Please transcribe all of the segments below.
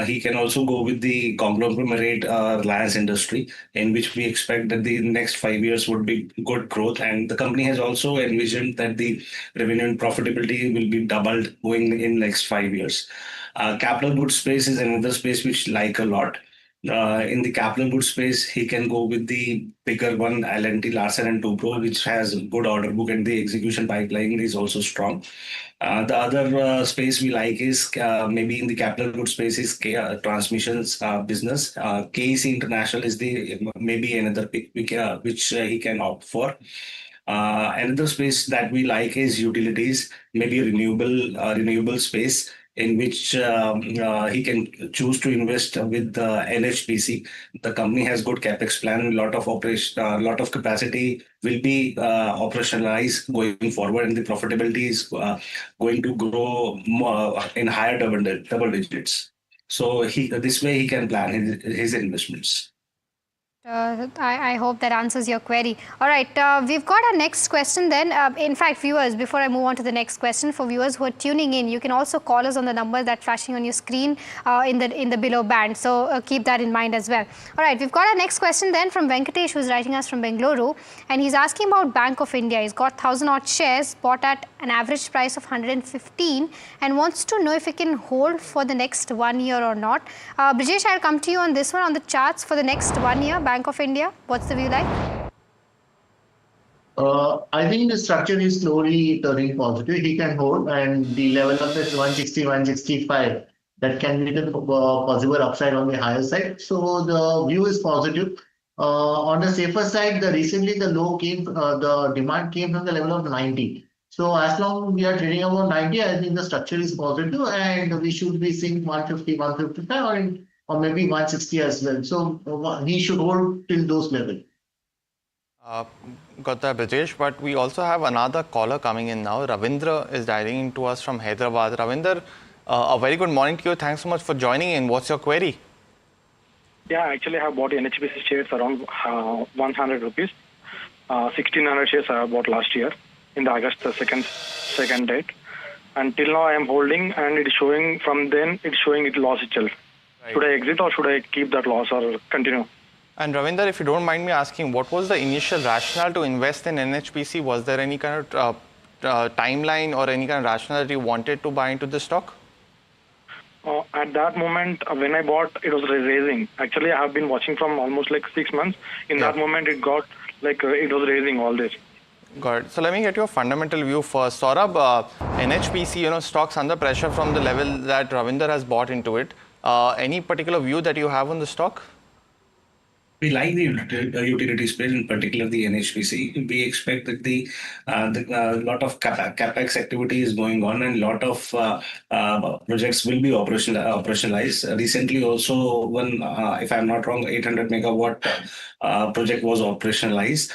He can also go with the conglomerate Reliance Industry, in which we expect that the next 5 years would be good growth. And the company has also envisioned that the revenue and profitability will be doubled going in next 5 years. Capital goods space is another space which like a lot. In the capital goods space, he can go with the bigger one, L&T Larsen and Toubro, which has a good order book and the execution pipeline is also strong. The other space we like is maybe in the capital goods space is transmissions business. KEC International is the maybe another pick which he can opt for. Another space that we like is utilities, maybe renewable space in which he can choose to invest with the NHPC. The company has good capex plan, lot of capacity will be operationalized going forward, and the profitability is going to grow more in higher double digits. So this way he can plan his investments. I hope that answers your query. All right, we've got our next question then. In fact, viewers, before I move on to the next question, for viewers who are tuning in, you can also call us on the number that's flashing on your screen in the below band. So keep that in mind as well. All right, we've got our next question then from Venkatesh, who's writing us from Bengaluru, and he's asking about Bank of India. He's got 1,000 odd shares bought at an average price of 115 and wants to know if he can hold for the next 1 year or not. Brijesh, I'll come to you on this one, on the charts for the next 1 year. Bank of India, what's the view like? I think the structure is slowly turning positive. He can hold, and the level of this 160, 165, that can be the possible upside on the higher side. So the view is positive. On the safer side, recently the low came, the demand came from the level of 90. So as long as we are trading about 90, I think the structure is positive, and we should be seeing 150, 155, or maybe 160 as well. So he should hold till those levels. Got that, Brijesh, but we also have another caller coming in now. Ravindra is dialing in to us from Hyderabad. Ravinder, a very good morning to you. Thanks so much for joining in. What's your query? Yeah, actually I have bought NHPC shares around 100 rupees. 1,600 shares I bought last year in the August second date. Until now I am holding, and it is showing from then it's showing it lost itself. Right. Should I exit or should I keep that loss or continue? And Ravinder, if you don't mind me asking, what was the initial rationale to invest in NHPC? Was there any kind of timeline or any kind of rationale that you wanted to buy into the stock? At that moment, when I bought, it was raising. Actually, I have been watching from almost like 6 months. In that moment, it got like it was raising all this. Got it. So let me get your fundamental view first. Saurabh, NHPC, stocks under pressure from the level that Ravinder has bought into it. Any particular view that you have on the stock? We like the utility space, in particular the NHPC. We expect that the lot of capex activity is going on, and lot of projects will be operationalized. Recently, also one, if I'm not wrong, 800 megawatt project was operationalized.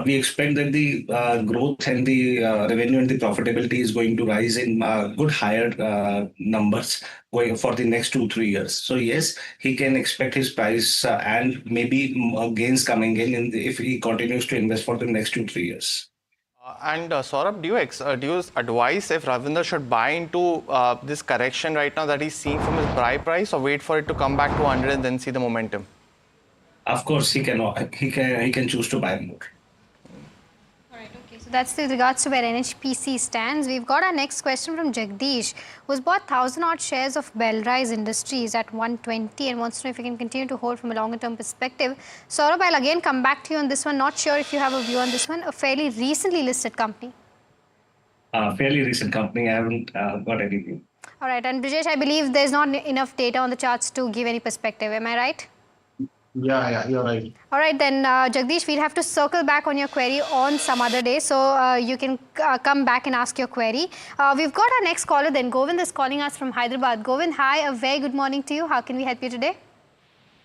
We expect that the growth and the revenue and the profitability is going to rise in good higher numbers going for the next 2-3 years. So yes, he can expect his price and maybe gains coming in if he continues to invest for the next 2-3 years. And Saurabh, do you advise if Ravinder should buy into this correction right now that he's seeing from his buy price, or wait for it to come back to 100 and then see the momentum? Of course, he can choose to buy more. So that's with regards to where NHPC stands. We've got our next question from Jagdish, who's bought 1,000 odd shares of Belrise Industries at 120 and wants to know if you can continue to hold from a longer term perspective. Saurabh, I'll again come back to you on this one. Not sure if you have a view on this one. A fairly recently listed company. Fairly recent company. I haven't got any view. All right. And Brijesh, I believe there's not enough data on the charts to give any perspective. Am I right? Yeah, you're right. All right, then, Jagdish, we'll have to circle back on your query on some other day. So you can come back and ask your query. We've got our next caller then. Govind is calling us from Hyderabad. Govind, hi, a very good morning to you. How can we help you today?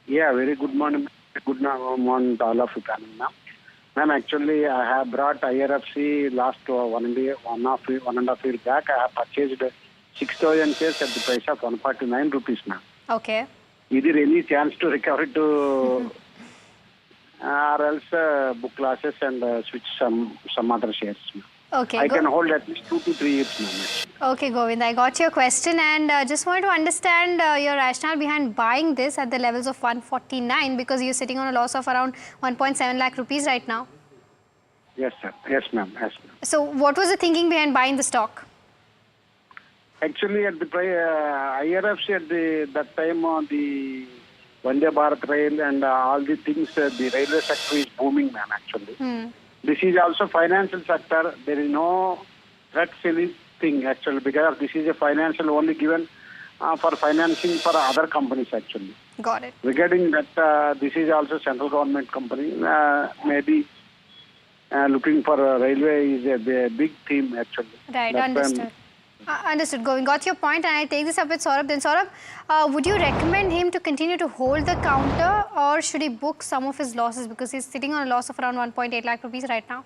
Yeah, very good morning. Good morning to all of you, ma'am. Ma'am, actually, I have brought IRFC last 1.5 years back. I have purchased 6,000 shares at the price of 149 rupees, ma'am. Okay. Is there any chance to recover to, or else book losses and switch some other shares? Okay. I can hold at least 2 to 3 years, ma'am. Okay, Govind, I got your question and just wanted to understand your rationale behind buying this at the levels of 149 because you're sitting on a loss of around 1.7 lakh rupees right now. Yes, sir. Yes, ma'am. Yes, ma'am. So what was the thinking behind buying the stock? Actually, at the IRFC at that time, the Vande Bharat Rail and all the things, the railway sector is booming, ma'am, actually. This is also financial sector. There is no threat selling thing, actually, because this is a financial only given for financing for other companies, actually. Got it. Regarding that, this is also central government company. Maybe looking for a railway is a big theme, actually. Right, That's understood. Understood, Govind. Got your point, and I take this up with Saurabh. Then, Saurabh, would you recommend him to continue to hold the counter, or should he book some of his losses because he's sitting on a loss of around 1.8 lakh rupees right now?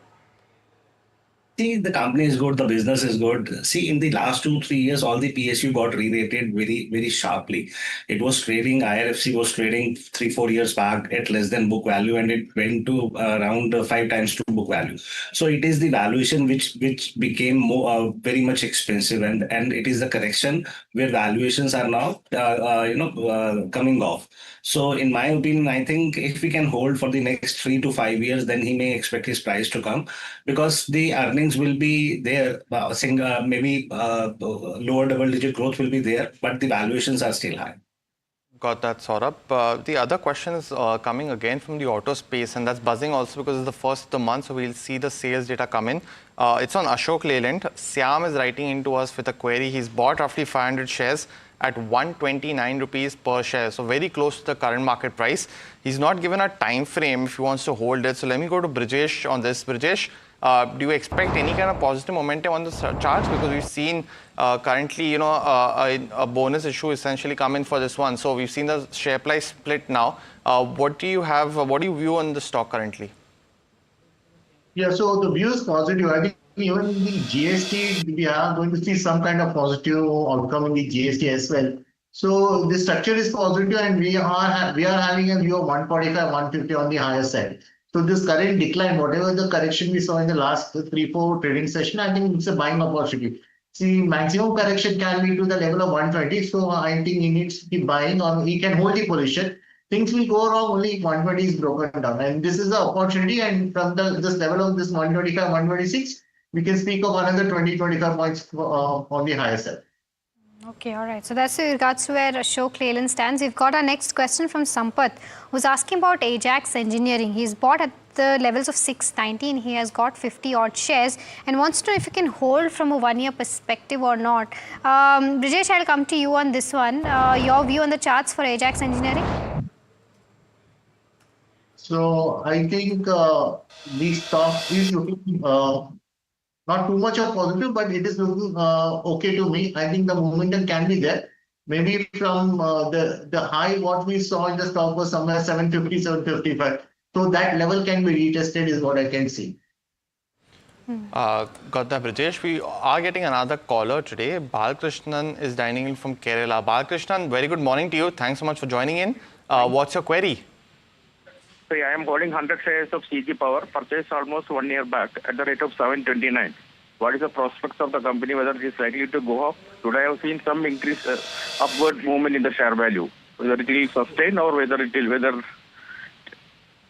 See, the company is good, the business is good. See, in the last 2-3 years, all the PSU got re-rated very, very sharply. It was trading, IRFC was trading 3-4 years back at less than book value, and it went to around 5 times to book value. So it is the valuation which became more very much expensive, and it is the correction where valuations are now coming off. So in my opinion, I think if we can hold for the next 3 to 5 years, then he may expect his price to come because the earnings will be there. Maybe lower double-digit growth will be there, but the valuations are still high. Got that, Saurabh. The other question is coming again from the auto space, and that's buzzing also because it's the first of the month, so we'll see the sales data come in. It's on Ashok Leyland. Syam is writing into us with a query. He's bought roughly 500 shares at 129 rupees per share, so very close to the current market price. He's not given a time frame if he wants to hold it. So let me go to Brijesh on this. Brijesh, do you expect any kind of positive momentum on the charts? Because we've seen currently, a bonus issue essentially come in for this one. So we've seen the share price split now. What do you view on the stock currently? Yeah, so the view is positive. I think even the GST, we are going to see some kind of positive outcome in the GST as well. So the structure is positive, and we are having a view of 145, 150 on the higher side. So this current decline, whatever the correction we saw in the last 3-4 trading session, I think it's a buying opportunity. See, maximum correction can be to the level of 120. So I think he needs to keep buying, or he can hold the position. Things will go wrong only if 120 is broken down. And this is the opportunity. And from this level of this 125, 126, we can speak of another 20-25 points on the higher side. Okay, all right. So that's with regards to where Ashok Leyland stands. We've got our next question from Sampath, who's asking about Ajax Engineering. He's bought at the levels of 619. He has got 50 odd shares and wants to know if you can hold from a 1-year perspective or not. Brijesh, I'll come to you on this one. Your view on the charts for Ajax Engineering? So I think the stock is looking not too much of positive, but it is looking okay to me. I think the momentum can be there. Maybe from the high what we saw in the stock was somewhere 750, 755. So that level can be retested is what I can see. Got that, Brijesh. We are getting another caller today. Balkrishnan is dining in from Kerala. Balkrishnan, very good morning to you. Thanks so much for joining in. What's your query? I am holding 100 shares of CG Power, purchased almost 1 year back at the rate of 729. What is the prospects of the company, whether it is likely to go up? Today I have seen some increase, upward movement in the share value, whether it will sustain or whether it will,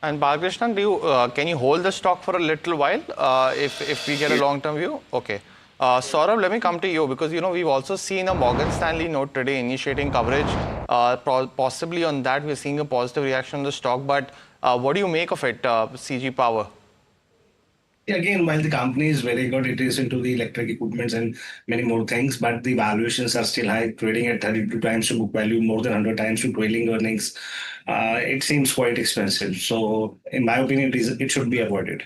And Balkrishnan, can you hold the stock for a little while if we get a long-term view? Okay. Saurabh, let me come to you because, we've also seen a Morgan Stanley note today initiating coverage. Possibly on that, we're seeing a positive reaction on the stock. But what do you make of it, CG Power? Again, while the company is very good, it is into the electric equipments and many more things, but the valuations are still high, trading at 32 times to book value, more than 100 times to trailing earnings. It seems quite expensive. So, in my opinion, it should be avoided.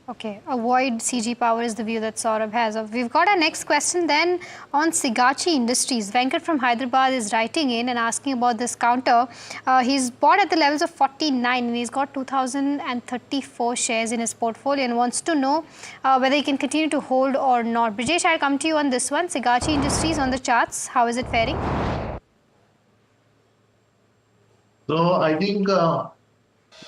Okay, avoid CG Power is the view that Saurabh has. We've got our next question then on Sigachi Industries. Venkat from Hyderabad is writing in and asking about this counter. He's bought at the levels of 49 and he's got 2,034 shares in his portfolio and wants to know whether he can continue to hold or not. Brijesh, I'll come to you on this one. Sigachi Industries on the charts, how is it faring? So I think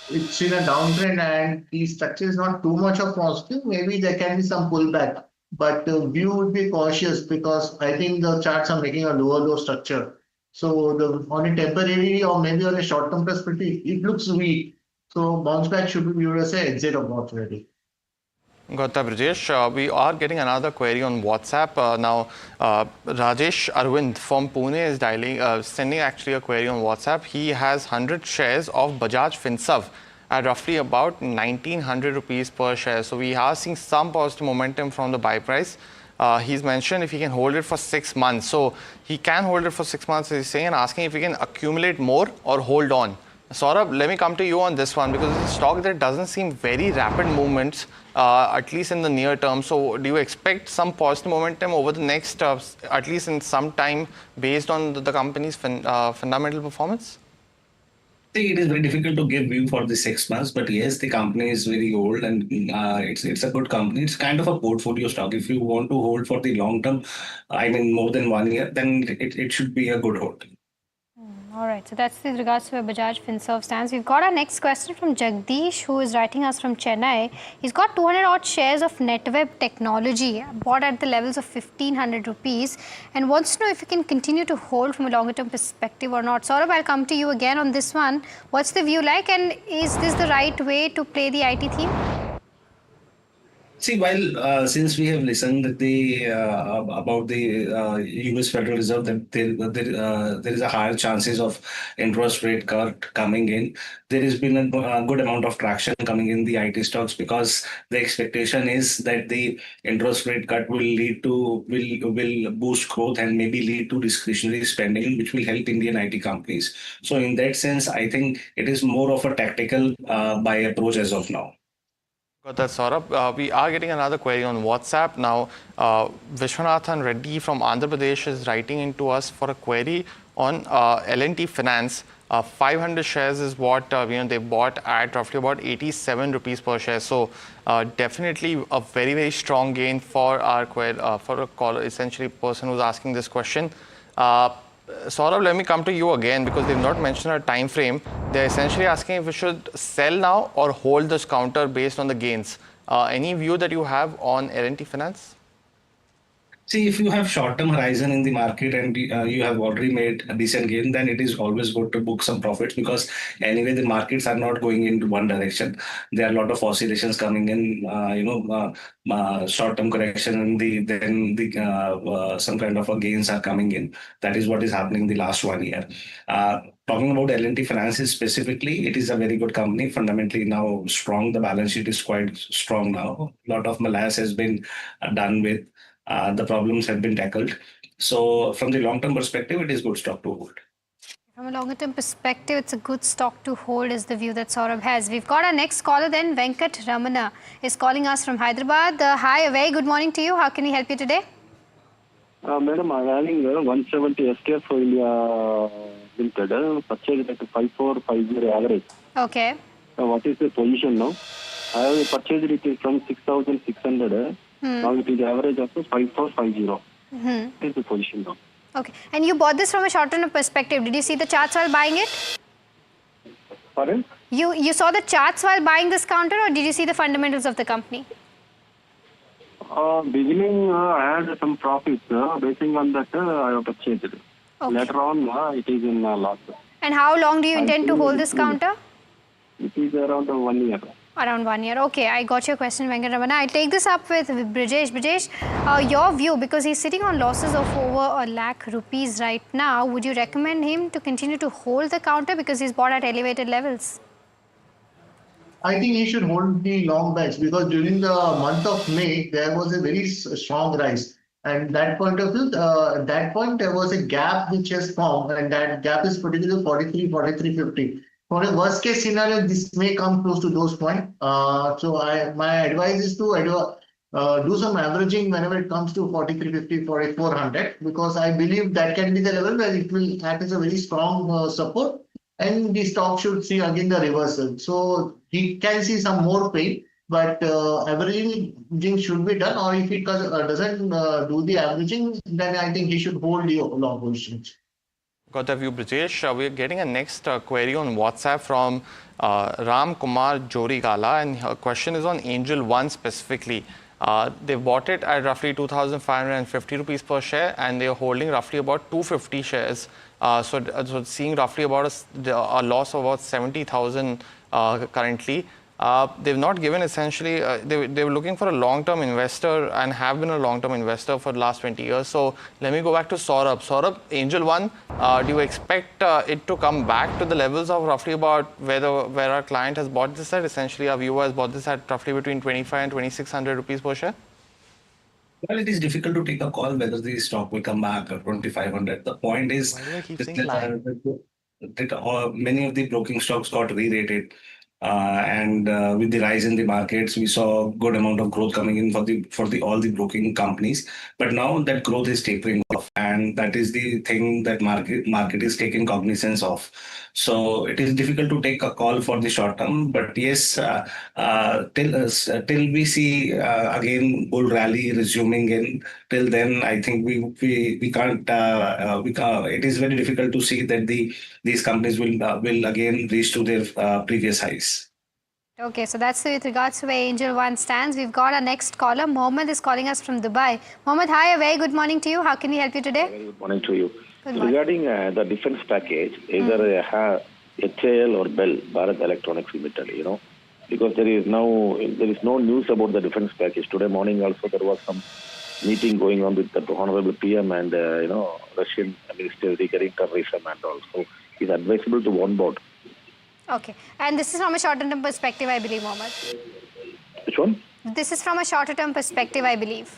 it's in a downtrend and the structure is not too much of positive, maybe there can be some pullback. But view would be cautious because I think the charts are making a lower low structure. So on a temporary or maybe on a short term perspective, it looks weak. So bounce back should be viewed as an exit opportunity. Got that, Brajesh. We are getting another query on WhatsApp. Rajesh Arvind from Pune is sending actually a query on WhatsApp. He has 100 shares of Bajaj Finserv at roughly about 1900 rupees per share. So we are seeing some positive momentum from the buy price. He's mentioned if he can hold it for 6 months. So he can hold it for 6 months, he's saying, and asking if he can accumulate more or hold on. Saurabh, let me come to you on this one because it's a stock that doesn't seem very rapid movements, at least in the near term. So do you expect some positive momentum over the next, at least in some time, based on the company's fundamental performance? See, it is very difficult to give view for the 6 months, but yes, the company is very old and it's a good company. It's kind of a portfolio stock. If you want to hold for the long term, I mean more than 1 year, then it should be a good hold. All right, so that's with regards to where Bajaj Finserv stands. We've got our next question from Jagdish, who is writing us from Chennai. He's got 200 odd shares of Netweb Technology, bought at the levels of 1500 rupees, and wants to know if you can continue to hold from a longer term perspective or not. Saurabh, I'll come to you again on this one. What's the view like, and is this the right way to play the IT theme? See, while since we have listened about the U.S. Federal Reserve that there is a higher chances of interest rate cut coming in, there has been a good amount of traction coming in the IT stocks because the expectation is that the interest rate cut will boost growth and maybe lead to discretionary spending, which will help Indian IT companies. So in that sense, I think it is more of a tactical buy approach as of now. Got that, Saurabh. We are getting another query on WhatsApp. Now, Vishwanathan Reddy from Andhra Pradesh is writing into us for a query on L&T Finance. 500 shares is what they bought at roughly about 87 rupees per share. So definitely a very, very strong gain for our essentially person who's asking this question. Saurabh, let me come to you again because they've not mentioned a time frame. They're essentially asking if we should sell now or hold this counter based on the gains. Any view that you have on L&T Finance? See, if you have short-term horizon in the market and you have already made a decent gain, then it is always good to book some profits because anyway, the markets are not going into one direction. There are a lot of oscillations coming in, short-term correction and then some kind of gains are coming in. That is what is happening in the last 1 year. Talking about L&T Finance specifically, it is a very good company, fundamentally now strong. The balance sheet is quite strong now. A lot of malaise has been done with. The problems have been tackled. So from the long-term perspective, it is good stock to hold. From a longer term perspective, it's a good stock to hold is the view that Saurabh has. We've got our next caller then. Venkat Ramana is calling us from Hyderabad. Hi, a very good morning to you. How can we help you today? Madam, I'm having 170 SKF for India Limited, purchased at 5450 average. Okay. What is the position now? I have purchased it from 6600. Now it is average of 5450. What is the position now? Okay. And you bought this from a short-term perspective. Did you see the charts while buying it? Pardon? You saw the charts while buying this counter, or did you see the fundamentals of the company? Beginning, I had some profits. Basing on that, I have purchased it. Okay. Later on, it is in loss. And how long do you intend to hold this counter? It is around 1 year. Around 1 year. Okay, I got your question, Venkatamana. I'll take this up with Brajesh. Brajesh, your view, because he's sitting on losses of over ₹1 lakh right now, would you recommend him to continue to hold the counter because he's bought at elevated levels? I think he should hold the long bets because during the month of May, there was a very strong rise. And that point of view, at that point, there was a gap which has formed, and that gap is particularly 43, 43.50. For a worst case scenario, this may come close to those points. So my advice is to do some averaging whenever it comes to 43.50, 4400, because I believe that can be the level where it will act as a very strong support, and the stock should see again the reversal. So he can see some more pain, but averaging should be done, or if it doesn't do the averaging, then I think he should hold the long positions. Got the view, Brijesh. We're getting a next query on WhatsApp from Ram Kumar Jorigala, and her question is on Angel One specifically. They bought it at roughly 2,550 rupees per share, and they are holding roughly about 250 shares. So seeing roughly about a loss of about 70,000 currently. They've not given essentially, they were looking for a long-term investor and have been a long-term investor for the last 20 years. So let me go back to Saurabh. Saurabh, Angel One, do you expect it to come back to the levels of roughly about where our client has bought this at? Essentially, our viewer has bought this at roughly between 25 and 2,600 rupees per share? Well, it is difficult to take a call whether the stock will come back at 2,500. The point is Why do I keep saying that many of the broking stocks got re-rated. And with the rise in the markets, we saw a good amount of growth coming in for all the broking companies. But now that growth is tapering off, and that is the thing that market is taking cognizance of. So it is difficult to take a call for the short term. But yes, till we see again bull rally resuming in, till then I think we can't. It is very difficult to see that these companies will again reach to their previous highs. Okay, so that's with regards to where Angel One stands. We've got our next caller. Mohammed is calling us from Dubai. Mohammed, hi, a very good morning to you. How can we help you today? Very good morning to you. Good morning. Regarding the defense package, either HAL or Bell, Bharat Electronics Limited, because there is no news about the defense package. Today morning also there was some meeting going on with the Honorable PM and, Russian Minister regarding terrorism and also it's advisable to onboard. Okay, and this is from a shorter term perspective, I believe, Mohammed. Which one? This is from a shorter term perspective, I believe.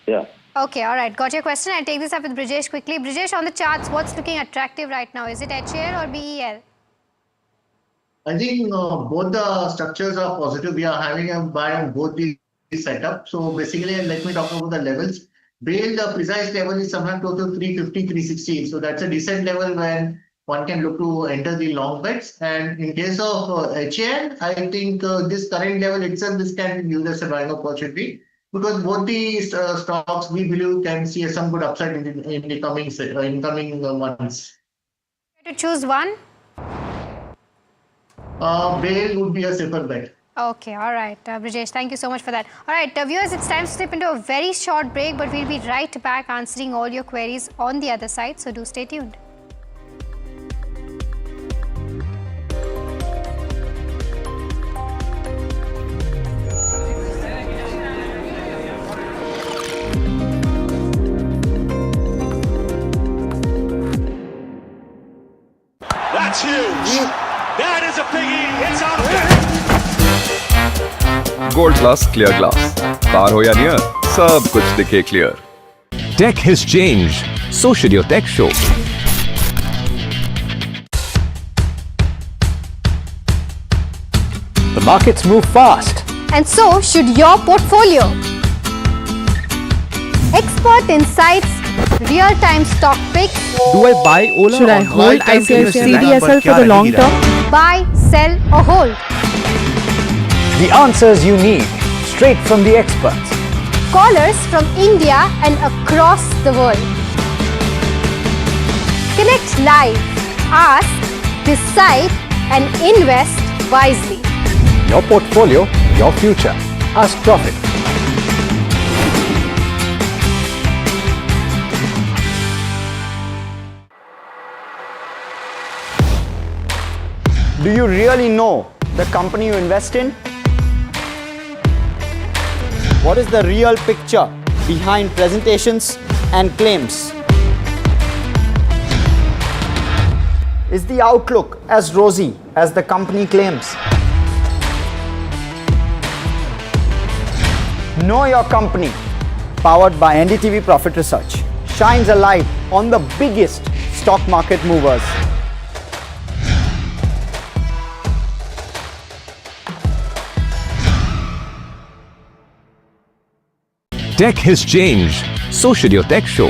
Yeah. Okay, all right. Got your question. I'll take this up with Brijesh quickly. Brijesh, on the charts, what's looking attractive right now? Is it HAL or BEL? I think both the structures are positive. We are having a buy on both the setup. So basically, let me talk about the levels. BEL, the precise level is somewhere close to 350, 360. So that's a decent level when one can look to enter the long bets. And in case of HAL, I think this current level itself, this can give us a buying opportunity because both the stocks we believe can see some good upside in the coming months. To choose one? BEL would be a safer bet. Okay, all right. Brijesh, thank you so much for that. All right, viewers, it's time to slip into a very short break, but we'll be right back answering all your queries on the other side, so do stay tuned. That's huge. That is a biggie. It's out of there. Gold Plus Clear Glass. Far ho ya near, sab kuch dikhe clear. Tech has changed. So should your tech show. The markets move fast. And so should your portfolio. Expert insights, real-time stock picks. Do I buy Ola? Should I hold CDSL for the long term? Buy, sell or hold. The answers you need, straight from the experts. Callers from India and across the world. Connect live, ask, decide and invest wisely. Your portfolio, your future. Ask Profit. Do you really know the company you invest in? What is the real picture behind presentations and claims? Is the outlook as rosy as the company claims? Know Your Company, powered by NDTV Profit Research, shines a light on the biggest stock market movers. Tech has changed. So should your tech show.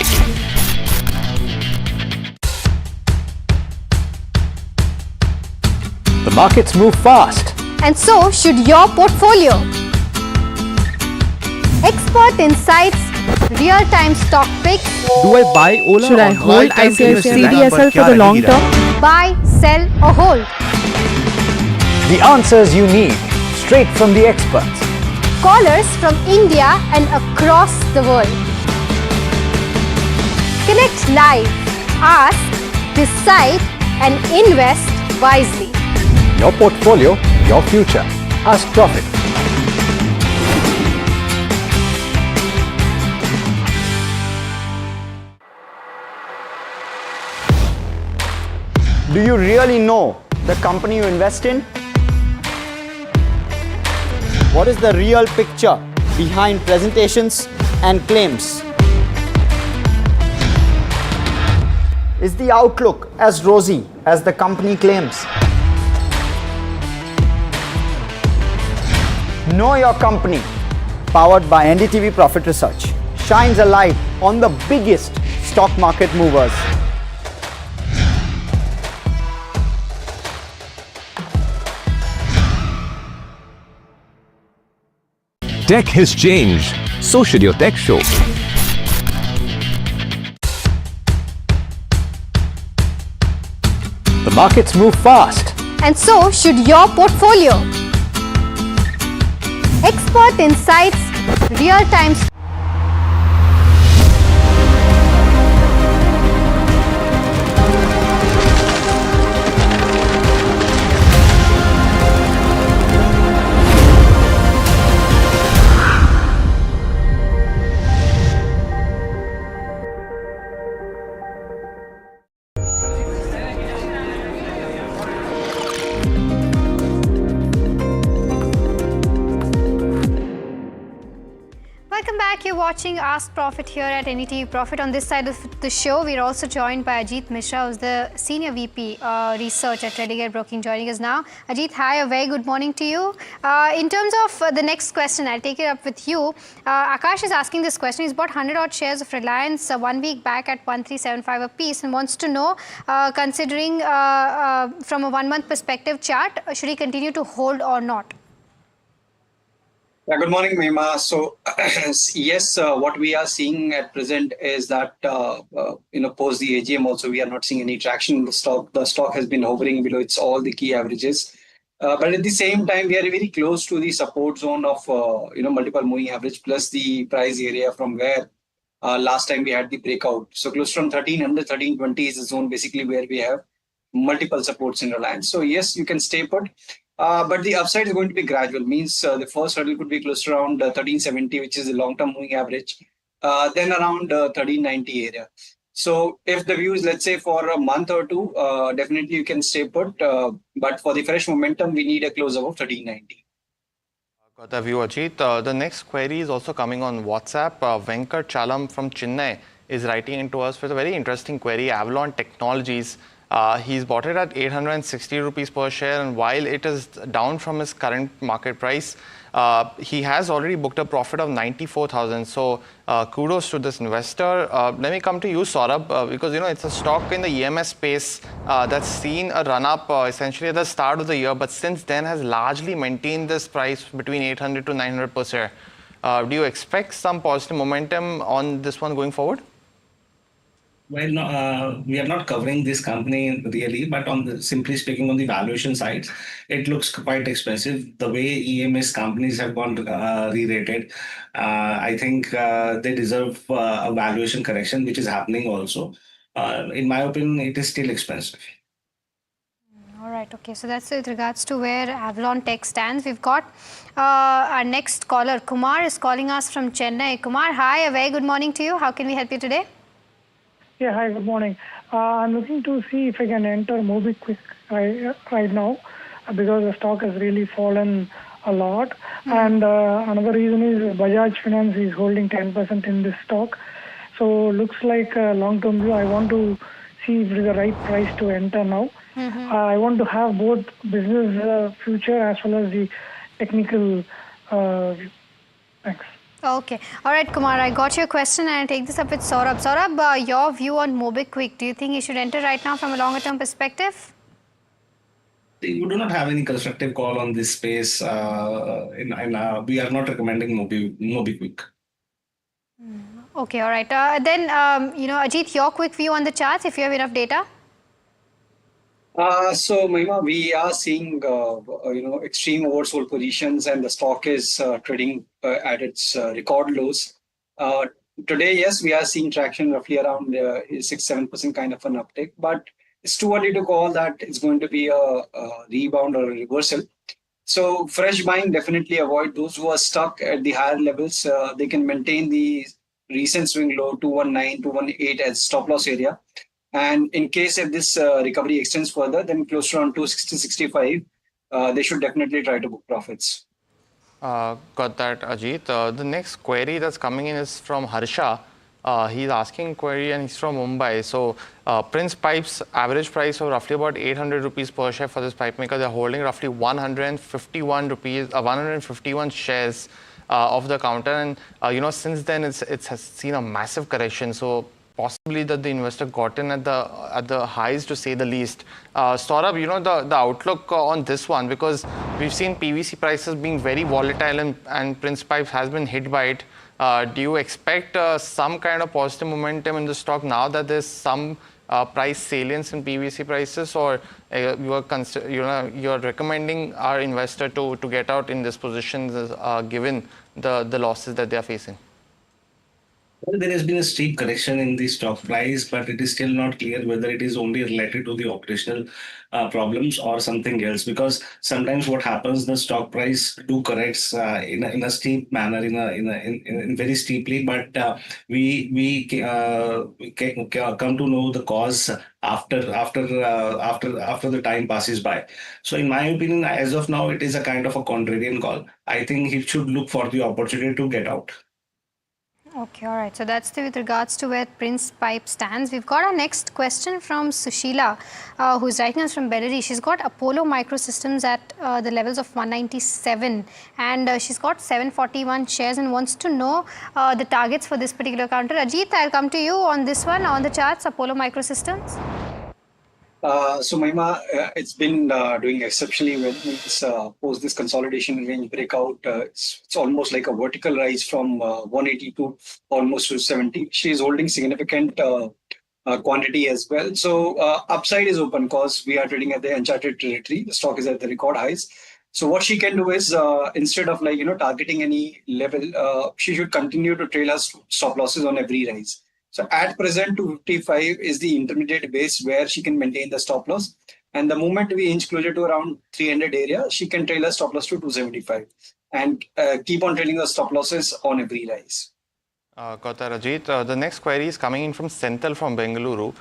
The markets move fast. And so should your portfolio. Expert insights, real-time stock picks. Do I buy Ola? Should I hold CDSL for the long term? Buy, sell or hold. The answers you need, straight from the experts. Callers from India and across the world. Connect live, ask, decide and invest wisely. Your portfolio, your future. Ask Profit. Do you really know the company you invest in? What is the real picture behind presentations and claims? Is the outlook as rosy as the company claims? Know Your Company, powered by NDTV Profit Research, shines a light on the biggest stock market movers. Tech has changed, so should your tech show. The markets move fast. And so should your portfolio. Expert insights, real-time. Welcome back. You're watching Ask Profit here at NDTV Profit. On this side of the show, we're also joined by Ajit Mishra, who's the Senior VP Research at Reliance Broking, joining us now. Ajit, hi, a very good morning to you. In terms of the next question, I'll take it up with you. Akash is asking this question. He's bought 100 odd shares of Reliance 1 week back at 1375 a piece and wants to know, considering from a 1 month perspective chart, should he continue to hold or not? Yeah, good morning, Mehma. So, yes, what we are seeing at present is that, post the AGM also, we are not seeing any traction in the stock. The stock has been hovering below its all the key averages. But at the same time, we are very close to the support zone of, multiple moving average plus the price area from where last time we had the breakout. So close from 1300, 1320 is the zone basically where we have multiple supports in Reliance. So yes, you can stay put. But the upside is going to be gradual, means the first hurdle could be close to around 1370, which is the long-term moving average, then around 1390 area. So if the view is, let's say, for a month or two, definitely you can stay put. But for the fresh momentum, we need a close of 1390. Got the view, Ajit. The next query is also coming on WhatsApp. Venkat Chalam from Chennai is writing into us with a very interesting query. Avalon Technologies. He's bought it at 860 rupees per share, and while it is down from his current market price, he has already booked a profit of 94,000. So kudos to this investor. Let me come to you, Saurabh, because it's a stock in the EMS space that's seen a run up essentially at the start of the year, but since then has largely maintained this price between 800 to 900 per share. Do you expect some positive momentum on this one going forward? Well, no, we are not covering this company really, but simply speaking, on the valuation side, it looks quite expensive. The way EMS companies have gone re-rated, I think they deserve a valuation correction, which is happening also. In my opinion, it is still expensive. All right, okay. So that's with regards to where Avalon Tech stands. We've got our next caller. Kumar is calling us from Chennai. Kumar, hi, a very good morning to you. How can we help you today? Yeah, hi, good morning. I'm looking to see if I can enter MobiKwik right now because the stock has really fallen a lot. And another reason is Bajaj Finance is holding 10% in this stock. So looks like a long-term view. I want to see if it is the right price to enter now. I want to have both business future as well as the technical view. Thanks. Okay. All right, Kumar, I got your question and I'll take this up with Saurabh. Saurabh, your view on MobiKwik, do you think you should enter right now from a longer term perspective? We do not have any constructive call on this space. We are not recommending MobiKwik. Okay, all right. Then, Ajit, your quick view on the charts, if you have enough data. So, Mahima, we are seeing, extreme oversold positions, and the stock is trading at its record lows. Today, yes, we are seeing traction roughly around 6-7% kind of an uptick, but it's too early to call that it's going to be a rebound or a reversal. So, fresh buying, definitely avoid those who are stuck at the higher levels. They can maintain the recent swing low 219, 218 as stop loss area. And in case if this recovery extends further, then close to around 260, 65, they should definitely try to book profits. Got that, Ajit. The next query that's coming in is from Harsha. He's asking query and he's from Mumbai. So Prince Pipes average price of roughly about 800 rupees per share for this pipe maker. They're holding roughly 151 shares of the counter. And since then it has seen a massive correction. So possibly that the investor got in at the highs, to say the least. Saurabh, the outlook on this one, because we've seen PVC prices being very volatile and Prince Pipes has been hit by it. Do you expect some kind of positive momentum in the stock now that there's some price salience in PVC prices, or you're recommending our investor to get out in this position given the losses that they are facing? Well, there has been a steep correction in the stock price, but it is still not clear whether it is only related to the operational problems or something else. Because sometimes what happens, the stock price do corrects in a steep manner, in very steeply, but we come to know the cause after the time passes by. So, in my opinion, as of now, it is a kind of a contrarian call. I think he should look for the opportunity to get out. Okay, all right. So that's with regards to where Prince Pipe stands. We've got our next question from Sushila, who's writing us from Belrise. She's got Apollo Microsystems at the levels of 197, and she's got 741 shares and wants to know the targets for this particular counter. Ajit, I'll come to you on this one, on the charts, Apollo Microsystems. So, Mahima, it's been doing exceptionally well. It's post this consolidation range breakout. It's almost like a vertical rise from 180 to almost 270. She's holding significant quantity as well. So, upside is open because we are trading at the uncharted territory. The stock is at the record highs. So, what she can do is instead of targeting any level, she should continue to trail her stop losses on every rise. So at present, 255 is the intermediate base where she can maintain the stop loss. And the moment we inch closer to around 300 area, she can trail a stop loss to 275 and keep on trailing the stop losses on every rise. Got that, Ajit. The next query is coming in from Senthil from Bengaluru.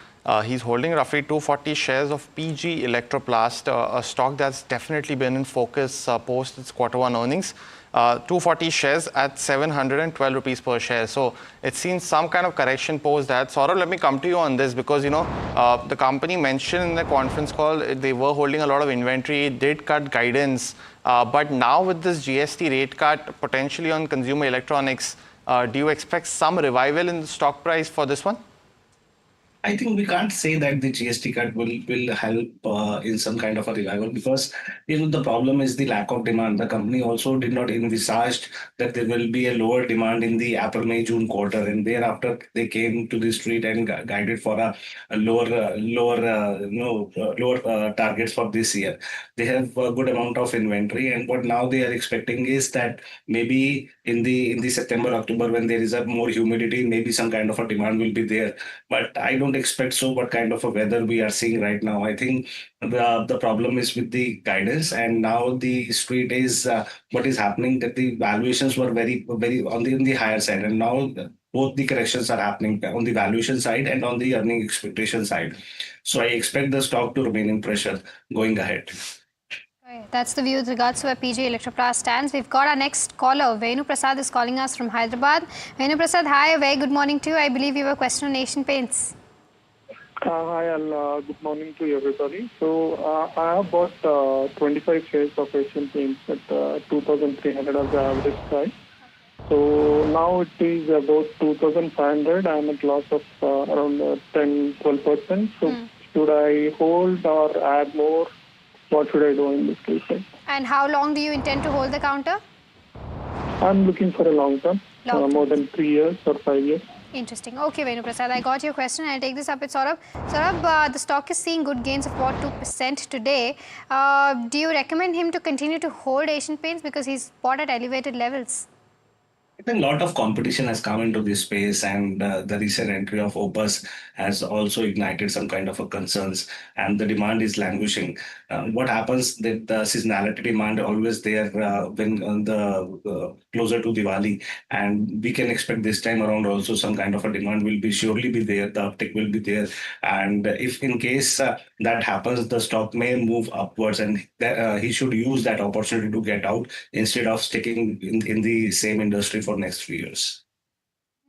He's holding roughly 240 shares of PG Electroplast, a stock that's definitely been in focus post its Q1 earnings. 240 shares at 712 rupees per share. So it's seen some kind of correction post that. Saurabh, let me come to you on this because, the company mentioned in the conference call they were holding a lot of inventory, did cut guidance. But now with this GST rate cut potentially on consumer electronics, do you expect some revival in the stock price for this one? I think we can't say that the GST cut will help in some kind of a revival because the problem is the lack of demand. The company also did not envisage that there will be a lower demand in the April, May, June quarter, and thereafter they came to the street and guided for a lower targets for this year. They have a good amount of inventory, and what now they are expecting is that maybe in the September, October, when there is a more humidity, maybe some kind of a demand will be there. But I don't expect so what kind of a weather we are seeing right now. I think the problem is with the guidance, and now the street is what is happening that the valuations were very on the higher side, and now both the corrections are happening on the valuation side and on the earning expectation side. So I expect the stock to remain in pressure going ahead. That's the view with regards to where PG Electroplast stands. We've got our next caller. Venu Prasad is calling us from Hyderabad. Venu Prasad, hi, a very good morning to you. I believe you have a question on Asian Paints. Hi, and good morning to everybody. So I have bought 25 shares of Asian Paints at 2,300 as the average price. So now it is about 2,500. I'm at loss of around 10-12%. So should I hold or add more? What should I do in this case? And how long do you intend to hold the counter? I'm looking for a long term, more than 3 years or 5 years. Interesting. Okay, Venu Prasad, I got your question. I'll take this up with Saurabh. Saurabh, the stock is seeing good gains of about 2% today. Do you recommend him to continue to hold Asian Paints because he's bought at elevated levels? I think a lot of competition has come into this space, and the recent entry of Opus has also ignited some kind of a concerns, and the demand is languishing. What happens that the seasonality demand always there when closer to Diwali, and we can expect this time around also some kind of a demand will be surely be there. The uptick will be there, and if in case that happens, the stock may move upwards, and he should use that opportunity to get out instead of sticking in the same industry for next few years.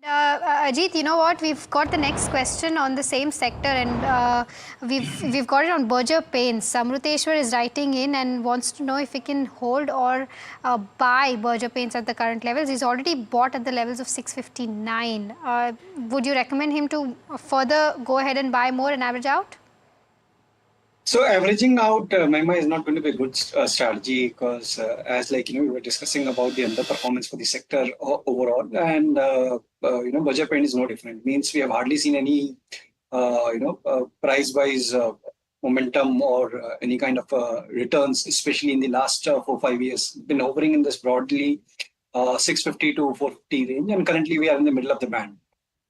Ajit, you know what? We've got the next question on the same sector, and we've got it on Berger Paints. Amruteshwar is writing in and wants to know if he can hold or buy Berger Paints at the current levels. He's already bought at the levels of 659. Would you recommend him to further go ahead and buy more and average out? So averaging out, Mahima, is not going to be a good strategy because as we were discussing about the underperformance for the sector overall, and Berger Paint is no different. Means we have hardly seen any price-wise momentum or any kind of returns, especially in the last 4-5 years. Been hovering in this broadly 650 to 450 range, and currently we are in the middle of the band.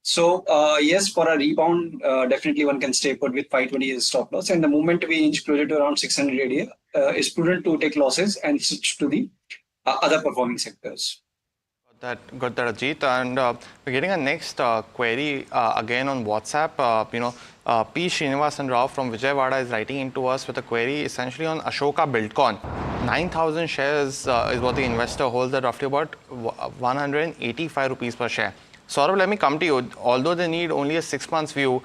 So yes, for a rebound, definitely one can stay put with 520 as stop loss. And the moment we inch closer to around 600 area, it's prudent to take losses and switch to the other performing sectors. Got that, Ajit. And we're getting a next query again on WhatsApp. P. Srinivasan Rao from Vijayawada is writing into us with a query essentially on Ashoka Buildcon. 9,000 shares is what the investor holds at roughly about 185 rupees per share. Saurabh, let me come to you. Although they need only a 6 months view,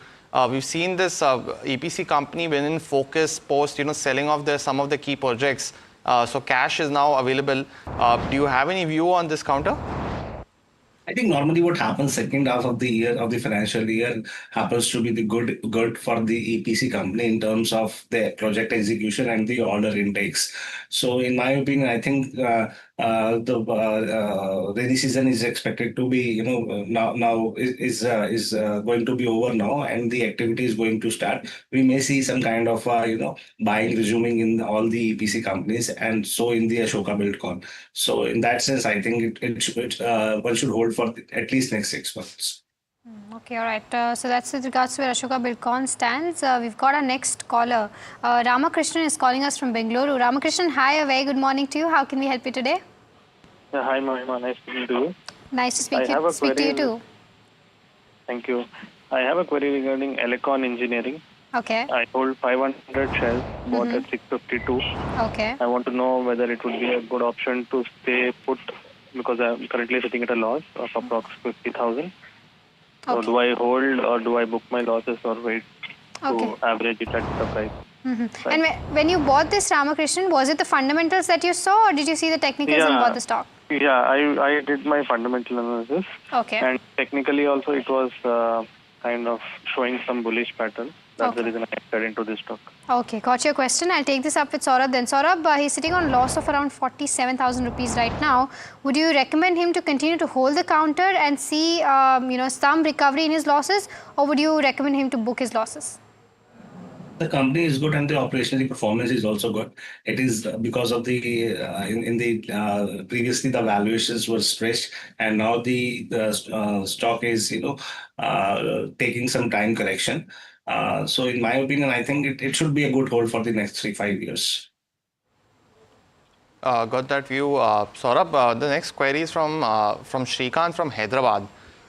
we've seen this EPC company when in focus post, selling off some of the key projects. So cash is now available. Do you have any view on this counter? I think normally what happens second half of the year, of the financial year, happens to be the good for the EPC company in terms of the project execution and the order intakes. So in my opinion, I think the rainy season is expected to be, now is going to be over now, and the activity is going to start. We may see some kind of buying resuming in all the EPC companies, and so in the Ashoka Buildcon. So in that sense, I think one should hold for at least next 6 months. Okay, all right. So that's with regards to where Ashoka Buildcon stands. We've got our next caller. Ramakrishnan is calling us from Bengaluru. Ramakrishnan, hi, a very good morning to you. How can we help you today? Yeah, hi, Mahima. Nice speaking to you. Nice to speak to you too. Thank you. I have a query regarding Elecon Engineering. Okay. I hold 500 shares, bought at 652. Okay. I want to know whether it would be a good option to stay put because I'm currently sitting at a loss of approximately 50,000. So do I hold or do I book my losses or wait to average it at the price? And when you bought this, Ramakrishnan, was it the fundamentals that you saw or did you see the technicals and bought the stock? Yeah, I did my fundamental analysis. Okay. And technically also it was kind of showing some bullish pattern. That's the reason I entered into this stock. Okay, got your question. I'll take this up with Saurabh then. Saurabh, he's sitting on loss of around 47,000 rupees right now. Would you recommend him to continue to hold the counter and see some recovery in his losses, or would you recommend him to book his losses? The company is good and the operational performance is also good. It is because of the previously the valuations were stretched, and now the stock is taking some time correction. So in my opinion, I think it should be a good hold for the next 3-5 years. Got that view, Saurabh. The next query is from Shrikant from Hyderabad.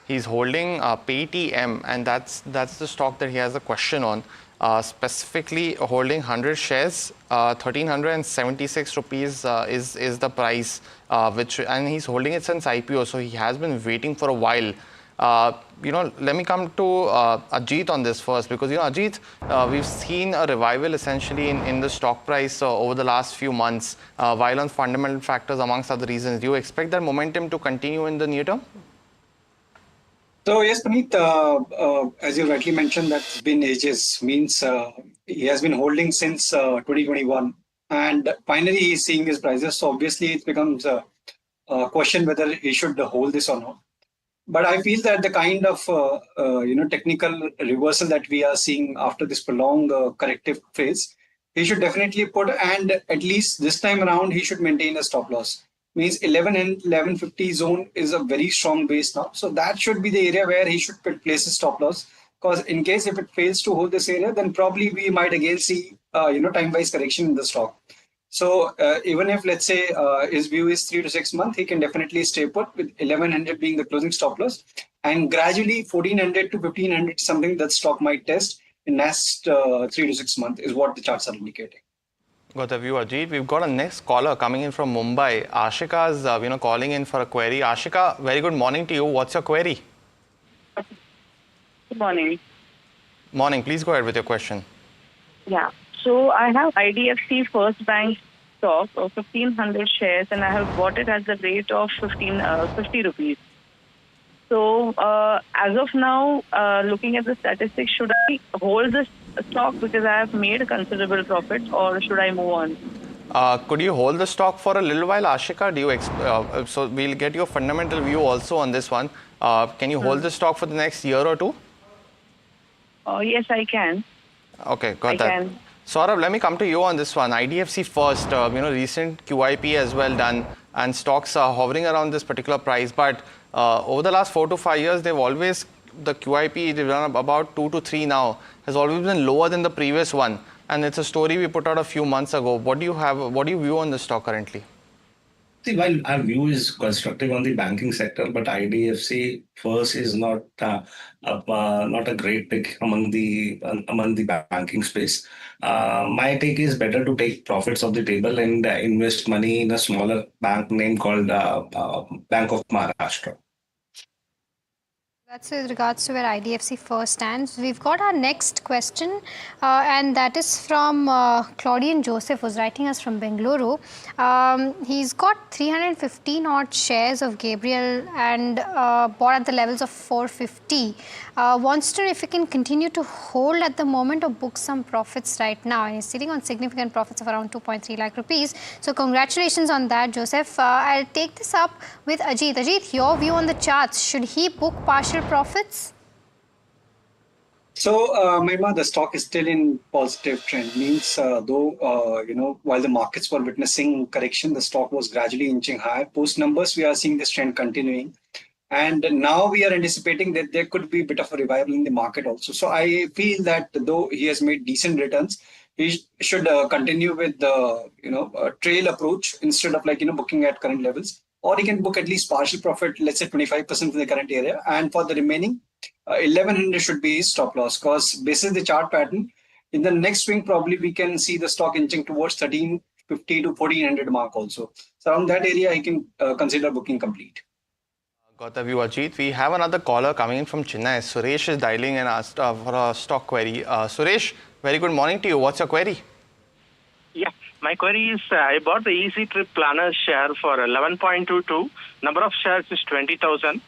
He's holding Paytm, and that's the stock that he has a question on. Specifically holding 100 shares, 1,376 rupees is the price, and he's holding it since IPO, so he has been waiting for a while. Let me come to Ajit on this first, because Ajit, we've seen a revival essentially in the stock price over the last few months, while on fundamental factors amongst other reasons. Do you expect that momentum to continue in the near term? So yes, Puneet, as you rightly mentioned, that's been ages. Means he has been holding since 2021, and finally he's seeing his prices. So obviously it becomes a question whether he should hold this or not. But I feel that the kind of technical reversal that we are seeing after this prolonged corrective phase, he should definitely put, and at least this time around, he should maintain a stop loss. Means 11 and 1150 zone is a very strong base now. So that should be the area where he should place a stop loss. Because in case if it fails to hold this area, then probably we might again see time-wise correction in the stock. So even if let's say his view is 3 to 6 months, he can definitely stay put with 1100 being the closing stop loss, and gradually 1400 to 1500 something that stock might test in next 3 to 6 months is what the charts are indicating. Got the view, Ajit. We've got a next caller coming in from Mumbai. Ashika is calling in for a query. Ashika, very good morning to you. What's your query? Good morning. Morning. Please go ahead with your question. Yeah. So I have IDFC First Bank stock of 1,500 shares, and I have bought it at the rate of 50 rupees. So as of now, looking at the statistics, should I hold this stock because I have made considerable profits, or should I move on? Could you hold the stock for a little while, Ashika? Do you so we'll get your fundamental view also on this one. Can you hold the stock for the next year or two? Yes, I can. Okay, got I that. can. Saurabh, let me come to you on this one. IDFC First, recent QIP as well done, and stocks are hovering around this particular price. But over the last 4 to 5 years, they've always, the QIP, they've done about 2 to 3 now, has always been lower than the previous one. And it's a story we put out a few months ago. What do you view on the stock currently? See, while our view is constructive on the banking sector, but IDFC First is not a great pick among the banking space. My take is better to take profits off the table and invest money in a smaller bank name called Bank of Maharashtra. That's with regards to where IDFC First stands. We've got our next question, and that is from Claudian Joseph, who's writing us from Bengaluru. He's got 315 odd shares of Gabriel and bought at the levels of 450. Wants to know if he can continue to hold at the moment or book some profits right now. And he's sitting on significant profits of around 2.3 lakh rupees. So congratulations on that, Joseph. I'll take this up with Ajit. Ajit, your view on the charts. Should he book partial profits? So, Mahima, the stock is still in positive trend. Means, though, while the markets were witnessing correction, the stock was gradually inching higher. Post numbers, we are seeing this trend continuing. And now we are anticipating that there could be a bit of a revival in the market also. So I feel that though he has made decent returns, he should continue with the a trail approach instead of booking at current levels, or he can book at least partial profit, let's say 25% in the current area, and for the remaining 1100 should be his stop loss. Because basis the chart pattern, in the next swing probably we can see the stock inching towards 1350 to 1400 mark also. So around that area, he can consider booking complete. Got the view, Ajit. We have another caller coming in from Chennai. Suresh is dialing and asked for a stock query. Suresh, very good morning to you. What's your query? Yeah, my query is I bought the Easy Trip Planner share for 11.22. Number of shares is 20,000.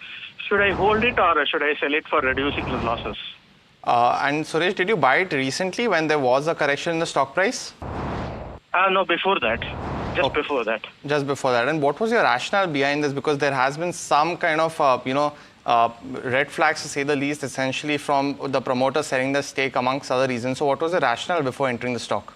Should I hold it or should I sell it for reducing the losses? And Suresh, did you buy it recently when there was a correction in the stock price? No, before that. Just before that. Just before that. And what was your rationale behind this? Because there has been some kind of, red flags to say the least, essentially from the promoter selling the stake amongst other reasons. So what was the rationale before entering the stock?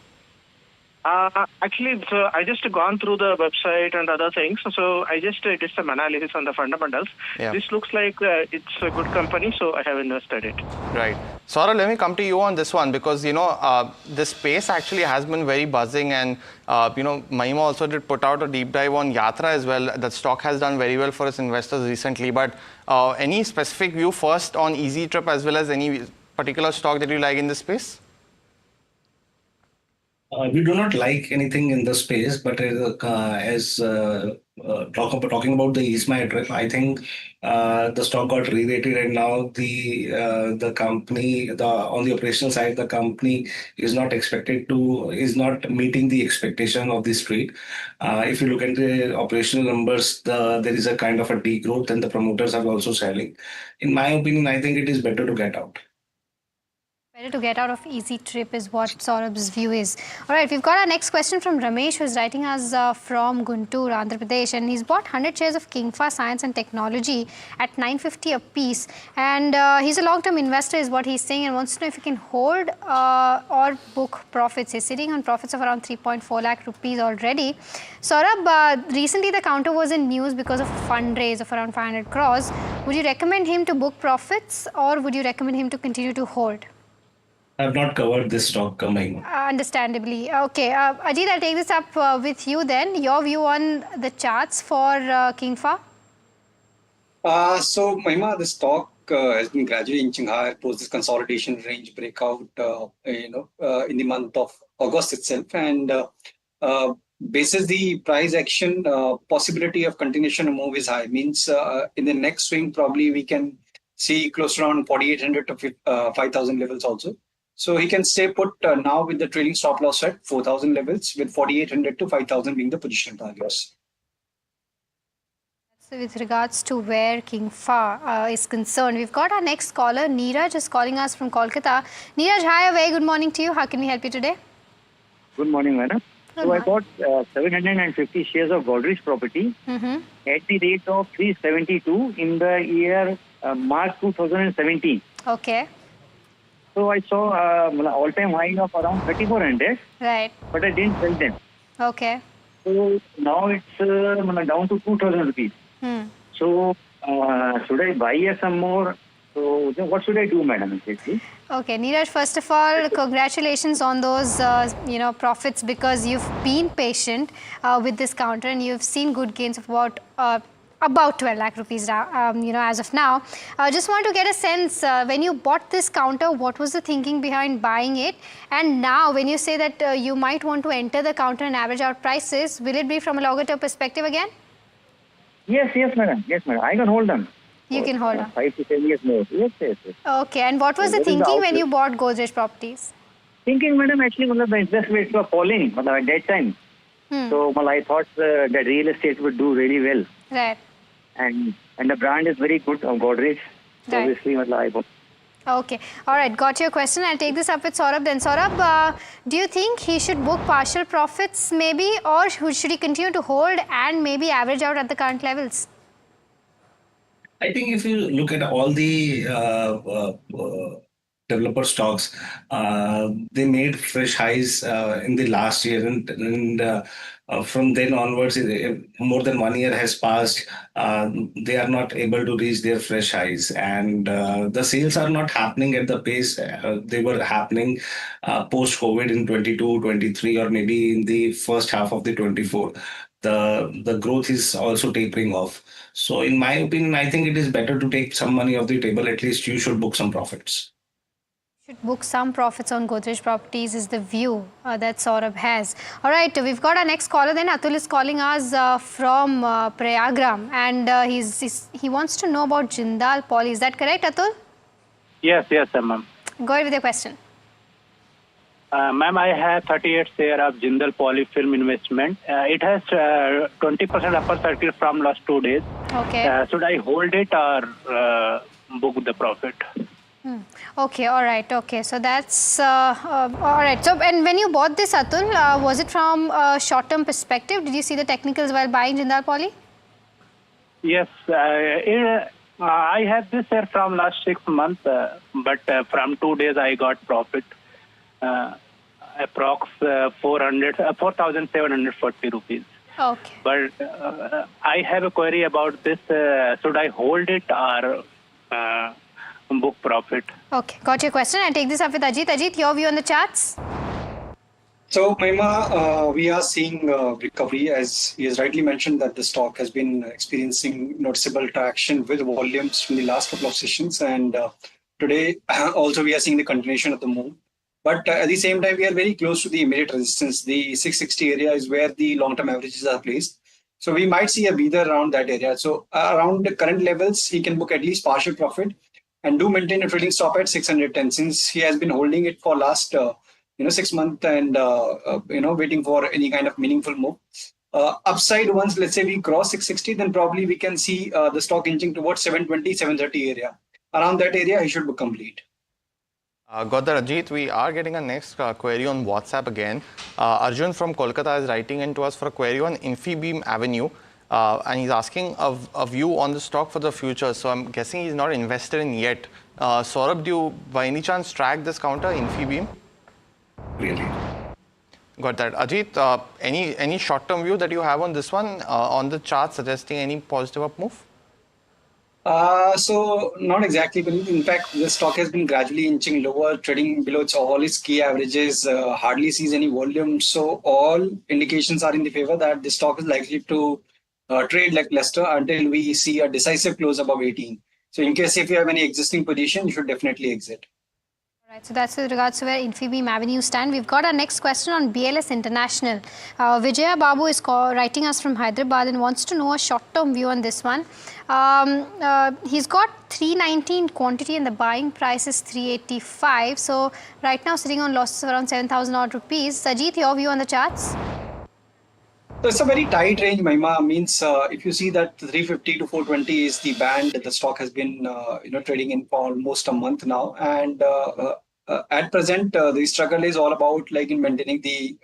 Actually, so I just gone through the website and other things. So I just did some analysis on the fundamentals. Yeah. This looks like it's a good company, so I have invested it. Right. Saurabh, let me come to you on this one because, this space actually has been very buzzing and, Mahima also did put out a deep dive on Yatra as well. That stock has done very well for its investors recently. But any specific view first on Easy Trip as well as any particular stock that you like in this space? We do not like anything in the space, but talking about the Eastmy trip, I think the stock got re-rated, and now the company, on the operational side, the company is not meeting the expectation of the street. If you look at the operational numbers, there is a kind of a degrowth, and the promoters are also selling. In my opinion, I think it is better to get out. Better to get out of easy trip is what Saurabh's view is. All right, we've got our next question from Ramesh, who's writing us from Guntur, Andhra Pradesh, and he's bought 100 shares of Kingfa Science and Technology at 950 a piece. And he's a long-term investor, is what he's saying, and wants to know if he can hold or book profits. He's sitting on profits of around 3.4 lakh rupees already. Saurabh, recently the counter was in news because of a fundraise of around 500 crores. Would you recommend him to book profits, or would you recommend him to continue to hold? I have not covered this stock coming. Understandably. Okay. Ajit, I'll take this up with you then. Your view on the charts for Kingfa? So, Mahima, the stock has been gradually inching higher post this consolidation range breakout, in the month of August itself. And basis the price action, possibility of continuation of move is high. Means in the next swing, probably we can see close to around 4,800 to 5,000 levels also. So he can stay put now with the trailing stop loss at 4,000 levels, with 4,800 to 5,000 being the position targets. So with regards to where Kingfa is concerned, we've got our next caller, Neeraj, is calling us from Kolkata. Neeraj, hi, a very good morning to you. How can we help you today? Good morning, madam. So I bought 750 shares of Godrej Property at the rate of 372 in the year March 2017. Okay. So I saw all-time high of around 3,400. Right. But I didn't sell them. Okay. So now it's down to 2,000 rupees. So should I buy some more? So what should I do, madam? Okay, Neeraj, first of all, congratulations on those profits, because you've been patient with this counter and you've seen good gains of about 12 lakh rupees as of now. Just want to get a sense, when you bought this counter, what was the thinking behind buying it? And now when you say that you might want to enter the counter and average out prices, will it be from a longer term perspective again? Yes, madam. Yes, madam. I can hold them. You can hold on. 5 to 10 years more. Yes. Okay, and what was the thinking when you bought Godrej Properties? Thinking, madam, actually, the interest rates were falling at that time. So I thought that real estate would do really well. Right. And the brand is very good of Godrej. So Right. obviously, I bought. Okay. All right. Got your question. I'll take this up with Saurabh then. Saurabh, do you think he should book partial profits maybe, or should he continue to hold and maybe average out at the current levels? I think if you look at all the developer stocks, they made fresh highs in the last year, and from then onwards, more than 1 year has passed. They are not able to reach their fresh highs, and the sales are not happening at the pace they were happening post-COVID in 22, 23, or maybe in the first half of the 24. The growth is also tapering off. So in my opinion, I think it is better to take some money off the table. At least you should book some profits. Should book some profits on Godrej Properties is the view that Saurabh has. All right, we've got our next caller then. Atul is calling us from Prayagram, and he wants to know about Jindal Poly. Is that correct, Atul? Yes, ma'am. Go ahead with your question. Ma'am, I have 38 share of Jindal Polyfilm investment. It has 20% upper circuit from last 2 days. Okay. Should I hold it or book the profit? Okay, all right. Okay, so that's all right. So, and when you bought this, Atul, was it from a short-term perspective? Did you see the technicals while buying Jindal Poly? Yes, I have this share from last 6 months, but from 2 days I got profit. Approx 4,740 rupees. Okay. But I have a query about this. Should I hold it or book profit? Okay, got your question. I'll take this up with Ajit. Ajit, your view on the charts? So, Mahima, we are seeing recovery, as he has rightly mentioned that the stock has been experiencing noticeable traction with volumes from the last couple of sessions, and today also we are seeing the continuation of the move. But at the same time, we are very close to the immediate resistance. The 660 area is where the long-term averages are placed. So we might see a breather around that area. So around the current levels, he can book at least partial profit and do maintain a trading stop at 610, since he has been holding it for last 6 months and waiting for any kind of meaningful move. Upside, once let's say we cross 660, then probably we can see the stock inching towards 720, 730 area. Around that area, he should book complete. Got that, Ajit. We are getting a next query on WhatsApp again. Arjun from Kolkata is writing into us for a query on Infibeam Avenue. And he's asking a view on the stock for the future. So I'm guessing he's not invested in yet. Saurabh, do you by any chance track this counter, Infibeam? Really? Got that. Ajit, any short-term view that you have on this one, on the chart suggesting any positive up move? So not exactly, but in fact, the stock has been gradually inching lower, trading below all its key averages, hardly sees any volume. So all indications are in the favor that the stock is likely to trade like Leicester until we see a decisive close above 18. So in case if you have any existing position, you should definitely exit. Right, so that's with regards to where Infibeam Avenues stand. We've got our next question on BLS International. Vijaya Babu is writing us from Hyderabad and wants to know a short-term view on this one. He's got 319 quantity and the buying price is 385. So right now sitting on losses around 7,000 odd rupees. Sajid, your view on the charts? So it's a very tight range, Mahima. Means if you see that 350 to 420 is the band that the stock has been trading in for almost a month now, and at present the struggle is all about like in maintaining the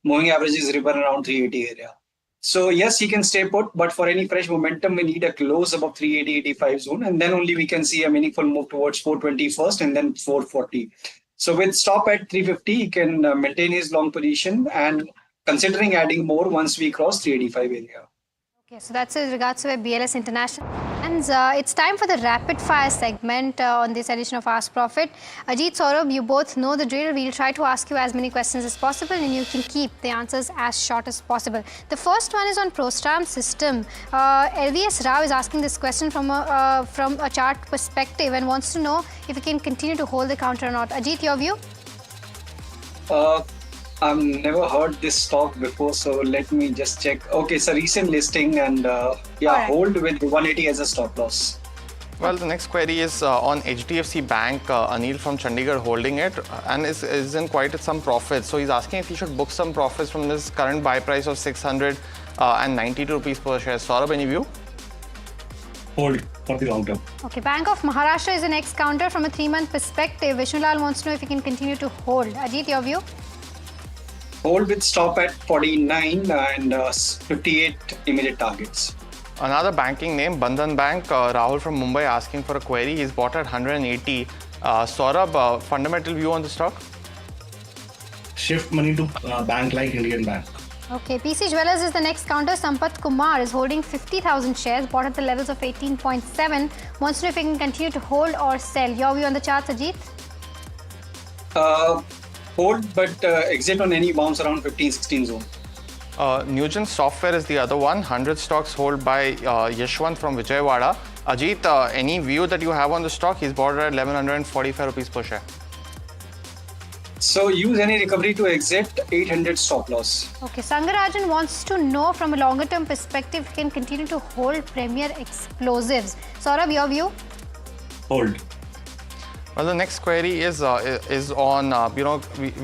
moving averages river around 380 area. So yes, he can stay put, but for any fresh momentum, we need a close above 380-85 zone, and then only we can see a meaningful move towards 420 first, and then 440. So with stop at 350, he can maintain his long position and considering adding more once we cross 385 area. Okay, so that's with regards to where BLS International. And it's time for the rapid fire segment on this edition of Ask Profit. Ajit, Saurabh, you both know the drill. We'll try to ask you as many questions as possible and you can keep the answers as short as possible. The first one is on Prostram system. LVS Rao is asking this question from a chart perspective and wants to know if we can continue to hold the counter or not. Ajit, your view? I've never heard this stock before, so let me just check. Okay, it's a recent listing and right. Hold with 180 as a stop loss. Well, the next query is on HDFC Bank. Anil from Chandigarh holding it and is in quite some profits. So he's asking if he should book some profits from this current buy price of 692 rupees per share. Saurabh, any view? Hold for the long term. Okay, Bank of Maharashtra is the next counter from a 3-month perspective. Vishnulal wants to know if he can continue to hold. Ajit, your view? Hold with stop at 49 and 58 immediate targets. Another banking name, Bandhan Bank. Rahul from Mumbai asking for a query. He's bought at 180. Saurabh, fundamental view on the stock? Shift money to bank like Indian Bank. Okay, PC Jewellers is the next counter. Sampath Kumar is holding 50,000 shares, bought at the levels of 18.7. Wants to know if he can continue to hold or sell. Your view on the charts, Ajit? Hold, but exit on any bounce around 15-16 zone. Nugent Software is the other one. 100 stocks held by Yashwant from Vijayawada. Ajit, any view that you have on the stock? He's bought at 1145 rupees per share. So use any recovery to exit, 800 stop loss. Okay, Sangarajan wants to know from a longer term perspective, he can continue to hold Premier Explosives. Saurabh, your view? Hold. Well, the next query is on,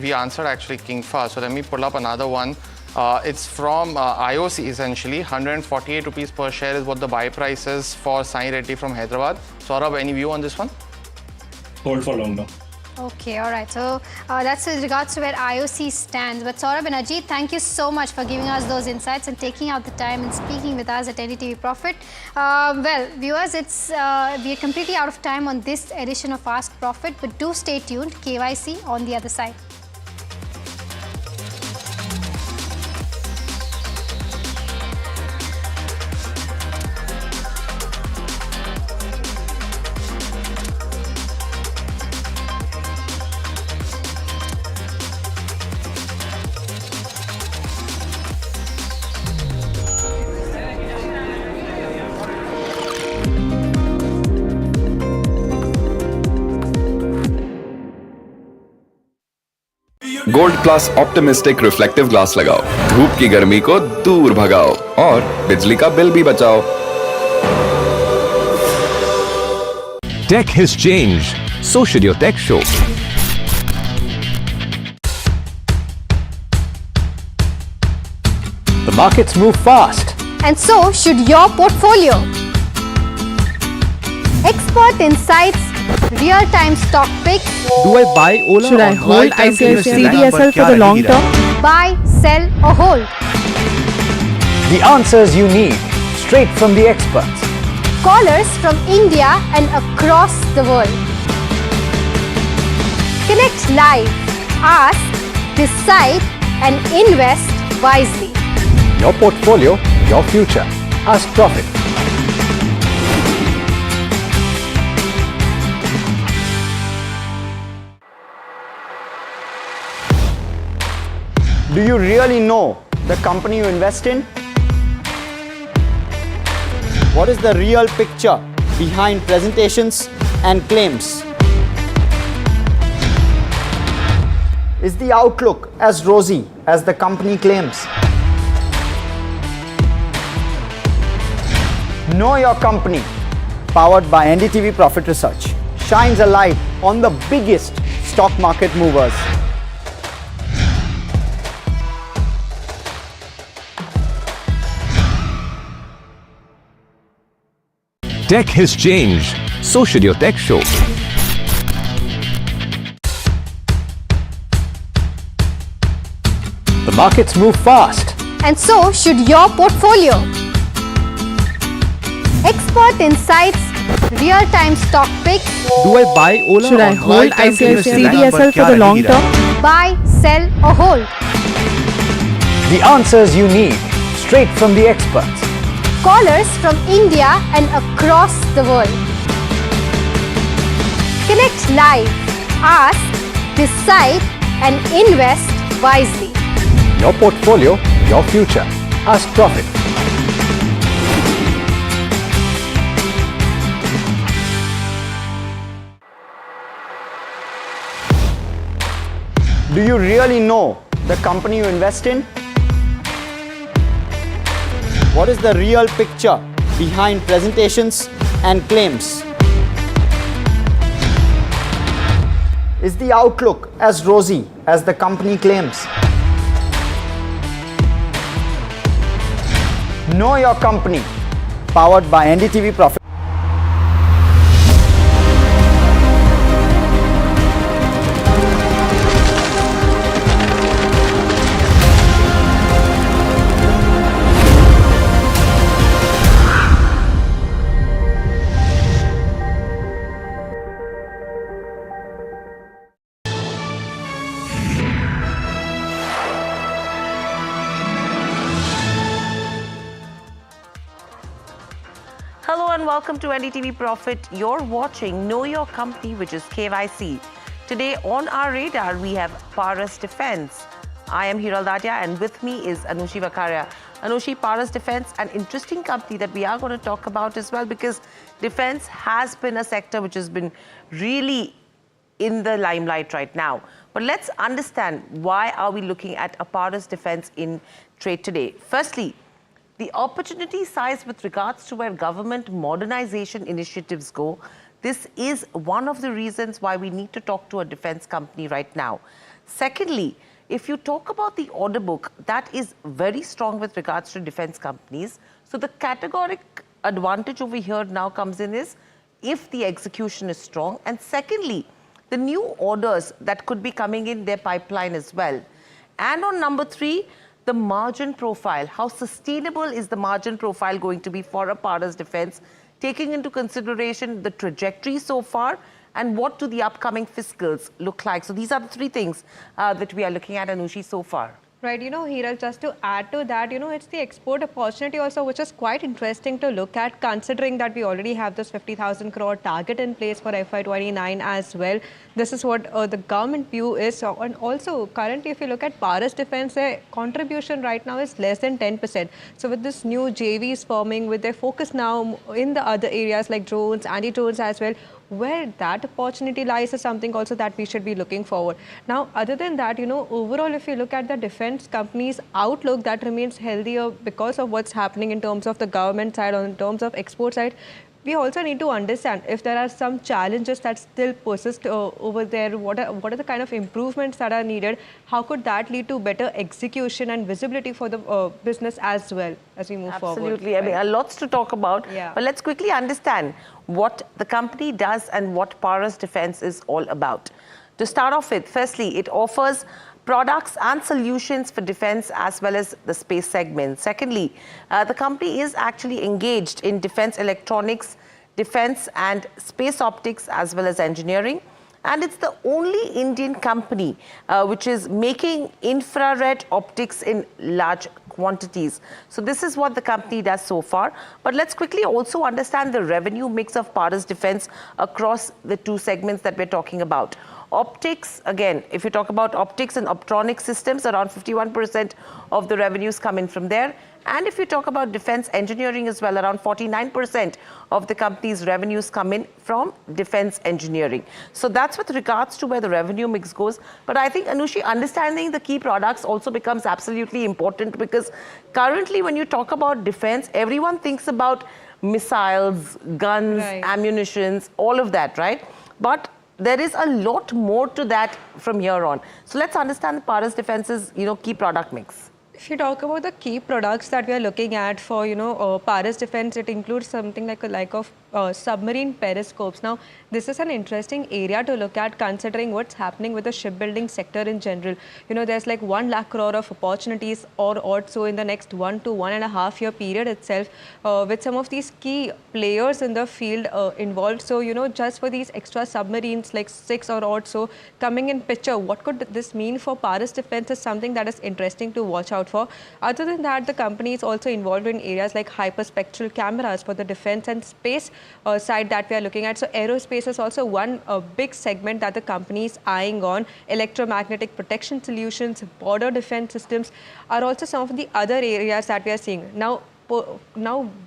we answered actually Kingfa. So let me pull up another one. It's from IOC essentially. 148 rupees per share is what the buy price is for Sai Reddy from Hyderabad. Saurabh, any view on this one? Hold for longer. Okay, all right. So that's with regards to where IOC stands. But Saurabh and Ajit, thank you so much for giving us those insights and taking out the time and speaking with us at NDTV Profit. Well, viewers, we are completely out of time on this edition of Ask Profit, but do stay tuned. KYC on the other side. Gold plus optimistic reflective glass लगाओ, धूप की गर्मी को दूर भगाओ और बिजली का बिल भी बचाओ. Tech has changed, so should your tech show. The markets move fast, and so should your portfolio. Expert insights, real-time stock picks. Do I buy Ola? Should I hold ICICI CDSL for the long term? Buy, sell or hold. The answers you need, straight from the experts. Callers from India and across the world. Connect live, ask, decide and invest wisely. Your portfolio, your future. Ask Profit. Do you really know the company you invest in? What is the real picture behind presentations and claims? Is the outlook as rosy as the company claims? Know Your Company, powered by NDTV Profit Research, shines a light on the biggest stock market movers. Tech has changed, so should your tech show. The markets move fast. And so should your portfolio. Expert insights, real-time stock picks. Do I buy Ola? Should I hold ICICI CDSL for the long term? Buy, sell or hold. The answers you need, straight from the experts. Callers from India and across the world. Connect live, ask, decide and invest wisely. Your portfolio, your future. Ask Profit. Do you really know the company you invest in? What is the real picture behind presentations and claims? Is the outlook as rosy as the company claims? Know Your Company, powered by NDTV Profit. Hello and welcome to NDTV Profit. You're watching Know Your Company, which is KYC. Today on our radar, we have Paras Defense. I am Hiral Dadia and with me is Anushi Vakaria. Anushi, Paras Defense, an interesting company that we are going to talk about as well, because defense has been a sector which has been really in the limelight right now. But let's understand, why are we looking at a Paras Defense in trade today? Firstly, the opportunity size with regards to where government modernization initiatives go, this is one of the reasons why we need to talk to a defense company right now. Secondly, if you talk about the order book, that is very strong with regards to defense companies. So the categoric advantage over here now comes in is if the execution is strong. And secondly, the new orders that could be coming in their pipeline as well. And on number three, the margin profile. How sustainable is the margin profile going to be for a Paras Defense, taking into consideration the trajectory so far and what do the upcoming fiscals look like? So these are the three things that we are looking at, Anushi, so far. Right, Hiral, just to add to that, it's the export opportunity also, which is quite interesting to look at, considering that we already have this 50,000 crore target in place for FY29 as well. This is what the government view is. And also, currently, if you look at Paras Defense, their contribution right now is less than 10%. So with this new JVs forming, with their focus now in the other areas like drones, anti-drones as well, where that opportunity lies is something also that we should be looking forward. Now, other than that, overall, if you look at the defense companies' outlook, that remains healthier because of what's happening in terms of the government side or in terms of export side. we also need to understand if there are some challenges that still persist over there, what are the kind of improvements that are needed, how could that lead to better execution and visibility for the business as well as we move forward. Absolutely. I mean, lots to talk about, but let's quickly understand what the company does and what Paras Defence is all about. To start off with, firstly, it offers products and solutions for defense as well as the space segment. Secondly, the company is actually engaged in defense electronics, defense and space optics as well as engineering. And it's the only Indian company which is making infrared optics in large quantities. So this is what the company does so far. But let's quickly also understand the revenue mix of Paras Defence across the two segments that we're talking about. Optics, again, if you talk about optics and optronic systems, around 51% of the revenues come in from there. And if you talk about defense engineering as well, around 49% of the company's revenues come in from defense engineering. So that's with regards to where the revenue mix goes. But I think, Anushi, understanding the key products also becomes absolutely important, because currently when you talk about defense, everyone thinks about missiles, guns, ammunitions, all of that, right? But there is a lot more to that from here on. So let's understand Paras Defence's, key product mix. If you talk about the key products that we are looking at for, Paras Defence, it includes something like submarine periscopes. Now, this is an interesting area to look at, considering what's happening with the shipbuilding sector in general. There's like 1 lakh crore of opportunities or so in the next 1 to 1.5 year period itself, with some of these key players in the field involved. So, just for these extra submarines, like 6 or so coming in picture, what could this mean for Paras Defence is something that is interesting to watch out for. Other than that, the company is also involved in areas like hyperspectral cameras for the defense and space side that we are looking at. So aerospace is also one big segment that the company is eyeing on. Electromagnetic protection solutions, border defense systems are also some of the other areas that we are seeing. Now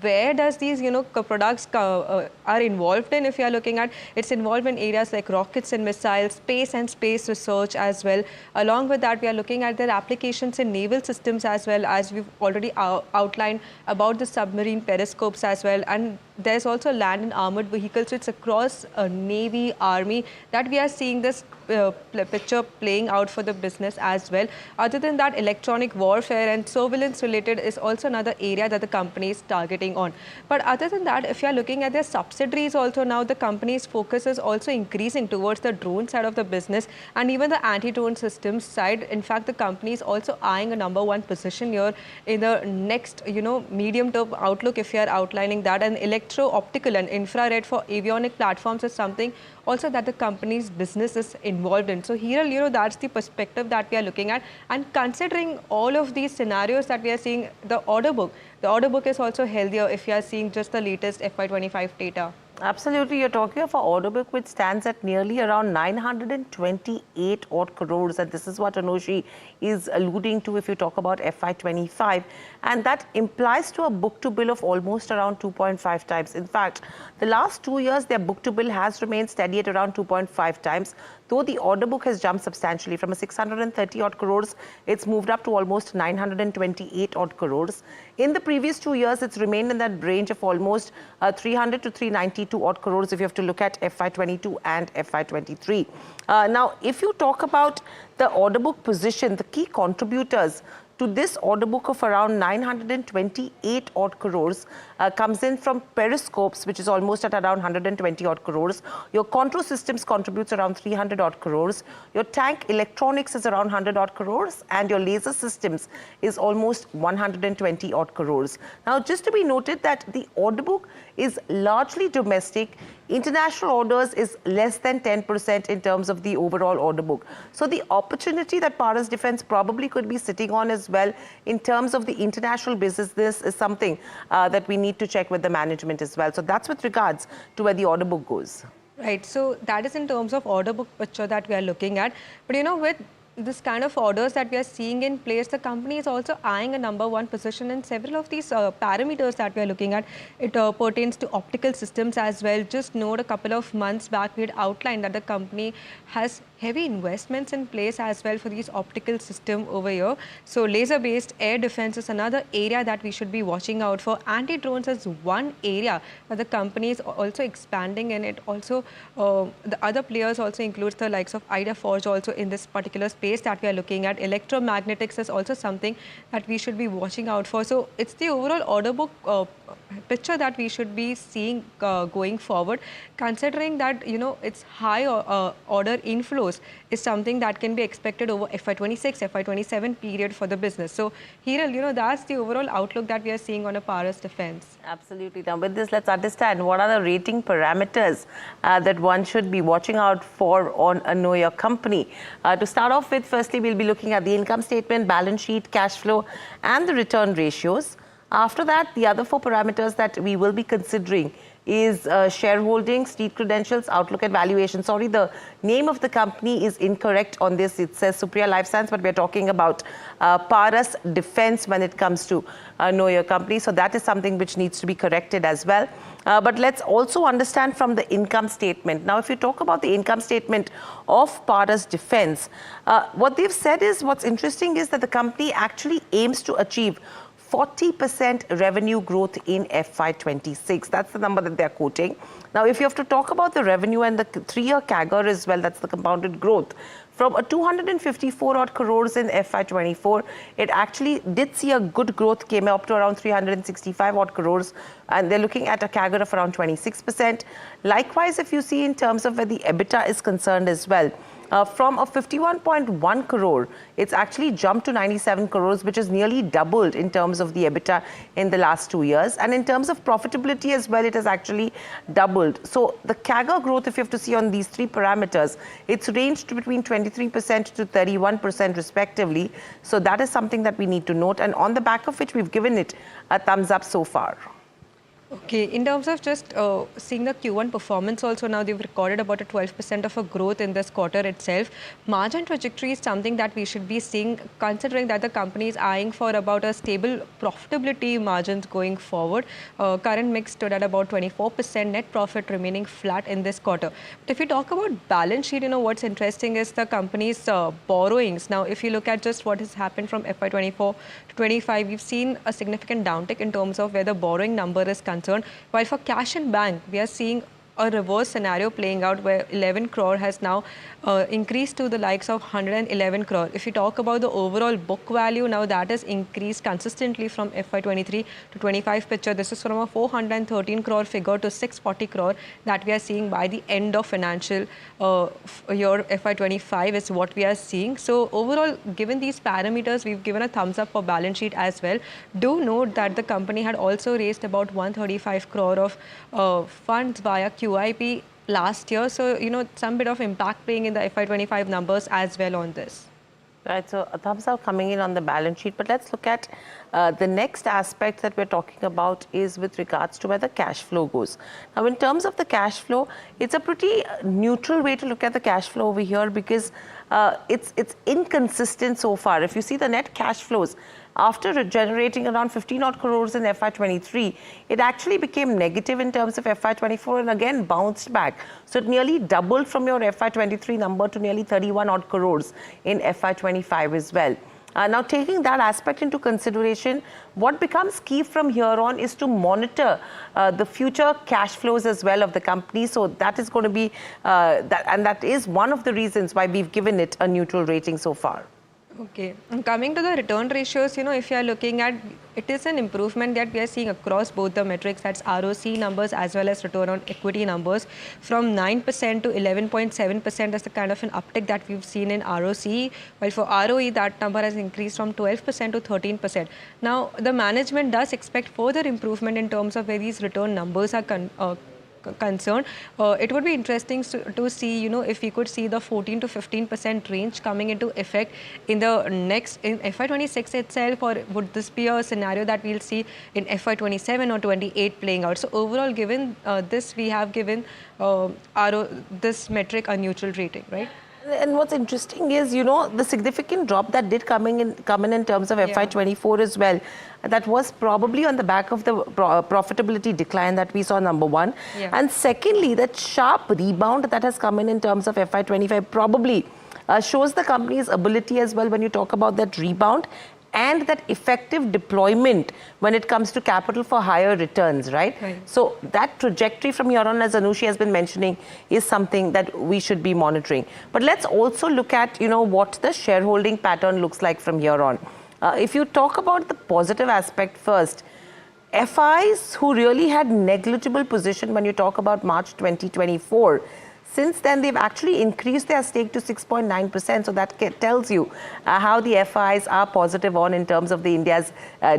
where does these products are involved in? If you are looking at, it's involved in areas like rockets and missiles, space and space research as well. Along with that, we are looking at their applications in naval systems as well, as we've already outlined about the submarine periscopes as well. And there's also land and armored vehicles. So it's across Navy, Army that we are seeing this picture playing out for the business as well. Other than that, electronic warfare and surveillance related is also another area that the company is targeting on. But other than that, if you are looking at their subsidiaries also, now the company's focus is also increasing towards the drone side of the business and even the anti-drone systems side. In fact, the company is also eyeing a #1 position here in the next, medium-term outlook, if you are outlining that. And electro-optical and infrared for avionic platforms is something also that the company's business is involved in. So here, that's the perspective that we are looking at. And considering all of these scenarios that we are seeing, the order book is also healthier if you are seeing just the latest FY25 data. Absolutely. You're talking of an order book which stands at nearly around 928 odd crores. And this is what Anushi is alluding to if you talk about FY25. And that implies to a book-to-bill of almost around 2.5 times. In fact, the last 2 years, their book-to-bill has remained steady at around 2.5 times. Though the order book has jumped substantially from a 630 odd crores, it's moved up to almost 928 odd crores. In the previous 2 years, it's remained in that range of almost 300 to 392 odd crores if you have to look at FY22 and FY23. Now, if you talk about the order book position, the key contributors to this order book of around 928 odd crores comes in from periscopes, which is almost at around 120 odd crores. Your control systems contributes around 300 odd crores. Your tank electronics is around 100 odd crores, and your laser systems is almost 120 odd crores. Now, just to be noted that the order book is largely domestic. International orders is less than 10% in terms of the overall order book. So the opportunity that Paras Defence probably could be sitting on as well in terms of the international business, this is something that we need to check with the management as well. So that's with regards to where the order book goes. Right. So that is in terms of order book picture that we are looking at. But with this kind of orders that we are seeing in place, the company is also eyeing a #1 position in several of these parameters that we are looking at. It pertains to optical systems as well. Just note a couple of months back, we had outlined that the company has heavy investments in place as well for these optical system over here. So laser-based air defense is another area that we should be watching out for. Anti-drones is one area that the company is also expanding in. It also, the other players also includes the likes of Ida Forge also in this particular space that we are looking at. Electromagnetics is also something that we should be watching out for. So it's the overall order book picture that we should be seeing going forward, considering that, you know, it's high order inflows is something that can be expected over FY26, FY27 period for the business. So Hiral, you know, that's the overall outlook that we are seeing on a Paras Defense. Absolutely. Now with this, let's understand what are the rating parameters that one should be watching out for on a Know Your Company. To start off with, firstly, we'll be looking at the income statement, balance sheet, cash flow, and the return ratios. After that, the other 4 parameters that we will be considering is shareholding, street credentials, outlook and valuation. Sorry, the name of the company is incorrect on this. It says Supriya Life Science, but we're talking about Paras Defense when it comes to Know Your Company. So that is something which needs to be corrected as well. But let's also understand from the income statement. Now, if you talk about the income statement of Paras Defense, what they've said is, what's interesting is that the company actually aims to achieve 40% revenue growth in FY26. That's the number that they're quoting. Now, if you have to talk about the revenue and the 3-year CAGR as well, that's the compounded growth. From a 254 odd crores in FY24, it actually did see a good growth, came up to around 365 odd crores, and they're looking at a CAGR of around 26%. Likewise, if you see in terms of where the EBITDA is concerned as well, from a 51.1 crore, it's actually jumped to 97 crores, which is nearly doubled in terms of the EBITDA in the last 2 years. And in terms of profitability as well, it has actually doubled. So the CAGR growth, if you have to see on these 3 parameters, it's ranged between 23% to 31% respectively. So that is something that we need to note. And on the back of which we've given it a thumbs up so far. Okay, in terms of just seeing the Q1 performance also, now they've recorded about a 12% of a growth in this quarter itself. Margin trajectory is something that we should be seeing, considering that the company is eyeing for about a stable profitability margins going forward. Current mix stood at about 24%, net profit remaining flat in this quarter. But if you talk about balance sheet, you know, what's interesting is the company's borrowings. Now, if you look at just what has happened from FY24 to 25, we've seen a significant downtick in terms of where the borrowing number is concerned. While for cash in bank, we are seeing a reverse scenario playing out where 11 crore has now increased to the likes of 111 crore. If you talk about the overall book value, now that has increased consistently from FY23 to 25 picture. This is from a 413 crore figure to 640 crore that we are seeing by the end of financial year FY25 is what we are seeing. So overall, given these parameters, we've given a thumbs up for balance sheet as well. Do note that the company had also raised about 135 crore of funds via QIP last year. So, you know, some bit of impact playing in the FY25 numbers as well on this. Right, so a thumbs up coming in on the balance sheet. But let's look at the next aspect that we're talking about is with regards to where the cash flow goes. Now, in terms of the cash flow, it's a pretty neutral way to look at the cash flow over here because it's inconsistent so far. If you see the net cash flows, after generating around 15 odd crores in FY23, it actually became negative in terms of FY24 and again bounced back. So it nearly doubled from your FY23 number to nearly 31 odd crores in FY25 as well. Now, taking that aspect into consideration, what becomes key from here on is to monitor the future cash flows as well of the company. So that is going to be, that is one of the reasons why we've given it a neutral rating so far. Okay, and coming to the return ratios, you know, if you are looking at, it is an improvement that we are seeing across both the metrics, that's ROC numbers as well as return on equity numbers. From 9% to 11.7% is the kind of an uptick that we've seen in ROC, while for ROE, that number has increased from 12% to 13%. Now, the management does expect further improvement in terms of where these return numbers are concerned. It would be interesting to see, you know, if we could see the 14 to 15% range coming into effect in the next, in FY26 itself, or would this be a scenario that we'll see in FY27 or 28 playing out? So overall, given this, we have given this metric a neutral rating, right? And what's interesting is, the significant drop that did come in terms of FY24 as well. That was probably on the back of the profitability decline that we saw, number one. And secondly, that sharp rebound that has come in terms of FY25 probably shows the company's ability as well when you talk about that rebound and that effective deployment when it comes to capital for higher returns, right? So that trajectory from here on, as Anushi has been mentioning, is something that we should be monitoring. But let's also look at, what the shareholding pattern looks like from here on. If you talk about the positive aspect first, FIs who really had negligible position when you talk about March 2024, since then, they've actually increased their stake to 6.9%. So that tells you how the FIs are positive on in terms of the India's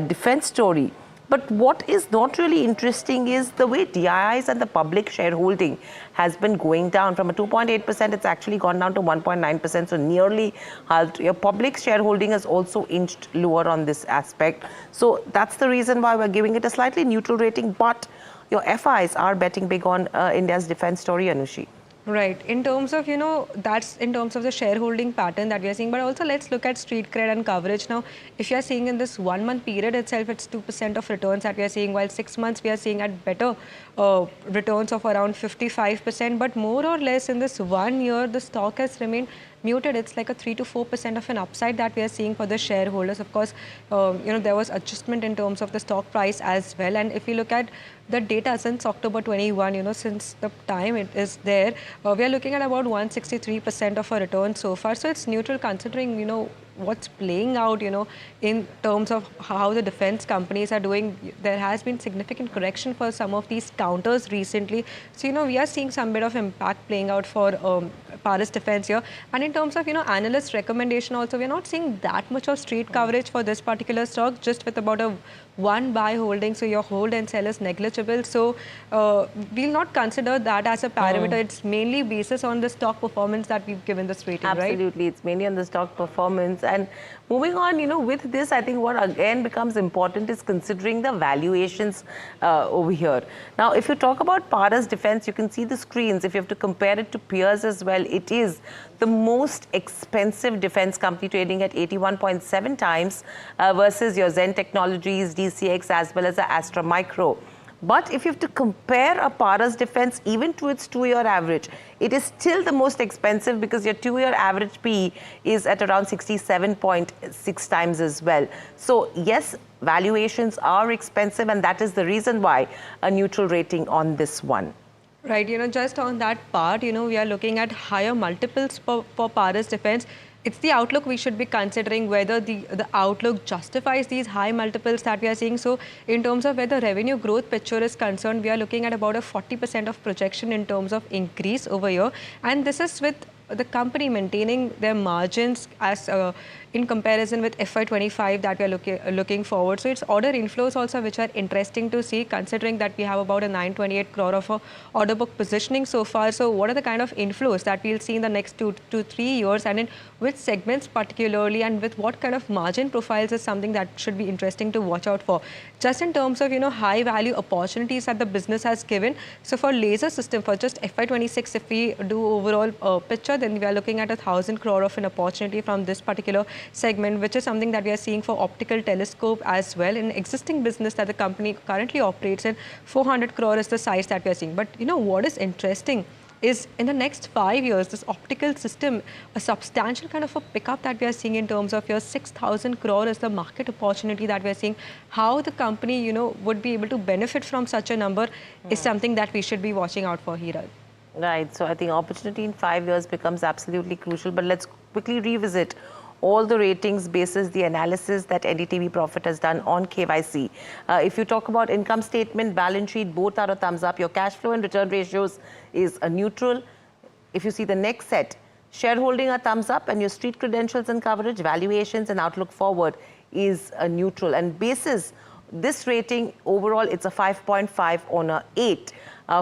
defense story. But what is not really interesting is the way DIIs and the public shareholding has been going down. From a 2.8%, it's actually gone down to 1.9%. So nearly halved. Your public shareholding has also inched lower on this aspect. So that's the reason why we're giving it a slightly neutral rating. But your FIs are betting big on India's defense story, Anushi. Right. In terms of, that's in terms of the shareholding pattern that we are seeing. But also let's look at street cred and coverage. Now, if you are seeing in this 1 month period itself, it's 2% of returns that we are seeing, while 6 months we are seeing at better returns of around 55%. But more or less in this 1 year, the stock has remained muted. It's like a 3 to 4% of an upside that we are seeing for the shareholders. Of course, there was adjustment in terms of the stock price as well. And if you look at the data since October 21, since the time it is there, we are looking at about 163% of a return so far. So it's neutral considering, what's playing out, in terms of how the defense companies are doing. There has been significant correction for some of these counters recently. So, we are seeing some bit of impact playing out for Paris Defense here. And in terms of, analyst recommendation also, we are not seeing that much of street coverage for this particular stock, just with about a 1 buy holding. So your hold and sell is negligible. So we'll not consider that as a parameter. It's mainly basis on the stock performance that we've given this rating, right? Absolutely. It's mainly on the stock performance. And moving on, with this, I think what again becomes important is considering the valuations over here. Now, if you talk about Paras Defense, you can see the screens. If you have to compare it to peers as well, it is the most expensive defense company, trading at 81.7 times versus your Zen Technologies, DCX, as well as the Astra Micro. But if you have to compare a Paras Defense even to its 2-year average, it is still the most expensive because your 2-year average PE is at around 67.6 times as well. So yes, valuations are expensive, and that is the reason why a neutral rating on this one. Right, just on that part, we are looking at higher multiples for Paras Defense. It's the outlook we should be considering, whether the outlook justifies these high multiples that we are seeing. So in terms of where the revenue growth picture is concerned, we are looking at about a 40% of projection in terms of increase over here. And this is with the company maintaining their margins as in comparison with FY25 that we are looking forward. So it's order inflows also which are interesting to see, considering that we have about a 928 crore of a order book positioning so far. So what are the kind of inflows that we'll see in the next 2 to 3 years, and in which segments particularly, and with what kind of margin profiles is something that should be interesting to watch out for. Just in terms of, high value opportunities that the business has given. So for laser system, for just FY26, if we do overall picture, then we are looking at 1,000 crore of an opportunity from this particular segment, which is something that we are seeing for optical telescope as well. In existing business that the company currently operates in, 400 crore is the size that we are seeing. But what is interesting is in the next 5 years, this optical system, a substantial kind of a pickup that we are seeing in terms of your 6,000 crore is the market opportunity that we are seeing. How the company, would be able to benefit from such a number is something that we should be watching out for, Hiral. Right. So I think opportunity in 5 years becomes absolutely crucial. But let's quickly revisit all the ratings basis the analysis that NDTV Profit has done on KYC. If you talk about income statement, balance sheet, both are a thumbs up. Your cash flow and return ratios is a neutral. If you see the next set, shareholding a thumbs up, and your street credentials and coverage, valuations and outlook forward is a neutral. And basis this rating overall, it's a 5.5 on a 8.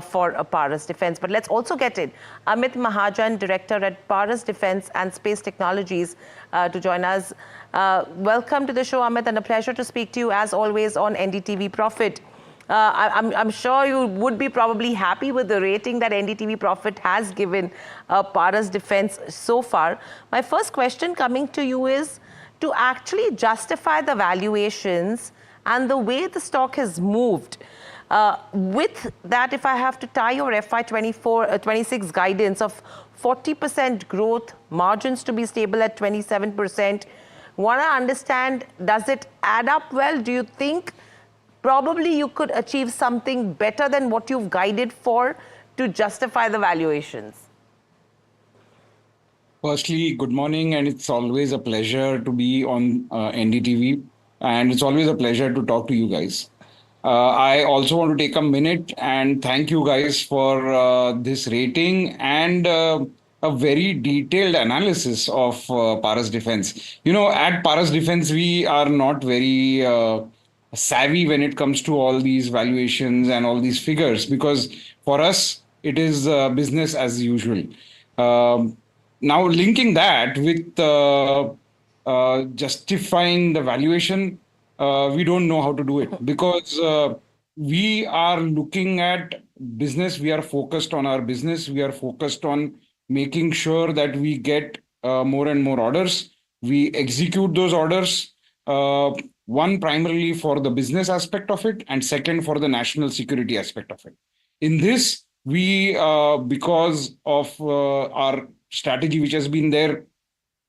For Paras Defense. But let's also get in Amit Mahajan, Director at Paras Defense and Space Technologies, to join us. Welcome to the show, Amit, and a pleasure to speak to you as always on NDTV Profit. I'm sure you would be probably happy with the rating that NDTV Profit has given Paras Defence so far. My first question coming to you is to actually justify the valuations and the way the stock has moved. With that, if I have to tie your FY26 guidance of 40% growth, margins to be stable at 27%, want to understand, does it add up well? Do you think probably you could achieve something better than what you've guided for to justify the valuations? Firstly, good morning, and it's always a pleasure to be on NDTV, and it's always a pleasure to talk to you guys. I also want to take a minute and thank you guys for this rating and a very detailed analysis of Paras Defence. You know, at Paras Defence, we are not very savvy when it comes to all these valuations and all these figures, because for us, it is business as usual. Now, linking that with justifying the valuation, we don't know how to do it, because we are looking at business. We are focused on our business. We are focused on making sure that we get more and more orders. We execute those orders, one primarily for the business aspect of it, and second for the national security aspect of it. In this, we, because of our strategy, which has been there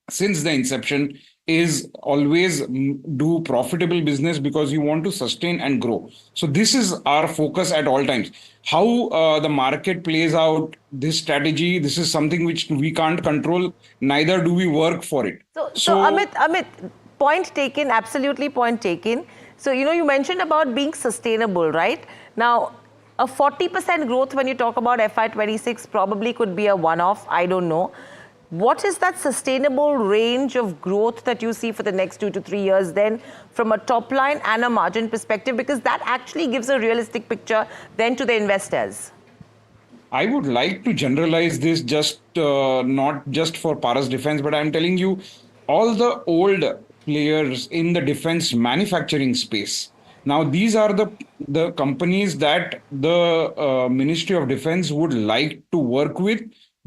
since the inception, is always do profitable business, because you want to sustain and grow. So this is our focus at all times. How the market plays out this strategy, this is something which we can't control, neither do we work for it. So Amit, point taken, absolutely point taken. So, you know, you mentioned about being sustainable, right? Now, a 40% growth when you talk about FY26 probably could be a one-off, I don't know. What is that sustainable range of growth that you see for the next 2 to 3 years then, from a top line and a margin perspective? Because that actually gives a realistic picture then to the investors. I would like to generalize this, just not just for Paras Defence, but I'm telling you, all the old players in the defence manufacturing space. Now, these are the companies that the Ministry of Defence would like to work with,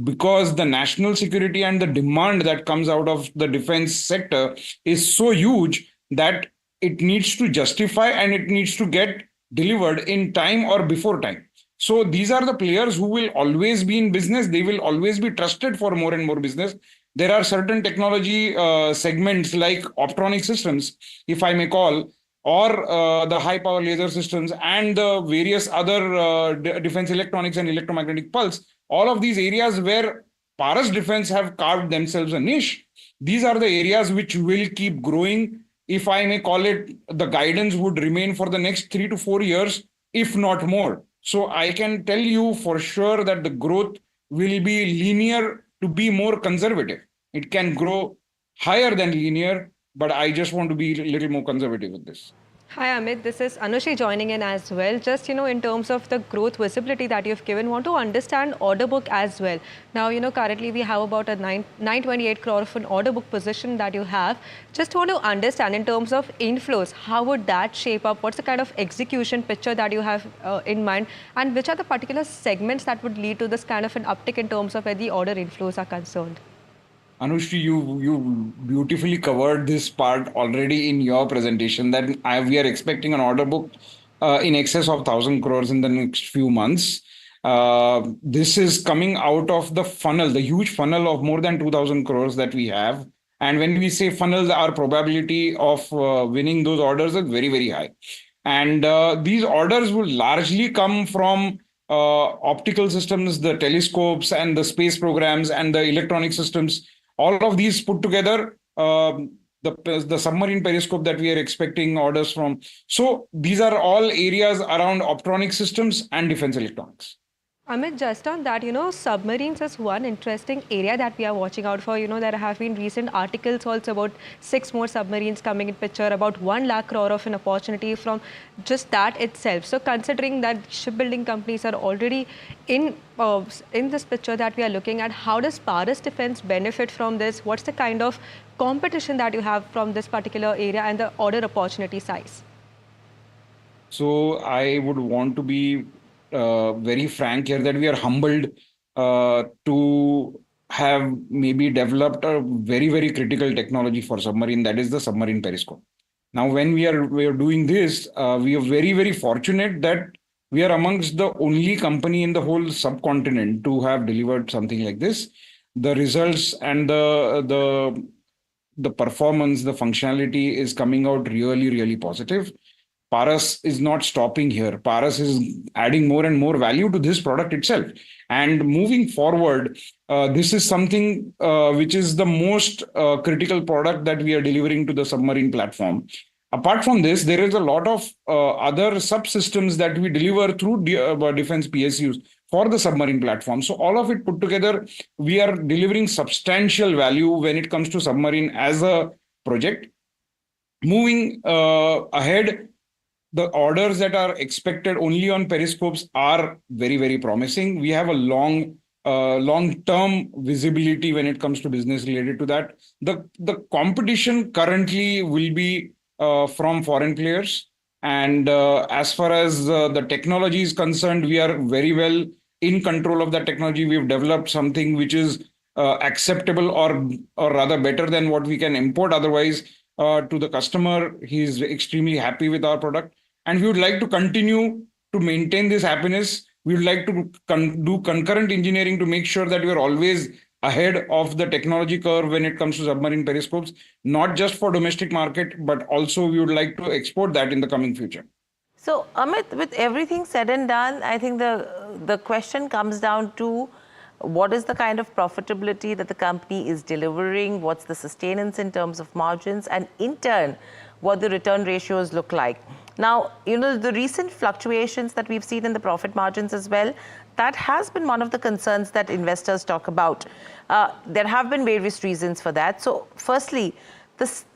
because the national security and the demand that comes out of the defense sector is so huge that it needs to justify and it needs to get delivered in time or before time. So these are the players who will always be in business. They will always be trusted for more and more business. There are certain technology segments like optronic systems, if I may call, or the high power laser systems and the various other defense electronics and electromagnetic pulse. All of these areas where Paras Defence have carved themselves a niche, these are the areas which will keep growing. If I may call it, the guidance would remain for the next 3 to 4 years, if not more. So I can tell you for sure that the growth will be linear to be more conservative. It can grow higher than linear, but I just want to be a little more conservative with this. Hi Amit, this is Anushi joining in as well. Just, you know, in terms of the growth visibility that you've given, want to understand order book as well. Now, you know, currently we have about a 928 crore of an order book position that you have. Just want to understand in terms of inflows, how would that shape up? What's the kind of execution picture that you have in mind? And which are the particular segments that would lead to this kind of an uptick in terms of where the order inflows are concerned? Anushri, you beautifully covered this part already in your presentation, that we are expecting an order book in excess of 1,000 crores in the next few months. This is coming out of the funnel, the huge funnel of more than 2,000 crores that we have. And when we say funnels, our probability of winning those orders is very, very high. And these orders will largely come from optical systems, the telescopes and the space programs and the electronic systems. All of these put together, the submarine periscope that we are expecting orders from. So these are all areas around optronic systems and defense electronics. Amit, just on that, you know, submarines is one interesting area that we are watching out for. You know, there have been recent articles also about 6 more submarines coming in picture, about 1 lakh crore of an opportunity from just that itself. So considering that shipbuilding companies are already in this picture that we are looking at, how does Paras Defence benefit from this? What's the kind of competition that you have from this particular area and the order opportunity size? So I would want to be very frank here that we are humbled to have maybe developed a very, very critical technology for submarine, that is the submarine periscope. Now, when we are doing this, we are very, very fortunate that we are amongst the only company in the whole subcontinent to have delivered something like this. The results and the performance, the functionality is coming out really, really positive. Paras is not stopping here. Paras is adding more and more value to this product itself. And moving forward, this is something which is the most critical product that we are delivering to the submarine platform. Apart from this, there is a lot of other subsystems that we deliver through defense PSUs for the submarine platform. So all of it put together, we are delivering substantial value when it comes to submarine as a project. Moving ahead, the orders that are expected only on periscopes are very, very promising. We have a long-term visibility when it comes to business related to that. The competition currently will be from foreign players. And as far as the technology is concerned, we are very well in control of that technology. We've developed something which is acceptable or rather better than what we can import otherwise to the customer. He is extremely happy with our product. And we would like to continue to maintain this happiness. We would like to do concurrent engineering to make sure that we are always ahead of the technology curve when it comes to submarine periscopes, not just for domestic market, but also we would like to export that in the coming future. So, Amit, with everything said and done, I think the question comes down to what is the kind of profitability that the company is delivering, what's the sustenance in terms of margins, and in turn, what the return ratios look like. Now, the recent fluctuations that we've seen in the profit margins as well, that has been one of the concerns that investors talk about. There have been various reasons for that. So, firstly,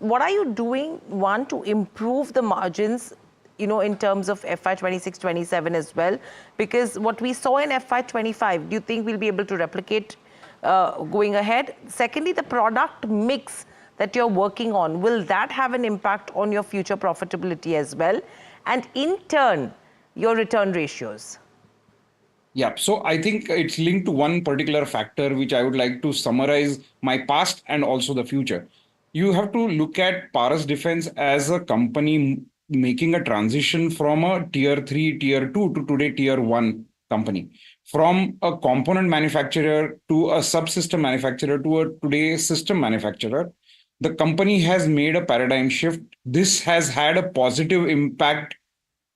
what are you doing, one, to improve the margins, in terms of FY 26-27 as well? Because what we saw in FY 25, do you think we'll be able to replicate going ahead? Secondly, the product mix that you're working on, will that have an impact on your future profitability as well? And in turn, your return ratios? Yeah, so I think it's linked to one particular factor, which I would like to summarize my past and also the future. You have to look at Paras Defense as a company making a transition from a tier 3, tier 2 to today tier 1 company. From a component manufacturer to a subsystem manufacturer to a today system manufacturer. The company has made a paradigm shift. This has had a positive impact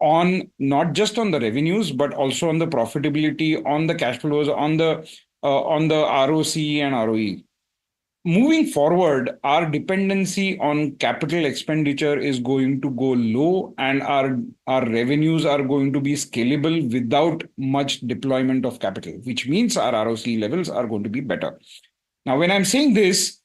on not just on the revenues, but also on the profitability, on the cash flows, on the ROC and ROE. Moving forward, our dependency on capital expenditure is going to go low, and our revenues are going to be scalable without much deployment of capital, which means our ROC levels are going to be better. Now, when I'm saying this,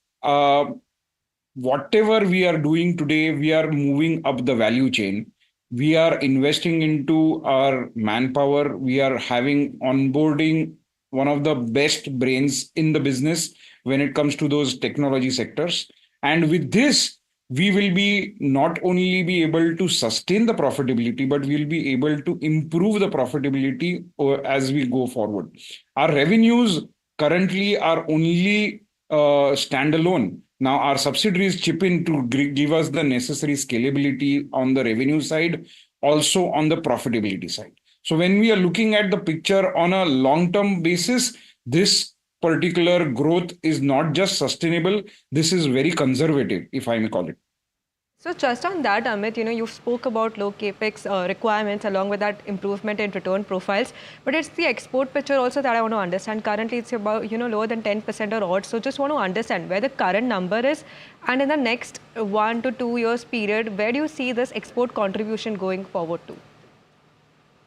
whatever we are doing today, we are moving up the value chain. We are investing into our manpower. We are having onboarding one of the best brains in the business when it comes to those technology sectors. And with this, we will be not only be able to sustain the profitability, but we'll be able to improve the profitability as we go forward. Our revenues currently are only standalone. Now, our subsidiaries chip in to give us the necessary scalability on the revenue side, also on the profitability side. So when we are looking at the picture on a long-term basis, this particular growth is not just sustainable, this is very conservative, if I may call it. So just on that, Amit, you spoke about low capex requirements along with that improvement in return profiles, but it's the export picture also that I want to understand. Currently, it's about, lower than 10% or odd. So just want to understand where the current number is, and in the next 1 to 2 years period, where do you see this export contribution going forward to?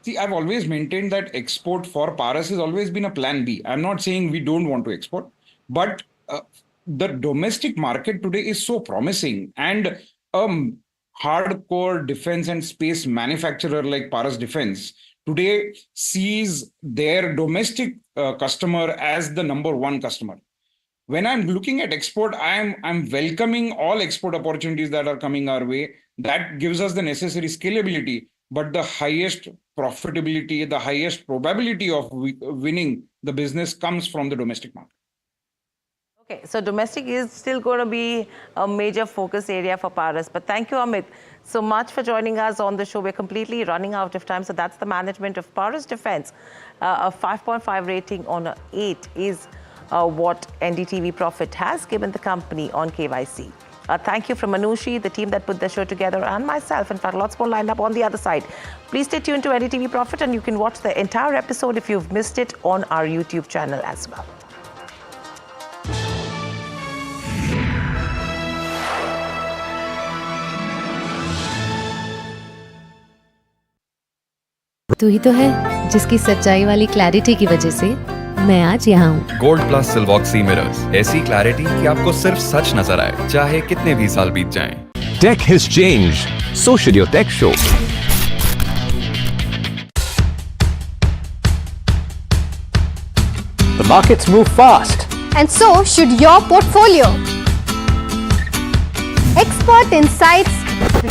See, I've always maintained that export for Paras has always been a plan B. I'm not saying we don't want to export, but the domestic market today is so promising, and hardcore defense and space manufacturer like Paras Defense today sees their domestic customer as the number one customer. When I'm looking at export, I'm welcoming all export opportunities that are coming our way. That gives us the necessary scalability. but the highest profitability, the highest probability of winning the business comes from the domestic market. Okay, so domestic is still going to be a major focus area for Paras. But thank you, Amit, so much for joining us on the show. We're completely running out of time. So that's the management of Paras Defense. A 5.5 rating on an 8 is what NDTV Profit has given the company on KYC. Thank you from Manushi, the team that put the show together, and myself. In fact, lots more lined up on the other side. Please stay tuned to NDTV Profit, and you can watch the entire episode if you've missed it on our YouTube channel as well. तू ही तो है जिसकी सच्चाई वाली clarity की वजह से मैं आज यहाँ हूँ। गोल्ड प्लस सिल्वॉक्सी मिरर्स, ऐसी क्लैरिटी कि आपको सिर्फ सच नजर आए, चाहे कितने भी साल बीत जाएं। Tech has changed. So should your tech show. The markets move fast. And so should your portfolio. Expert insights,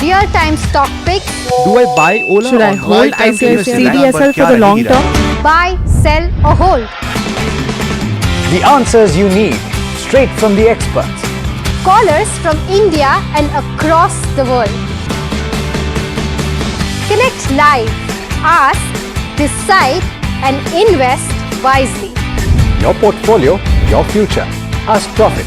real-time stock picks. Do I buy Ola? Should I hold ICICI for the long term? Buy, sell or hold. The answers you need, straight from the experts. Callers from India and across the world. Connect live, ask, decide and invest wisely. Your portfolio, your future. Ask Profit.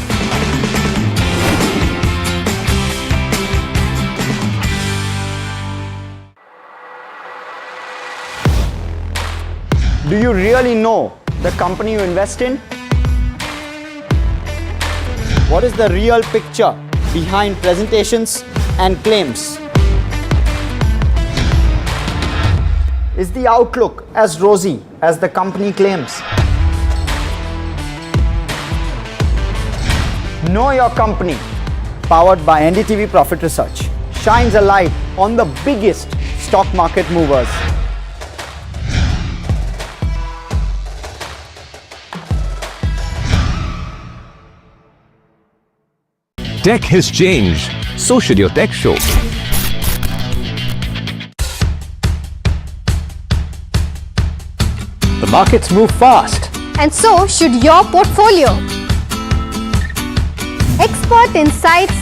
Do you really know the company you invest in? What is the real picture behind presentations and claims? Is the outlook as rosy as the company claims? Know Your Company, powered by NDTV Profit Research, shines a light on the biggest stock market movers. Tech has changed. So should your tech show. The markets move fast. And so should your portfolio. Expert insights,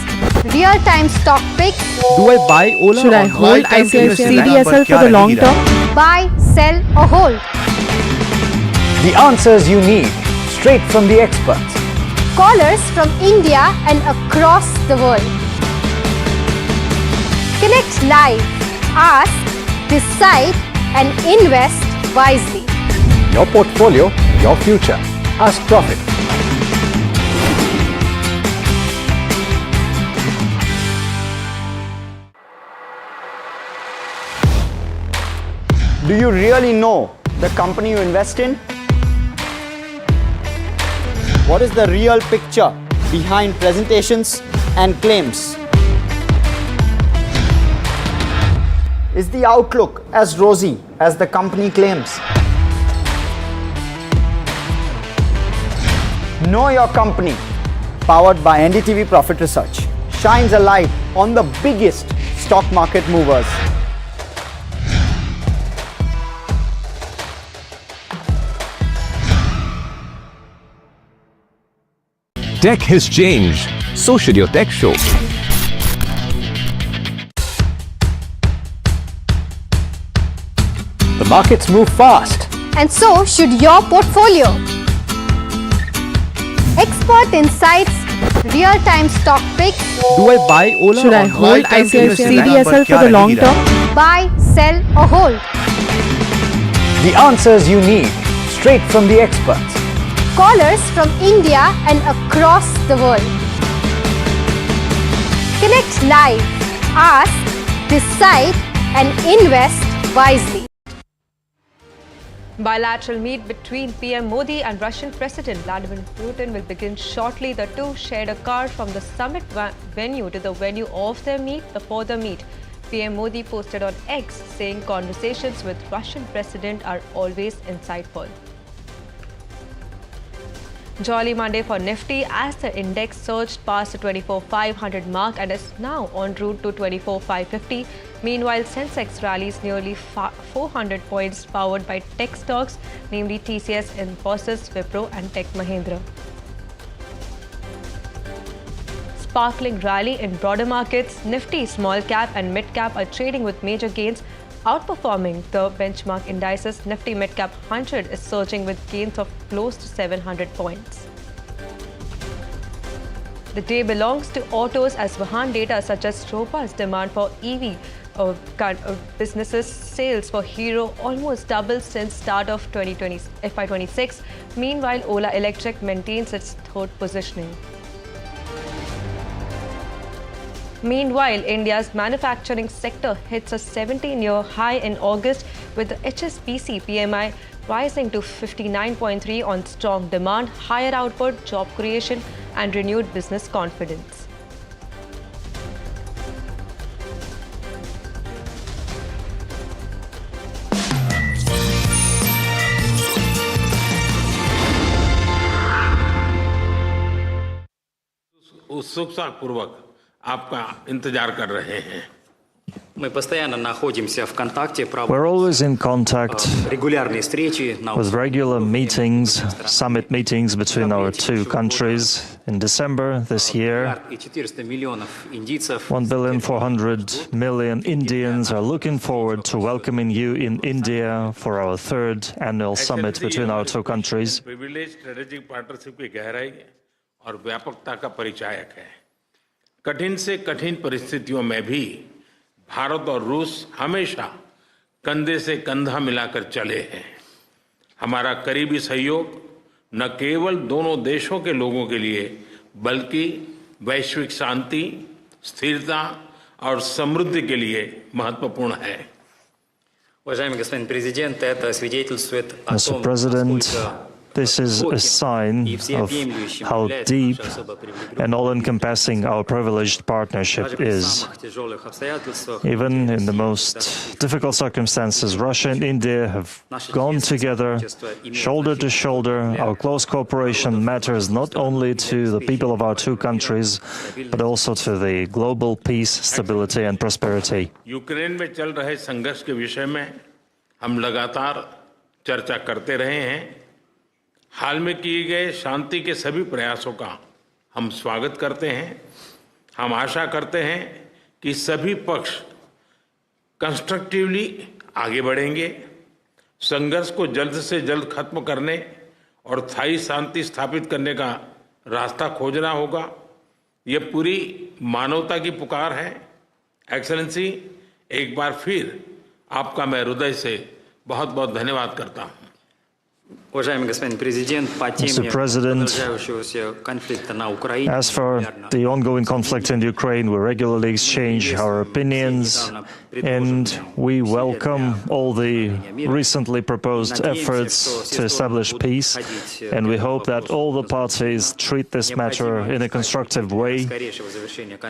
real-time stock picks. Do I buy Ola? Should I hold ICICI for the long term? Buy, sell or hold. The answers you need, straight from the experts. Callers from India and across the world. Connect live, ask, decide and invest wisely. Your portfolio, your future. Ask Profit. Do you really know the company you invest in? What is the real picture behind presentations and claims? Is the outlook as rosy as the company claims? Know Your Company, powered by NDTV Profit Research, shines a light on the biggest stock market movers. Tech has changed. So should your tech show. The markets move fast. And so should your portfolio. Expert insights, real-time stock picks. Do I buy Ola? Should I hold ICICI for the long term? Buy, sell or hold. The answers you need, straight from the experts. Callers from India and across the world. Connect live, ask, decide and invest wisely. Bilateral meet between PM Modi and Russian President Vladimir Putin will begin shortly. The two shared a car from the summit venue to the venue of their meet. Before the meet, PM Modi posted on X saying conversations with Russian President are always insightful. Jolly Monday for Nifty as the index surged past the 24,500 mark and is now en route to 24,550. Meanwhile, Sensex rallies nearly 400 points powered by tech stocks, namely TCS, Infosys, Wipro and Tech Mahindra. Sparkling rally in broader markets, Nifty small cap and mid cap are trading with major gains, outperforming the benchmark indices. Nifty Mid Cap 100 is surging with gains of close to 700 points. The day belongs to autos as Vahan data such as robust demand for EV businesses sales for Hero almost doubled since start of FY26. Meanwhile, Ola Electric maintains its third positioning. Meanwhile, India's manufacturing sector hits a 17-year high in August with the HSBC PMI rising to 59.3 on strong demand, higher output, job creation and renewed business confidence. उत्सुकतापूर्वक आपका इंतजार कर रहे हैं. We're always in contact with regular meetings, summit meetings between our two countries. In December this year, 1,400,000,000 Indians are looking forward to welcoming you in India for our third annual summit between our two countries. Privilege strategic partnership की गहराई और व्यापकता का परिचायक है. कठिन से कठिन परिस्थितियों में भी भारत और रूस हमेशा कंधे से कंधा मिलाकर चले हैं. हमारा करीबी सहयोग न केवल दोनों देशों के लोगों के लिए बल्कि वैश्विक शांति, स्थिरता और समृद्धि के लिए महत्वपूर्ण है. Mr. President, this is a sign of how deep and all-encompassing our privileged partnership is. Even in the most difficult circumstances, Russia and India have gone together, shoulder to shoulder. Our close cooperation matters not only to the people of our two countries, but also to the global peace, stability and prosperity. Ukraine में चल रहे संघर्ष के विषय में हम लगातार चर्चा करते रहे हैं. हाल में किए गए शांति के सभी प्रयासों का हम स्वागत करते हैं. हम आशा करते हैं कि सभी पक्ष कंस्ट्रक्टिवली आगे बढ़ेंगे. संघर्ष को जल्द से जल्द खत्म करने और स्थायी शांति स्थापित करने का रास्ता खोजना होगा. यह पूरी मानवता की पुकार है. एक्सेलेंसी, एक बार फिर आपका मैं हृदय से बहुत बहुत धन्यवाद करता हूँ. Mr. President, as for the ongoing conflict in Ukraine, we regularly exchange our opinions and we welcome all the recently proposed efforts to establish peace, and we hope that all the parties treat this matter in a constructive way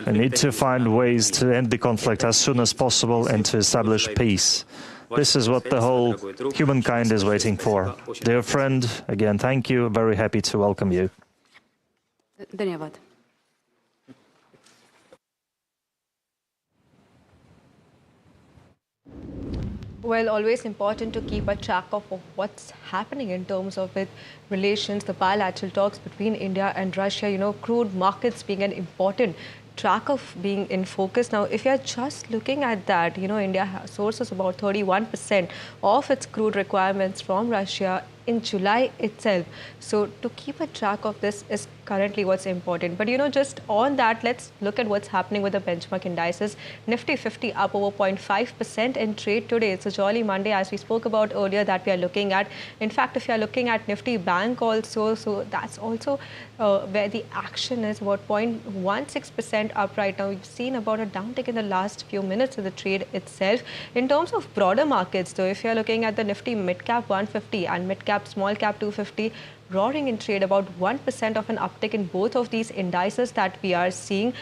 and need to find ways to end the conflict as soon as possible and to establish peace. This is what the whole humankind is waiting for. Dear friend, again, thank you. Very happy to welcome you. धन्यवाद. Well, always important to keep a track of what's happening in terms of its relations, the bilateral talks between India and Russia, crude markets being an important track of being in focus. Now, if you're just looking at that, India sources about 31% of its crude requirements from Russia in July itself. So to keep a track of this is currently what's important. But just on that, let's look at what's happening with the benchmark indices. Nifty 50 up over 0.5% in trade today. It's a jolly Monday, as we spoke about earlier, that we are looking at. In fact, if you're looking at Nifty Bank also, so that's also where the action is, about 0.16% up right now. We've seen about a downtick in the last few minutes of the trade itself. In terms of broader markets, though, if you're looking at the Nifty Mid Cap 150 and Mid Cap Small Cap 250, roaring in trade, about 1% of an uptick in both of these indices that we are seeing.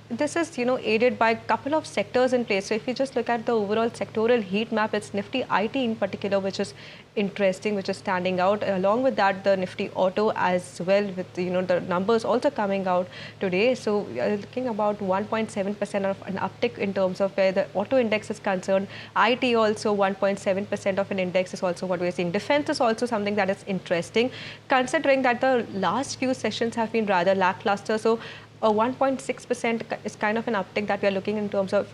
this is, aided by a couple of sectors in place. So if you just look at the overall sectoral heat map, it's Nifty IT in particular, which is interesting, which is standing out. Along with that, the Nifty Auto as well, with, the numbers also coming out today. So we are looking about 1.7% of an uptick in terms of where the auto index is concerned. IT also 1.7% of an index is also what we're seeing. Defense is also something that is interesting, considering that the last few sessions have been rather lackluster. So a 1.6% is kind of an uptick that we are looking in terms of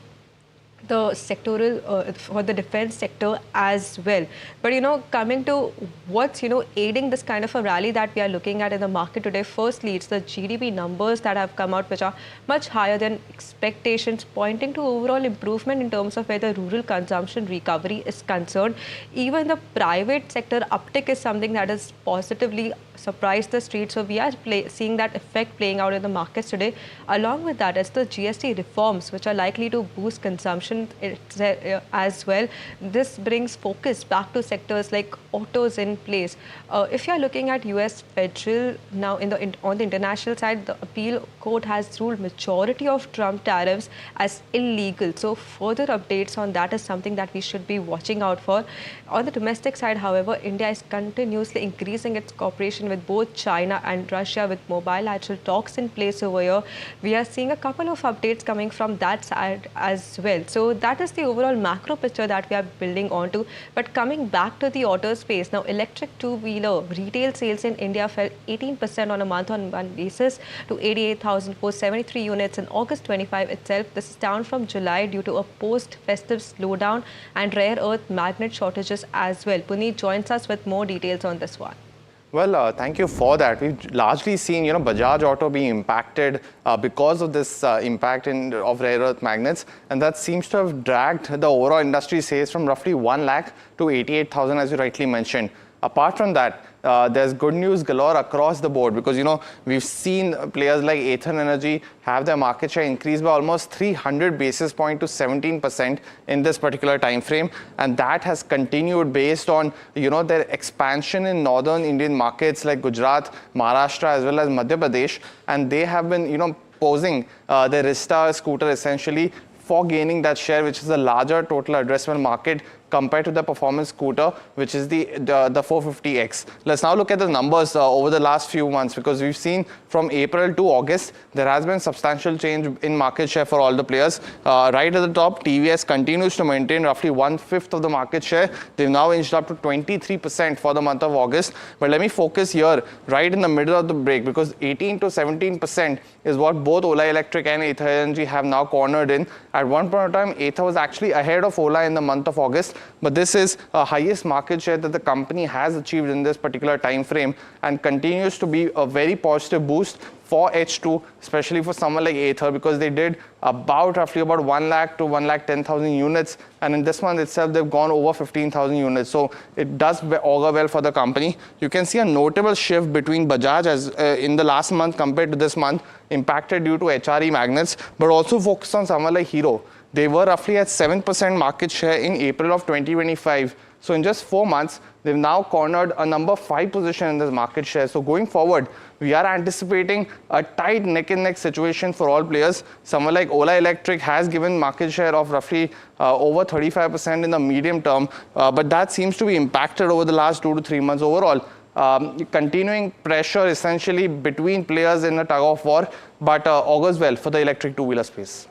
the sectoral for the defense sector as well. But coming to what's aiding this kind of a rally that we are looking at in the market today, firstly it's the GDP numbers that have come out, which are much higher than expectations, pointing to overall improvement in terms of where the rural consumption recovery is concerned. Even the private sector uptick is something that has positively surprised the street. So we are seeing that effect playing out in the markets today. Along with that, it's the GST reforms which are likely to boost consumption as well. This brings focus back to sectors like autos in place. If you are looking at US Federal now on the international side, the appeal court has ruled majority of Trump tariffs as illegal. So further updates on that is something that we should be watching out for. On the domestic side, however, India is continuously increasing its cooperation with both China and Russia with multilateral talks in place over here. We are seeing a couple of updates coming from that side as well. So that is the overall macro picture that we are building onto. But coming back to the auto space, now electric two-wheeler retail sales in India fell 18% on a month-on-month basis to 88,473 units in August 25 itself. This is down from July due to a post-festive slowdown and rare earth magnet shortages as well. Puneet joins us with more details on this one. Well, thank you for that. We've largely seen, Bajaj Auto being impacted because of this impact of rare earth magnets, and that seems to have dragged the overall industry sales from roughly 1 lakh to 88,000, as you rightly mentioned. Apart from that, there's good news galore across the board because, we've seen players like Ather Energy have their market share increase by almost 300 basis points to 17% in this particular time frame. And that has continued based on, their expansion in northern Indian markets like Gujarat, Maharashtra, as well as Madhya Pradesh. And they have been, posing the Rista scooter essentially for gaining that share, which is a larger total addressable market compared to the performance scooter, which is the 450X. Let's now look at the numbers over the last few months, because we've seen from April to August, there has been substantial change in market share for all the players. Right at the top, TVS continues to maintain roughly 1/5 of the market share. They've now inched up to 23% for the month of August. But let me focus here, right in the middle of the break, because 18 to 17% is what both Ola Electric and Ather Energy have now cornered in. At one point in time, Ather was actually ahead of Ola in the month of August. But this is the highest market share that the company has achieved in this particular time frame, and continues to be a very positive boost for H2, especially for someone like Ather, because they did roughly about 1 lakh to 1,10,000 units, and in this month itself they've gone over 15,000 units. So it does augur well for the company. You can see a notable shift between Bajaj as in the last month compared to this month, impacted due to HRE magnets, but also focused on someone like Hero. They were roughly at 7% market share in April of 2025. So in just 4 months, they've now cornered a number 5 position in this market share. So going forward, we are anticipating a tight neck-and-neck situation for all players. Someone like Ola Electric has given market share of roughly over 35% in the medium term, but that seems to be impacted over the last 2 to 3 months overall. Continuing pressure essentially between players in a tug-of-war, but augurs well for the electric two-wheeler space.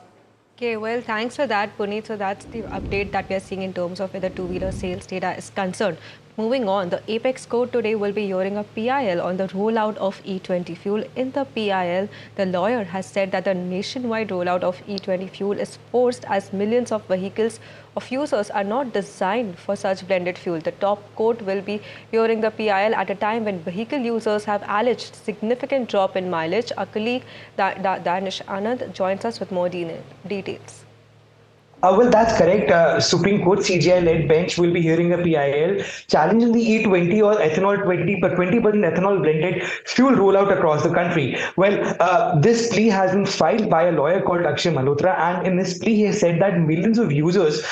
Okay, well, thanks for that, Puneet. So that's the update that we are seeing in terms of where the two-wheeler sales data is concerned. Moving on, the Apex Court today will be hearing a PIL on the rollout of E20 fuel. In the PIL, the lawyer has said that the nationwide rollout of E20 fuel is forced as millions of vehicles of users are not designed for such blended fuel. The top court will be hearing the PIL at a time when vehicle users have alleged significant drop in mileage. Our colleague Danish Anand joins us with more details. Well, that's correct. Supreme Court CGI-led bench will be hearing a PIL challenging the E20 or ethanol 20% ethanol blended fuel rollout across the country. Well, this plea has been filed by a lawyer called Akshay Malhotra, and in this plea he has said that millions of users,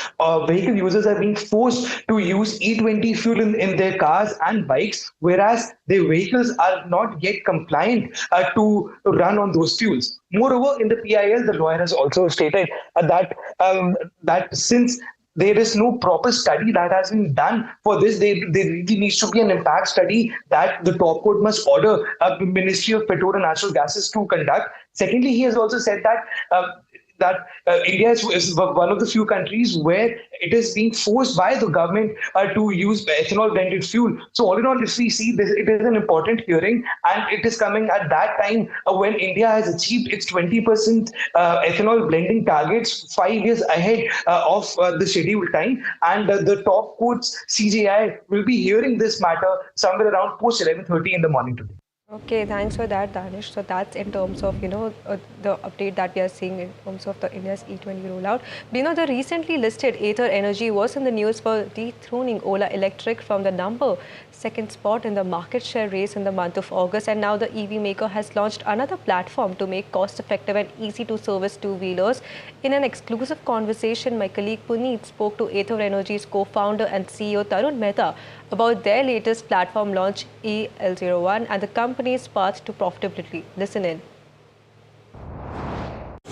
vehicle users, are being forced to use E20 fuel in their cars and bikes, whereas their vehicles are not yet compliant to run on those fuels. Moreover, in the PIL, the lawyer has also stated that since there is no proper study that has been done for this, there really needs to be an impact study that the top court must order the Ministry of Petroleum and Natural Gases to conduct. Secondly, he has also said that India is one of the few countries where it is being forced by the government to use ethanol blended fuel. So all in all, if we see this, it is an important hearing, and it is coming at that time when India has achieved its 20% ethanol blending targets 5 years ahead of the scheduled time. And the top courts CJI will be hearing this matter somewhere around post 11:30 in the morning today. Okay, thanks for that, Danish. So that's in terms of, the update that we are seeing in terms of the India's E20 rollout. But, the recently listed Ather Energy was in the news for dethroning Ola Electric from the second spot in the market share race in the month of August. And now the EV maker has launched another platform to make cost-effective and easy-to-service two-wheelers. In an exclusive conversation, my colleague Puneet spoke to Ather Energy's co-founder and CEO Tarun Mehta about their latest platform launch, EL01, and the company's path to profitability. Listen in.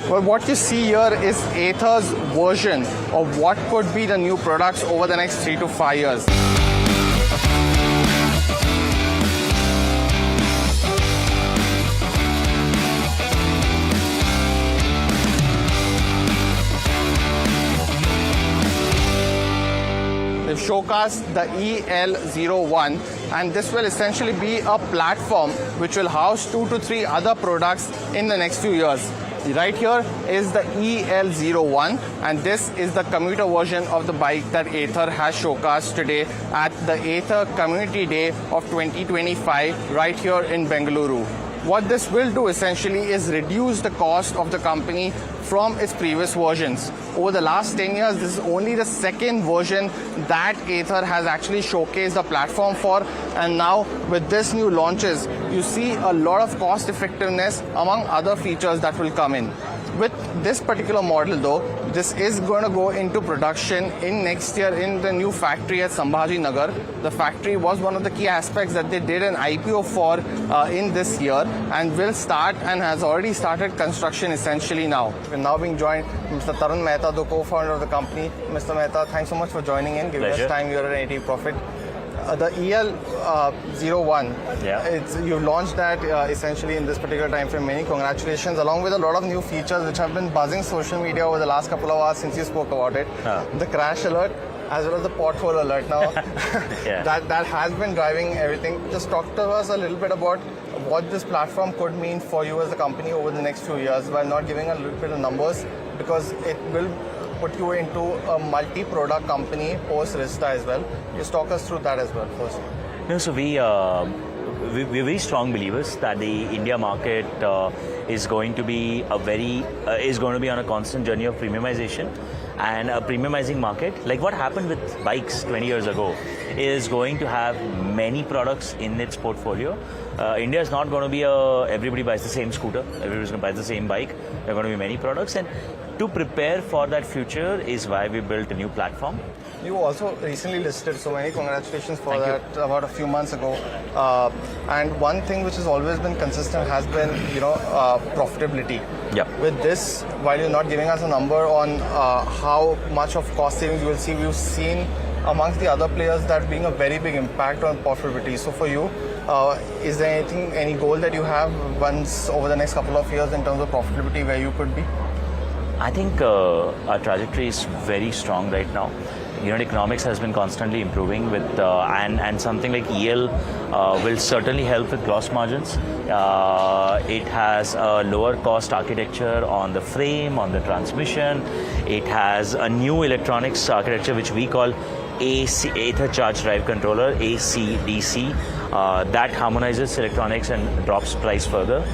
Well, what you see here is Ather's version of what could be the new products over the next 3 to 5 years. They've showcased the EL01, and this will essentially be a platform which will house 2 to 3 other products in the next few years. Right here is the EL01, and this is the commuter version of the bike that Ather has showcased today at the Ather Community Day of 2025 right here in Bengaluru. What this will do essentially is reduce the cost of the company from its previous versions. Over the last 10 years, this is only the second version that Ather has actually showcased the platform for, and now with this new launches, you see a lot of cost effectiveness among other features that will come in. With this particular model though, this is going to go into production in next year in the new factory at Sambhaji Nagar. The factory was one of the key aspects that they did an IPO for in this year, and will start and has already started construction essentially now. We're now being joined by Mr. Tarun Mehta, the co-founder of the company. Mr. Mehta, thanks so much for joining in, giving us time here at NDTV Profit. The EL01, you've launched that essentially in this particular time frame. Many congratulations, along with a lot of new features which have been buzzing social media over the last couple of hours since you spoke about it. The crash alert, as well as the pothole alert now. that has been driving everything. Just talk to us a little bit about what this platform could mean for you as a company over the next few years, while not giving a little bit of numbers, because it will put you into a multi-product company post-Rista as well. Just talk us through that as well first. No, so we're very strong believers that the India market is going to be on a constant journey of premiumization, and a premiumizing market, like what happened with bikes 20 years ago, is going to have many products in its portfolio. India is not going to be everybody buys the same scooter, everybody's going to buy the same bike. There are going to be many products, and to prepare for that future is why we built a new platform. You also recently listed, so many congratulations for that, about a few months ago. And one thing which has always been consistent has been, profitability. With this, while you're not giving us a number on how much of cost savings you will see, we've seen amongst the other players that being a very big impact on profitability. So for you, is there any goal that you have once over the next couple of years in terms of profitability where you could be? I think our trajectory is very strong right now. Unit economics has been constantly improving with and something like EL will certainly help with gross margins. It has a lower cost architecture on the frame, on the transmission. It has a new electronics architecture which we call AC, Ather Charge Drive Controller, ACDC, that harmonizes electronics and drops price further.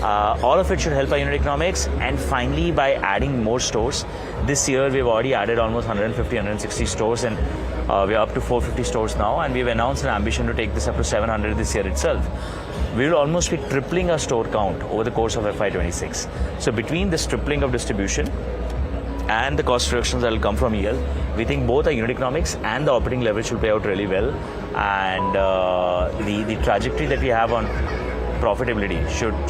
All of it should help our unit economics, and finally by adding more stores. This year we've already added almost 150, 160 stores, and we're up to 450 stores now, and we've announced an ambition to take this up to 700 this year itself. We will almost be tripling our store count over the course of FY26. So between this tripling of distribution and the cost reductions that will come from EL, we think both our unit economics and the operating leverage will play out really well, and the trajectory that we have on profitability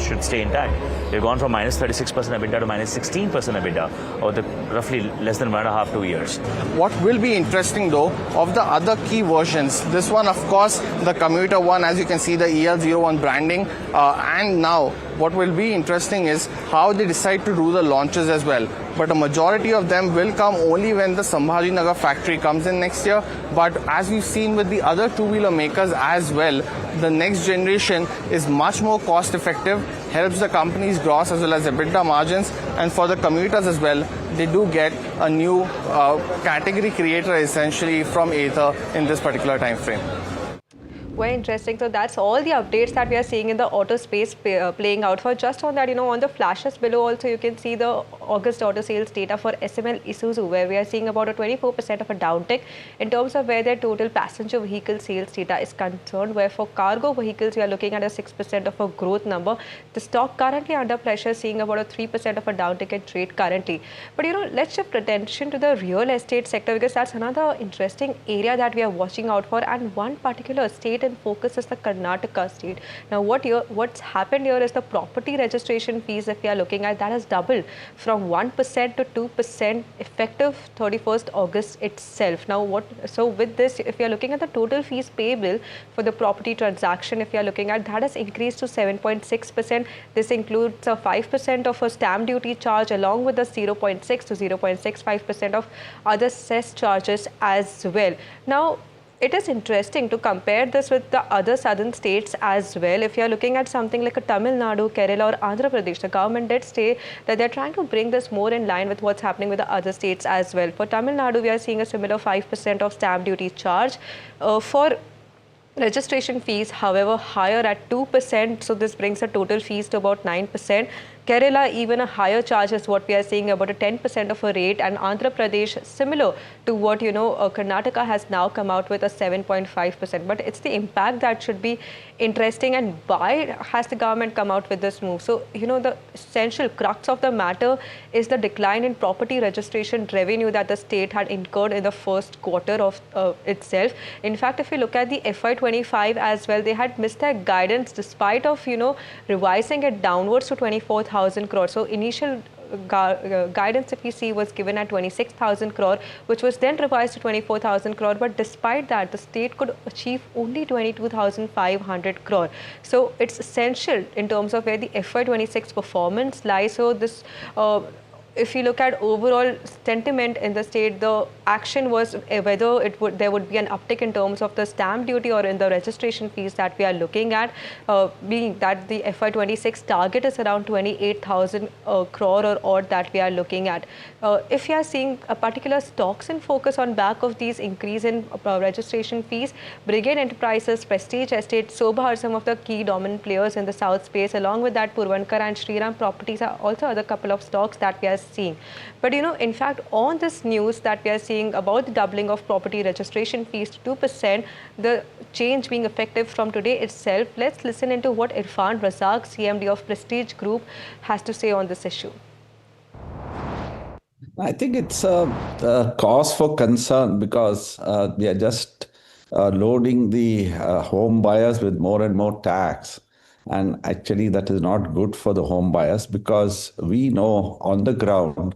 should stay intact. We've gone from minus 36% EBITDA to minus 16% EBITDA over the roughly less than 1.5 to 2 years. What will be interesting though, of the other key versions, this one of course, the commuter one, as you can see the EL01 branding, and now what will be interesting is how they decide to do the launches as well. But a majority of them will come only when the Sambhajinagar factory comes in next year. But as we've seen with the other two-wheeler makers as well, the next generation is much more cost effective, helps the company's gross as well as EBITDA margins, and for the commuters as well, they do get a new category creator essentially from Ather in this particular time frame. Very interesting. So that's all the updates that we are seeing in the auto space playing out. For just on that, on the flashes below also you can see the August auto sales data for SML Isuzu, where we are seeing about a 24% of a downtick in terms of where their total passenger vehicle sales data is concerned, where for cargo vehicles we are looking at a 6% of a growth number. The stock currently under pressure, seeing about a 3% of a downtick in trade currently. But let's shift attention to the real estate sector, because that's another interesting area that we are watching out for, and one particular state in focus is the Karnataka state. Now what's happened here is the property registration fees, if we are looking at, that has doubled from 1% to 2% effective 31st August itself. Now so with this, if we are looking at the total fees payable for the property transaction, if we are looking at, that has increased to 7.6%. This includes a 5% of a stamp duty charge along with the 0.6 to 0.65% of other cess charges as well. Now it is interesting to compare this with the other southern states as well. If you are looking at something like a Tamil Nadu, Kerala or Andhra Pradesh, the government did say that they're trying to bring this more in line with what's happening with the other states as well. For Tamil Nadu, we are seeing a similar 5% of stamp duty charge. For registration fees, however, higher at 2%, so this brings the total fees to about 9%. Kerala, even a higher charge is what we are seeing, about a 10% of a rate, and Andhra Pradesh, similar to what Karnataka has now come out with, a 7.5%. But it's the impact that should be interesting, and why has the government come out with this move? So the essential crux of the matter is the decline in property registration revenue that the state had incurred in the first quarter of itself. In fact, if you look at the FY25 as well, they had missed their guidance despite of revising it downwards to 24,000 crore. So initial guidance, if you see, was given at 26,000 crore, which was then revised to 24,000 crore. But despite that, the state could achieve only 22,500 crore. So it's essential in terms of where the FY26 performance lies. So this if you look at overall sentiment in the state, the action was whether there would be an uptick in terms of the stamp duty or in the registration fees that we are looking at, being that the FY26 target is around 28,000 crore or odd that we are looking at. If you are seeing a particular stocks in focus on back of these increase in registration fees, Brigade Enterprises, Prestige Estate, Sobha are some of the key dominant players in the south space. Along with that, Puravankar and Shriram Properties are also other couple of stocks that we are seeing. But in fact, on this news that we are seeing about the doubling of property registration fees to 2%, the change being effective from today itself, let's listen into what Irfan Razak, CMD of Prestige Group, has to say on this issue. I think it's a cause for concern because we are just loading the home buyers with more and more tax. And actually, that is not good for the home buyers, because we know on the ground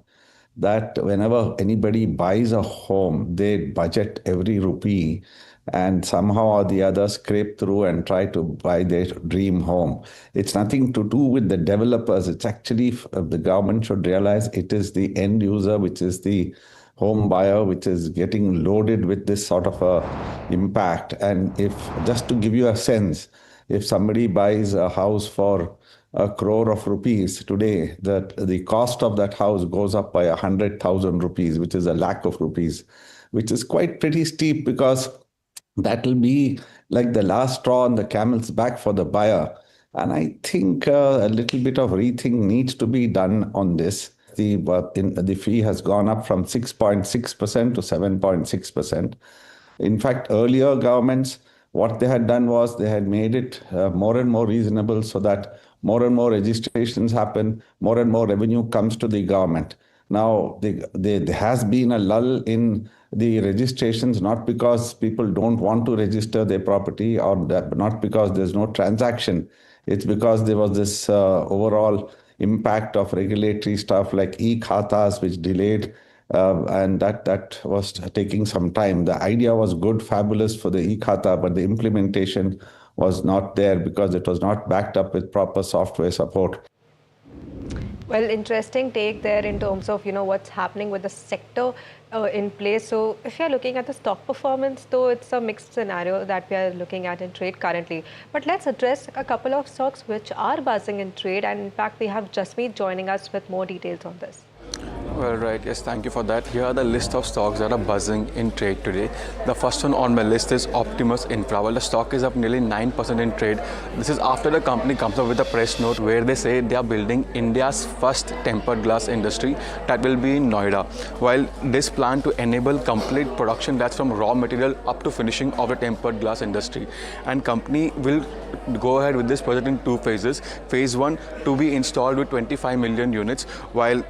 that whenever anybody buys a home, they budget every rupee and somehow or the other scrape through and try to buy their dream home. It's nothing to do with the developers. It's actually, the government should realize it is the end user, which is the home buyer, which is getting loaded with this sort of a impact. And if, just to give you a sense, if somebody buys a house for 1 crore of rupees today, the cost of that house goes up by 100,000 rupees, which is 1 lakh of rupees, which is quite pretty steep, because that will be like the last straw on the camel's back for the buyer. And I think a little bit of rethink needs to be done on this. The fee has gone up from 6.6% to 7.6%. In fact, earlier governments, what they had done was they had made it more and more reasonable so that more and more registrations happen, more and more revenue comes to the government. Now, there has been a lull in the registrations, not because people don't want to register their property or not because there's no transaction. It's because there was this overall impact of regulatory stuff like e-khatas, which delayed, and that was taking some time. The idea was good, fabulous for the e-khata, but the implementation was not there because it was not backed up with proper software support. Well, interesting take there in terms of, what's happening with the sector in place. So if you're looking at the stock performance, though, it's a mixed scenario that we are looking at in trade currently. But let's address a couple of stocks which are buzzing in trade. And in fact, we have Jasmeet joining us with more details on this. Well, right. Yes, thank you for that. Here are the list of stocks that are buzzing in trade today. The first one on my list is Optimus Infra. Well, the stock is up nearly 9% in trade. This is after the company comes up with a press note where they say they are building India's first tempered glass industry that will be in Noida. While this plan to enable complete production, that's from raw material up to finishing of the tempered glass industry. And company will go ahead with this project in 2 phases. Phase 1 to be installed with 25 million units, while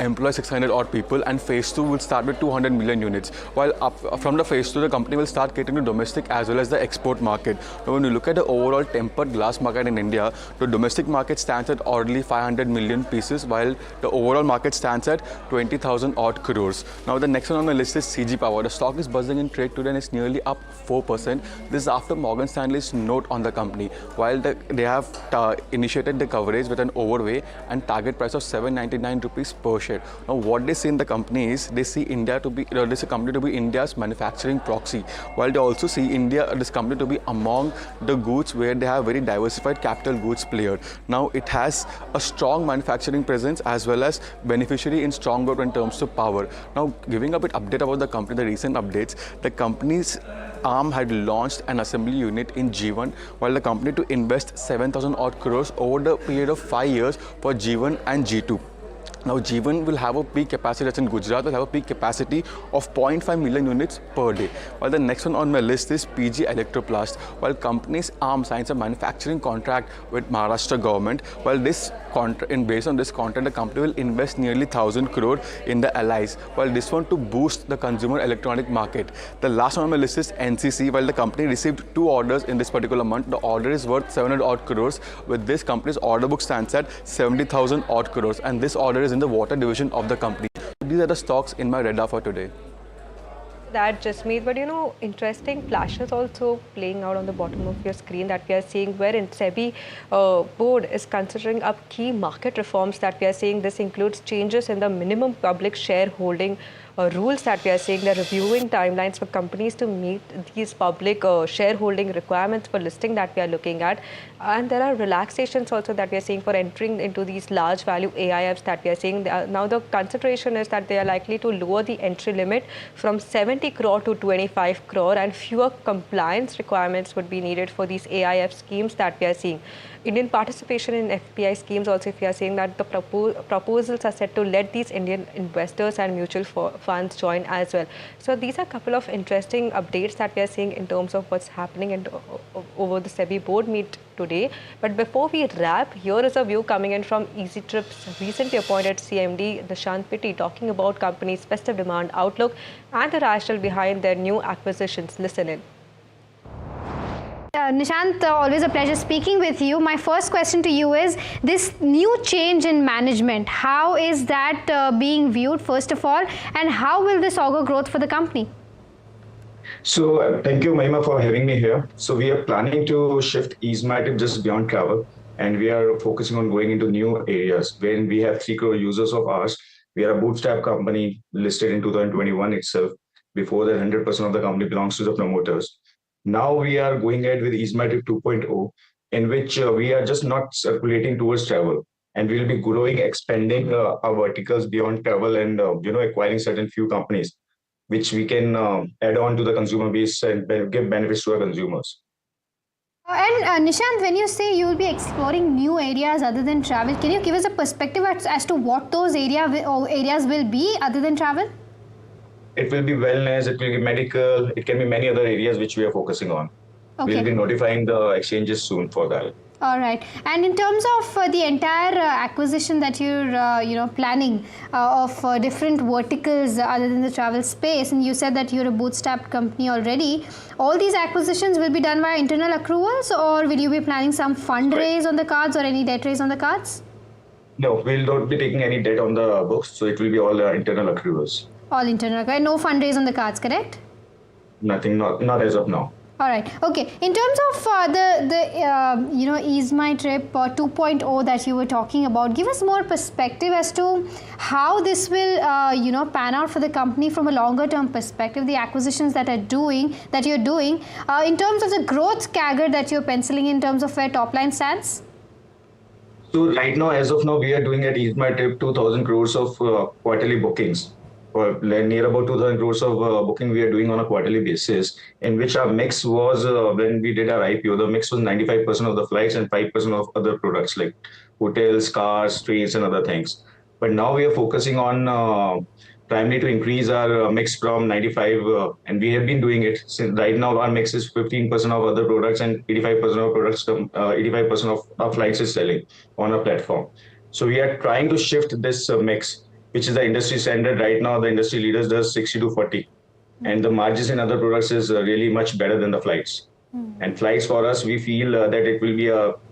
employ 600 odd people, and phase 2 will start with 200 million units. While from the phase 2, the company will start catering to domestic as well as the export market. Now, when you look at the overall tempered glass market in India, the domestic market stands at already 500 million pieces, while the overall market stands at 20,000 odd crores. Now, the next one on my list is CG Power. The stock is buzzing in trade today and it's nearly up 4%. This is after Morgan Stanley's note on the company. While they have initiated the coverage with an overweight and target price of 799 rupees per share. Now, what they see in the company is they see India to be this company to be India's manufacturing proxy, while they also see this company to be among the goods where they have very diversified capital goods player. Now, it has a strong manufacturing presence as well as beneficiary in strong growth in terms of power. Now, giving a bit update about the company, the recent updates, the company's arm had launched an assembly unit in G1, while the company to invest 7,000 odd crores over the period of 5 years for G1 and G2. Now, G1 will have a peak capacity, that's in Gujarat, will have a peak capacity of 0.5 million units per day. While the next one on my list is PG Electroplast. While company's arm signs a manufacturing contract with Maharashtra government, while this based on this contract, the company will invest nearly 1,000 crore in the allies. While this one to boost the consumer electronic market. The last one on my list is NCC. While the company received 2 orders in this particular month, the order is worth 700 odd crores. With this, company's order book stands at 70,000 odd crores, and this order is in the water division of the company. These are the stocks in my radar for today. That just made, but interesting flashes also playing out on the bottom of your screen that we are seeing, wherein SEBI board is considering up key market reforms that we are seeing. This includes changes in the minimum public shareholding rules that we are seeing. They're reviewing timelines for companies to meet these public shareholding requirements for listing that we are looking at. And there are relaxations also that we are seeing for entering into these large value AIFs that we are seeing. Now the consideration is that they are likely to lower the entry limit from 70 crore to 25 crore, and fewer compliance requirements would be needed for these AIF schemes that we are seeing. Indian participation in FPI schemes also, if we are saying that the proposals are set to let these Indian investors and mutual funds join as well. So these are a couple of interesting updates that we are seeing in terms of what's happening over the SEBI board meet today. But before we wrap, here is a view coming in from Easy Trip's recently appointed CMD, Dishant Pitti, talking about companies' festive demand outlook and the rationale behind their new acquisitions. Listen in. Nishant, always a pleasure speaking with you. My first question to you is this new change in management. How is that being viewed, first of all, and how will this augur growth for the company? So thank you, Mahima, for having me here. So we are planning to shift Easematip just beyond travel, and we are focusing on going into new areas. When we have 3 crore users of ours, we are a bootstrap company listed in 2021 itself. Before that, 100% of the company belongs to the promoters. Now we are going ahead with Easematip 2.0, in which we are just not circulating towards travel, and we'll be growing, expanding our verticals beyond travel, and acquiring certain few companies, which we can add on to the consumer base and give benefits to our consumers. And Nishant, when you say you will be exploring new areas other than travel, can you give us a perspective as to what those areas will be other than travel? It will be wellness, it will be medical, it can be many other areas which we are focusing on. Okay. We'll be notifying the exchanges soon for that. All right. And in terms of the entire acquisition that you're planning of different verticals other than the travel space, and you said that you're a bootstrapped company already, all these acquisitions will be done via internal accruals, or will you be planning some fundraise on the cards or any debt raise on the cards? No, we'll not be taking any debt on the books, so it will be all internal accruals. All internal, okay? No fundraise on the cards, correct? Nothing, not as of now. All right. Okay. In terms of the Ease My Trip 2.0 that you were talking about, give us more perspective as to how this will pan out for the company from a longer term perspective. The acquisitions that you're doing, in terms of the growth CAGR that you're penciling in terms of where top line stands. So right now, as of now, we are doing at Ease My Trip 2,000 crores of quarterly bookings. Or near about 2,000 crores of booking we are doing on a quarterly basis, in which our mix was, when we did our IPO, the mix was 95% of the flights and 5% of other products like hotels, cars, trains, and other things. But now we are focusing on primarily to increase our mix from 95, and we have been doing it. Since right now, our mix is 15% of other products and 85% of products, 85% of our flights is selling on our platform. So we are trying to shift this mix, which is the industry standard. Right now, the industry leaders does 60 to 40. And the margins in other products is really much better than the flights. And flights for us, we feel that it will be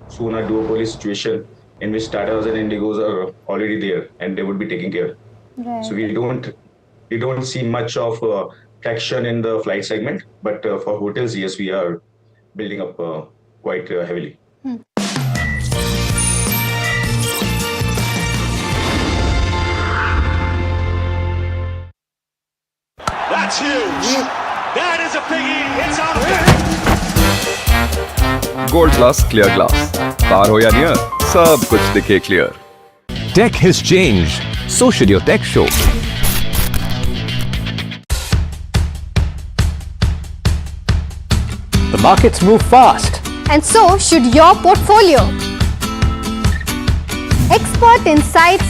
soon a duopoly situation in which Tatas and Indigos are already there and they would be taking care. Right. So we don't see much of traction in the flight segment, but for hotels, yes, we are building up quite heavily. That's huge. That is a biggie. It's on. Gold Plus Clear Glass. Far ho ya near, sab kuch dikhe clear. Tech has changed. So should your tech show. The markets move fast. And so should your portfolio. Expert insights,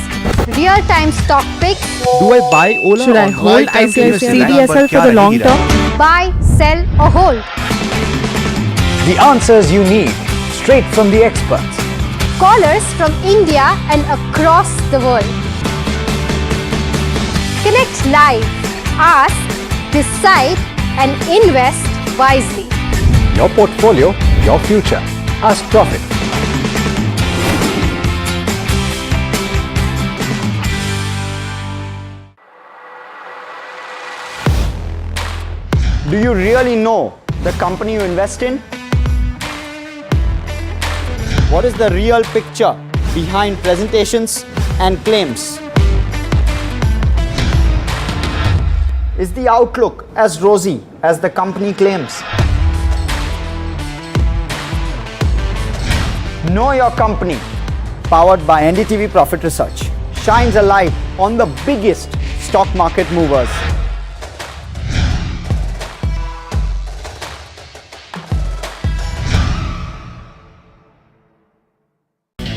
real-time stock picks. Do I buy Ola? Should I hold ICICI for the long term? Buy, sell or hold. The answers you need, straight from the experts. Callers from India and across the world. Connect live, ask, decide and invest wisely. Your portfolio, your future. Ask Profit. Do you really know the company you invest in? What is the real picture behind presentations and claims? Is the outlook as rosy as the company claims? Know Your Company, powered by NDTV Profit Research, shines a light on the biggest stock market movers.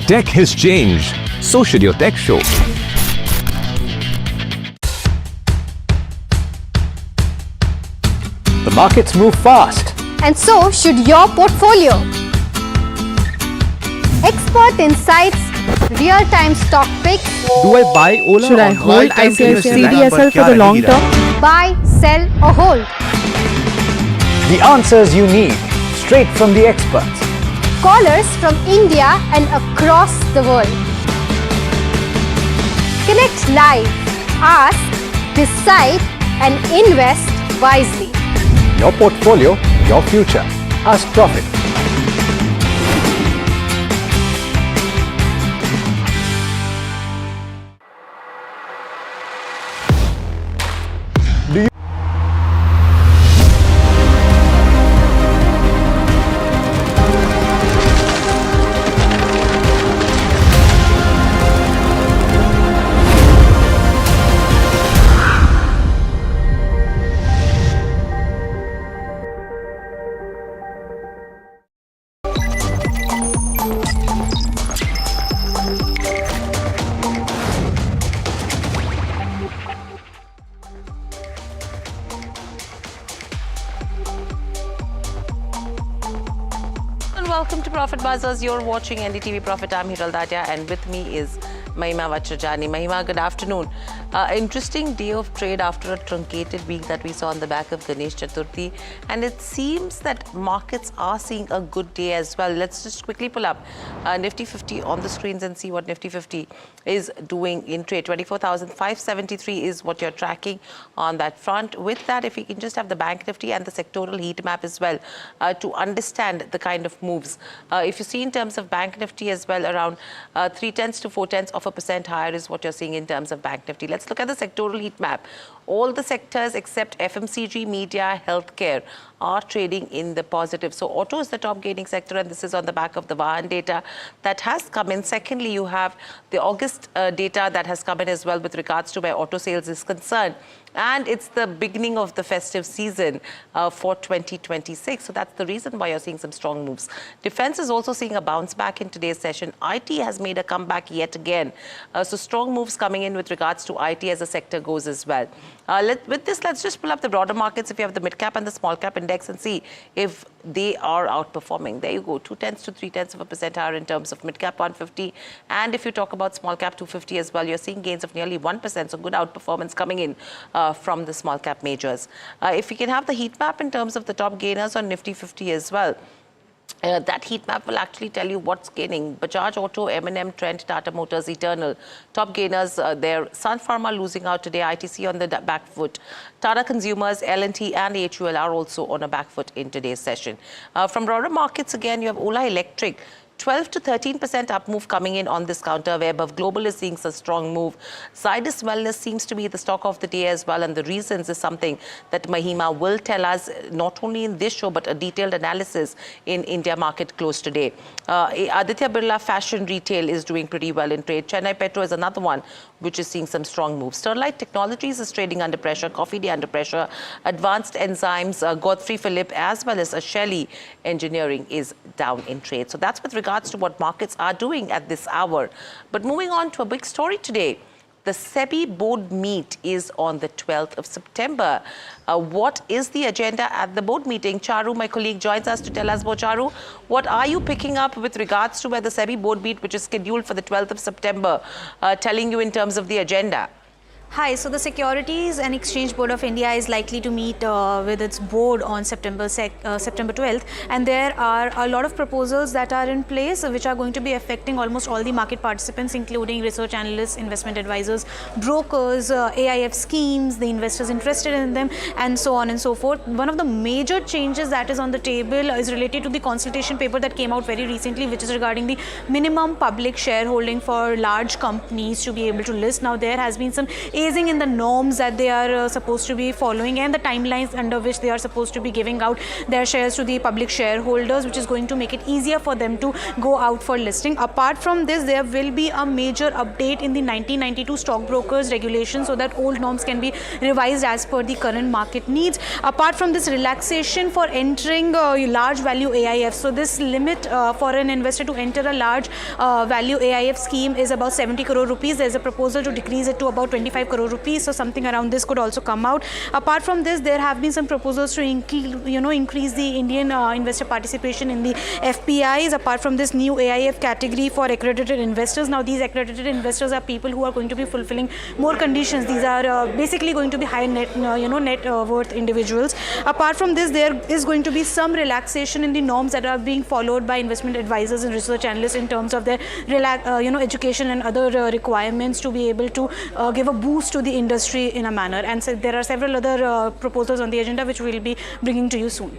Tech has changed. So should your tech show. The markets move fast. And so should your portfolio. Expert insights, real-time stock picks. Do I buy Ola? Should I hold ICICI for the long term? Buy, sell or hold. The answers you need, straight from the experts. Callers from India and across the world. Connect live, ask, decide and invest wisely. Your portfolio, your future. Ask Profit. welcome to Profit Buzzers. You're watching NDTV Profit. I'm Hiral Datia, and with me is Mahima Vachrajani. Mahima, good afternoon. Interesting day of trade after a truncated week that we saw on the back of Ganesh Chaturthi, and it seems that markets are seeing a good day as well. Let's just quickly pull up Nifty 50 on the screens and see what Nifty 50 is doing in trade. 24,573 is what you're tracking on that front. With that, if we can just have the Bank Nifty and the sectoral heat map as well to understand the kind of moves. If you see in terms of Bank Nifty as well, around 0.3 to 0.4% higher is what you're seeing in terms of Bank Nifty. Let's look at the sectoral heat map. All the sectors except FMCG, media, healthcare are trading in the positive. So auto is the top gaining sector, and this is on the back of the Vahan data that has come in. Secondly, you have the August data that has come in as well with regards to where auto sales is concerned. And it's the beginning of the festive season for 2026. So that's the reason why you're seeing some strong moves. Defense is also seeing a bounce back in today's session. IT has made a comeback yet again. So strong moves coming in with regards to IT as a sector goes as well. With this, let's just pull up the broader markets. If you have the mid cap and the small cap index and see if they are outperforming. There you go, 0.2 to 0.3% higher in terms of mid cap 150. And if you talk about small cap 250 as well, you're seeing gains of nearly 1%. So good outperformance coming in from the small cap majors. If we can have the heat map in terms of the top gainers on Nifty 50 as well. That heat map will actually tell you what's gaining. Bajaj Auto, M&M, Trent, Tata Motors, Eternal. Top gainers there. Sun Pharma losing out today. ITC on the back foot. Tata Consumers, L&T and HUL are also on a back foot in today's session. From broader markets again, you have Ola Electric. 12 to 13% up move coming in on this counter, where Above Global is seeing a strong move. Zydus Wellness seems to be the stock of the day as well, and the reasons is something that Mahima will tell us not only in this show but a detailed analysis in India market close today. Aditya Birla Fashion Retail is doing pretty well in trade. Chennai Petro is another one which is seeing some strong moves. Sterlite Technologies is trading under pressure. Coffee Day under pressure. Advanced Enzymes, Godfrey Philippe as well as Ashok Engineering is down in trade. So that's with regards to what markets are doing at this hour. But moving on to a big story today. The SEBI board meet is on the 12th of September. What is the agenda at the board meeting? Charu, my colleague, joins us to tell us about. Charu, what are you picking up with regards to where the SEBI board meet, which is scheduled for the 12th of September, telling you in terms of the agenda? Hi, so the Securities and Exchange Board of India is likely to meet with its board on September 12th, and there are a lot of proposals that are in place which are going to be affecting almost all the market participants, including research analysts, investment advisors, brokers, AIF schemes, the investors interested in them, and so on and so forth. One of the major changes that is on the table is related to the consultation paper that came out very recently, which is regarding the minimum public shareholding for large companies to be able to list. Now, there has been some easing in the norms that they are supposed to be following and the timelines under which they are supposed to be giving out their shares to the public shareholders, which is going to make it easier for them to go out for listing. Apart from this, there will be a major update in the 1992 stockbrokers regulation so that old norms can be revised as per the current market needs. Apart from this, relaxation for entering large value AIF. So this limit for an investor to enter a large value AIF scheme is about 70 crore rupees. There's a proposal to decrease it to about 25 crore rupees, so something around this could also come out. Apart from this, there have been some proposals to increase the Indian investor participation in the FPIs. Apart from this, new AIF category for accredited investors. Now, these accredited investors are people who are going to be fulfilling more conditions. These are basically going to be high net worth individuals. Apart from this, there is going to be some relaxation in the norms that are being followed by investment advisors and research analysts in terms of their education and other requirements to be able to give a boost to the industry in a manner. And so there are several other proposals on the agenda which we will be bringing to you soon.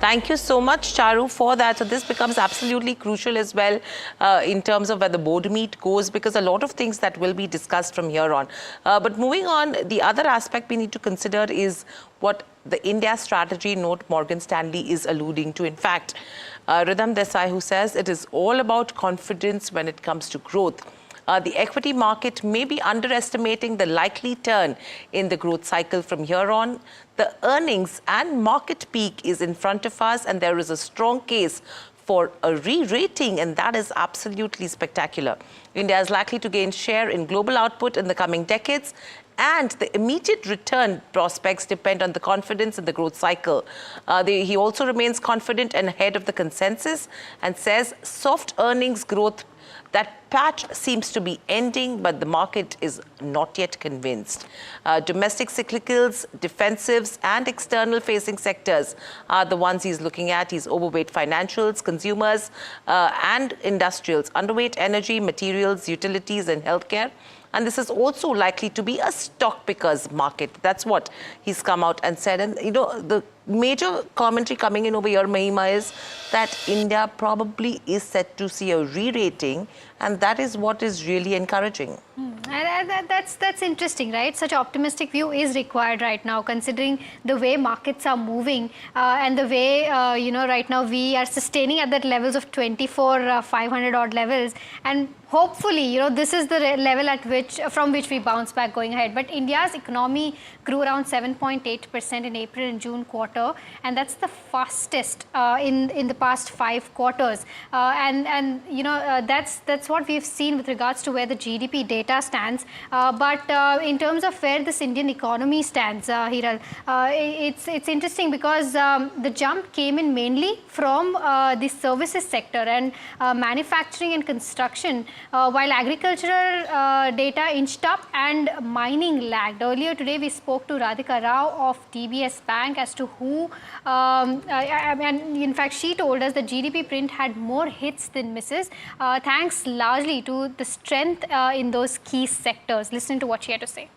Thank you so much, Charu, for that. So this becomes absolutely crucial as well in terms of where the board meet goes, because a lot of things that will be discussed from here on. But moving on, the other aspect we need to consider is what the India strategy note Morgan Stanley is alluding to. In fact, Ridham Desai, who says it is all about confidence when it comes to growth. The equity market may be underestimating the likely turn in the growth cycle from here on. The earnings and market peak is in front of us, and there is a strong case for a re-rating, and that is absolutely spectacular. India is likely to gain share in global output in the coming decades, And the immediate return prospects depend on the confidence in the growth cycle. He also remains confident and ahead of the consensus and says soft earnings growth, that patch seems to be ending, but the market is not yet convinced. Domestic cyclicals, defensives, and external facing sectors are the ones he's looking at. He's overweight financials, consumers, and industrials, underweight energy, materials, utilities, and healthcare. And this is also likely to be a stock pickers market. That's what he's come out and said. And, the major commentary coming in over here, Mahima, is that India probably is set to see a re-rating, and that is what is really encouraging. That's interesting, right? Such optimistic view is required right now, considering the way markets are moving and the way, right now we are sustaining at that levels of 24,500 odd levels. And hopefully, this is the level from which we bounce back going ahead. But India's economy grew around 7.8% in April and June quarter, and that's the fastest in the past 5 quarters. That's what we've seen with regards to where the GDP data stands. But in terms of where this Indian economy stands, Hiral, it's interesting because the jump came in mainly from the services sector and manufacturing and construction, while agricultural data inched up and mining lagged. Earlier today, we spoke to Radhika Rao of DBS Bank as to who, and in fact, she told us the GDP print had more hits than misses, thanks largely to the strength in those key sectors. Listen to what she had to say.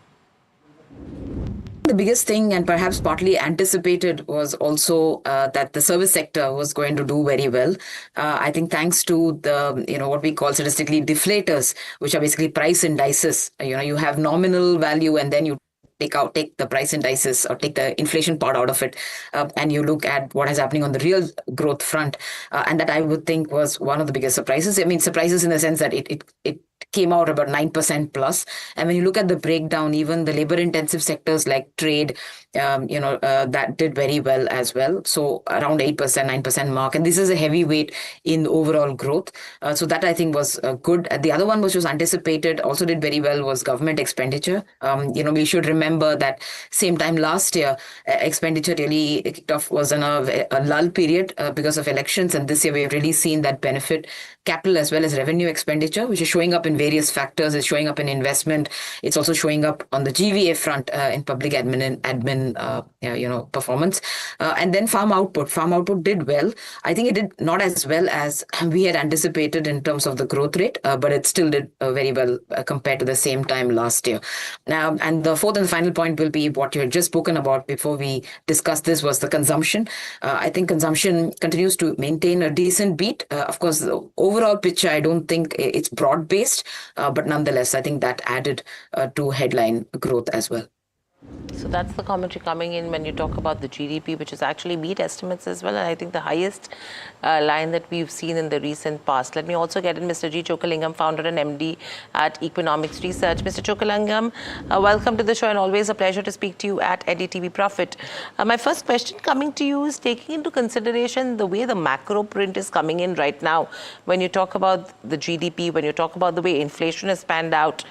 The biggest thing, and perhaps partly anticipated, was also that the service sector was going to do very well. I think thanks to the, what we call statistically deflators, which are basically price indices. You have nominal value and then you take the price indices or take the inflation part out of it, and you look at what is happening on the real growth front. And that I would think was one of the biggest surprises. I mean, surprises in the sense that it came out about 9% plus. And when you look at the breakdown, even the labor intensive sectors like trade, that did very well as well. So around 8%, 9% mark. And this is a heavy weight in overall growth. So that I think was good. The other one which was anticipated, also did very well, was government expenditure. We should remember that same time last year, expenditure really kicked off, was in a lull period because of elections. And this year we've really seen that benefit capital as well as revenue expenditure, which is showing up in various factors. It's showing up in investment. It's also showing up on the GVA front in public admin performance. And then farm output. Farm output did well. I think it did not as well as we had anticipated in terms of the growth rate, but it still did very well compared to the same time last year. Now, and the fourth and final point will be what you had just spoken about before we discussed this, was the consumption. I think consumption continues to maintain a decent beat. Of course, the overall picture, I don't think it's broad-based, but nonetheless, I think that added to headline growth as well. So that's the commentary coming in when you talk about the GDP, which is actually beat estimates as well. And I think the highest line that we've seen in the recent past. Let me also get in Mr. G. Chokalingam, founder and MD at Economics Research. Mr. Chokalingam, welcome to the show, and always a pleasure to speak to you at NDTV Profit. My first question coming to you is taking into consideration the way the macro print is coming in right now. When you talk about the GDP, when you talk about the way inflation has panned out,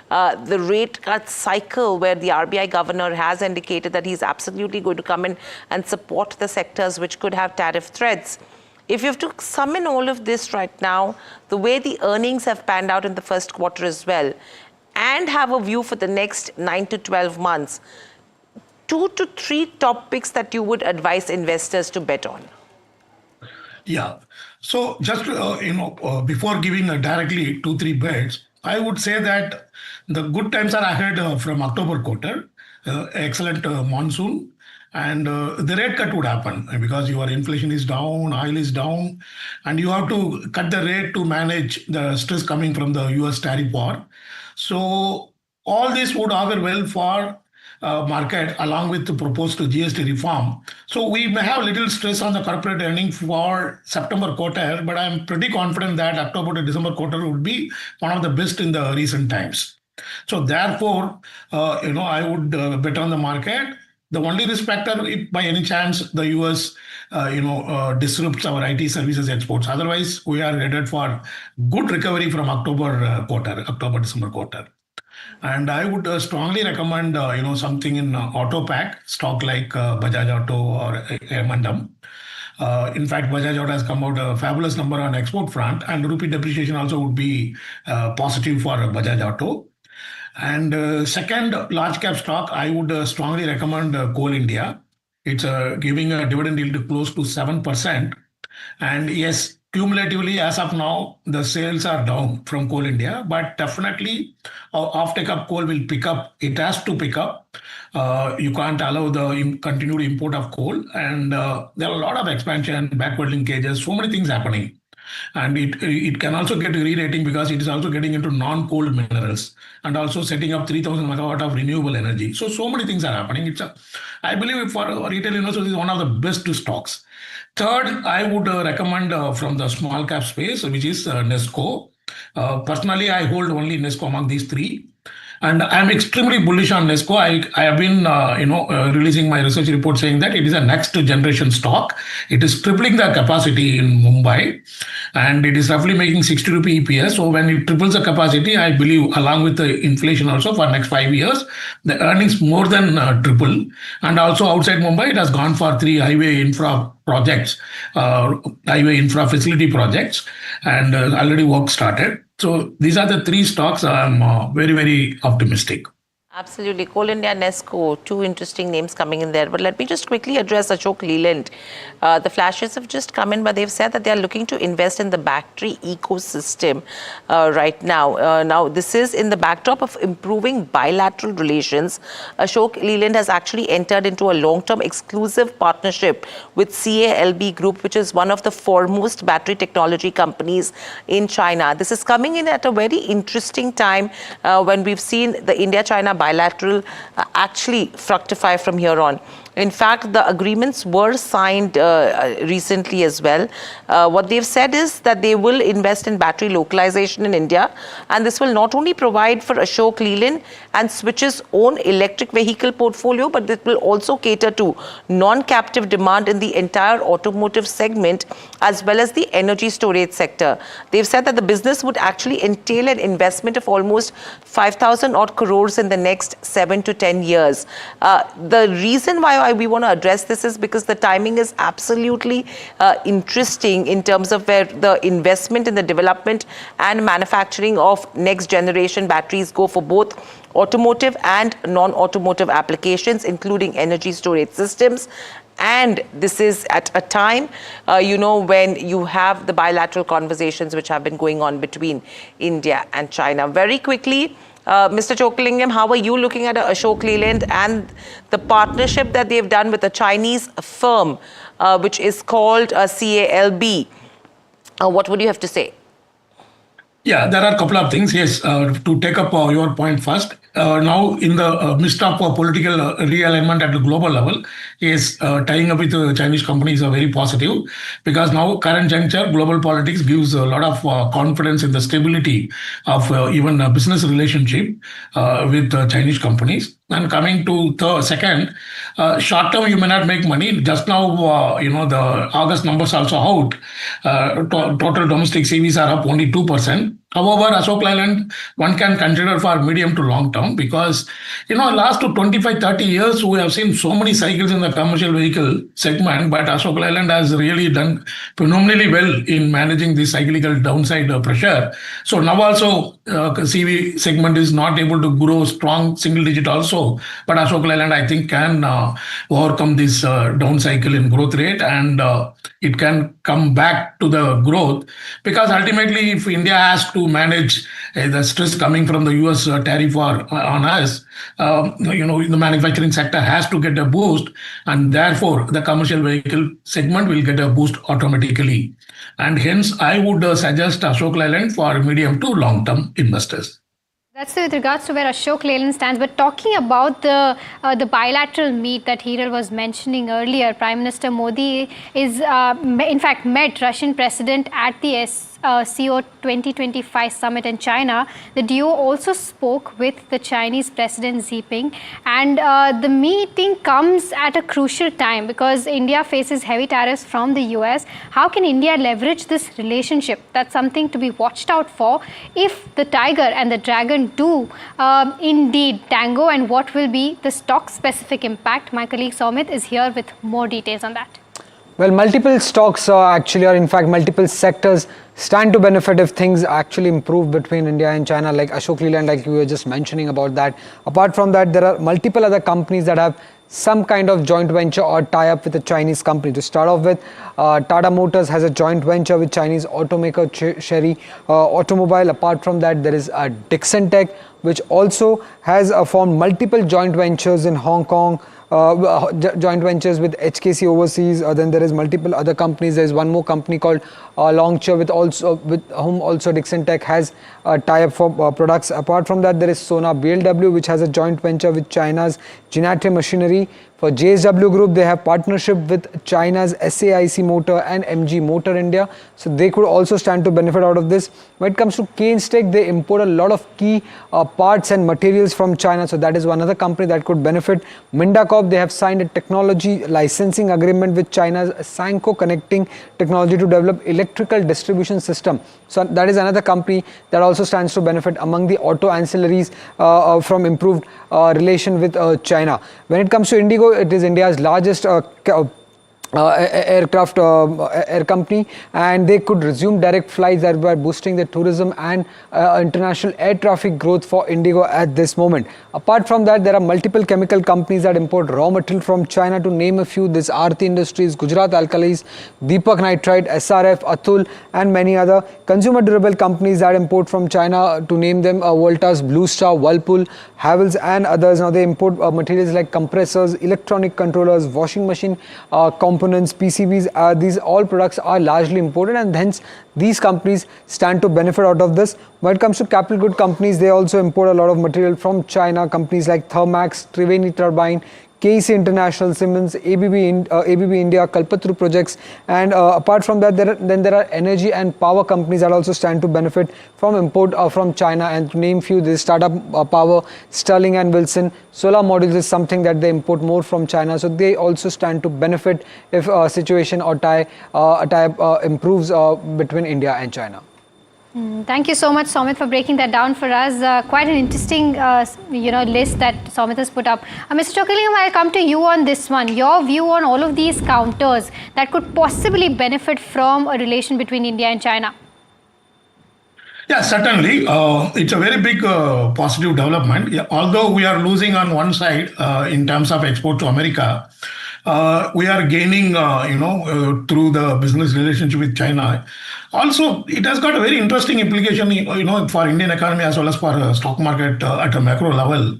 the rate cut cycle where the RBI governor has indicated that he's absolutely going to come in and support the sectors which could have tariff threats. If you have to sum in all of this right now, the way the earnings have panned out in the first quarter as well, and have a view for the next 9 to 12 months, 2 to 3 topics that you would advise investors to bet on. Yeah. So just, before giving directly 2-3 bets, I would say that the good times are ahead from October quarter, excellent monsoon, and the rate cut would happen because your inflation is down, oil is down, and you have to cut the rate to manage the stress coming from the US tariff war. So all this would augur well for market along with the proposed GST reform. So we may have little stress on the corporate earning for September quarter, but I'm pretty confident that October to December quarter would be one of the best in the recent times. So therefore, I would bet on the market. The only risk factor, if by any chance the US, disrupts our IT services exports. Otherwise, we are headed for good recovery from October, December quarter. And I would strongly recommend, something in auto pack stock like Bajaj Auto or M&M. In fact, Bajaj Auto has come out a fabulous number on export front, and rupee depreciation also would be positive for Bajaj Auto. And second, large cap stock, I would strongly recommend Coal India. It's giving a dividend yield close to 7%. And yes, cumulatively, as of now, the sales are down from Coal India, but definitely offtake of coal will pick up. It has to pick up. You can't allow the continued import of coal. And there are a lot of expansion, backward linkages, so many things happening. And it can also get re-rating because it is also getting into non-coal minerals and also setting up 3,000 megawatt of renewable energy. So many things are happening. I believe for retail investors, it's one of the best stocks. Third, I would recommend from the small cap space, which is Nesco. Personally, I hold only Nesco among these three. And I'm extremely bullish on Nesco. I have been, releasing my research report saying that it is a next generation stock. It is tripling the capacity in Mumbai, and it is roughly making 60 rupee EPS. So when it triples the capacity, I believe along with the inflation also for next 5 years, the earnings more than triple. And also outside Mumbai, it has gone for 3 highway infra projects, highway infra facility projects, and already work started. So these are the 3 stocks I'm very, very optimistic. Absolutely. Coal India, Nesco, 2 interesting names coming in there. But let me just quickly address Ashok Leyland. The flashes have just come in, but they've said that they are looking to invest in the battery ecosystem right now. Now, this is in the backdrop of improving bilateral relations. Ashok Leyland has actually entered into a long-term exclusive partnership with CALB Group, which is one of the foremost battery technology companies in China. This is coming in at a very interesting time when we've seen the India-China bilateral actually fructify from here on. In fact, the agreements were signed recently as well. What they've said is that they will invest in battery localization in India, and this will not only provide for Ashok Leyland and Switch's own electric vehicle portfolio, but it will also cater to non-captive demand in the entire automotive segment as well as the energy storage sector. They've said that the business would actually entail an investment of almost 5,000 odd crores in the next 7 to 10 years. The reason why we want to address this is because the timing is absolutely interesting in terms of where the investment in the development and manufacturing of next generation batteries go for both automotive and non-automotive applications, including energy storage systems. And this is at a time, when you have the bilateral conversations which have been going on between India and China. Very quickly, Mr. Chokalingam, how are you looking at Ashok Leyland and the partnership that they've done with a Chinese firm, which is called CALB? What would you have to say? Yeah, there are a couple of things. Yes, to take up your point first. Now, in the midst of political realignment at the global level, is tying up with Chinese companies are very positive, because now current juncture global politics gives a lot of confidence in the stability of even a business relationship with Chinese companies. And coming to the second, short term you may not make money. Just now, the August numbers also out. Total domestic CVs are up only 2%. However, Ashok Leyland, one can consider for medium to long term, because, last 25-30 years, we have seen so many cycles in the commercial vehicle segment, but Ashok Leyland has really done phenomenally well in managing the cyclical downside pressure. So now also, CV segment is not able to grow strong single digit also, but Ashok Leyland, I think, can overcome this down cycle in growth rate, and it can come back to the growth, because ultimately, if India has to manage the stress coming from the US tariff war on us, the manufacturing sector has to get a boost, and therefore the commercial vehicle segment will get a boost automatically. And hence, I would suggest Ashok Leyland for medium to long term investors. That's with regards to where Ashok Leyland stands. But talking about the bilateral meet that Hiral was mentioning earlier, Prime Minister Modi is in fact met Russian President at the CO 2025 summit in China, the duo also spoke with the Chinese President Xi Jinping, and the meeting comes at a crucial time because India faces heavy tariffs from the US. How can India leverage this relationship? That's something to be watched out for if the tiger and the dragon do indeed tango, and what will be the stock-specific impact. My colleague Somit is here with more details on that. Well, multiple stocks actually, or in fact multiple sectors stand to benefit if things actually improve between India and China, like Ashok Leyland, like we were just mentioning about that. Apart from that, there are multiple other companies that have some kind of joint venture or tie-up with a Chinese company. To start off with, Tata Motors has a joint venture with Chinese automaker Chery Automobile. Apart from that, there is Dixon Tech, which also has formed multiple joint ventures in Hong Kong, joint ventures with HKC overseas. Then there is multiple other companies. There is one more company called Longcheer with whom also Dixon Tech has a tie-up for products. Apart from that, there is Sona BLW, which has a joint venture with China's Jinate Machinery. For JSW Group, they have partnership with China's SAIC Motor and MG Motor India. So they could also stand to benefit out of this. When it comes to Keynes Tech, they import a lot of key parts and materials from China. So that is one other company that could benefit. Minda Corp, they have signed a technology licensing agreement with China's Sanko Connecting Technology to develop electrical distribution system. So that is another company that also stands to benefit among the auto ancillaries from improved relation with China. When it comes to Indigo, it is India's largest aircraft air company, and they could resume direct flights, thereby boosting the tourism and international air traffic growth for Indigo at this moment. Apart from that, there are multiple chemical companies that import raw material from China. To name a few, this Aarti Industries, Gujarat Alkalis, Deepak Nitrite, SRF, Atul, and many other consumer durable companies that import from China. To name them, Voltas, Blue Star, Whirlpool, Havells, and others. Now they import materials like compressors, electronic controllers, washing machine components, PCBs. These all products are largely imported, and hence these companies stand to benefit out of this. When it comes to capital good companies, they also import a lot of material from China. Companies like Thermax, Triveni Turbine, KC International, Siemens, ABB India, Kalpataru Projects, and apart from that, there are energy and power companies that also stand to benefit from import from China. And to name few, this startup Power, Sterling and Wilson. Solar modules is something that they import more from China, so they also stand to benefit if situation or tie improves between India and China. Thank you so much, Somit, for breaking that down for us. Quite an interesting, list that Somit has put up. Mr. Chokalingam, I'll come to you on this one. Your view on all of these counters that could possibly benefit from a relation between India and China. Yeah, certainly. It's a very big positive development. Yeah, although we are losing on one side in terms of export to America, we are gaining, through the business relationship with China. Also, it has got a very interesting implication, for Indian economy as well as for stock market at a macro level.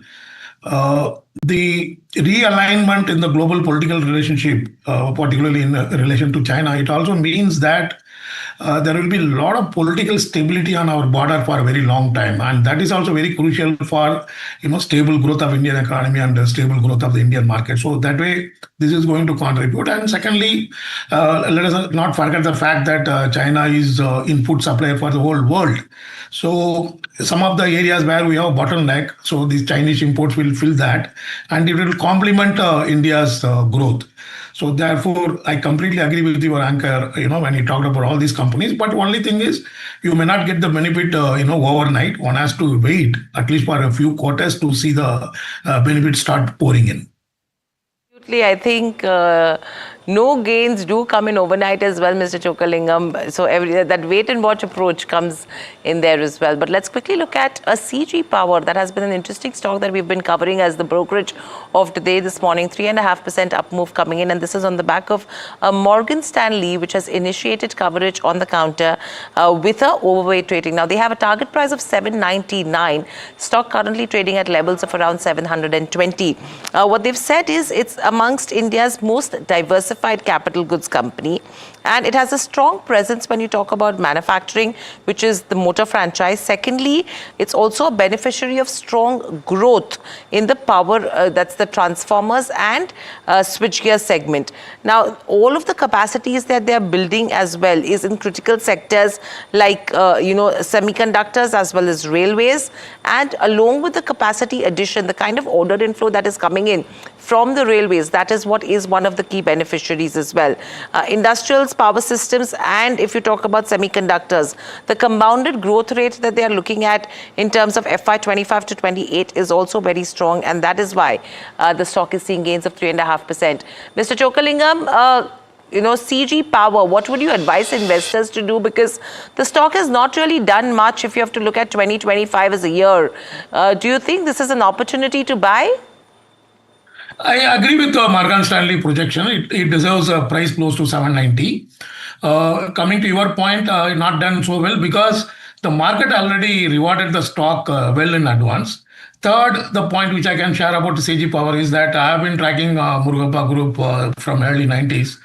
The realignment in the global political relationship, particularly in relation to China, it also means that there will be a lot of political stability on our border for a very long time, and that is also very crucial for stable growth of Indian economy and stable growth of the Indian market. So that way, this is going to contribute. And secondly, let us not forget the fact that China is input supplier for the whole world. So some of the areas where we have bottleneck, so these Chinese imports will fill that, and it will complement India's growth. So therefore, I completely agree with your anchor, when he talked about all these companies. But only thing is, you may not get the benefit, overnight. One has to wait at least for a few quarters to see the benefits start pouring in. I think no gains do come in overnight as well, Mr. Chokalingam. So that wait and watch approach comes in there as well. But let's quickly look at a CG Power. That has been an interesting stock that we've been covering as the brokerage of today this morning. 3.5% up move coming in. And this is on the back of Morgan Stanley, which has initiated coverage on the counter with a overweight trading. Now, they have a target price of $799. Stock currently trading at levels of around $720. What they've said is it's amongst India's most diversified diversified capital goods company, and it has a strong presence when you talk about manufacturing, which is the motor franchise. Secondly, it's also a beneficiary of strong growth in the power, that's the transformers and switchgear segment. Now, all of the capacities that they're building as well is in critical sectors like, semiconductors as well as railways, and along with the capacity addition, the kind of order inflow that is coming in from the railways, that is what is one of the key beneficiaries as well. Industrials, power systems, and if you talk about semiconductors, the compounded growth rate that they are looking at in terms of FY25 to 28 is also very strong, and that is why the stock is seeing gains of 3.5%. Mr. Chokalingam, CG Power, what would you advise investors to do? Because the stock has not really done much if you have to look at 2025 as a year. Do you think this is an opportunity to buy? I agree with the Morgan Stanley projection. It deserves a price close to 790. Coming to your point, not done so well because the market already rewarded the stock well in advance. Third, the point which I can share about CG Power is that I have been tracking Murugappa Group from early 90s.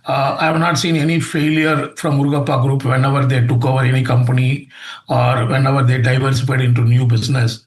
I have not seen any failure from Murugappa Group whenever they took over any company or whenever they diversified into new business.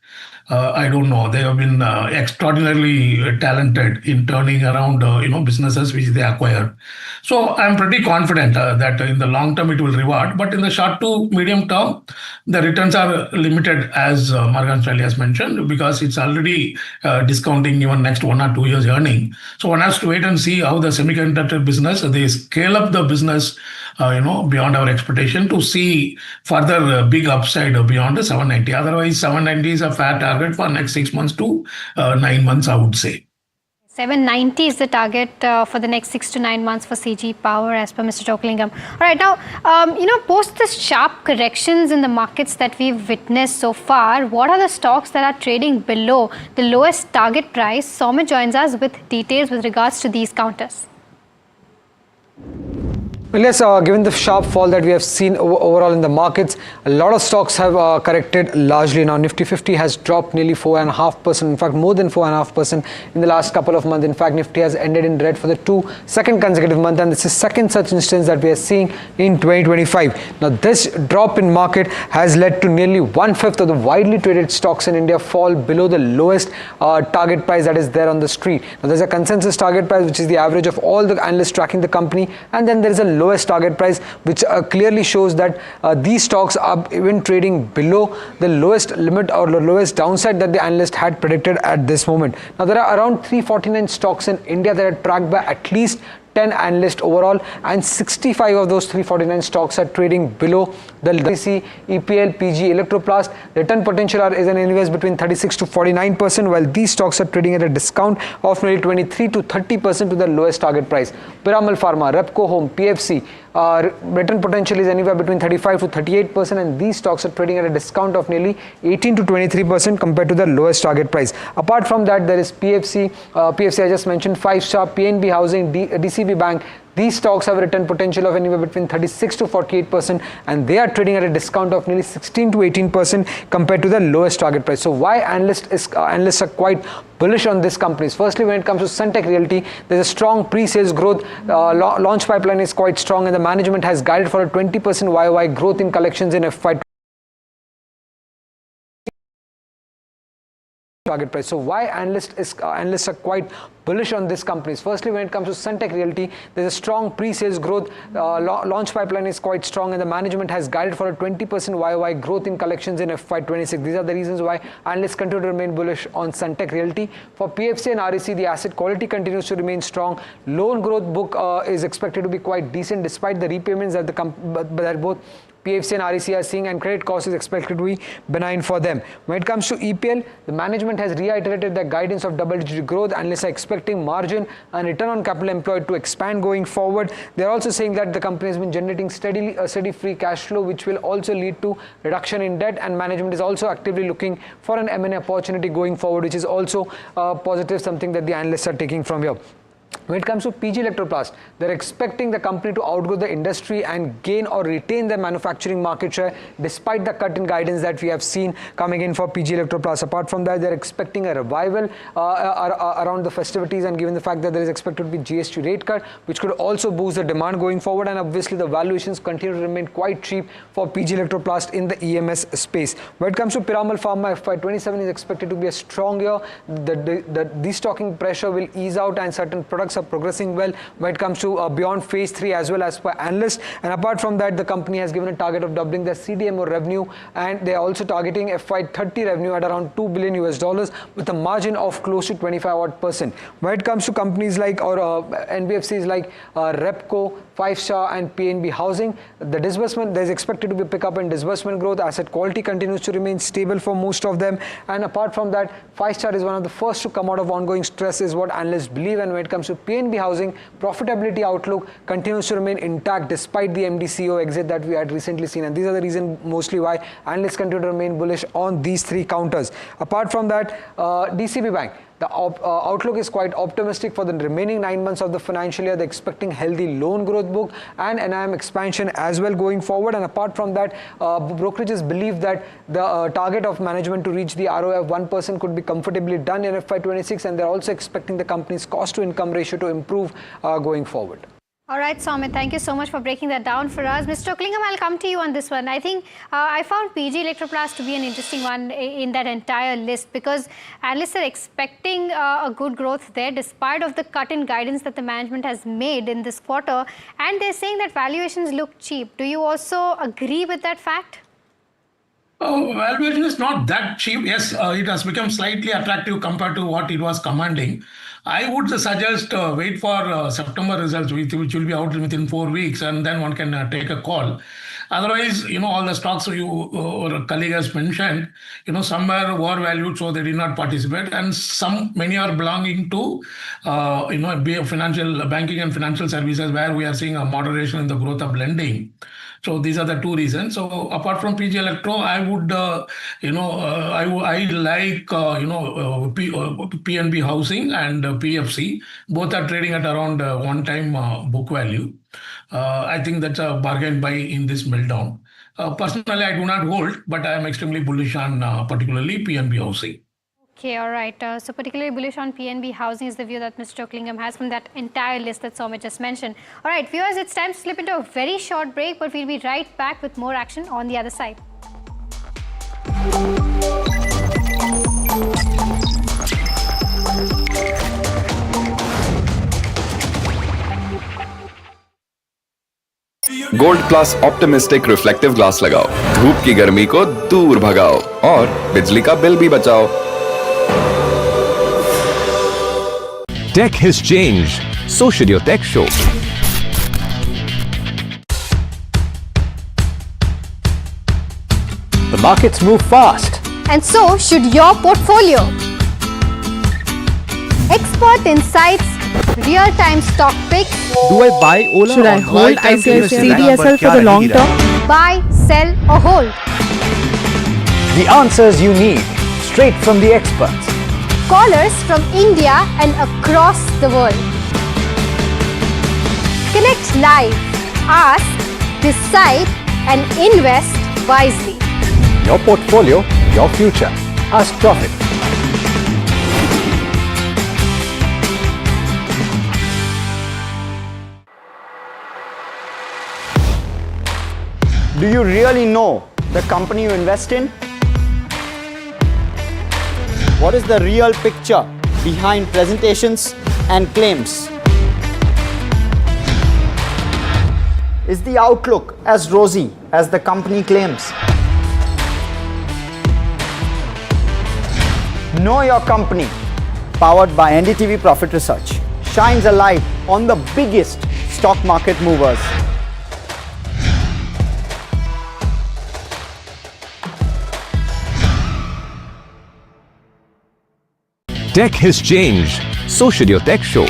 I don't know. They have been extraordinarily talented in turning around, businesses which they acquire. So I'm pretty confident that in the long term it will reward, but in the short to medium term, the returns are limited, as Morgan Stanley has mentioned, because it's already discounting even next 1 or 2 years earning. So one has to wait and see how the semiconductor business, they scale up the business, beyond our expectation to see further big upside beyond the 790. Otherwise, 790 is a fair target for next 6 months to 9 months, I would say. 790 is the target for the next 6 to 9 months for CG Power, as per Mr. Chokalingam. All right, now, post the sharp corrections in the markets that we've witnessed so far, what are the stocks that are trading below the lowest target price? Soumya joins us with details with regards to these counters. Well, yes, given the sharp fall that we have seen overall in the markets, a lot of stocks have corrected largely. Now, Nifty 50 has dropped nearly 4.5%, in fact, more than 4.5% in the last couple of months. In fact, Nifty has ended in red for the second consecutive month, and this is second such instance that we are seeing in 2025. Now, this drop in market has led to nearly 1/5 of the widely traded stocks in India fall below the lowest target price that is there on the street. Now, there's a consensus target price, which is the average of all the analysts tracking the company, and then there is a lowest target price, which clearly shows that these stocks are even trading below the lowest limit or the lowest downside that the analyst had predicted at this moment. Now, there are around 349 stocks in India that are tracked by at least 10 analysts overall, and 65 of those 349 stocks are trading below the IRFC, EPL, PG, Electroplast. The return potential is anywhere between 36 to 49%, while these stocks are trading at a discount of nearly 23 to 30% to the lowest target price. Piramal Pharma, Repco Home, PFC, return potential is anywhere between 35 to 38%, and these stocks are trading at a discount of nearly 18 to 23% compared to the lowest target price. Apart from that, there is PFC I just mentioned, 5-star, PNB Housing, DCB Bank. These stocks have a return potential of anywhere between 36 to 48%, and they are trading at a discount of nearly 16 to 18% compared to the lowest target price. So why analysts are quite bullish on these companies? Firstly, when it comes to Sunteck Realty, there's a strong pre-sales growth. Launch pipeline is quite strong, and the management has guided for a 20% YOY growth in collections in FY target price. So why analysts are quite bullish on these companies? Firstly, when it comes to Sunteck Realty, there's a strong pre-sales growth. Launch pipeline is quite strong, and the management has guided for a 20% YOY growth in collections in FY26. These are the reasons why analysts continue to remain bullish on Sunteck Realty. For PFC and REC, the asset quality continues to remain strong. Loan growth book is expected to be quite decent despite the repayments that that both PFC and REC are seeing, and credit cost is expected to be benign for them. When it comes to EPL, the management has reiterated their guidance of double-digit growth. Analysts are expecting margin and return on capital employed to expand going forward. They're also saying that the company has been generating steady free cash flow, which will also lead to reduction in debt, and management is also actively looking for an M&A opportunity going forward, which is also positive, something that the analysts are taking from here. When it comes to PG Electroplast, they're expecting the company to outgrow the industry and gain or retain their manufacturing market share despite the cut in guidance that we have seen coming in for PG Electroplast. Apart from that, they're expecting a revival around the festivities, and given the fact that there is expected to be GST rate cut, which could also boost the demand going forward, and obviously the valuations continue to remain quite cheap for PG Electroplast in the EMS space. When it comes to Piramal Pharma, FY27 is expected to be a strong year. The destocking pressure will ease out and certain products are progressing well when it comes to beyond phase 3 as well as per analysts. And apart from that, the company has given a target of doubling their CDMO revenue, and they are also targeting FY30 revenue at around $2 billion with a margin of close to 25%. When it comes to companies like NBFCs like Repco, 5-Star and PNB Housing, the disbursement, there is expected to be a pickup in disbursement growth. Asset quality continues to remain stable for most of them, and apart from that, 5-Star is one of the first to come out of ongoing stress is what analysts believe. And when it comes to PNB Housing, profitability outlook continues to remain intact despite the MD CEO exit that we had recently seen, and these are the reasons mostly why analysts continue to remain bullish on these three counters. Apart from that, DCB Bank, the outlook is quite optimistic for the remaining 9 months of the financial year. They're expecting healthy loan growth book and NIM expansion as well going forward. And apart from that, brokerages believe that the target of management to reach the ROE of 1% could be comfortably done in FY26, and they're also expecting the company's cost to income ratio to improve going forward. All right, Soumit, thank you so much for breaking that down for us. Mr. Oklingam, I'll come to you on this one. I think I found PG Electroplast to be an interesting one in that entire list because analysts are expecting a good growth there despite of the cut in guidance that the management has made in this quarter, and they're saying that valuations look cheap. Do you also agree with that fact? Valuation is not that cheap. Yes, it has become slightly attractive compared to what it was commanding. I would suggest wait for September results, which will be out within 4 weeks, and then one can take a call. Otherwise, all the stocks your colleague has mentioned, somewhere were valued, so they did not participate, and many are belonging to, financial banking and financial services, where we are seeing a moderation in the growth of lending. So these are the two reasons. So apart from PG Electro, I would, I like, PNB Housing and PFC. Both are trading at around one-time book value. I think that's a bargain buy in this meltdown. Personally, I do not hold, but I am extremely bullish on particularly PNB Housing. Okay, all right. So particularly bullish on PNB Housing is the view that Mr. Oklingam has from that entire list that Soumit just mentioned. All right, viewers, it's time to slip into a very short break, but we'll be right back with more action on the other side. Gold plus optimistic reflective glass लगाओ, धूप की गर्मी को दूर भगाओ और बिजली का बिल भी बचाओ. Tech has changed, so should your tech show. The markets move fast. And so should your portfolio. Expert insights, real-time stock picks. Do I buy Ola? Should I hold CDSL for the long term? Buy, sell or hold? The answers you need, straight from the experts. Callers from India and across the world. Connect live, ask, decide and invest wisely. Your portfolio, your future. Ask Profit. Do you really know the company you invest in? What is the real picture behind presentations and claims? Is the outlook as rosy as the company claims? Know Your Company, powered by NDTV Profit Research, shines a light on the biggest stock market movers. Tech has changed, so should your tech show.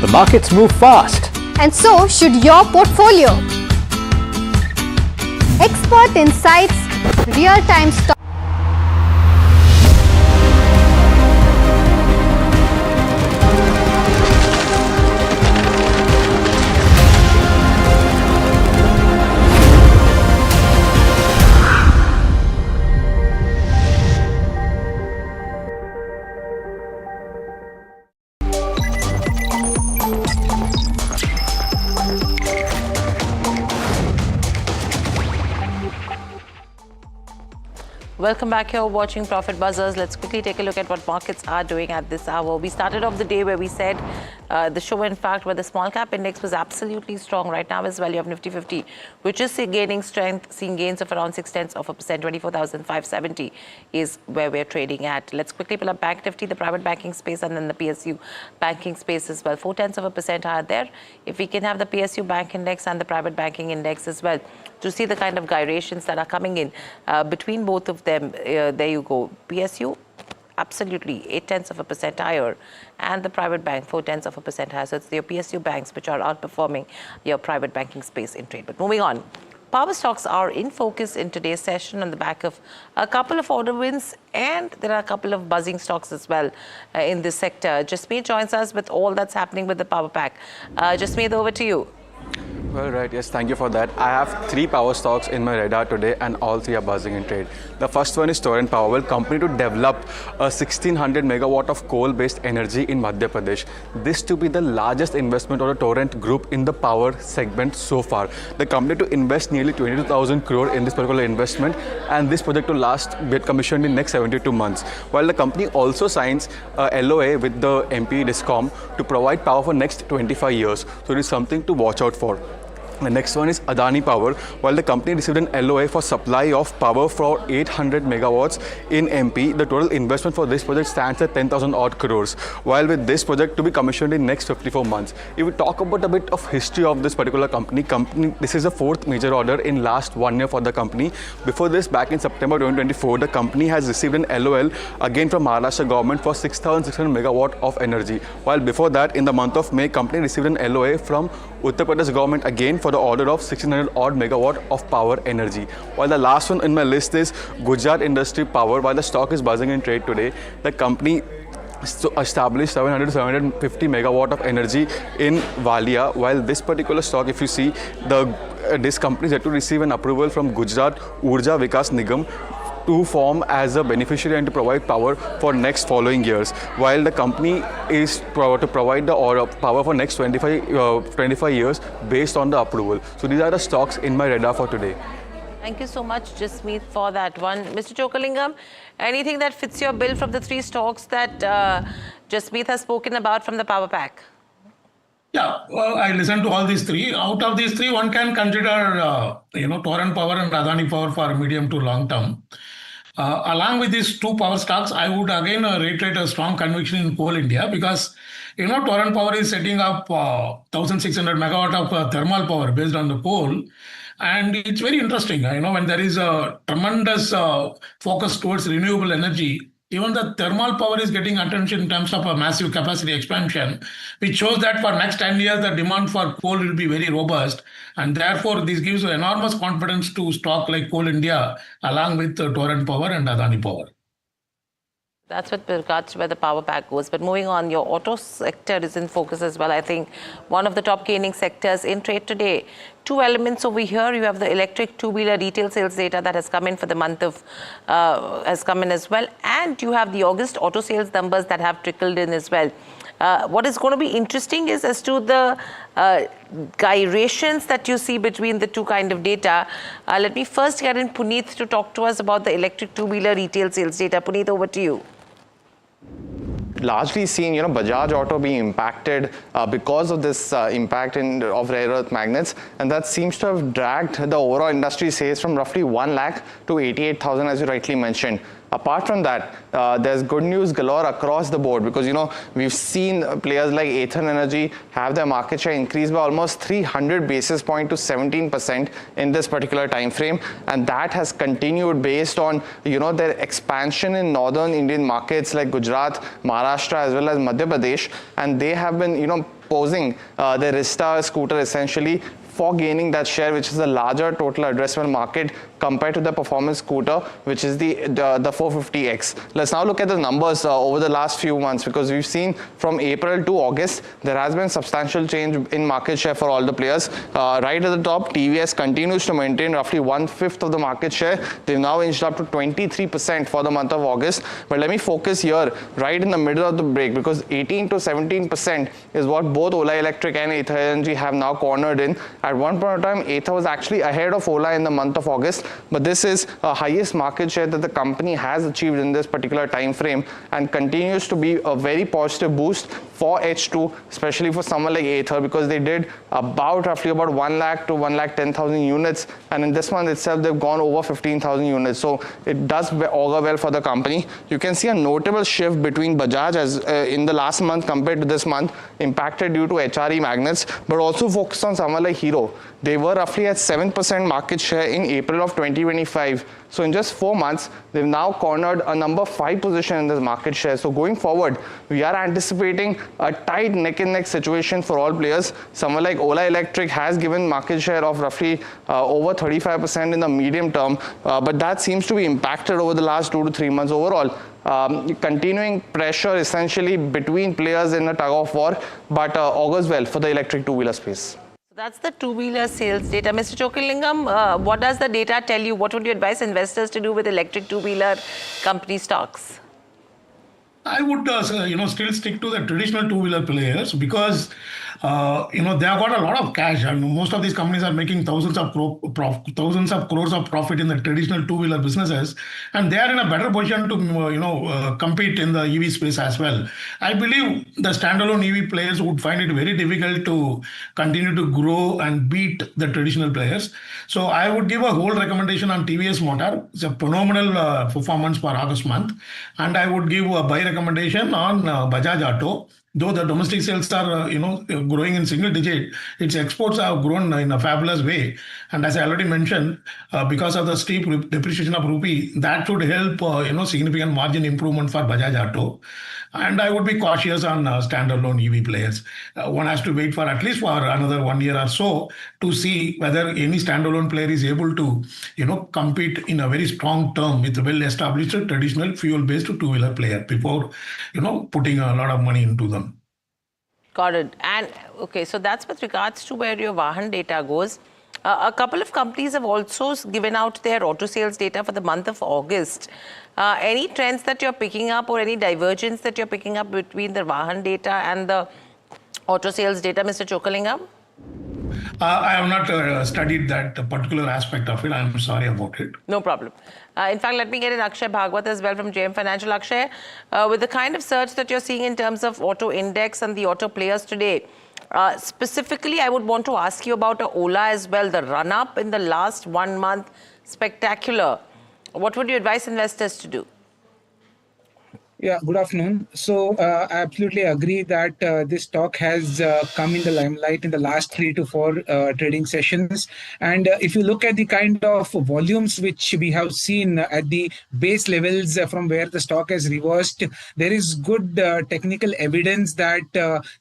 The markets move fast. And so should your portfolio. Expert insights, real-time stock. Welcome back here watching Profit Buzzers. Let's quickly take a look at what markets are doing at this hour. We started off the day where we said the show, in fact, where the small cap index was absolutely strong. Right now as well, you have Nifty 50, which is gaining strength, seeing gains of around 0.6%. 24,570 is where we're trading at. Let's quickly pull up Bank Nifty, the private banking space, and then the PSU banking space as well. 0.4% higher there. If we can have the PSU bank index and the private banking index as well, to see the kind of gyrations that are coming in between both of them. There you go. PSU, absolutely 0.8% higher, and the private bank 0.4% higher. So it's your PSU banks which are outperforming your private banking space in trade. But moving on, power stocks are in focus in today's session on the back of a couple of order wins, and there are a couple of buzzing stocks as well in this sector. Jasmeet joins us with all that's happening with the power pack. Jasmeet, over to you. Well, right, yes, thank you for that. I have 3 power stocks in my radar today, and all 3 are buzzing in trade. The first one is Torrent Power, well, company to develop a 1600 megawatt of coal-based energy in Madhya Pradesh. This to be the largest investment of the Torrent Group in the power segment so far. The company to invest nearly 22,000 crore in this particular investment, and this project will get commissioned in next 72 months. While the company also signs a LOA with the MP Discom to provide power for next 25 years. So it is something to watch out for. The next one is Adani Power. While the company received an LOA for supply of power for 800 megawatts in MP, the total investment for this project stands at 10,000 odd crores. While with this project to be commissioned in next 54 months. If we talk about a bit of history of this particular company, this is the 4th major order in last 1 year for the company. Before this, back in September 2024, the company has received an LOL again from Maharashtra government for 6,600 megawatt of energy. While before that, in the month of May, company received an LOA from Uttar Pradesh government again for the order of 1600 odd megawatt of power energy. While the last one in my list is Godrej Industry Power. While the stock is buzzing in trade today, the company established 700 to 750 megawatt of energy in Valia. While this particular stock, if you see, this company is yet to receive an approval from Gujarat Urja Vikas Nigam to form as a beneficiary and to provide power for next following years, while the company is to provide the power for next 25 years based on the approval. So these are the stocks in my radar for today. Thank you so much, Jasmeet, for that one. Mr. Chokalingam, anything that fits your bill from the 3 stocks that Jasmeet has spoken about from the power pack? Yeah, well, I listened to all these 3. Out of these 3, one can consider, Torrent Power and Adani Power for medium to long term. Along with these 2 power stocks, I would again reiterate a strong conviction in Coal India, because, Torrent Power is setting up 1,600 megawatt of thermal power based on the coal. And it's very interesting, when there is a tremendous focus towards renewable energy, even the thermal power is getting attention in terms of a massive capacity expansion, which shows that for next 10 years, the demand for coal will be very robust. And therefore, this gives enormous confidence to stock like Coal India, along with Torrent Power and Adani Power. That's with regards to where the power pack goes. But moving on, your auto sector is in focus as well. I think one of the top gaining sectors in trade today. 2 elements over here. You have the electric 2-wheeler retail sales data that has come in for the month of, has come in as well. And you have the August auto sales numbers that have trickled in as well. What is going to be interesting is as to the gyrations that you see between the 2 kind of data. Let me first get in Puneet to talk to us about the electric 2-wheeler retail sales data. Puneet, over to you. Largely seen, Bajaj Auto being impacted because of this impact of rare earth magnets, and that seems to have dragged the overall industry sales from roughly 1 lakh to 88,000, as you rightly mentioned. Apart from that, there's good news galore across the board, because we've seen players like Ather Energy have their market share increase by almost 300 basis points to 17% in this particular time frame, and that has continued based on their expansion in northern Indian markets like Gujarat, Maharashtra as well as Madhya Pradesh, and they have been posing the Rista scooter essentially for gaining that share, which is a larger total addressable market compared to the performance scooter, which is the 450X. Let's now look at the numbers over the last few months, because we've seen from April to August, there has been substantial change in market share for all the players. Right at the top, TVS continues to maintain roughly 1/5 of the market share. They've now inched up to 23% for the month of August. But let me focus here, right in the middle of the break, because 18 to 17% is what both Ola Electric and Ather Energy have now cornered in. At one point in time, Ather was actually ahead of Ola in the month of August, but this is a highest market share that the company has achieved in this particular time frame, and continues to be a very positive boost for H2, especially for someone like Ather, because they did roughly about 1 lakh to 1,10,000 units, and in this month itself they've gone over 15,000 units. So it does augur well for the company. You can see a notable shift between Bajaj as in the last month compared to this month, impacted due to HRE magnets, but also focused on someone like Hero. They were roughly at 7% market share in April of 2025. So in just 4 months, they've now cornered a number 5 position in this market share. So going forward, we are anticipating a tight neck-and-neck situation for all players. Someone like Ola Electric has given market share of roughly over 35% in the medium term, but that seems to be impacted over the last 2 to 3 months overall. Continuing pressure essentially between players in a tug-of-war, but augurs well for the electric two-wheeler space. That's the two-wheeler sales data. Mr. Chokalingam, what does the data tell you? What would you advise investors to do with electric two-wheeler company stocks? I would, still stick to the traditional two-wheeler players because, they have got a lot of cash, and most of these companies are making thousands of crores of profit in the traditional two-wheeler businesses, and they are in a better position to, compete in the EV space as well. I believe the standalone EV players would find it very difficult to continue to grow and beat the traditional players. So I would give a whole recommendation on TVS Motor. It's a phenomenal performance for August month, and I would give a buy recommendation on Bajaj Auto. Though the domestic sales are, growing in single digit, its exports have grown in a fabulous way. And as I already mentioned, because of the steep depreciation of rupee, that should help, significant margin improvement for Bajaj Auto. And I would be cautious on standalone EV players. One has to wait for at least for another 1 year or so to see whether any standalone player is able to, compete in a very strong term with a well-established traditional fuel-based two-wheeler player before, putting a lot of money into them. Got it. And okay, so that's with regards to where your Vahan data goes. A couple of companies have also given out their auto sales data for the month of August. Any trends that you're picking up or any divergence that you're picking up between the Vahan data and the auto sales data, Mr. Chokalingam? I have not studied that particular aspect of it. I'm sorry about it. No problem. In fact, let me get in Akshay Bhagwat as well from JM Financial. Akshay, with the kind of surge that you're seeing in terms of auto index and the auto players today, specifically, I would want to ask you about Ola as well. The run-up in the last 1 month, spectacular. What would you advise investors to do? Yeah, good afternoon. So I absolutely agree that this stock has come in the limelight in the last 3 to 4 trading sessions. And if you look at the kind of volumes which we have seen at the base levels from where the stock has reversed, there is good technical evidence that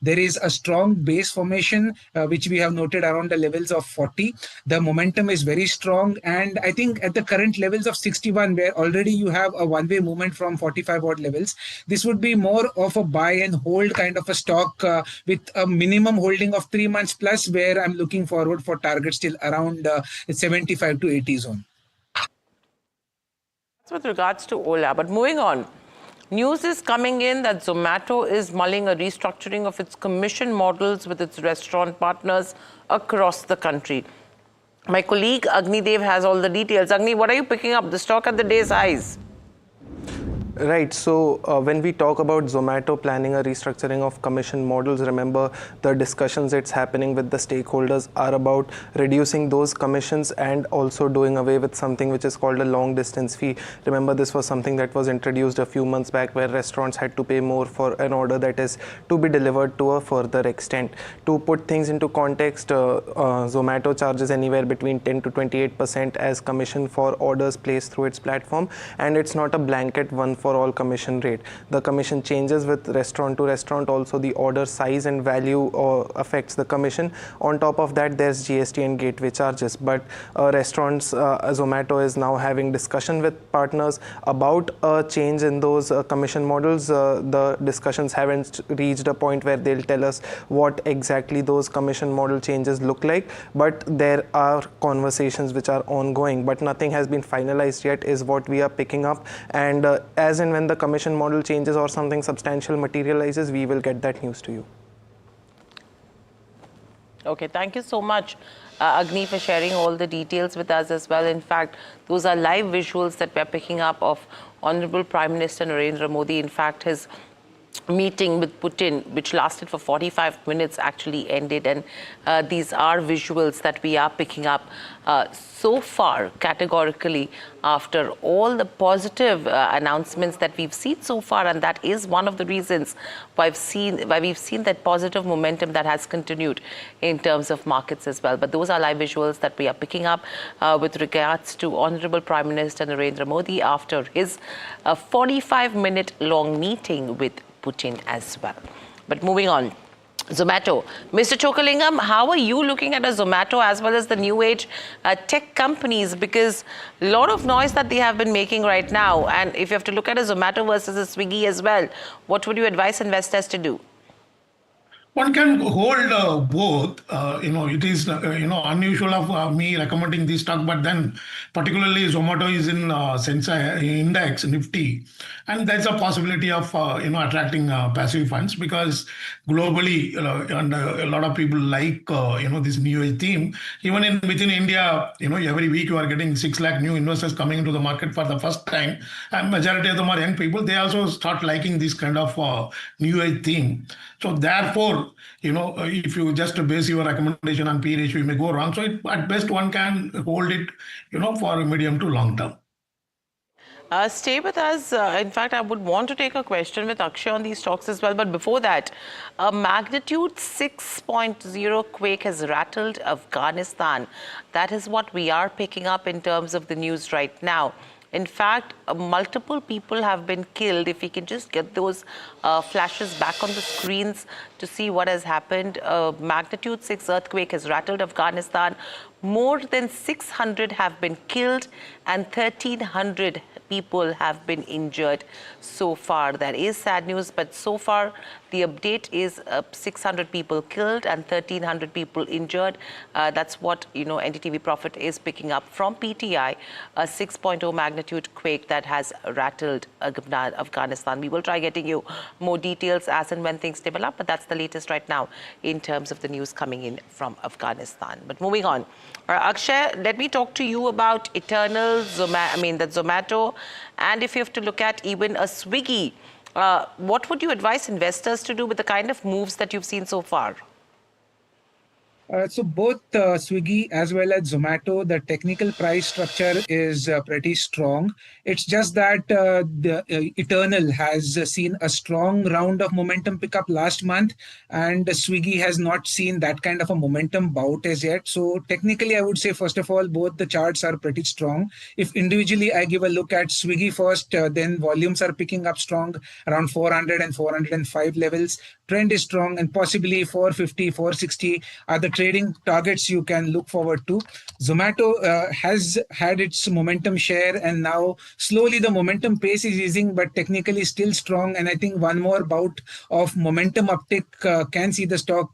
there is a strong base formation, which we have noted around the levels of 40. The momentum is very strong. And I think at the current levels of 61, where already you have a one-way movement from 45 odd levels, this would be more of a buy and hold kind of a stock with a minimum holding of 3 months plus, where I'm looking forward for targets still around 75 to 80 zone. That's with regards to Ola. But moving on, news is coming in that Zomato is mulling a restructuring of its commission models with its restaurant partners across the country. My colleague Agni Dev has all the details. Agni, what are you picking up? The stock at the day's highs. Right. So when we talk about Zomato planning a restructuring of commission models, remember the discussions it's happening with the stakeholders are about reducing those commissions and also doing away with something which is called a long distance fee. Remember, this was something that was introduced a few months back where restaurants had to pay more for an order that is to be delivered to a further extent. To put things into context, Zomato charges anywhere between 10 to 28% as commission for orders placed through its platform, and it's not a blanket one for all commission rate. The commission changes with restaurant to restaurant. Also, the order size and value affects the commission. On top of that, there's GST and gateway charges. But restaurants, Zomato is now having discussion with partners about a change in those commission models. The discussions haven't reached a point where they'll tell us what exactly those commission model changes look like. But there are conversations which are ongoing, but nothing has been finalized yet, is what we are picking up. And as and when the commission model changes or something substantial materializes, we will get that news to you. Okay, thank you so much. Agni, for sharing all the details with us as well. In fact, those are live visuals that we're picking up of Honorable Prime Minister Narendra Modi. In fact, his meeting with Putin, which lasted for 45 minutes, actually ended. And these are visuals that we are picking up so far categorically after all the positive announcements that we've seen so far. And that is one of the reasons why we've seen that positive momentum that has continued in terms of markets as well. But those are live visuals that we are picking up with regards to Honorable Prime Minister Narendra Modi after his 45-minute long meeting with Putin as well. But moving on, Zomato. Mr. Chokalingam, how are you looking at a Zomato as well as the new age tech companies? Because a lot of noise that they have been making right now. And if you have to look at a Zomato versus a Swiggy as well, what would you advise investors to do? One can hold both. It is unusual of me recommending this stock, but then particularly Zomato is in Sensa Index Nifty, and there's a possibility of attracting passive funds because globally and a lot of people like this new age theme. Even within India, every week you are getting 6 lakh new investors coming into the market for the first time, and majority of them are young people. They also start liking this kind of new age theme. So therefore, if you just base your recommendation on P ratio, you may go wrong. So at best, one can hold it, for medium to long term. Stay with us. In fact, I would want to take a question with Akshay on these stocks as well. But before that, a magnitude 6.0 quake has rattled Afghanistan. That is what we are picking up in terms of the news right now. In fact, multiple people have been killed. If we can just get those flashes back on the screens to see what has happened. Magnitude 6 earthquake has rattled Afghanistan. More than 600 have been killed and 1,300 people have been injured so far. That is sad news, but so far the update is 600 people killed and 1,300 people injured. That's what NDTV Profit is picking up from PTI, a 6.0 magnitude quake that has rattled Afghanistan. We will try getting you more details as and when things develop, but that's the latest right now in terms of the news coming in from Afghanistan. But moving on, Akshay, let me talk to you about Eternal, Zomato, and if you have to look at even a Swiggy, what would you advise investors to do with the kind of moves that you've seen so far? So both Swiggy as well as Zomato, the technical price structure is pretty strong. It's just that the Eternal has seen a strong round of momentum pickup last month, and Swiggy has not seen that kind of a momentum bout as yet. So technically, I would say, first of all, both the charts are pretty strong. If individually I give a look at Swiggy first, then volumes are picking up strong around 400 and 405 levels. Trend is strong, and possibly 450, 460 are the trading targets you can look forward to. Zomato has had its momentum share, and now slowly the momentum pace is easing, but technically still strong. And I think one more bout of momentum uptick can see the stock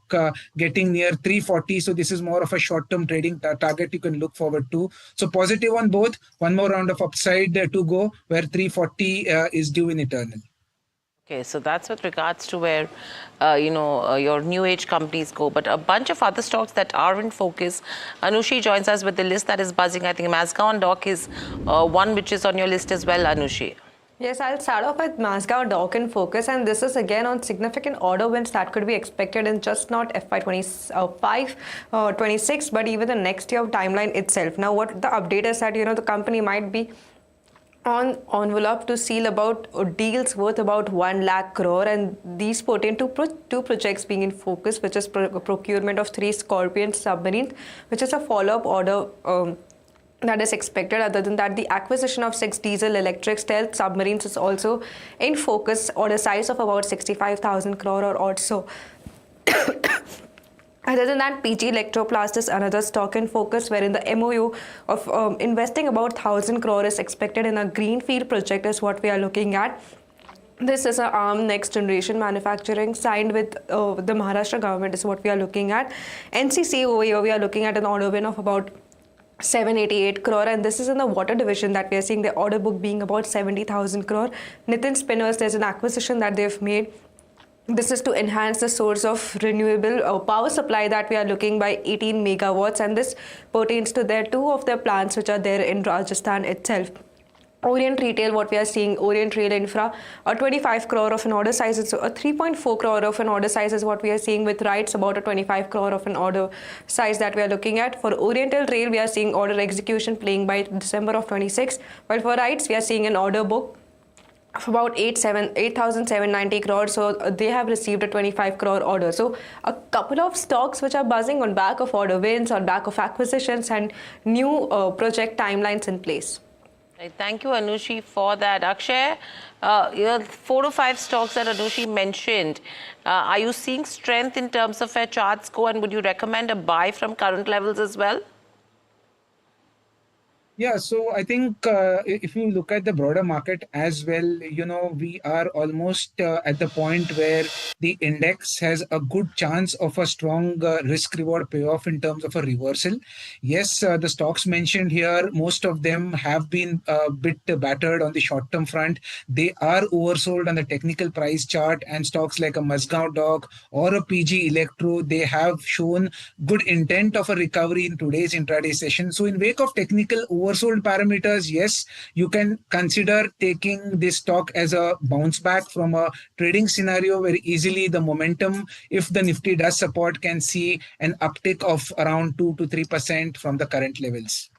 getting near 340. So this is more of a short-term trading target you can look forward to. So positive on both. One more round of upside to go, where 340 is due in Eternal. Okay, so that's with regards to where, your new age companies go. But a bunch of other stocks that are in focus. Anushi joins us with the list that is buzzing. I think Mazgaon Dock is one which is on your list as well, Anushi. Yes, I'll start off with Mazgaon Dock in focus, and this is again on significant order wins that could be expected in just not FY25 or 26, but even the next year timeline itself. Now, what the update is that, the company might be on envelope to seal about deals worth about 1 lakh crore, and these pertain to two projects being in focus, which is procurement of 3 Scorpion submarines, which is a follow-up order that is expected. Other than that, the acquisition of 6 diesel electric stealth submarines is also in focus, order size of about 65,000 crore or so. Other than that, PG Electroplast is another stock in focus, wherein the MOU of investing about 1,000 crore is expected in a greenfield project is what we are looking at. This is an ARM next generation manufacturing signed with the Maharashtra government is what we are looking at. NCC over here, we are looking at an order win of about 788 crore, and this is in the water division that we are seeing the order book being about 70,000 crore. Nitin Spinners, there's an acquisition that they've made This is to enhance the source of renewable power supply that we are looking by 18 megawatts, and this pertains to their two of their plants which are there in Rajasthan itself. Orient Retail, what we are seeing, Orient Rail Infra, a 25 crore of an order size, so a 3.4 crore of an order size is what we are seeing, with RITES about a 25 crore of an order size that we are looking at. For Oriental Rail, we are seeing order execution playing by December of 26, while for RITES, we are seeing an order book of about 8,790 crores, so they have received a 25 crore order. So a couple of stocks which are buzzing on back of order wins, on back of acquisitions and new project timelines in place. Right, thank you, Anushi, for that. Akshay, 4 or 5 stocks that Anushi mentioned, are you seeing strength in terms of where charts go, and would you recommend a buy from current levels as well? Yeah, so I think if you look at the broader market as well, we are almost at the point where the index has a good chance of a strong risk-reward payoff in terms of a reversal. Yes, the stocks mentioned here, most of them have been a bit battered on the short-term front. They are oversold on the technical price chart, and stocks like a Mazgaon Dock or a PG Electro, they have shown good intent of a recovery in today's intraday session. So in wake of technical oversold parameters, yes, you can consider taking this stock as a bounce back from a trading scenario where easily the momentum, if the Nifty does support, can see an uptick of around 2 to 3% from the current levels.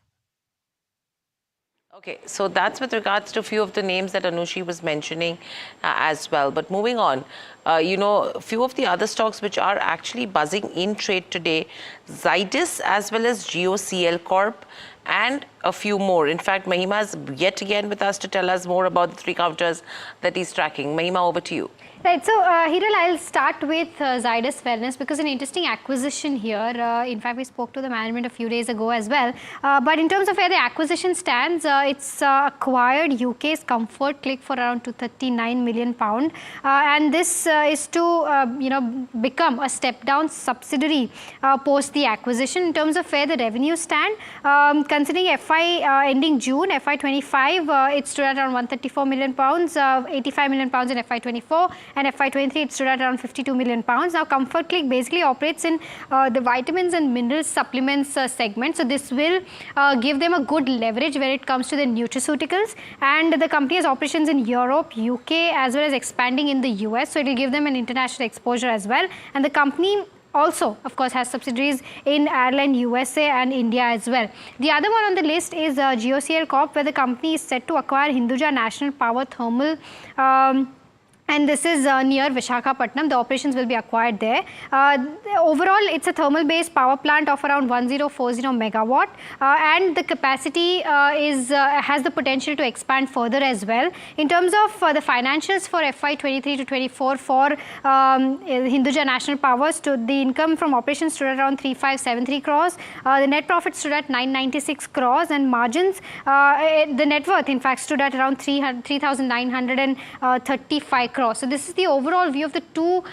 Okay, so that's with regards to a few of the names that Anushi was mentioning as well. But moving on, a few of the other stocks which are actually buzzing in trade today, Zydus as well as GOCL Corp, and a few more. In fact, Mahima is yet again with us to tell us more about the 3 counters that he's tracking. Mahima, over to you. Right, so Hiral, I'll start with Zydus Wellness, because an interesting acquisition here. In fact, we spoke to the management a few days ago as well. But in terms of where the acquisition stands, it's acquired UK's Comfort Click for around £239 million. And this is to, become a step-down subsidiary post the acquisition. In terms of where the revenues stand, considering FY ending June, FY25, it stood at around £134 million, £85 million in FY24. And FY23, it stood at around £52 million. Now, Comfort Click basically operates in the vitamins and minerals supplements segment. So this will give them a good leverage when it comes to the nutraceuticals. And the company has operations in Europe, UK, as well as expanding in the US. So it will give them an international exposure as well. And the company also, of course, has subsidiaries in Ireland, USA and India as well. The other one on the list is GOCL Corp, where the company is set to acquire Hinduja National Power Thermal, and this is near Visakhapatnam. The operations will be acquired there. Overall, it's a thermal-based power plant of around 1040 megawatt, and the capacity has the potential to expand further as well. In terms of the financials for FY23 to 24 for Hinduja National Power, the income from operations stood at around 3573 crores. The net profit stood at 996 crores, and margins, the net worth in fact stood at around 3,935 crores. So this is the overall view of the 2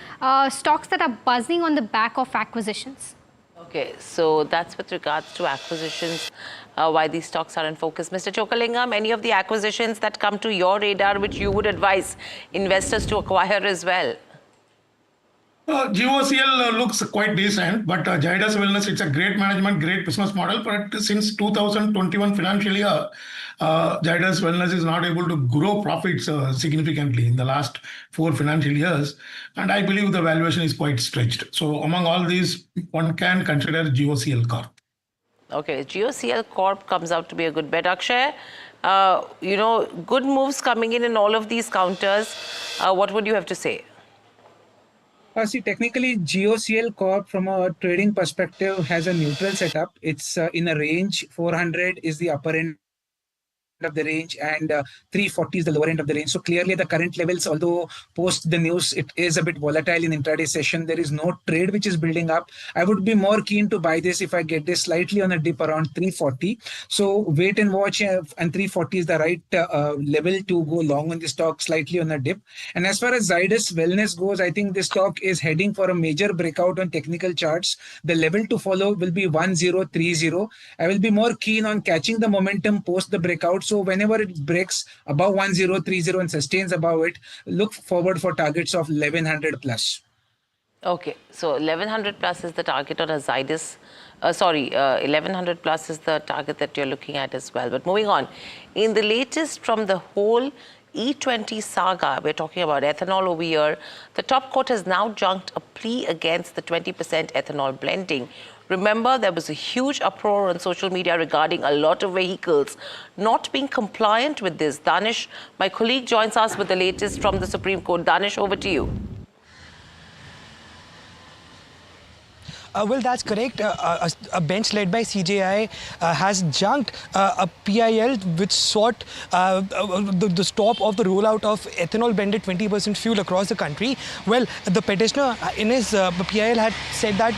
stocks that are buzzing on the back of acquisitions. Okay, so that's with regards to acquisitions, why these stocks are in focus. Mr. Chokalingam, any of the acquisitions that come to your radar which you would advise investors to acquire as well? GOCL looks quite decent, but Zydus Wellness, it's a great management, great business model. But since 2021 financial year, Zydus Wellness is not able to grow profits significantly in the last 4 financial years. And I believe the valuation is quite stretched. So among all these, one can consider GOCL Corp. Okay, GOCL Corp comes out to be a good bet. Akshay, good moves coming in all of these counters. What would you have to say? See, technically, GOCL Corp from a trading perspective has a neutral setup. It's in a range. 400 is the upper end of the range, and 340 is the lower end of the range. So clearly the current levels, although post the news it is a bit volatile in intraday session, there is no trade which is building up. I would be more keen to buy this if I get this slightly on a dip around 340. So wait and watch, and 340 is the right level to go long on the stock, slightly on a dip. And as far as Zydus Wellness goes, I think this stock is heading for a major breakout on technical charts. The level to follow will be 1030. I will be more keen on catching the momentum post the breakout. So whenever it breaks above 1030 and sustains above it, look forward for targets of 1100 plus. Okay, so 1100 plus is the target on a Zydus. 1100 plus is the target that you're looking at as well. But moving on, in the latest from the whole E20 saga, we're talking about ethanol over here. The top court has now junked a plea against the 20% ethanol blending. Remember, there was a huge uproar on social media regarding a lot of vehicles not being compliant with this. Danish, my colleague, joins us with the latest from the Supreme Court. Danish, over to you. Well, that's correct. A bench led by CJI has junked a PIL which sought the stop of the rollout of ethanol blended 20% fuel across the country. Well, the petitioner in his PIL had said that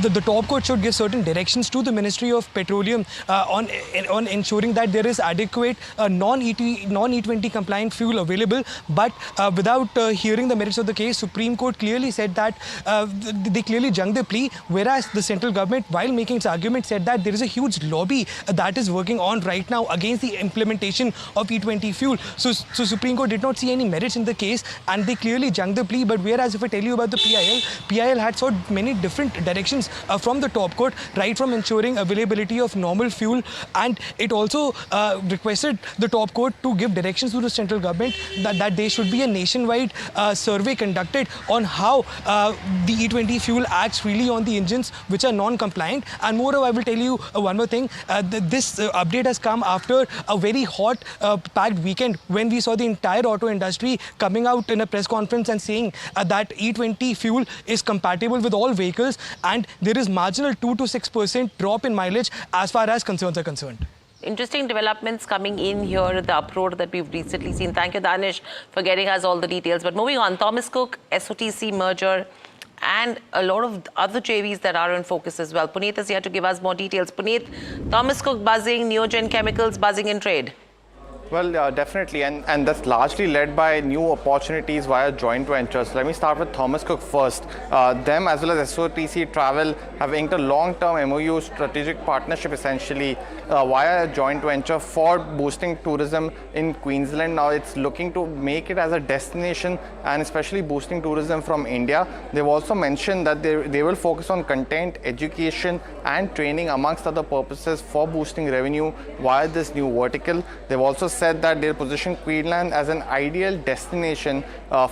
the top court should give certain directions to the Ministry of Petroleum on ensuring that there is adequate non-E20 compliant fuel available. But without hearing the merits of the case, Supreme Court clearly said that they clearly junked the plea. Whereas the central government, while making its argument, said that there is a huge lobby that is working on right now against the implementation of E20 fuel. So Supreme Court did not see any merits in the case and they clearly junked the plea. But whereas if I tell you about the PIL had sought many different directions from the top court, right from ensuring availability of normal fuel, and it also requested the top court to give directions to the central government that there should be a nationwide survey conducted on how the E20 fuel acts really on the engines which are non-compliant. And moreover, I will tell you one more thing. This update has come after a very hot packed weekend when we saw the entire auto industry coming out in a press conference and saying that E20 fuel is compatible with all vehicles and there is marginal 2 to 6% drop in mileage as far as concerns are concerned. Interesting developments coming in here, the uproar that we've recently seen. Thank you, Danish, for getting us all the details. But moving on, Thomas Cook, SOTC merger, and a lot of other JVs that are in focus as well. Puneet is here to give us more details. Puneet, Thomas Cook buzzing, Neogen Chemicals buzzing in trade. Well, definitely, and that's largely led by new opportunities via joint ventures. Let me start with Thomas Cook first. Them as well as SOTC Travel have inked a long-term MOU strategic partnership essentially via a joint venture for boosting tourism in Queensland. Now it's looking to make it as a destination and especially boosting tourism from India. They've also mentioned that they will focus on content, education and training amongst other purposes for boosting revenue via this new vertical. They've also said that they'll position Queensland as an ideal destination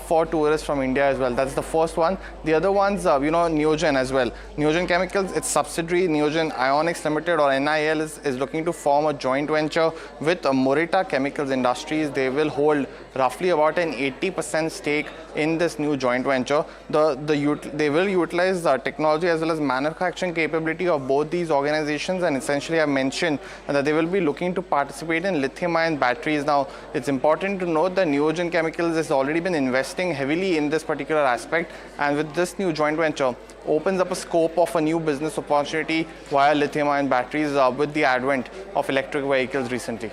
for tourists from India as well. That's the first one. The other one's, Neogen as well. Neogen Chemicals, its subsidiary Neogen Ionics Limited or NIL is looking to form a joint venture with Morita Chemicals Industries. They will hold roughly about an 80% stake in this new joint venture. They will utilize the technology as well as manufacturing capability of both these organizations, and essentially I mentioned that they will be looking to participate in lithium-ion batteries. Now, it's important to note that Neogen Chemicals has already been investing heavily in this particular aspect, and with this new joint venture, opens up a scope of a new business opportunity via lithium-ion batteries with the advent of electric vehicles recently.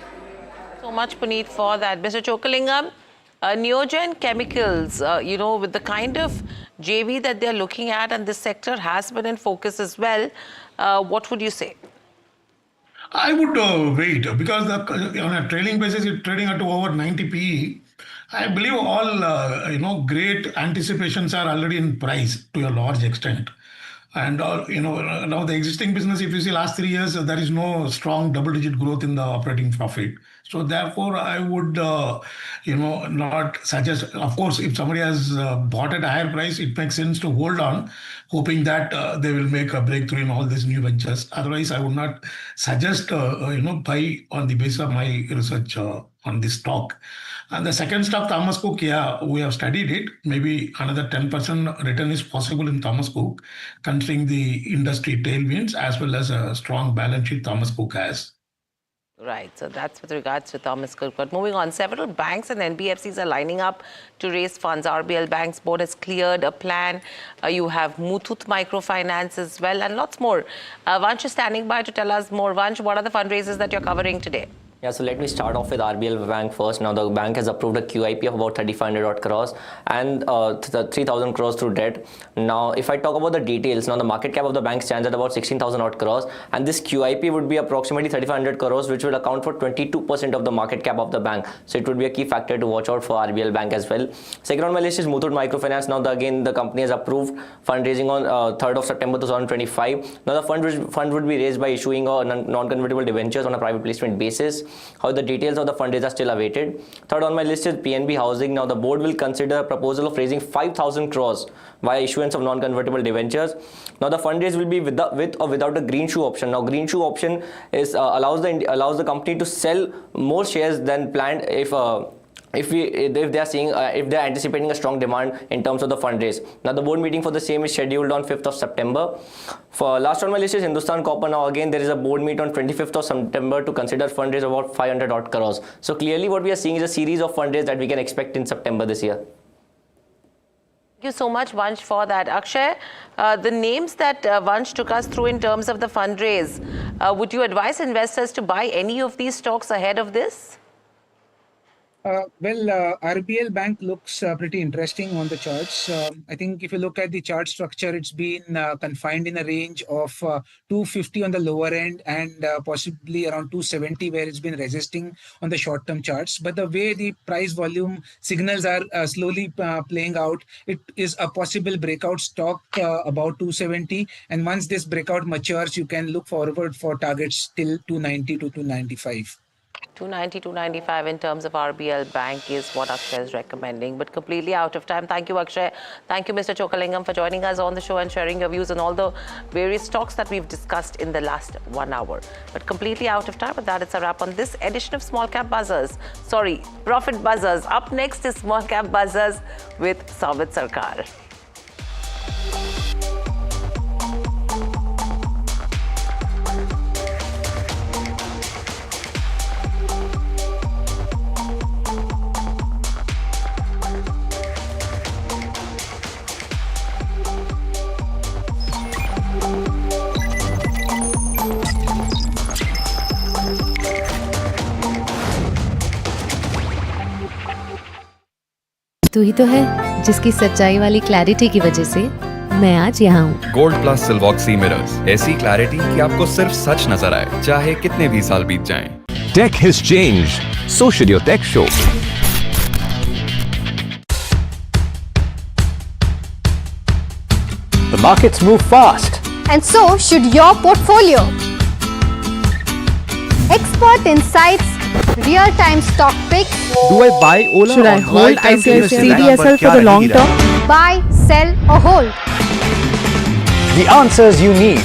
So much, Puneet, for that. Mr. Chokalingam, Neogen Chemicals, with the kind of JV that they're looking at, and this sector has been in focus as well, what would you say? I would wait because on a trailing basis, it's trading at over 90 PE. I believe all great anticipations are already in price to a large extent. And now the existing business, if you see last 3 years, there is no strong double-digit growth in the operating profit. So therefore, I would not suggest. Of course, if somebody has bought at a higher price, it makes sense to hold on, hoping that they will make a breakthrough in all these new ventures. Otherwise, I would not suggest buy on the basis of my research on this stock. And the second stock, Thomas Cook, we have studied it. Maybe another 10% return is possible in Thomas Cook, considering the industry tailwinds as well as a strong balance sheet Thomas Cook has. Right, so that's with regards to Thomas Cook. But moving on, several banks and NBFCs are lining up to raise funds. RBL Bank's board has cleared a plan. You have Muthoot Microfinance as well, and lots more. Vansh is standing by to tell us more. Vansh, what are the fundraisers that you're covering today? Yeah, so let me start off with RBL Bank first. Now the bank has approved a QIP of about 3,500 odd crores and 3,000 crores through debt. Now, if I talk about the details, now the market cap of the bank stands at about 16,000 odd crores, and this QIP would be approximately 3,500 crores, which will account for 22% of the market cap of the bank. So it would be a key factor to watch out for RBL Bank as well. Second on my list is Muthoot Microfinance. Now, again, the company has approved fundraising on 3rd of September 2025. Now, the fund would be raised by issuing a non-convertible debentures on a private placement basis. How the details of the fundraise are still awaited. Third on my list is PNB Housing. Now the board will consider a proposal of raising 5,000 crores via issuance of non-convertible debentures. Now the fundraise will be with or without a green shoe option. Now green shoe option is allows the company to sell more shares than planned if they are anticipating a strong demand in terms of the fundraise. Now the board meeting for the same is scheduled on 5th of September. For last on my list is Hindustan Copper. Now again there is a board meet on 25th of September to consider fundraise about 500 odd crores. So clearly what we are seeing is a series of fundraise that we can expect in September this year. Thank you so much, Vansh, for that. Akshay, the names that Vansh took us through in terms of the fundraise, would you advise investors to buy any of these stocks ahead of this? RBL Bank looks pretty interesting on the charts. I think if you look at the chart structure, it's been confined in a range of 250 on the lower end and possibly around 270 where it's been resisting on the short-term charts. But the way the price volume signals are slowly playing out, it is a possible breakout stock about 270. And once this breakout matures, you can look forward for targets till 290 to 295. 290, 295 in terms of RBL Bank is what Akshay is recommending, but completely out of time. Thank you, Akshay. Thank you, Mr. Chokalingam, for joining us on the show and sharing your views on all the various stocks that we've discussed in the last 1 hour. But completely out of time. With that, it's a wrap on this edition of Small Cap Buzzers. Sorry, Profit Buzzers. Up next is Small Cap Buzzers with Soumit Sarkar. तू ही तो है जिसकी सच्चाई वाली clarity की वजह से मैं आज यहाँ हूँ। गोल्ड प्लस सिल्वॉक्सी मिरर्स, ऐसी क्लैरिटी कि आपको सिर्फ सच नजर आए, चाहे कितने भी साल बीत जाएं। Tech has changed, so should your tech show. The markets move fast. And so should your portfolio. Expert insights, real-time stock picks. Do I buy Ola? Should I hold ICICI for the long term? Buy, sell or hold. The answers you need,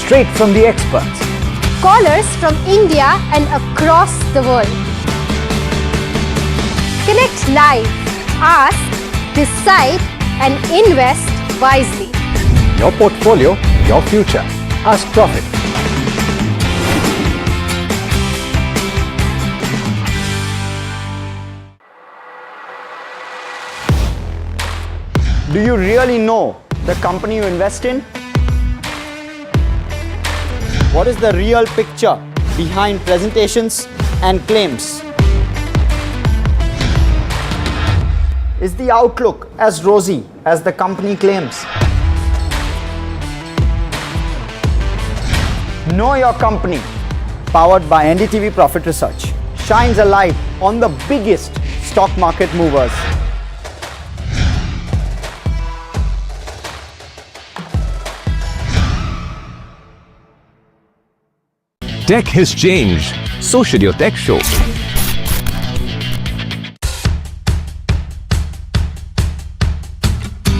straight from the experts. Callers from India and across the world. Connect live, ask, decide and invest wisely. Your portfolio, your future. Ask Profit. Do you really know the company you invest in? What is the real picture behind presentations and claims? Is the outlook as rosy as the company claims? Know Your Company, powered by NDTV Profit Research, shines a light on the biggest stock market movers. Tech has changed, so should your tech show.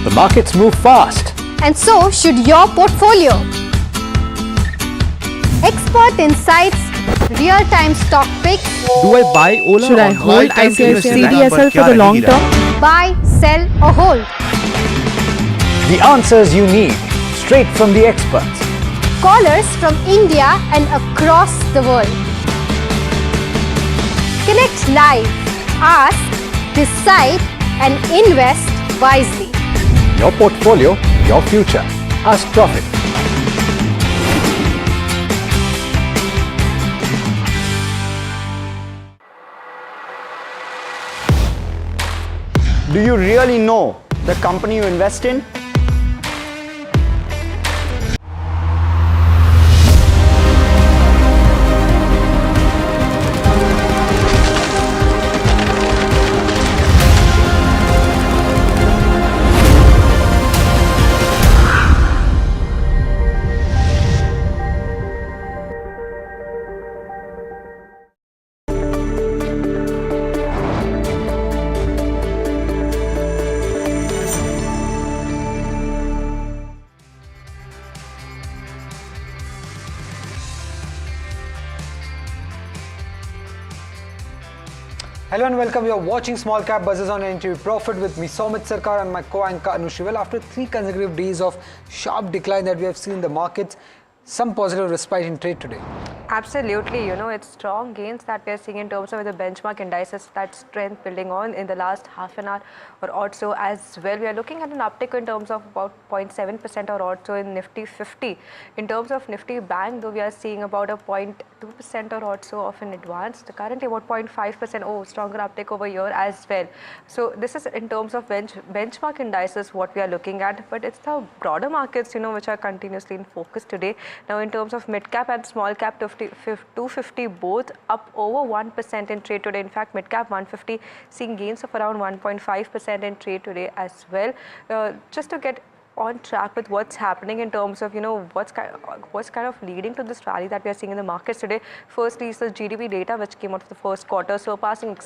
The markets move fast. And so should your portfolio. Expert insights, real-time stock picks. Do I buy Ola? Should I hold ICICI for the long term? Buy, sell or hold. The answers you need, straight from the experts. Callers from India and across the world. Connect live, ask, decide and invest wisely. Your portfolio, your future. Ask Profit. Do you really know the company you invest in? Hello and welcome. You are watching Small Cap Buzzers on NDTV Profit with me, Soumit Sarkar, and my co-anchor Anushri. Well, after 3 consecutive days of sharp decline that we have seen in the markets, some positive respite in trade today. Absolutely, it's strong gains that we are seeing in terms of the benchmark indices, that strength building on in the last half an hour or so as well. We are looking at an uptick in terms of about 0.7% or so in Nifty 50. In terms of Nifty Bank, though, we are seeing about a 0.2% or so of an advance. Currently about 0.5%. Oh, stronger uptick over here as well. So this is in terms of benchmark indices what we are looking at, but it's the broader markets, which are continuously in focus today. Now, in terms of mid cap and small cap, 250 both up over 1% in trade today. In fact, mid cap 150 seeing gains of around 1.5% in trade today as well. Just to get on track with what's happening in terms of what's kind of leading to this rally that we are seeing in the markets today. Firstly is the GDP data which came out of the first quarter, surpassing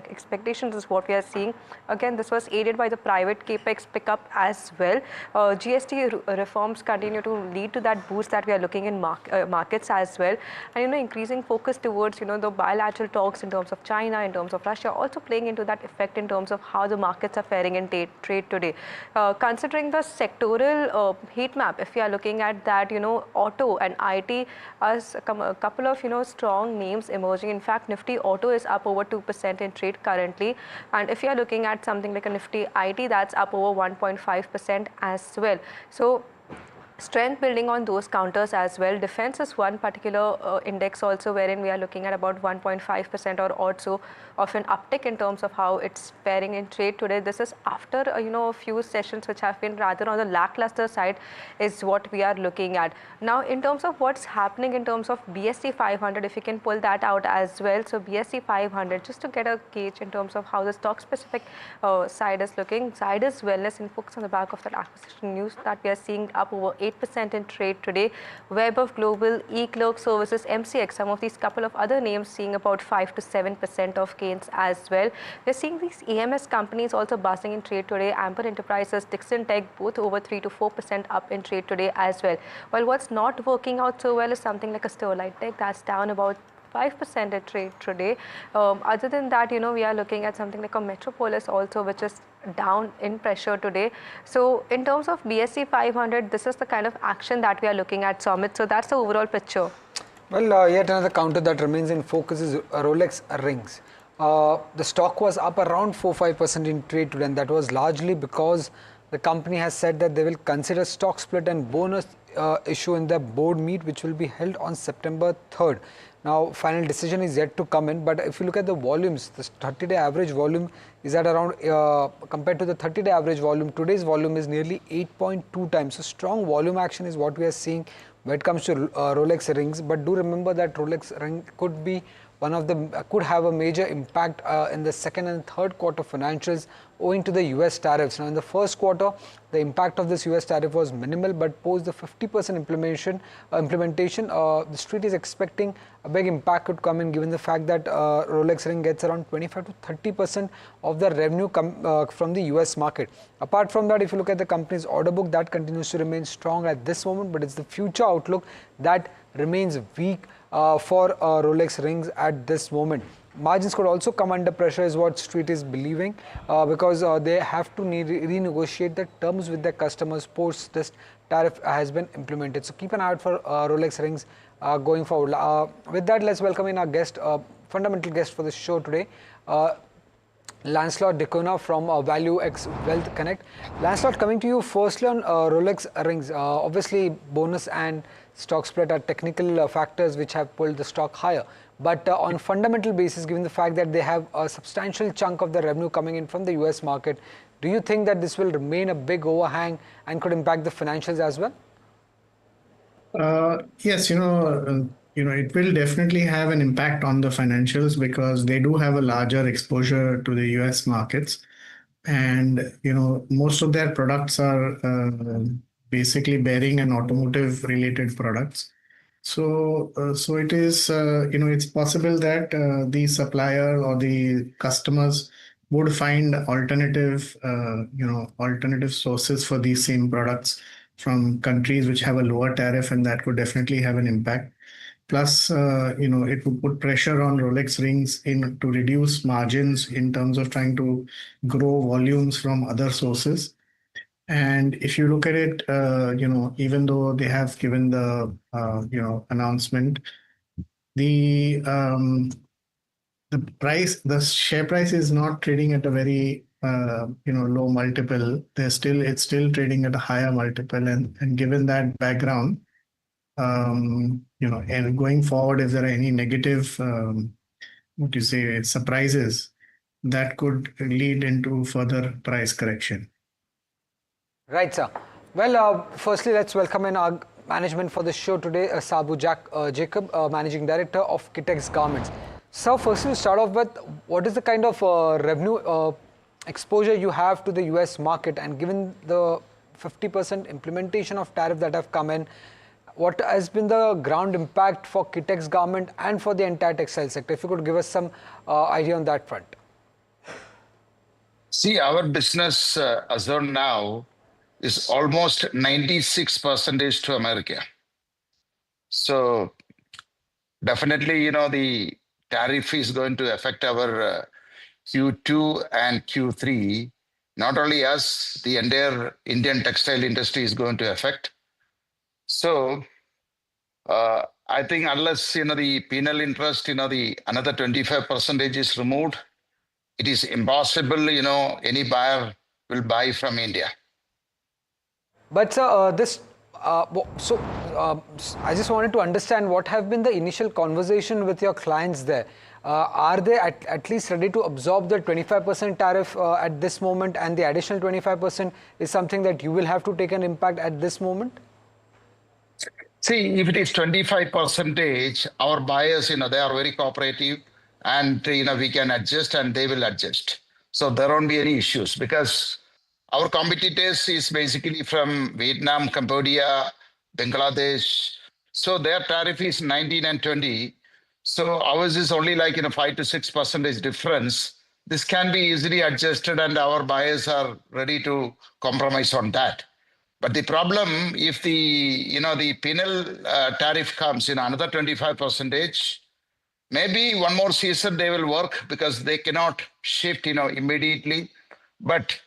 expectations is what we are seeing. Again, this was aided by the private capex pickup as well. GST reforms continue to lead to that boost that we are looking in markets as well, and increasing focus towards the bilateral talks in terms of China, in terms of Russia, also playing into that effect in terms of how the markets are faring in trade today. Considering the sectoral heat map, if we are looking at that, auto and IT as a couple of strong names emerging. In fact, Nifty Auto is up over 2% in trade currently, and if you are looking at something like a Nifty IT, that's up over 1.5% as well. So strength building on those counters as well. Defense is one particular index also wherein we are looking at about 1.5% or also of an uptick in terms of how it's faring in trade today. This is after a few sessions which have been rather on the lackluster side is what we are looking at. Now, in terms of what's happening in terms of BSE 500, if you can pull that out as well. So BSE 500, just to get a gauge in terms of how the stock specific side is looking. Zydus Wellness in focus on the back of that acquisition news that we are seeing up over 8% in trade today. Web of Global, eClerk Services, MCX, some of these couple of other names seeing about 5 to 7% of gains as well. We're seeing these EMS companies also buzzing in trade today. Amber Enterprises, Dixon Tech, both over 3 to 4% up in trade today as well. While what's not working out so well is something like a Sterlite Tech that's down about 5% in trade today. Other than that, we are looking at something like a Metropolis also, which is down in pressure today. So in terms of BSE 500, this is the kind of action that we are looking at, Soumit. So that's the overall picture. Well, yet another counter that remains in focus is Rolex Rings. The stock was up around 4-5% in trade today, and that was largely because the company has said that they will consider stock split and bonus issue in their board meet, which will be held on September 3rd. Now, final decision is yet to come in, but if you look at the volumes, the 30-day average volume is at around, compared to the 30-day average volume, today's volume is nearly 8.2 times. So, strong volume action is what we are seeing when it comes to Rolex Rings. But do remember that Rolex Ring could be one of the could have a major impact in the second and third quarter financials owing to the US tariffs. Now, in the first quarter, the impact of this US tariff was minimal, but post the 50% implementation, the street is expecting a big impact could come in, given the fact that Rolex Ring gets around 25 to 30% of the revenue from the US market. Apart from that, if you look at the company's order book, that continues to remain strong at this moment, but it's the future outlook that remains weak for Rolex Rings at this moment. Margins could also come under pressure is what street is believing, because they have to renegotiate the terms with their customers post this tariff has been implemented. So keep an eye out for Rolex Rings going forward. With that, let's welcome in our guest, fundamental guest for the show today, Lancelot Dicona from ValueX Wealth Connect. Lancelot, coming to you firstly on Rolex Rings. Obviously, bonus and stock split are technical factors which have pulled the stock higher. But on fundamental basis, given the fact that they have a substantial chunk of the revenue coming in from the US market, do you think that this will remain a big overhang and could impact the financials as well? Yes, it will definitely have an impact on the financials because they do have a larger exposure to the US markets. And, most of their products are basically bearing and automotive related products. So it is, it's possible that the supplier or the customers would find alternative sources for these same products from countries which have a lower tariff, and that could definitely have an impact. Plus, it would put pressure on Rolex rings to reduce margins in terms of trying to grow volumes from other sources. And if you look at it, even though they have given the, announcement, the share price is not trading at a very, low multiple. It's still trading at a higher multiple. And given that background, and going forward, if there are any negative, surprises, that could lead into further price correction. Right, sir. Well, firstly, let's welcome in our management for the show today, Sabu Jacob, Managing Director of Kitex Garments. So, firstly, we'll start off with what is the kind of revenue exposure you have to the US market, and given the 50% implementation of tariff that have come in, what has been the ground impact for Kitex Garment and for the entire textile sector? If you could give us some idea on that front. See, our business as of now is almost 96% to America. So definitely, the tariff is going to affect our Q2 and Q3. Not only us, the entire Indian textile industry is going to affect. So I think unless, the penal interest, the another 25% is removed, it is impossible, any buyer will buy from India. But sir, I just wanted to understand what have been the initial conversation with your clients there. Are they at least ready to absorb the 25% tariff at this moment, and the additional 25% is something that you will have to take an impact at this moment? See, if it is 25%, our buyers, they are very cooperative, and, we can adjust and they will adjust. So there won't be any issues because our competitors is basically from Vietnam, Cambodia, Bangladesh. So their tariff is 19 and 20. So ours is only like 5 to 6% difference. This can be easily adjusted, and our buyers are ready to compromise on that. But the problem, if the penal tariff comes in another 25%, maybe one more season they will work because they cannot shift, immediately. But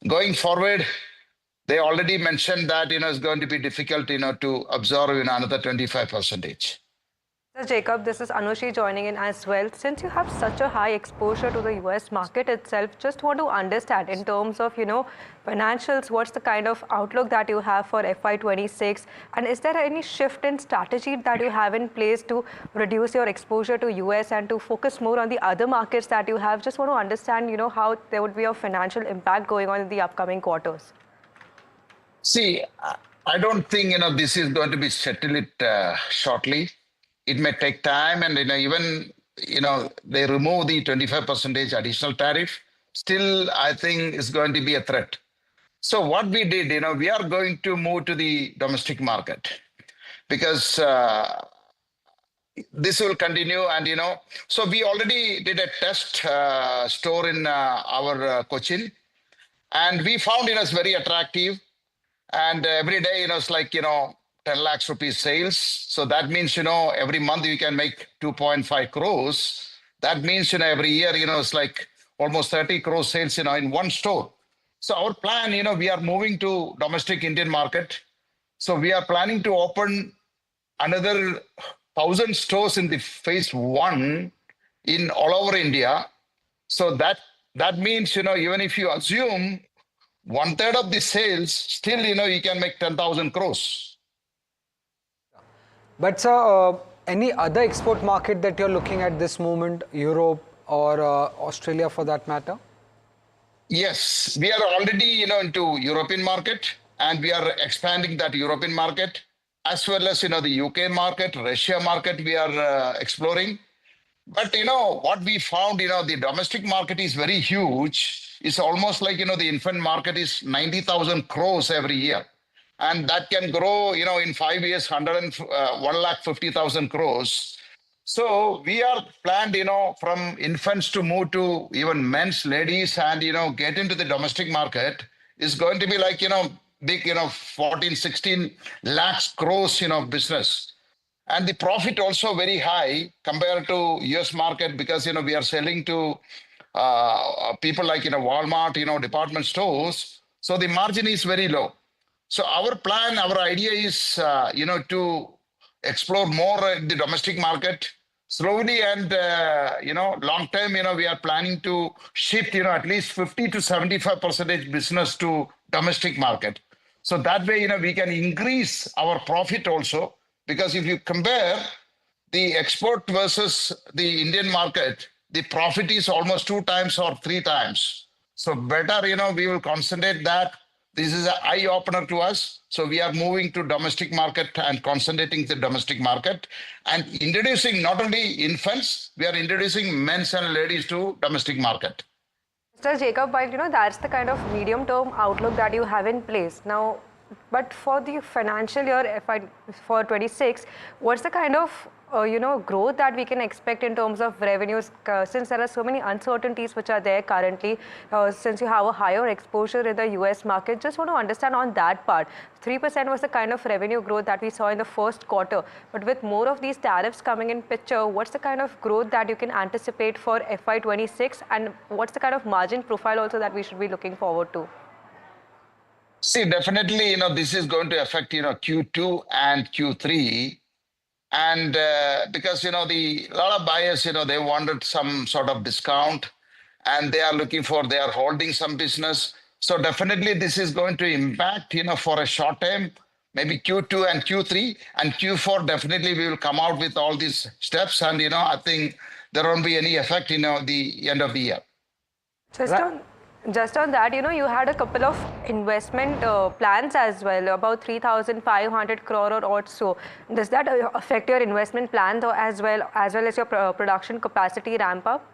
going forward, they already mentioned that, it's going to be difficult, to absorb another 25%. So Jacob, this is Anushi joining in as well. Since you have such a high exposure to the US market itself, just want to understand in terms of, financials, what's the kind of outlook that you have for FY26? And is there any shift in strategy that you have in place to reduce your exposure to US and to focus more on the other markets that you have? Just want to understand, how there would be a financial impact going on in the upcoming quarters. See, I don't think, this is going to be settled shortly. It may take time, and even they remove the 25% additional tariff. Still, I think it's going to be a threat. So what we did, we are going to move to the domestic market because this will continue, and so we already did a test store in our Cochin, and we found it's very attractive, and every day it's like 10 lakhs rupees sales. So that means, every month you can make 2.5 crores. That means, every year, it's like almost 30 crores sales, in one store. So our plan, we are moving to domestic Indian market. So we are planning to open another 1,000 stores in the phase 1 in all over India. So that means, even if you assume 1/3 of the sales, still, you can make 10,000 crores. But sir, any other export market that you're looking at this moment, Europe or Australia for that matter? Yes, we are already, into European market, and we are expanding that European market, as well as, the UK market, Russia market we are exploring. But, what we found, the domestic market is very huge. It's almost like, the infant market is 90,000 crores every year. And that can grow, in 5 years, 1,50,000 crores. So we are planned, from infants to move to even men's, ladies, and, get into the domestic market is going to be like, big, 14, 16 lakhs crores, business. And the profit also very high compared to US market because, we are selling to people like, Walmart, department stores. So the margin is very low. So our plan, our idea is, to explore more in the domestic market slowly and, long term, we are planning to shift, at least 50 to 75% business to domestic market. So that way, we can increase our profit also, because if you compare the export versus the Indian market, the profit is almost 2 times or 3 times. So better, we will concentrate that. This is an eye opener to us. So we are moving to domestic market and concentrating the domestic market and introducing not only infants, we are introducing men's and ladies to domestic market. Mr. Jacob, while that's the kind of medium-term outlook that you have in place now, but for the financial year for 26, what's the kind of growth that we can expect in terms of revenues, since there are so many uncertainties which are there currently, since you have a higher exposure in the US market? Just want to understand on that part. 3% was the kind of revenue growth that we saw in the first quarter, but with more of these tariffs coming in picture, what's the kind of growth that you can anticipate for FY26, and what's the kind of margin profile also that we should be looking forward to? See, definitely, this is going to affect, Q2 and Q3. And because, a lot of buyers, they wanted some sort of discount and they are holding some business. So definitely this is going to impact, for a short time, maybe Q2 and Q3 and Q4, definitely we will come out with all these steps. And, I think there won't be any effect, the end of the year. Just on that, you had a couple of investment plans as well, about 3,500 crore or so. Does that affect your investment plan as well as your production capacity ramp up?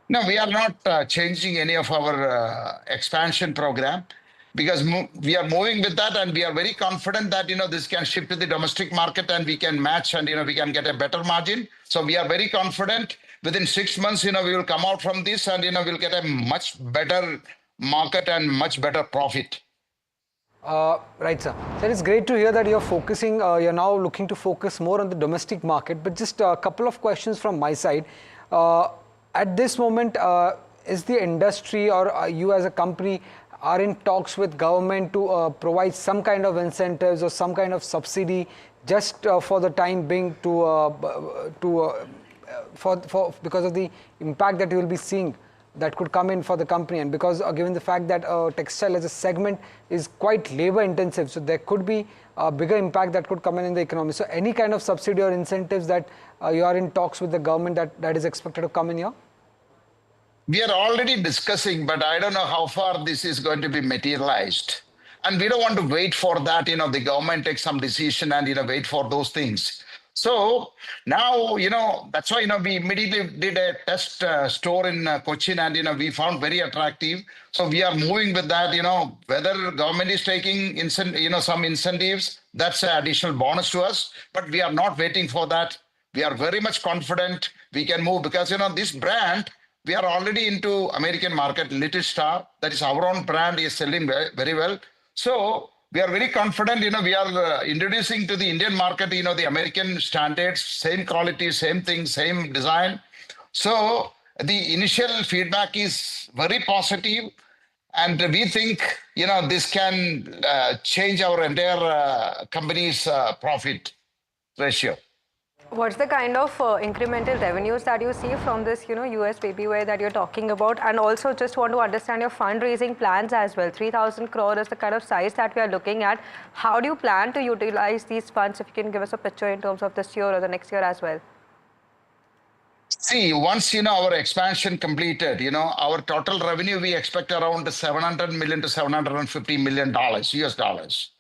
No, we are not changing any of our expansion program, because we are moving with that, and we are very confident that, this can shift to the domestic market and we can match and, we can get a better margin. So we are very confident within 6 months, we will come out from this and, we'll get a much better market and much better profit. Right, sir. So it's great to hear that you're focusing, you're now looking to focus more on the domestic market, but just a couple of questions from my side. At this moment, is the industry or you as a company are in talks with government to provide some kind of incentives or some kind of subsidy just for the time being because of the impact that you will be seeing that could come in for the company, and because given the fact that textile as a segment is quite labor intensive, so there could be a bigger impact that could come in the economy. So any kind of subsidy or incentives that you are in talks with the government that is expected to come in here? We are already discussing, but I don't know how far this is going to be materialized. And we don't want to wait for that, the government takes some decision and, wait for those things. So now, that's why, we immediately did a test store in Cochin and, we found very attractive. So we are moving with that, whether government is taking, some incentives, that's an additional bonus to us. But we are not waiting for that. We are very much confident we can move because, this brand, we are already into American market, Little Star, that is our own brand, is selling very well. So we are very confident, we are introducing to the Indian market, the American standards, same quality, same thing, same design. So the initial feedback is very positive, and we think, this can change our entire company's profit ratio. What's the kind of incremental revenues that you see from this, US babyware that you're talking about? And also just want to understand your fundraising plans as well. 3,000 crore is the kind of size that we are looking at. How do you plan to utilize these funds? If you can give us a picture in terms of this year or the next year as well. See, once, our expansion completed, our total revenue, we expect around $700 million to $750 million, US dollars.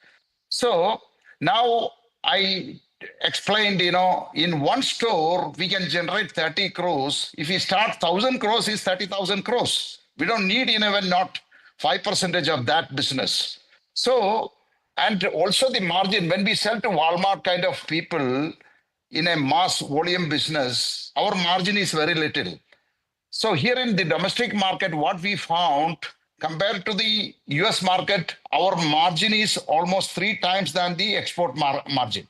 So now I explained, in one store, we can generate 30 crores. If we start 1,000 crores, it's 30,000 crores. We don't need even not 5% of that business. So, and also the margin, when we sell to Walmart kind of people in a mass volume business, our margin is very little. So here in the domestic market, what we found, compared to the US market, our margin is almost 3 times than the export margin.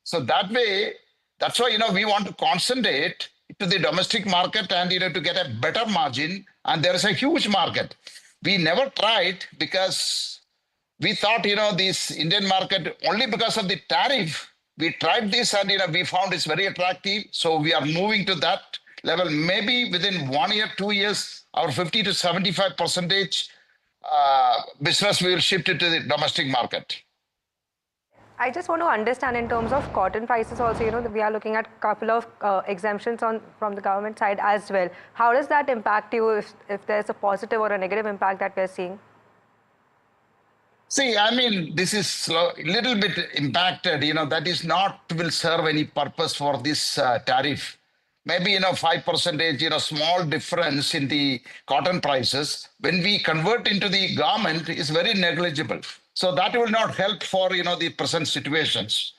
So that way, that's why, we want to concentrate to the domestic market and, to get a better margin. And there is a huge market. We never tried because we thought, this Indian market, only because of the tariff, we tried this and, we found it's very attractive. So we are moving to that level. Maybe within 1 year, 2 years, our 50 to 75% business will shift it to the domestic market. I just want to understand in terms of cotton prices also, we are looking at a couple of exemptions from the government side as well. How does that impact you if there's a positive or a negative impact that we're seeing? See, this is a little bit impacted, that is not will serve any purpose for this tariff. Maybe, 5%, small difference in the cotton prices. When we convert into the garment, is very negligible. So that will not help for, the present situations.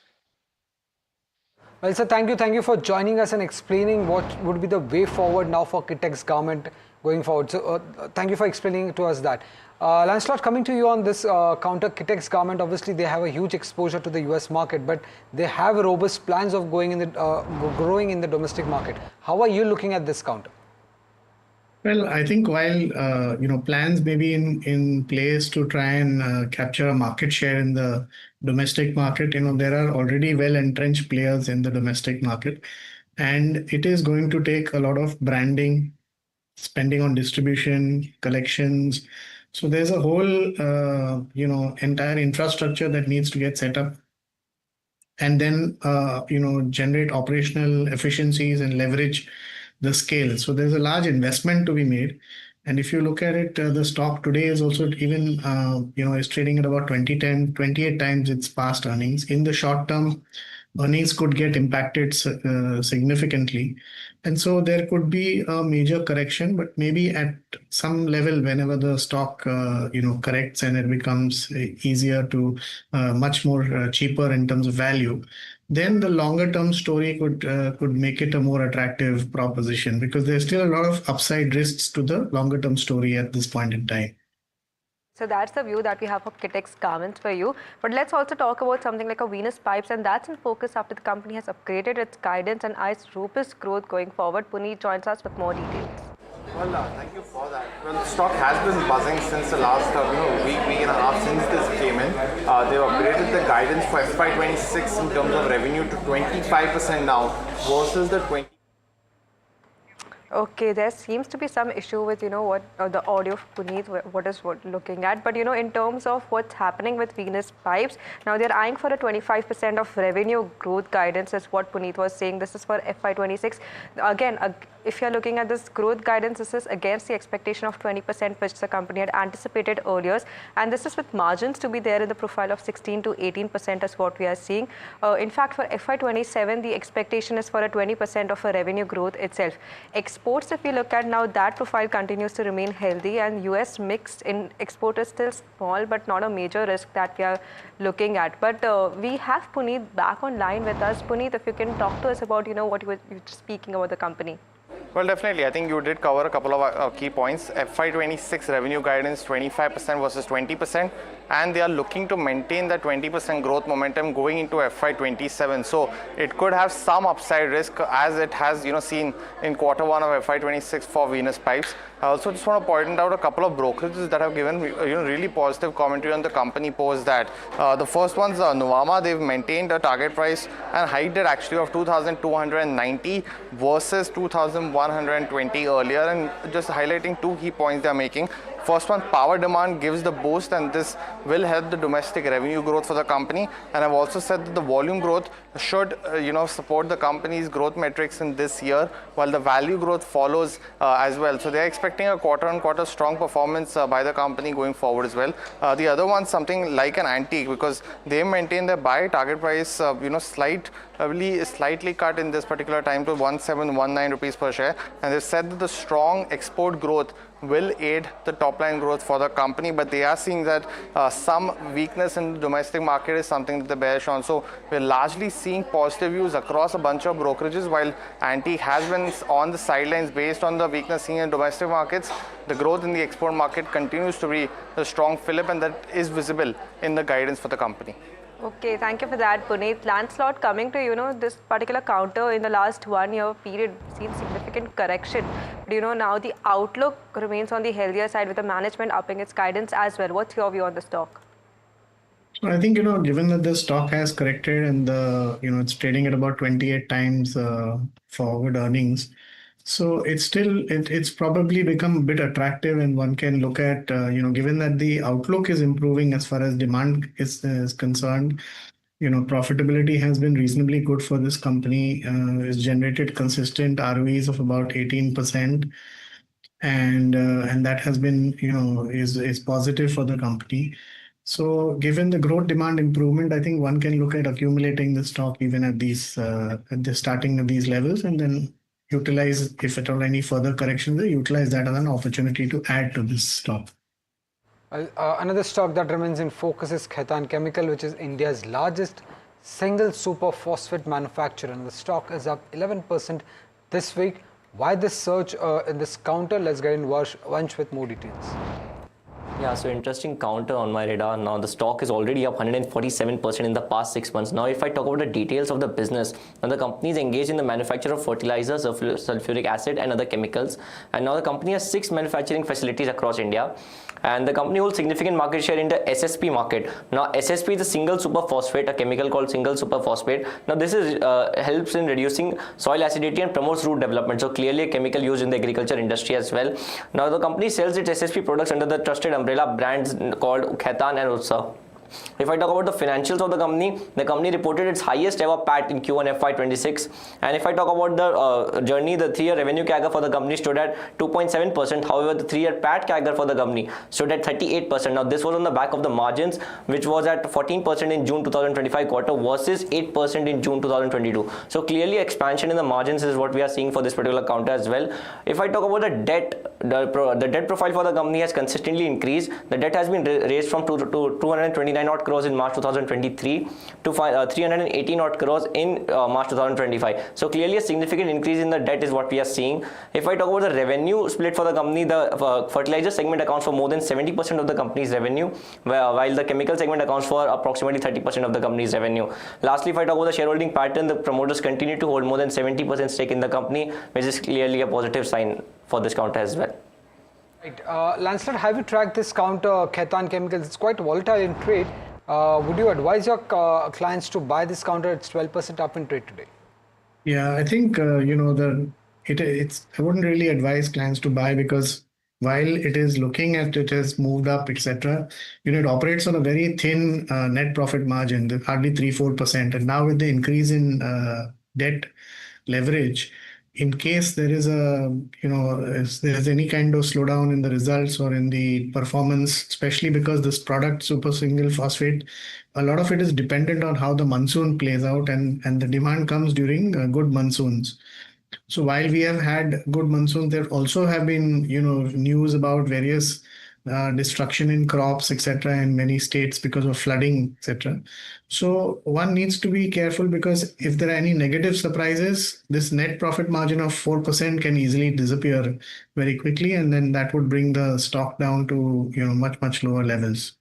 Well, sir, thank you for joining us and explaining what would be the way forward now for Kitex Garment going forward. So thank you for explaining to us that. Lancelot, coming to you on this counter, Kitex Garment, obviously they have a huge exposure to the US market, but they have robust plans of growing in the domestic market. How are you looking at this counter? Well, I think while plans may be in place to try and capture a market share in the domestic market, there are already well-entrenched players in the domestic market, and it is going to take a lot of branding, spending on distribution, collections. So there's a whole entire infrastructure that needs to get set up, and then generate operational efficiencies and leverage the scale. So there's a large investment to be made. And if you look at it, the stock today is also even, is trading at about 28 times its past earnings. In the short term, earnings could get impacted significantly. And so there could be a major correction, but maybe at some level, whenever the stock, corrects and it becomes easier to much more cheaper in terms of value, then the longer term story could make it a more attractive proposition, because there's still a lot of upside risks to the longer term story at this point in time. So that's the view that we have for Kitex Garments for you. But let's also talk about something like a Venus Pipes, and that's in focus after the company has upgraded its guidance and eyes robust growth going forward. Puneet joins us with more details. Well, thank you for that. Well, the stock has been buzzing since the last week and a half since this came in. They've upgraded the guidance for FY26 in terms of revenue to 25% now versus the 20%. Okay, there seems to be some issue with, what the audio of Puneet, what is looking at. But, in terms of what's happening with Venus Pipes, now they're eyeing for a 25% of revenue growth guidance, is what Puneet was saying. This is for FY26. Again, if you're looking at this growth guidance, this is against the expectation of 20%, which the company had anticipated earlier. And this is with margins to be there in the profile of 16 to 18% is what we are seeing. In fact, for FY27, the expectation is for a 20% of a revenue growth itself. Exports, if we look at now, that profile continues to remain healthy, and US mix in export is still small, but not a major risk that we are looking at. But we have Puneet back online with us. Puneet, if you can talk to us about, what you were speaking about the company. Well, definitely. I think you did cover a couple of key points. FY26 revenue guidance 25% versus 20%, and they are looking to maintain that 20% growth momentum going into FY27. So it could have some upside risk, as it has seen in Q1 of FY26 for Venus Pipes. I also just want to point out a couple of brokerages that have given really positive commentary on the company post that. The first one's Nuvama. They've maintained a target price and hiked it actually of 2,290 versus 2,120 earlier, and just highlighting two key points they're making. First one, power demand gives the boost, and this will help the domestic revenue growth for the company. And I've also said that the volume growth should, support the company's growth metrics in this year, while the value growth follows as well. So they're expecting a quarter-on-quarter strong performance by the company going forward as well. The other one, something like an antique, because they maintain their buy target price, slightly cut in this particular time to 1719 rupees per share. And they've said that the strong export growth will aid the top line growth for the company, but they are seeing that some weakness in the domestic market is something that they're bearish on. So we're largely seeing positive views across a bunch of brokerages, while Antique has been on the sidelines based on the weakness seen in domestic markets. The growth in the export market continues to be a strong fillip, and that is visible in the guidance for the company. Okay, thank you for that, Puneet. Lancelot, coming to, this particular counter in the last 1 year period seen significant correction. But, now the outlook remains on the healthier side with the management upping its guidance as well. What's your view on the stock? So I think, given that the stock has corrected and it's trading at about 28 times forward earnings, so it's probably become a bit attractive, and one can look at, given that the outlook is improving as far as demand is concerned, profitability has been reasonably good for this company. It's generated consistent ROEs of about 18%, and that has been, is positive for the company. So given the growth demand improvement, I think one can look at accumulating the stock even at the starting of these levels, and then utilize, if at all any further corrections, utilize that as an opportunity to add to this stock. Another stock that remains in focus is Kaitan Chemical, which is India's largest single superphosphate manufacturer, and the stock is up 11% this week. Why this surge in this counter? Let's get in Vansh with more details. Yeah, so interesting counter on my radar. Now the stock is already up 147% in the past 6 months. Now if I talk about the details of the business, now the company is engaged in the manufacture of fertilizers, sulfuric acid and other chemicals. And now the company has 6 manufacturing facilities across India. And the company holds significant market share in the SSP market. Now SSP is a single superphosphate, a chemical called single superphosphate. Now this is helps in reducing soil acidity and promotes root development. So clearly a chemical used in the agriculture industry as well. Now the company sells its SSP products under the trusted umbrella brands called Kaitan and Utsa. If I talk about the financials of the company reported its highest ever PAT in Q1 FY26. And if I talk about the journey, the 3-year revenue CAGR for the company stood at 2.7%. However, the 3-year PAT CAGR for the company stood at 38%. Now, this was on the back of the margins, which was at 14% in June 2025 quarter versus 8% in June 2022. So clearly, expansion in the margins is what we are seeing for this particular counter as well. If I talk about the debt, the debt profile for the company has consistently increased. The debt has been raised from 229 odd crores in March 2023 to 318 odd crores in March 2025. So clearly a significant increase in the debt is what we are seeing. If I talk about the revenue split for the company, the fertilizer segment accounts for more than 70% of the company's revenue, while the chemical segment accounts for approximately 30% of the company's revenue. Lastly, if I talk about the shareholding pattern, the promoters continue to hold more than 70% stake in the company, which is clearly a positive sign for this counter as well. Right. Lancelot, have you tracked this counter, Kaitan Chemicals? It's quite volatile in trade. Would you advise your clients to buy this counter? It's 12% up in trade today. Yeah, I think, I wouldn't really advise clients to buy, because while it is looking at it has moved up, etc., it operates on a very thin net profit margin, hardly 3-4%. And now with the increase in debt leverage, in case there is if there's any kind of slowdown in the results or in the performance, especially because this product, super single phosphate, a lot of it is dependent on how the monsoon plays out, and the demand comes during good monsoons. So while we have had good monsoons, there also have been, news about various destruction in crops, etc., in many states because of flooding, etc. So one needs to be careful, because if there are any negative surprises, this net profit margin of 4% can easily disappear very quickly, and then that would bring the stock down to much lower levels.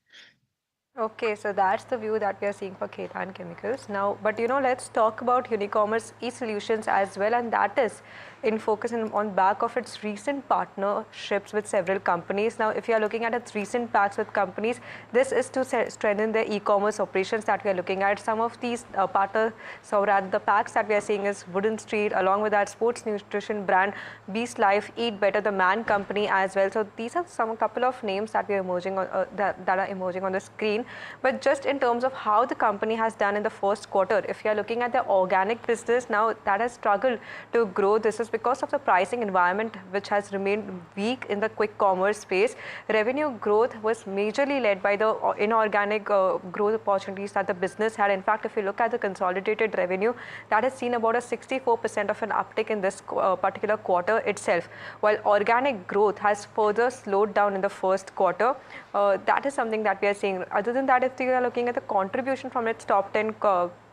Okay, so that's the view that we are seeing for Kaitan Chemicals now. But let's talk about Unicommerce e-solutions as well, and that is in focus and on back of its recent partnerships with several companies. Now, if you are looking at its recent pacts with companies, this is to strengthen their e-commerce operations that we are looking at. Some of these partners, so rather the packs that we are seeing is Wooden Street, along with that sports nutrition brand Beast Life, Eat Better, the Man Company as well. So these are a couple of names that we are emerging on, that are emerging on the screen. But just in terms of how the company has done in the first quarter, if you are looking at the organic business now, that has struggled to grow. This is because of the pricing environment which has remained weak in the quick commerce space. Revenue growth was majorly led by the inorganic growth opportunities that the business had. In fact, if you look at the consolidated revenue, that has seen about a 64% of an uptick in this particular quarter itself, while organic growth has further slowed down in the first quarter. That is something that we are seeing. Other than that, if we are looking at the contribution from its top 10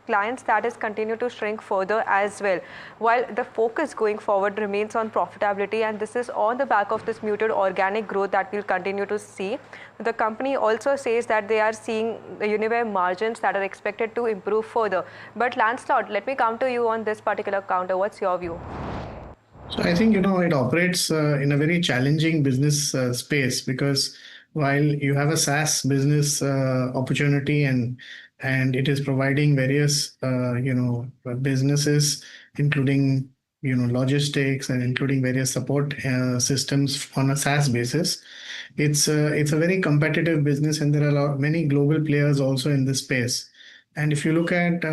clients, that is continue to shrink further as well, while the focus going forward remains on profitability, and this is on the back of this muted organic growth that we'll continue to see. The company also says that they are seeing the Uniware margins that are expected to improve further. But Lancelot, let me come to you on this particular counter. What's your view? So I think, it operates in a very challenging business space, because while you have a SaaS business opportunity and it is providing various, businesses, including, logistics and including various support systems on a SaaS basis, it's a very competitive business, and there are many global players also in this space. And if you look at,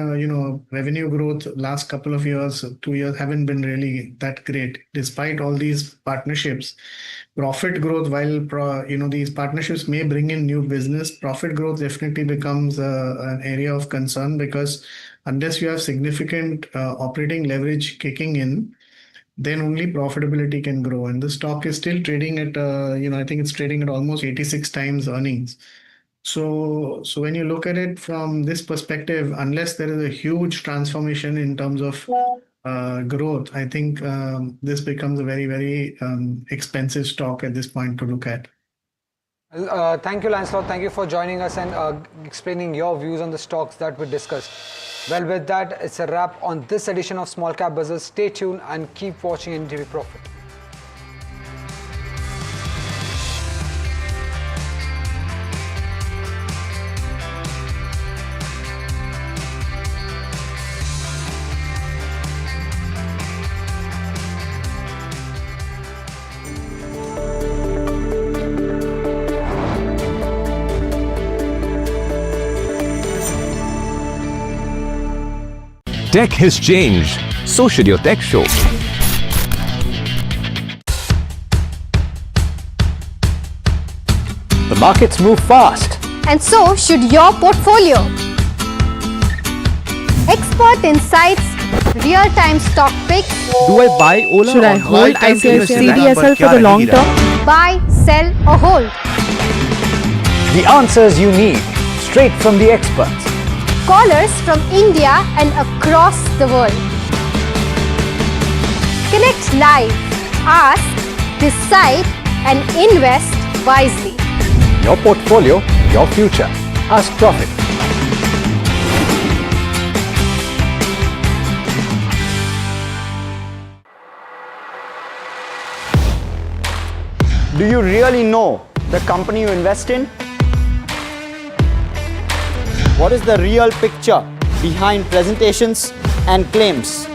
revenue growth, last couple of years, 2 years haven't been really that great, despite all these partnerships. Profit growth, while, these partnerships may bring in new business, profit growth definitely becomes an area of concern, because unless you have significant operating leverage kicking in, then only profitability can grow. And the stock is still trading at, I think it's trading at almost 86 times earnings. So when you look at it from this perspective, unless there is a huge transformation in terms of growth, I think this becomes a very, very expensive stock at this point to look at. Thank you, Lancelot. Thank you for joining us and explaining your views on the stocks that we discussed. Well, with that, it's a wrap on this edition of Small Cap Bazaar. Stay tuned and keep watching NDTV Profit. Tech has changed, so should your tech show. The markets move fast. And so should your portfolio. Expert insights, real-time stock picks. Do I buy Ola? Should I hold CDSL for the long term? Buy, sell or hold. The answers you need, straight from the experts. Callers from India and across the world. Connect live, ask, decide and invest wisely. Your portfolio, your future. Ask Profit. Do you really know the company you invest in? What is the real picture behind presentations and claims?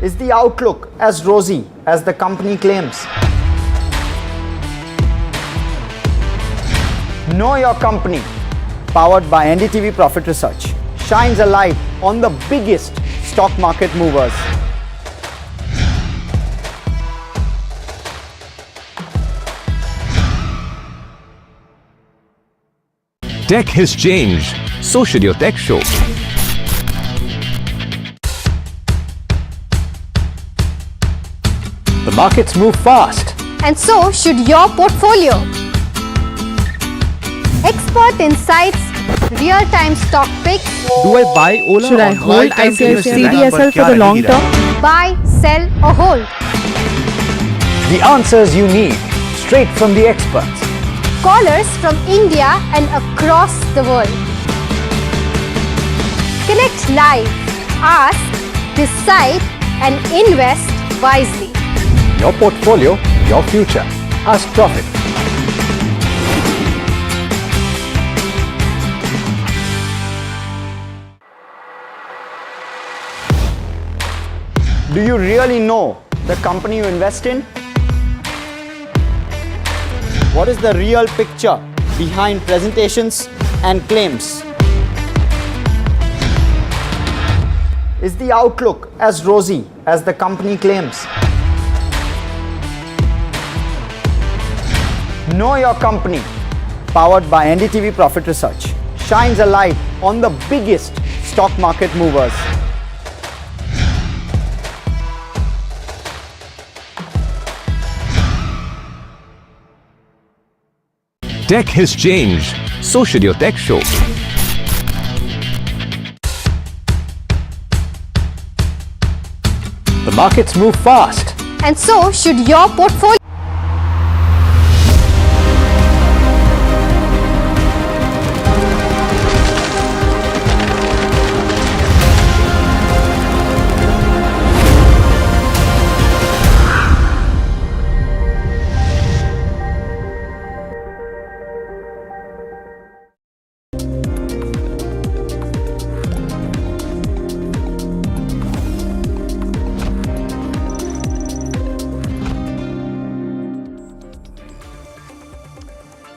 Is the outlook as rosy as the company claims? Know Your Company, powered by NDTV Profit Research, shines a light on the biggest stock market movers. Tech has changed, so should your tech show. The markets move fast. And so should your portfolio. Expert insights, real-time stock picks. Do I buy Ola? Should I hold CDSL for the long term? Buy, sell or hold. The answers you need, straight from the experts. Callers from India and across the world. Connect live, ask, Decide and invest wisely. Your portfolio, your future. Ask Profit. Do you really know the company you invest in? What is the real picture behind presentations and claims? Is the outlook as rosy as the company claims? Know Your Company, powered by NDTV Profit Research, shines a light on the biggest stock market movers. Tech has changed, so should your tech show. The markets move fast. And so should your portfolio.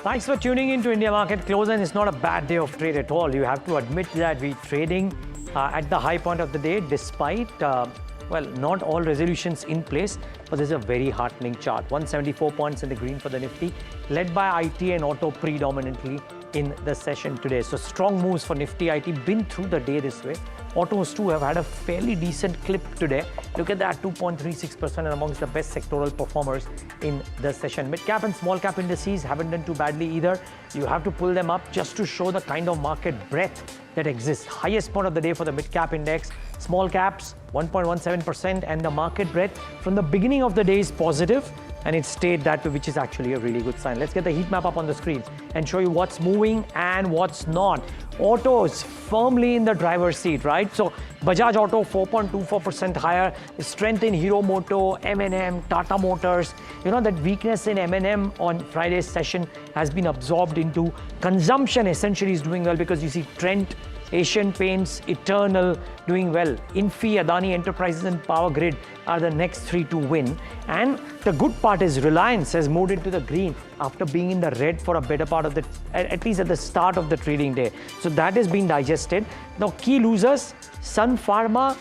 Thanks for tuning in to India Market Close, and it's not a bad day of trade at all. You have to admit that we're trading at the high point of the day despite, well, not all resolutions in place, but there's a very heartening chart. 174 points in the green for the Nifty, led by IT and auto predominantly in the session today. So strong moves for Nifty. IT been through the day this way. Autos too have had a fairly decent clip today. Look at that, 2.36% and amongst the best sectoral performers in the session. Mid-cap and small-cap indices haven't done too badly either. You have to pull them up just to show the kind of market breadth that exists. Highest point of the day for the mid-cap index. Small caps, 1.17%, and the market breadth from the beginning of the day is positive, and it stayed that way, which is actually a really good sign. Let's get the heat map up on the screen and show you what's moving and what's not. Autos firmly in the driver's seat, right? So Bajaj Auto 4.24% higher, strength in Hero Moto, M&M, Tata Motors. You know that weakness in M&M on Friday's session has been absorbed into consumption. Essentially is doing well because you see Trent, Asian Paints, Eternal doing well. Infi, Adani Enterprises and Power Grid are the next three to win. And the good part is Reliance has moved into the green after being in the red for a better part of the, at least at the start of the trading day. So that has been digested. Now key losers, Sun Pharma,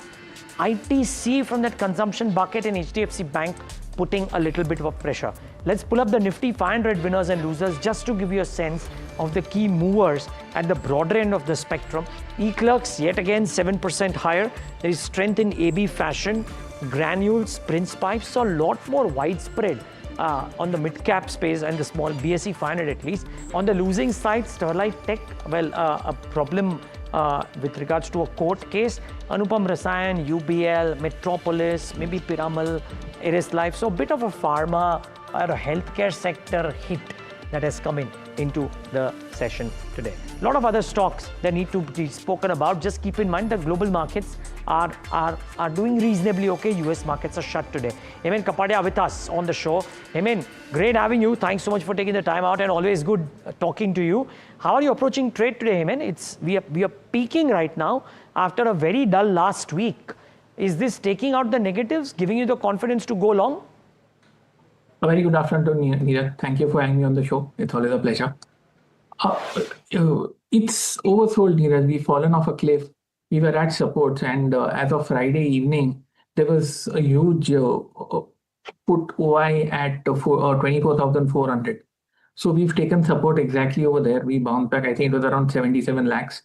ITC from that consumption bucket, and HDFC Bank putting a little bit of pressure. Let's pull up the Nifty 500 winners and losers just to give you a sense of the key movers at the broader end of the spectrum. E-Clerks yet again 7% higher. There is strength in AB Fashion, Granules, Prince Pipes, so a lot more widespread on the mid-cap space and the small BSE 500 at least. On the losing side, Sterlite Tech, well, a problem with regards to a court case. Anupam Rasayan, UBL, Metropolis, maybe Piramal, Eris Life. So a bit of a pharma or a healthcare sector hit that has come into the session today. A lot of other stocks that need to be spoken about. Just keep in mind the global markets are doing reasonably okay. US markets are shut today. Hemen Kapadia with us on the show. Hemen, great having you. Thanks so much for taking the time out and always good talking to you. How are you approaching trade today, Hemen? We are peaking right now after a very dull last week. Is this taking out the negatives, giving you the confidence to go long? A very good afternoon, Neeraj. Thank you for having me on the show. It's always a pleasure. It's oversold, Neeraj. We've fallen off a cliff. We were at supports, and as of Friday evening, there was a huge put OI at 24,400. So we've taken support exactly over there. We bounced back. I think it was around 77 lakhs.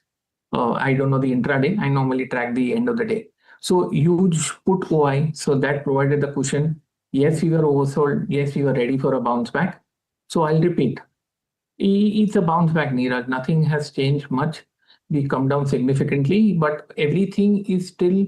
I don't know the intraday. I normally track the end of the day. So huge put OI. So that provided the cushion. Yes, we were oversold. Yes, we were ready for a bounce back. So I'll repeat. It's a bounce back, Neeraj. Nothing has changed much. We've come down significantly, but everything is still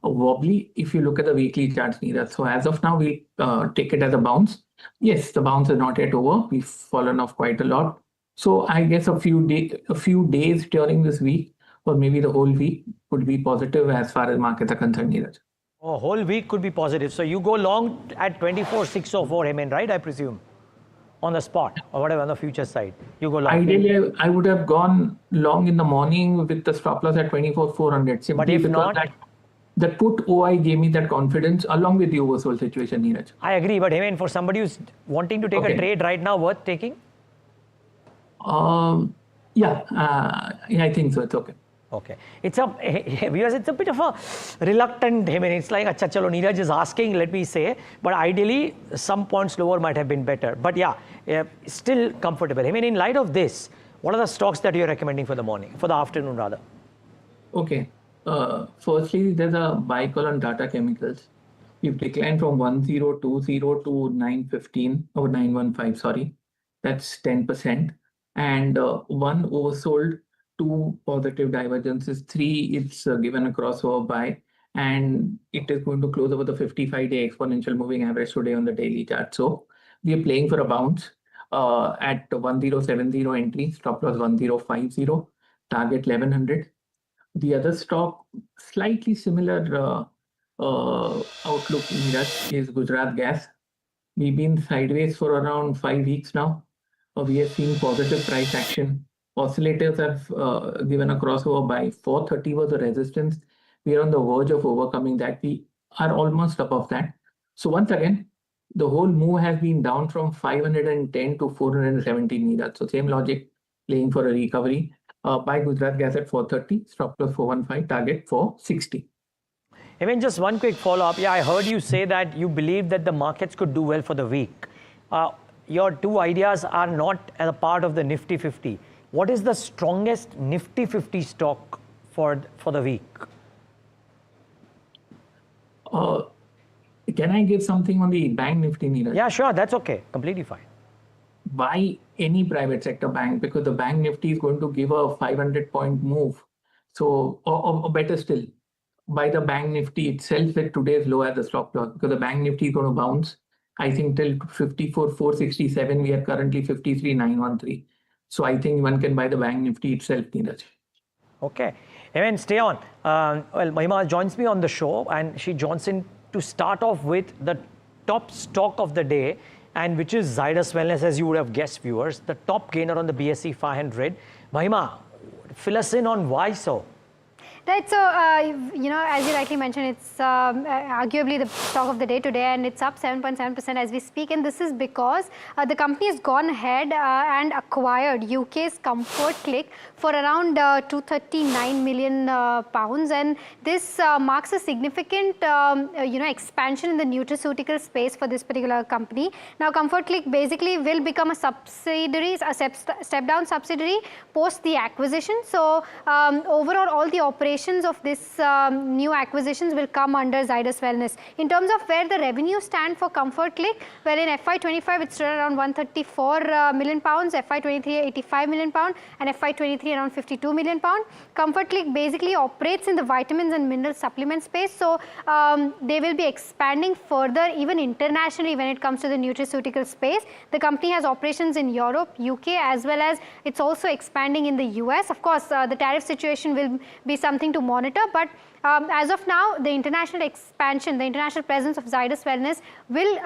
wobbly if you look at the weekly charts, Neeraj. So as of now, we take it as a bounce. Yes, the bounce is not yet over. We've fallen off quite a lot. So I guess a few days during this week, or maybe the whole week, could be positive as far as markets are concerned, Neeraj. A whole week could be positive. So you go long at 24,604, Hemen, right? I presume. On the spot or whatever on the future side. You go long. Ideally, I would have gone long in the morning with the stop loss at 24,400. Simply But if because not, that put OI gave me that confidence along with the oversold situation, Neeraj. I agree. But Hemen, for somebody who's wanting to take a trade right now, worth taking? Yeah, I think so. It's okay. Okay. It's a bit of a reluctant, I mean, it's like, acha chalo, Neeraj is asking, let me say, but ideally, some points lower might have been better. But yeah, still comfortable. I mean, in light of this, what are the stocks that you're recommending for the morning, for the afternoon rather? Okay. Firstly, there's a buy call on Tata Chemicals. We've declined from 1020 to 915 or 915, sorry. That's 10%. And one oversold, two positive divergences, three it's given a crossover buy, and it is going to close over the 55-day exponential moving average today on the daily chart. So we are playing for a bounce at 1070 entry, stop loss 1050, target 1100. The other stock, slightly similar outlook, Neeraj, is Gujarat Gas. We've been sideways for around 5 weeks now. We have seen positive price action. Oscillators have given a crossover buy. 430 was the resistance. We are on the verge of overcoming that. We are almost above that. So once again, the whole move has been down from 510 to 470 Neeraj. So same logic, playing for a recovery. Buy Gujarat Gas at 430, stop loss 415, target 460. I mean, just one quick follow-up. Yeah, I heard you say that you believe that the markets could do well for the week. Your two ideas are not as a part of the Nifty 50. What is the strongest Nifty 50 stock for the week? Can I give something on the bank Nifty, Neeraj? Yeah, sure. That's okay. Completely fine. Buy any private sector bank because the bank Nifty is going to give a 500-point move. So, or better still, buy the bank Nifty itself at today's low at the stop loss because the bank Nifty is going to bounce. I think till 54,467, we are currently 53,913. So I think one can buy the bank Nifty itself, Neeraj. Okay. Evan, stay on. Well, Mahima joins me on the show and she joins in to start off with the top stock of the day, and which is Zydus Wellness, as you would have guessed, viewers, the top gainer on the BSE 500. Mahima, fill us in on why so. Right, so, as you rightly mentioned, it's arguably the stock of the day today, and it's up 7.7% as we speak. And this is because the company has gone ahead and acquired UK's ComfortClick for around 239 million pounds. And this marks a significant, expansion in the nutraceutical space for this particular company. Now, ComfortClick basically will become a subsidiary, a step-down subsidiary post the acquisition. So, overall, all the operations of this new acquisitions will come under Zydus Wellness. In terms of where the revenue stand for ComfortClick, well, in FY25 it stood around 134 million pounds, FY23 85 million pound, and FY23 around 52 million pound. ComfortClick basically operates in the vitamins and mineral supplement space, so they will be expanding further even internationally when it comes to the nutraceutical space. The company has operations in Europe, UK, as well as it's also expanding in the US. Of course, the tariff situation will be something to monitor, but as of now, the international expansion, the international presence of Zydus Wellness will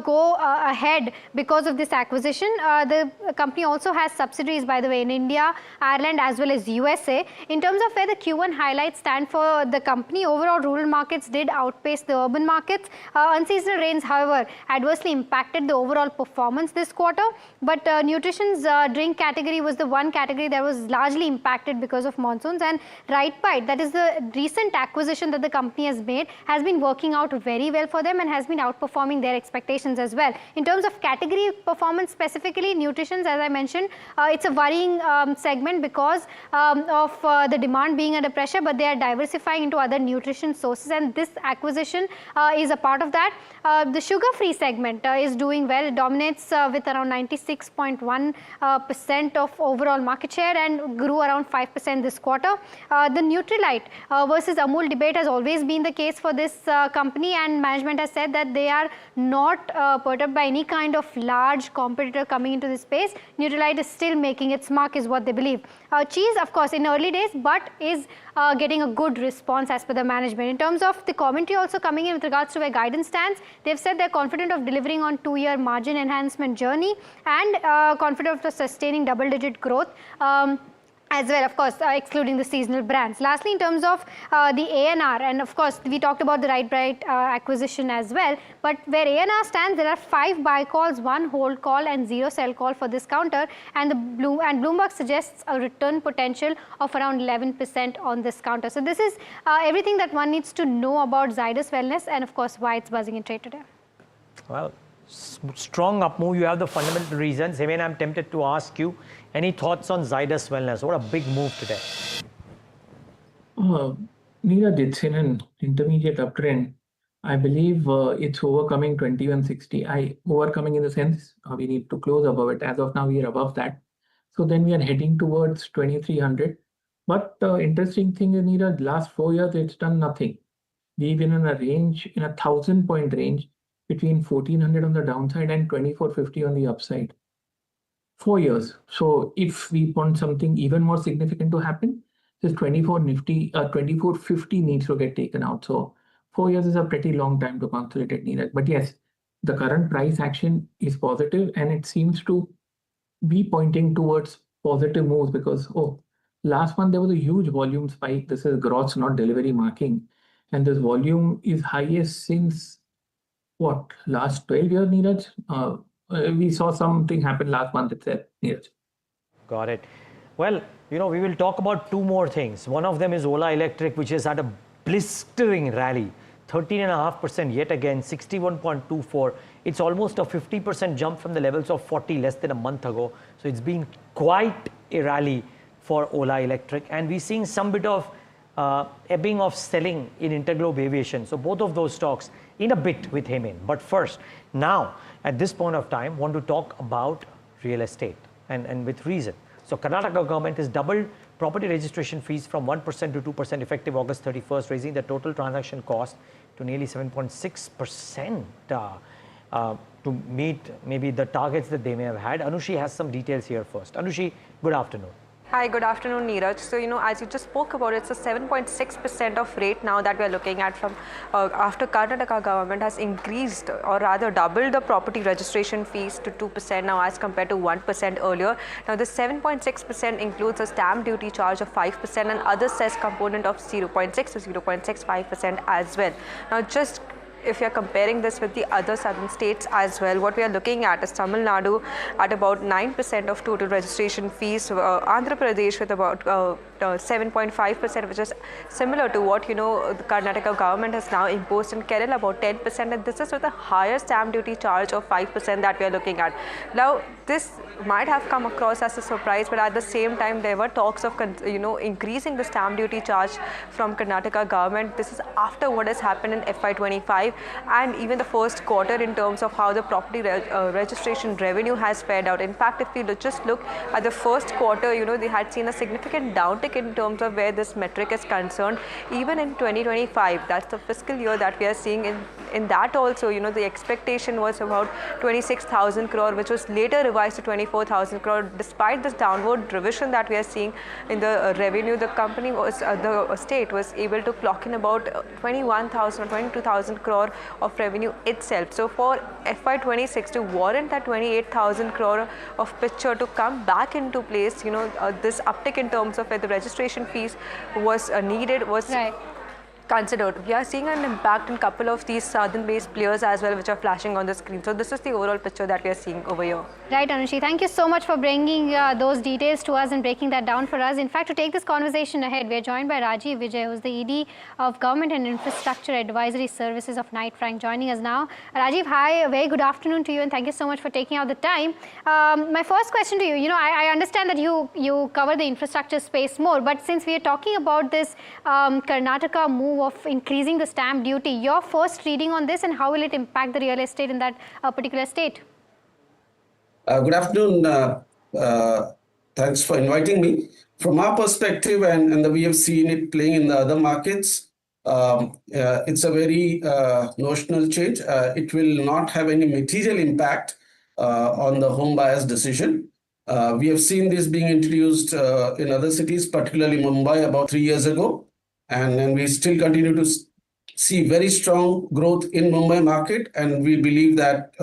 go ahead because of this acquisition. The company also has subsidiaries, by the way, in India, Ireland, as well as USA. In terms of where the Q1 highlights stand for the company, overall rural markets did outpace the urban markets. Unseasonal rains, however, adversely impacted the overall performance this quarter. But nutrition's drink category was the one category that was largely impacted because of monsoons. And RightBite, that is the recent acquisition that the company has made, has been working out very well for them and has been outperforming their expectations as well. In terms of category performance, specifically nutrition, as I mentioned, it's a worrying segment because of the demand being under pressure, but they are diversifying into other nutrition sources, and this acquisition is a part of that. The sugar-free segment is doing well. It dominates with around 96.1% of overall market share and grew around 5% this quarter. The Nutrilite versus Amul debate has always been the case for this company, and management has said that they are not perturbed by any kind of large competitor coming into this space. Nutralite is still making its mark is what they believe. Cheese, of course, in early days, but is getting a good response as per the management. In terms of the commentary also coming in with regards to where guidance stands, they've said they're confident of delivering on 2-year margin enhancement journey and confident of sustaining double-digit growth. As well, of course, excluding the seasonal brands. Lastly, in terms of the ANR, and of course, we talked about the Right acquisition as well, but where ANR stands, there are 5 buy calls, 1 hold call and 0 sell call for this counter, and Bloomberg suggests a return potential of around 11% on this counter. So this is everything that one needs to know about Zydus Wellness and of course, why it's buzzing in trade today. Well, strong up move. You have the fundamental reasons. I mean, I'm tempted to ask you, any thoughts on Zydus Wellness? What a big move today. Neeraj, it's in an intermediate uptrend. I believe it's overcoming 2160. Overcoming in the sense we need to close above it. As of now, we are above that. So then we are heading towards 2300. But interesting thing is, Neeraj, last 4 years, it's done nothing. We've been in a range, in a 1,000-point range, between 1400 on the downside and 2450 on the upside. 4 years. So if we want something even more significant to happen, this 2450 needs to get taken out. So 4 years is a pretty long time to consolidate, Neeraj. But yes, the current price action is positive and it seems to be pointing towards positive moves because, last month there was a huge volume spike. This is gross, not delivery marking. And this volume is highest since what, last 12 years, Neeraj? We saw something happen last month itself, Neeraj. Got it. Well, we will talk about 2 more things. One of them is Ola Electric, which has had a blistering rally. 13.5% yet again, 61.24. It's almost a 50% jump from the levels of 40 less than a month ago. So it's been quite a rally for Ola Electric. And we're seeing some bit of ebbing of selling in Interglobe Aviation. So both of those stocks in a bit with him in. But first, now, at this point of time, want to talk about real estate and with reason. So Karnataka government has doubled property registration fees from 1% to 2% effective August 31st, raising the total transaction cost to nearly 7.6% to meet maybe the targets that they may have had. Anushi has some details here first. Anushi, good afternoon. Hi, good afternoon, Neeraj. So, as you just spoke about, it's a 7.6% of rate now that we're looking at from after Karnataka government has increased or rather doubled the property registration fees to 2% now as compared to 1% earlier. Now, this 7.6% includes a stamp duty charge of 5% and other cess component of 0.6 to 0.65% as well. Now, just if you're comparing this with the other southern states as well, what we are looking at is Tamil Nadu at about 9% of total registration fees, Andhra Pradesh with about 7.5%, which is similar to what the Karnataka government has now imposed, in Kerala about 10%, and this is with a higher stamp duty charge of 5% that we are looking at. Now, this might have come across as a surprise, but at the same time there were talks of increasing the stamp duty charge from Karnataka government. This is after what has happened in FY25 and even the first quarter in terms of how the property registration revenue has fared out. In fact, if we just look at the first quarter, they had seen a significant downtick in terms of where this metric is concerned. Even in 2025, that's the fiscal year that we are seeing. In that also, the expectation was about 26,000 crore, which was later revised to 24,000 crore. Despite this downward revision that we are seeing in the revenue, the company was, the state was able to clock in about 21,000 or 22,000 crore of revenue itself. So for FY26 to warrant that 28,000 crore of picture to come back into place, this uptick in terms of where the registration fees was needed was considered. We are seeing an impact in a couple of these southern-based players as well, which are flashing on the screen. So this is the overall picture that we are seeing over here. Right, Anushi. Thank you so much for bringing those details to us and breaking that down for us. In fact, to take this conversation ahead, we are joined by Rajiv Vijay, who's the ED of Government and Infrastructure Advisory Services of Knight Frank, joining us now. Rajiv, hi, a very good afternoon to you, and thank you so much for taking out the time. My first question to you, I understand that you cover the infrastructure space more, but since we are talking about this Karnataka move of increasing the stamp duty, your first reading on this and how will it impact the real estate in that particular state? Good afternoon. Thanks for inviting me. From our perspective, and we have seen it playing in the other markets, it's a very notional change. It will not have any material impact on the home buyer's decision. We have seen this being introduced in other cities, particularly Mumbai, about 3 years ago. And we still continue to see very strong growth in Mumbai market. And we believe that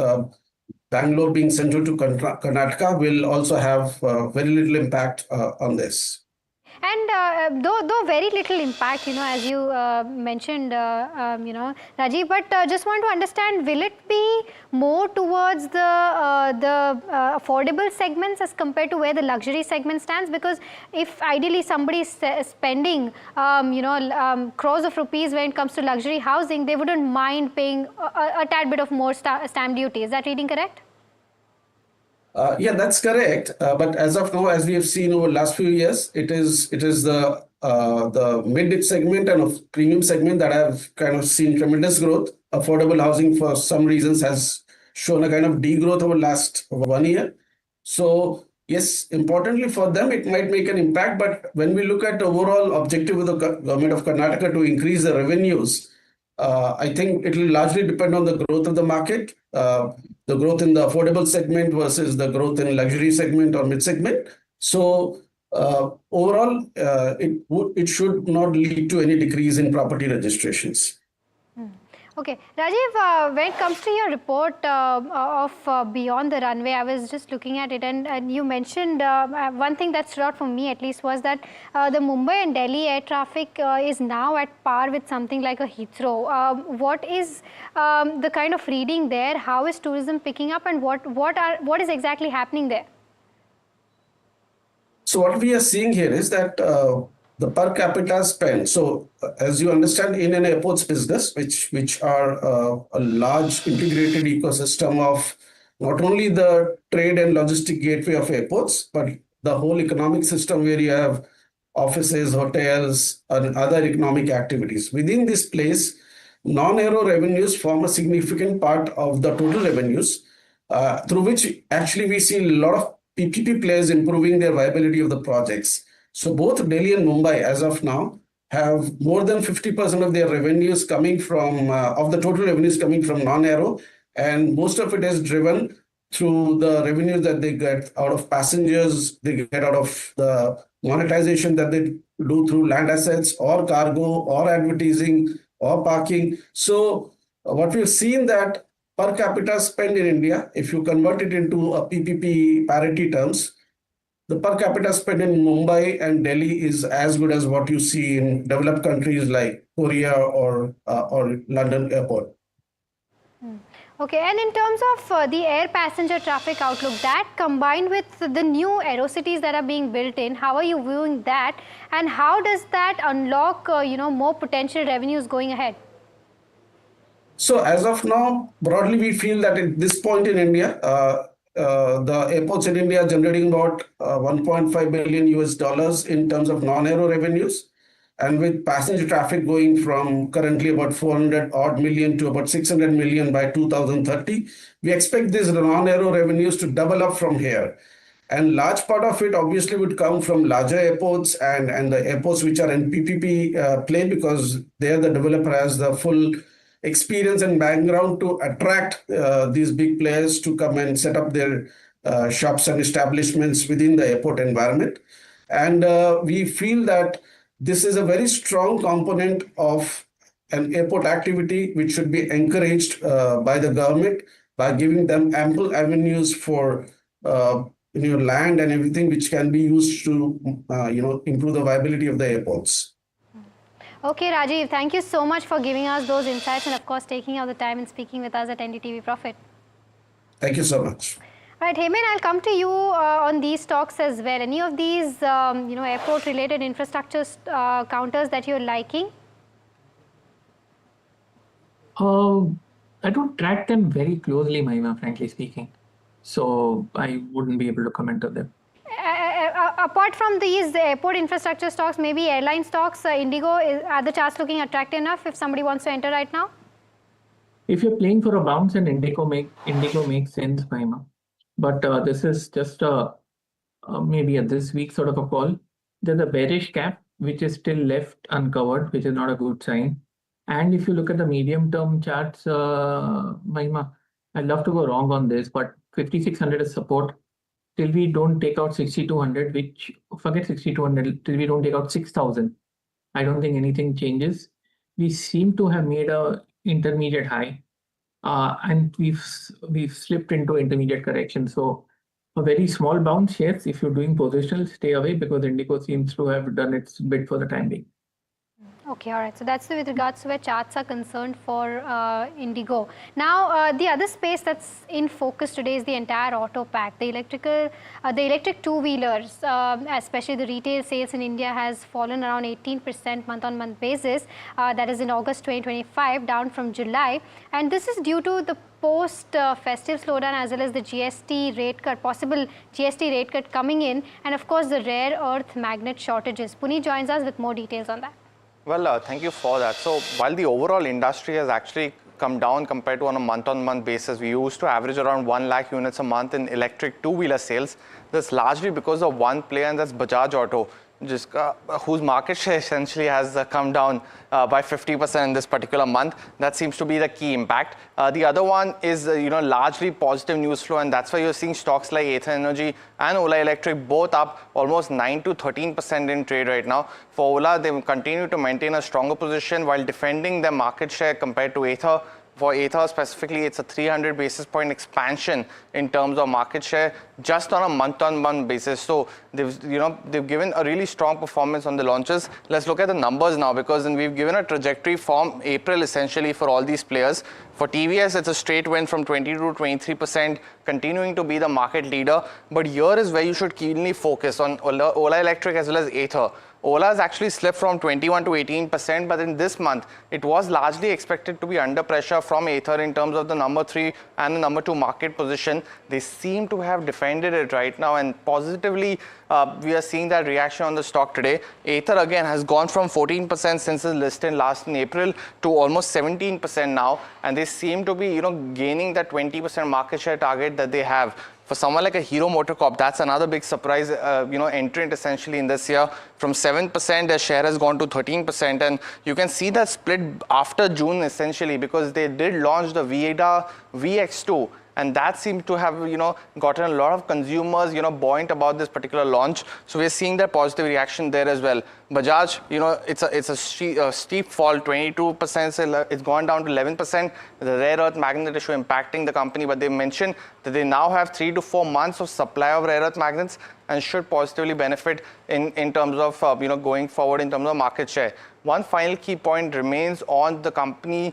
Bangalore being central to Karnataka will also have very little impact on this. And though very little impact, as you mentioned, Rajiv, but just want to understand, will it be more towards the affordable segments as compared to where the luxury segment stands? Because if ideally somebody is spending, crores of rupees when it comes to luxury housing, they wouldn't mind paying a tad bit of more stamp duty. Is that reading correct? Yeah, that's correct. But as of now, as we have seen over the last few years, it is the mid segment and premium segment that have kind of seen tremendous growth. Affordable housing, for some reasons, has shown a kind of degrowth over the last 1 year. So yes, importantly for them, it might make an impact. But when we look at the overall objective of the government of Karnataka to increase the revenues, I think it will largely depend on the growth of the market, the growth in the affordable segment versus the growth in luxury segment or mid segment. So overall, it should not lead to any decrease in property registrations. Okay, Rajiv, when it comes to your report of Beyond the Runway, I was just looking at it, and you mentioned one thing that stood out for me at least was that the Mumbai and Delhi air traffic is now at par with something like a Heathrow. What is the kind of reading there? How is tourism picking up, and what is exactly happening there? So what we are seeing here is that the per capita spend. So as you understand, in an airports business, which are a large integrated ecosystem of not only the trade and logistic gateway of airports, but the whole economic system where you have offices, hotels, and other economic activities. Within this place, non-aero revenues form a significant part of the total revenues, through which actually we see a lot of PPP players improving their viability of the projects. So both Delhi and Mumbai, as of now, have more than 50% of their revenues coming from, of the total revenues coming from non-aero. And most of it is driven through the revenues that they get out of passengers, they get out of the monetization that they do through land assets or cargo or advertising or parking. So what we've seen that per capita spend in India, if you convert it into a PPP parity terms, the per capita spend in Mumbai and Delhi is as good as what you see in developed countries like Korea or London airport. Okay, and in terms of the air passenger traffic outlook, that combined with the new aerocities that are being built in, how are you viewing that, and how does that unlock more potential revenues going ahead? So as of now, broadly, we feel that at this point in India, the airports in India are generating about 1.5 billion US dollars in terms of non-aero revenues. And with passenger traffic going from currently about 400 odd million to about 600 million by 2030, we expect these non-aero revenues to double up from here. And large part of it obviously would come from larger airports and the airports which are in PPP play, because there the developer has the full experience and background to attract these big players to come and set up their shops and establishments within the airport environment. And we feel that this is a very strong component of an airport activity which should be encouraged by the government by giving them ample avenues for land and everything which can be used to improve the viability of the airports. Okay, Rajiv, thank you so much for giving us those insights and, of course, taking out the time and speaking with us at NDTV Profit. Thank you so much. Right, Heyman, I'll come to you on these stocks as well. Any of these, airport-related infrastructure counters that you're liking? I don't track them very closely, Mahima, frankly speaking. So I wouldn't be able to comment on them. Apart from these airport infrastructure stocks, maybe airline stocks, Indigo, are the charts looking attractive enough if somebody wants to enter right now? If you're playing for a bounce, and Indigo makes sense, Mahima. But this is just maybe a this week sort of a call. There's a bearish cap which is still left uncovered, which is not a good sign. And if you look at the medium-term charts, Mahima, I'd love to go wrong on this, but 5,600 is support. Till we don't take out 6,200, which forget 6,200, till we don't take out 6,000, I don't think anything changes. We seem to have made a intermediate high, and we've slipped into intermediate correction. So a very small bounce, yes. If you're doing positional, stay away because Indigo seems to have done its bit for the time being. Okay, all right. So that's with regards to where charts are concerned for Indigo. Now, the other space that's in focus today is the entire auto pack. The electric two-wheelers, especially the retail sales in India has fallen around 18% month-on-month basis. That is in August 2025, down from July. And this is due to the post-festive slowdown as well as the GST rate cut, possible GST rate cut coming in, and of course the rare earth magnet shortages. Puneet joins us with more details on that. Well, thank you for that. So while the overall industry has actually come down compared to on a month-on-month basis, we used to average around 1 lakh units a month in electric two-wheeler sales. That's largely because of one player, and that's Bajaj Auto, whose market share essentially has come down by 50% in this particular month. That seems to be the key impact. The other one is largely positive news flow, and that's why you're seeing stocks like Ather Energy and Ola Electric both up almost 9 to 13% in trade right now. For Ola, they continue to maintain a stronger position while defending their market share compared to Ather. For Ather specifically, it's a 300 basis point expansion in terms of market share just on a month-on-month basis. So they've given a really strong performance on the launches. Let's look at the numbers now, because we've given a trajectory from April essentially for all these players. For TVS, it's a straight win from 20 to 23%, continuing to be the market leader. But here is where you should keenly focus on Ola Electric as well as Ather. Ola has actually slipped from 21 to 18%, but in this month, it was largely expected to be under pressure from Ather in terms of the number 3 and the number 2 market position. They seem to have defended it right now, and positively, we are seeing that reaction on the stock today. Ather again has gone from 14% since its listing last in April to almost 17% now, and they seem to be gaining that 20% market share target that they have. For someone like a Hero MotoCorp, that's another big surprise, entrant essentially in this year. From 7%, their share has gone to 13%, and you can see that split after June essentially, because they did launch the VIDA VX2, and that seemed to have gotten a lot of consumers buoyant about this particular launch. So we're seeing that positive reaction there as well. Bajaj, it's a steep fall, 22%, it's gone down to 11%. The rare earth magnet issue impacting the company, but they mentioned that they now have 3 to 4 months of supply of rare earth magnets and should positively benefit in terms of going forward in terms of market share. One final key point remains on the company's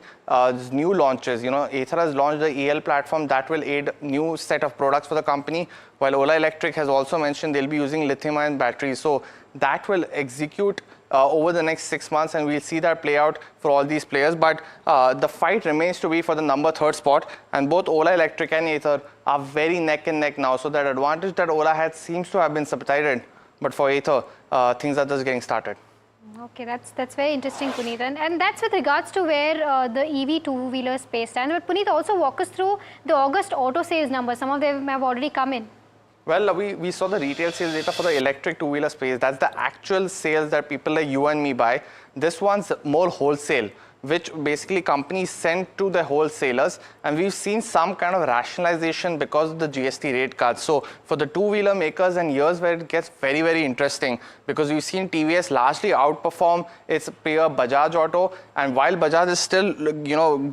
new launches. Ather has launched the EL platform that will aid new set of products for the company, while Ola Electric has also mentioned they'll be using lithium-ion batteries. So that will execute over the next 6 months, and we'll see that play out for all these players. But the fight remains to be for the number 3rd spot, and both Ola Electric and Ather are very neck and neck now. So that advantage that Ola had seems to have been subsided, but for Ather, things are just getting started. Okay, that's very interesting, Puneet, and that's with regards to where the EV two-wheeler space stands. But Puneet, also walk us through the August auto sales numbers. Some of them have already come in. Well, we saw the retail sales data for the electric two-wheeler space. That's the actual sales that people like you and me buy. This one's more wholesale, which basically companies send to the wholesalers, and we've seen some kind of rationalization because of the GST rate cuts. So for the two-wheeler makers, and here's where it gets very, very interesting, because we've seen TVS largely outperform its peer Bajaj Auto, and while Bajaj is still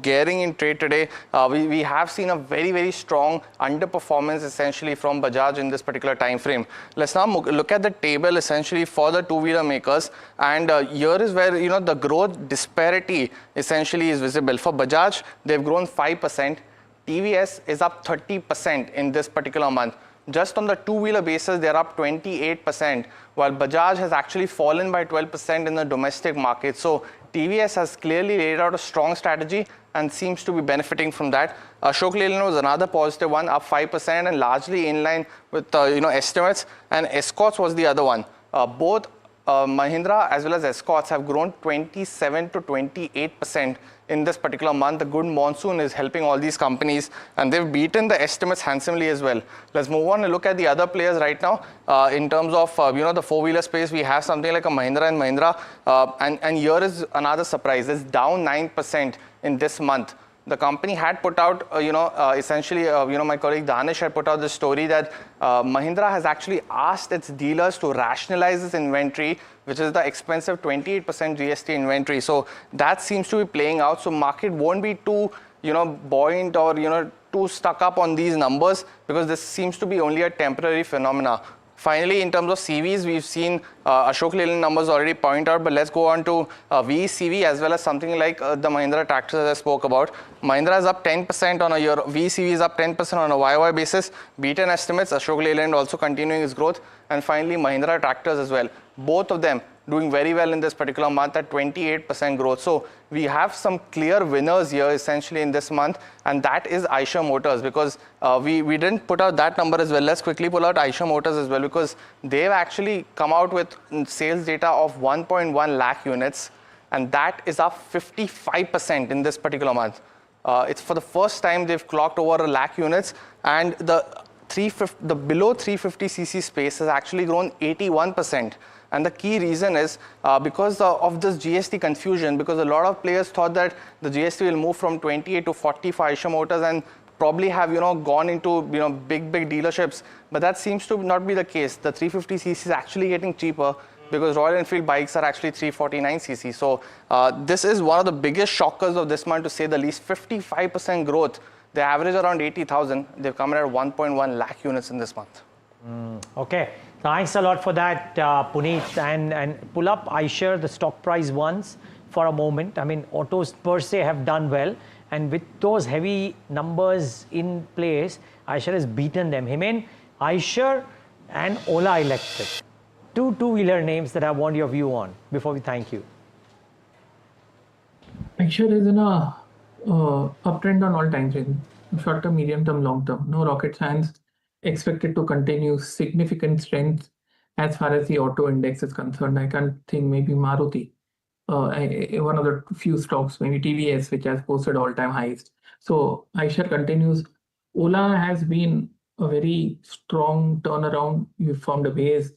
gearing in trade today, we have seen a very, very strong underperformance essentially from Bajaj in this particular time frame. Let's now look at the table essentially for the two-wheeler makers, and here is where the growth disparity essentially is visible. For Bajaj, they've grown 5%. TVS is up 30% in this particular month. Just on the two-wheeler basis, they're up 28%, while Bajaj has actually fallen by 12% in the domestic market. So TVS has clearly laid out a strong strategy and seems to be benefiting from that. Ashok Leyland was another positive one, up 5% and largely in line with estimates. And Escorts was the other one. Both Mahindra as well as Escorts have grown 27 to 28% in this particular month. The good monsoon is helping all these companies, and they've beaten the estimates handsomely as well. Let's move on and look at the other players right now. In terms of the four-wheeler space, we have something like a Mahindra and Mahindra, and here is another surprise. It's down 9% in this month. The company had put out, essentially, my colleague Danish had put out the story that Mahindra has actually asked its dealers to rationalize this inventory, which is the expensive 28% GST inventory. So that seems to be playing out. So market won't be too, buoyant or, too stuck up on these numbers, because this seems to be only a temporary phenomena. Finally, in terms of CVs, we've seen Ashok Leyland numbers already point out, but let's go on to VECV as well as something like the Mahindra tractors I spoke about. Mahindra is up 10% on a year, VECV is up 10% on a YOY basis, beaten estimates, Ashok Leyland also continuing its growth, and finally Mahindra tractors as well. Both of them doing very well in this particular month at 28% growth. So we have some clear winners here essentially in this month, and that is Eicher Motors, because we didn't put out that number as well. Let's quickly pull out Eicher Motors as well, because they've actually come out with sales data of 1.1 lakh units, and that is up 55% in this particular month. It's for the first time they've clocked over a lakh units, and the below 350cc space has actually grown 81%. And the key reason is because of this GST confusion, because a lot of players thought that the GST will move from 28 to 40 for Eicher Motors and probably have gone into big dealerships, but that seems to not be the case. The 350cc is actually getting cheaper because Royal Enfield bikes are actually 349cc. So this is one of the biggest shockers of this month, to say the least. 55% growth. They average around 80,000. They've come in at 1.1 lakh units in this month. Okay. Thanks a lot for that, Puneet. And pull up Eicher, the stock price once for a moment. I mean, autos per se have done well. And with those heavy numbers in place, Eicher has beaten them. Himen, Eicher and Ola Electric. Two-wheeler names that I want your view on before we thank you. Eicher is in a uptrend on all time frame. Short term, medium term, long term. No rocket science. Expected to continue significant strength as far as the auto index is concerned. I can't think maybe Maruti, one of the few stocks, maybe TVS, which has posted all-time highs. So Eicher continues. Ola has been a very strong turnaround. You found a base.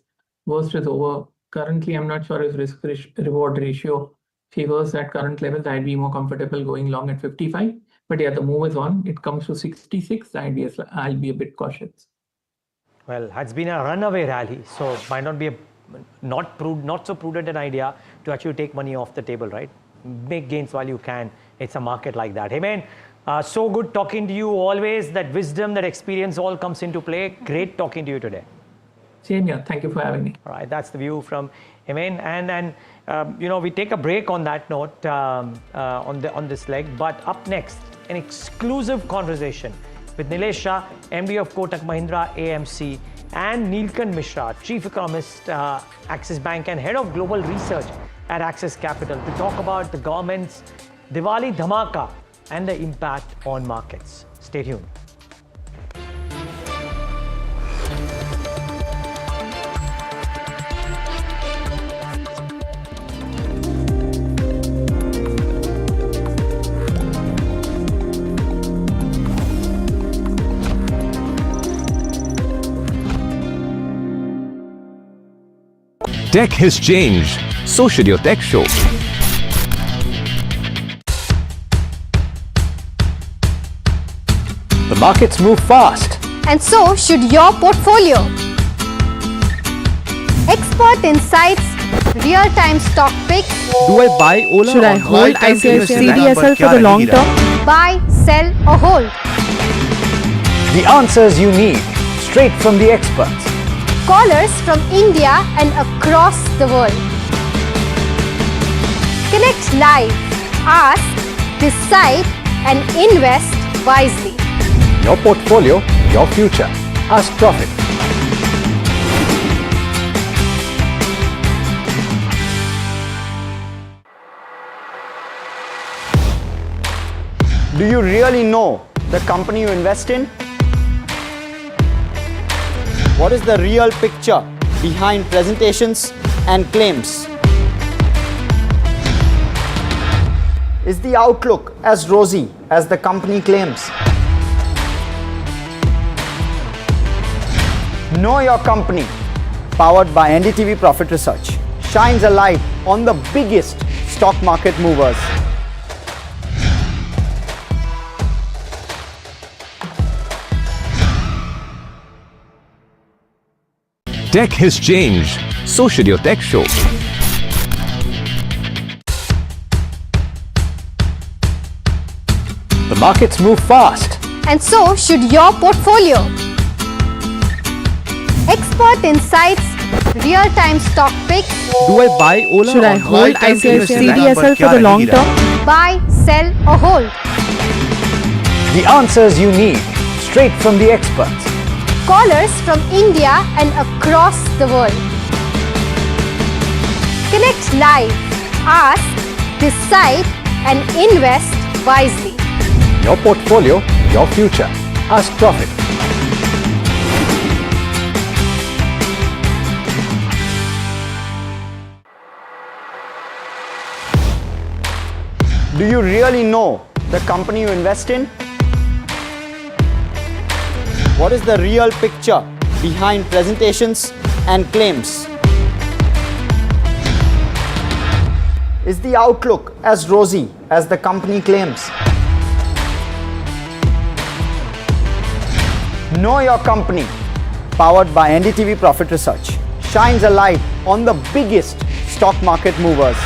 Worst is over. Currently, I'm not sure his risk-reward ratio favors at current levels. I'd be more comfortable going long at 55. But yeah, the move is on. It comes to 66. I'll be a bit cautious. Well, it's been a runaway rally, so might not be a not so prudent an idea to actually take money off the table, right? Make gains while you can. It's a market like that. Hey man, so good talking to you always. That wisdom, that experience all comes into play. Great talking to you today. Same here. Thank you for having me. All right, that's the view from Himen. And we take a break on that note on this leg. But up next, an exclusive conversation with Nilesh Shah, MD of Kotak Mahindra AMC, and Neelkanth Mishra, Chief Economist, Axis Bank, and Head of Global Research at Axis Capital, to talk about the government's Diwali Dhamaka and the impact on markets. Stay tuned. Tech has changed. So should your tech show. The markets move fast. And so should your portfolio. Expert insights, real-time stock picks. Do I buy Ola? Should I hold CDSL for the long term? Buy, sell or hold. The answers you need, straight from the experts. Callers from India and across the world. Connect live, ask, decide and invest wisely. Your portfolio, your future. Ask Profit. Do you really know the company you invest in? What is the real picture behind presentations and claims? Is the outlook as rosy as the company claims? Know Your Company, powered by NDTV Profit Research, shines a light on the biggest stock market movers. Tech has changed. So should your tech show. The markets move fast. And so should your portfolio. Expert insights, real-time stock picks. Do I buy Ola? Should I hold ICDSL for the long term? Buy, sell or hold. The answers you need, straight from the experts. Callers from India and across the world. Connect live, ask, decide and invest wisely. Your portfolio, your future. Ask Profit. Do you really know the company you invest in? What is the real picture behind presentations and claims? Is the outlook as rosy as the company claims? Know Your Company, powered by NDTV Profit Research, shines a light on the biggest stock market movers.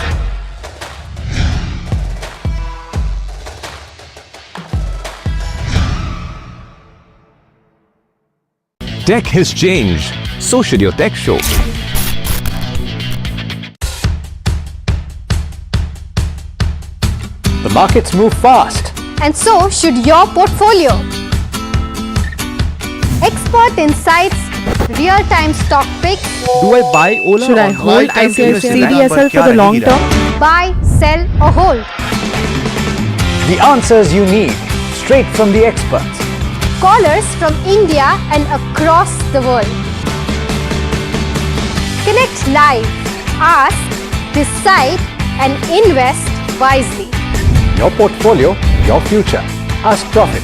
Tech has changed. So should your tech show. The markets move fast. And so should your portfolio. Expert insights, real-time stock picks. Do I buy Ola? Should I hold ICDSL for the long term? Buy, sell or hold. The answers you need, straight from the experts. Callers from India and across the world. Connect live, ask, decide and invest wisely. Your portfolio, your future. Ask Profit.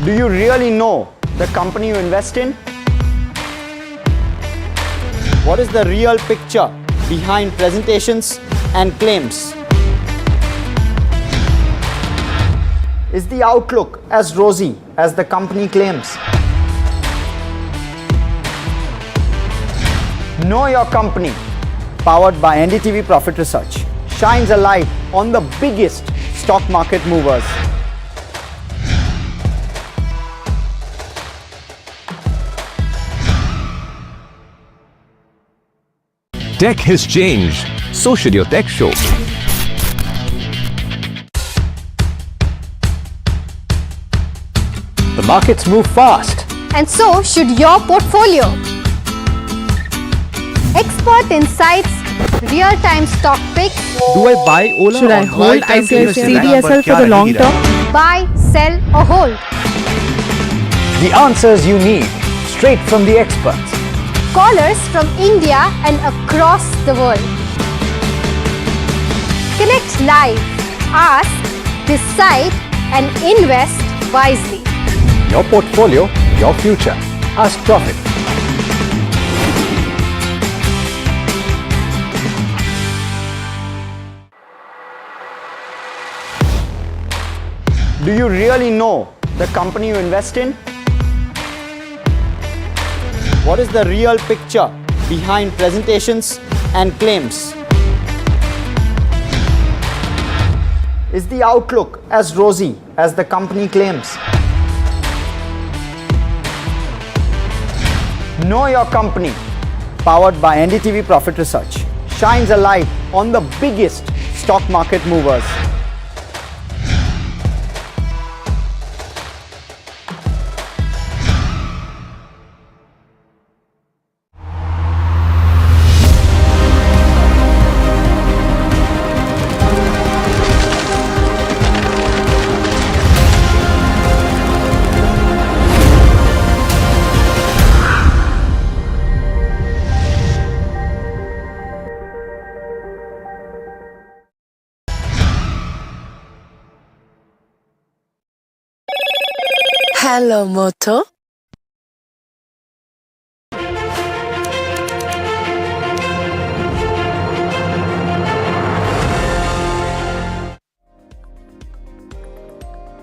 Do you really know the company you invest in? What is the real picture behind presentations and claims? Is the outlook as rosy as the company claims? Know Your Company, powered by NDTV Profit Research, shines a light on the biggest stock market movers. Tech has changed. So should your tech show. The markets move fast. And so should your portfolio. Expert insights, real-time stock picks. Do I buy Ola? Should I hold ICDSL for the long term? Buy, sell or hold. The answers you need, straight from the experts. Callers from India and across the world. Connect live, ask, decide and invest wisely. Your portfolio, your future. Ask Profit. Do you really know the company you invest in? What is the real picture behind presentations and claims? Is the outlook as rosy as the company claims? Know Your Company, powered by NDTV Profit Research, shines a light on the biggest stock market movers. Hello, Moto.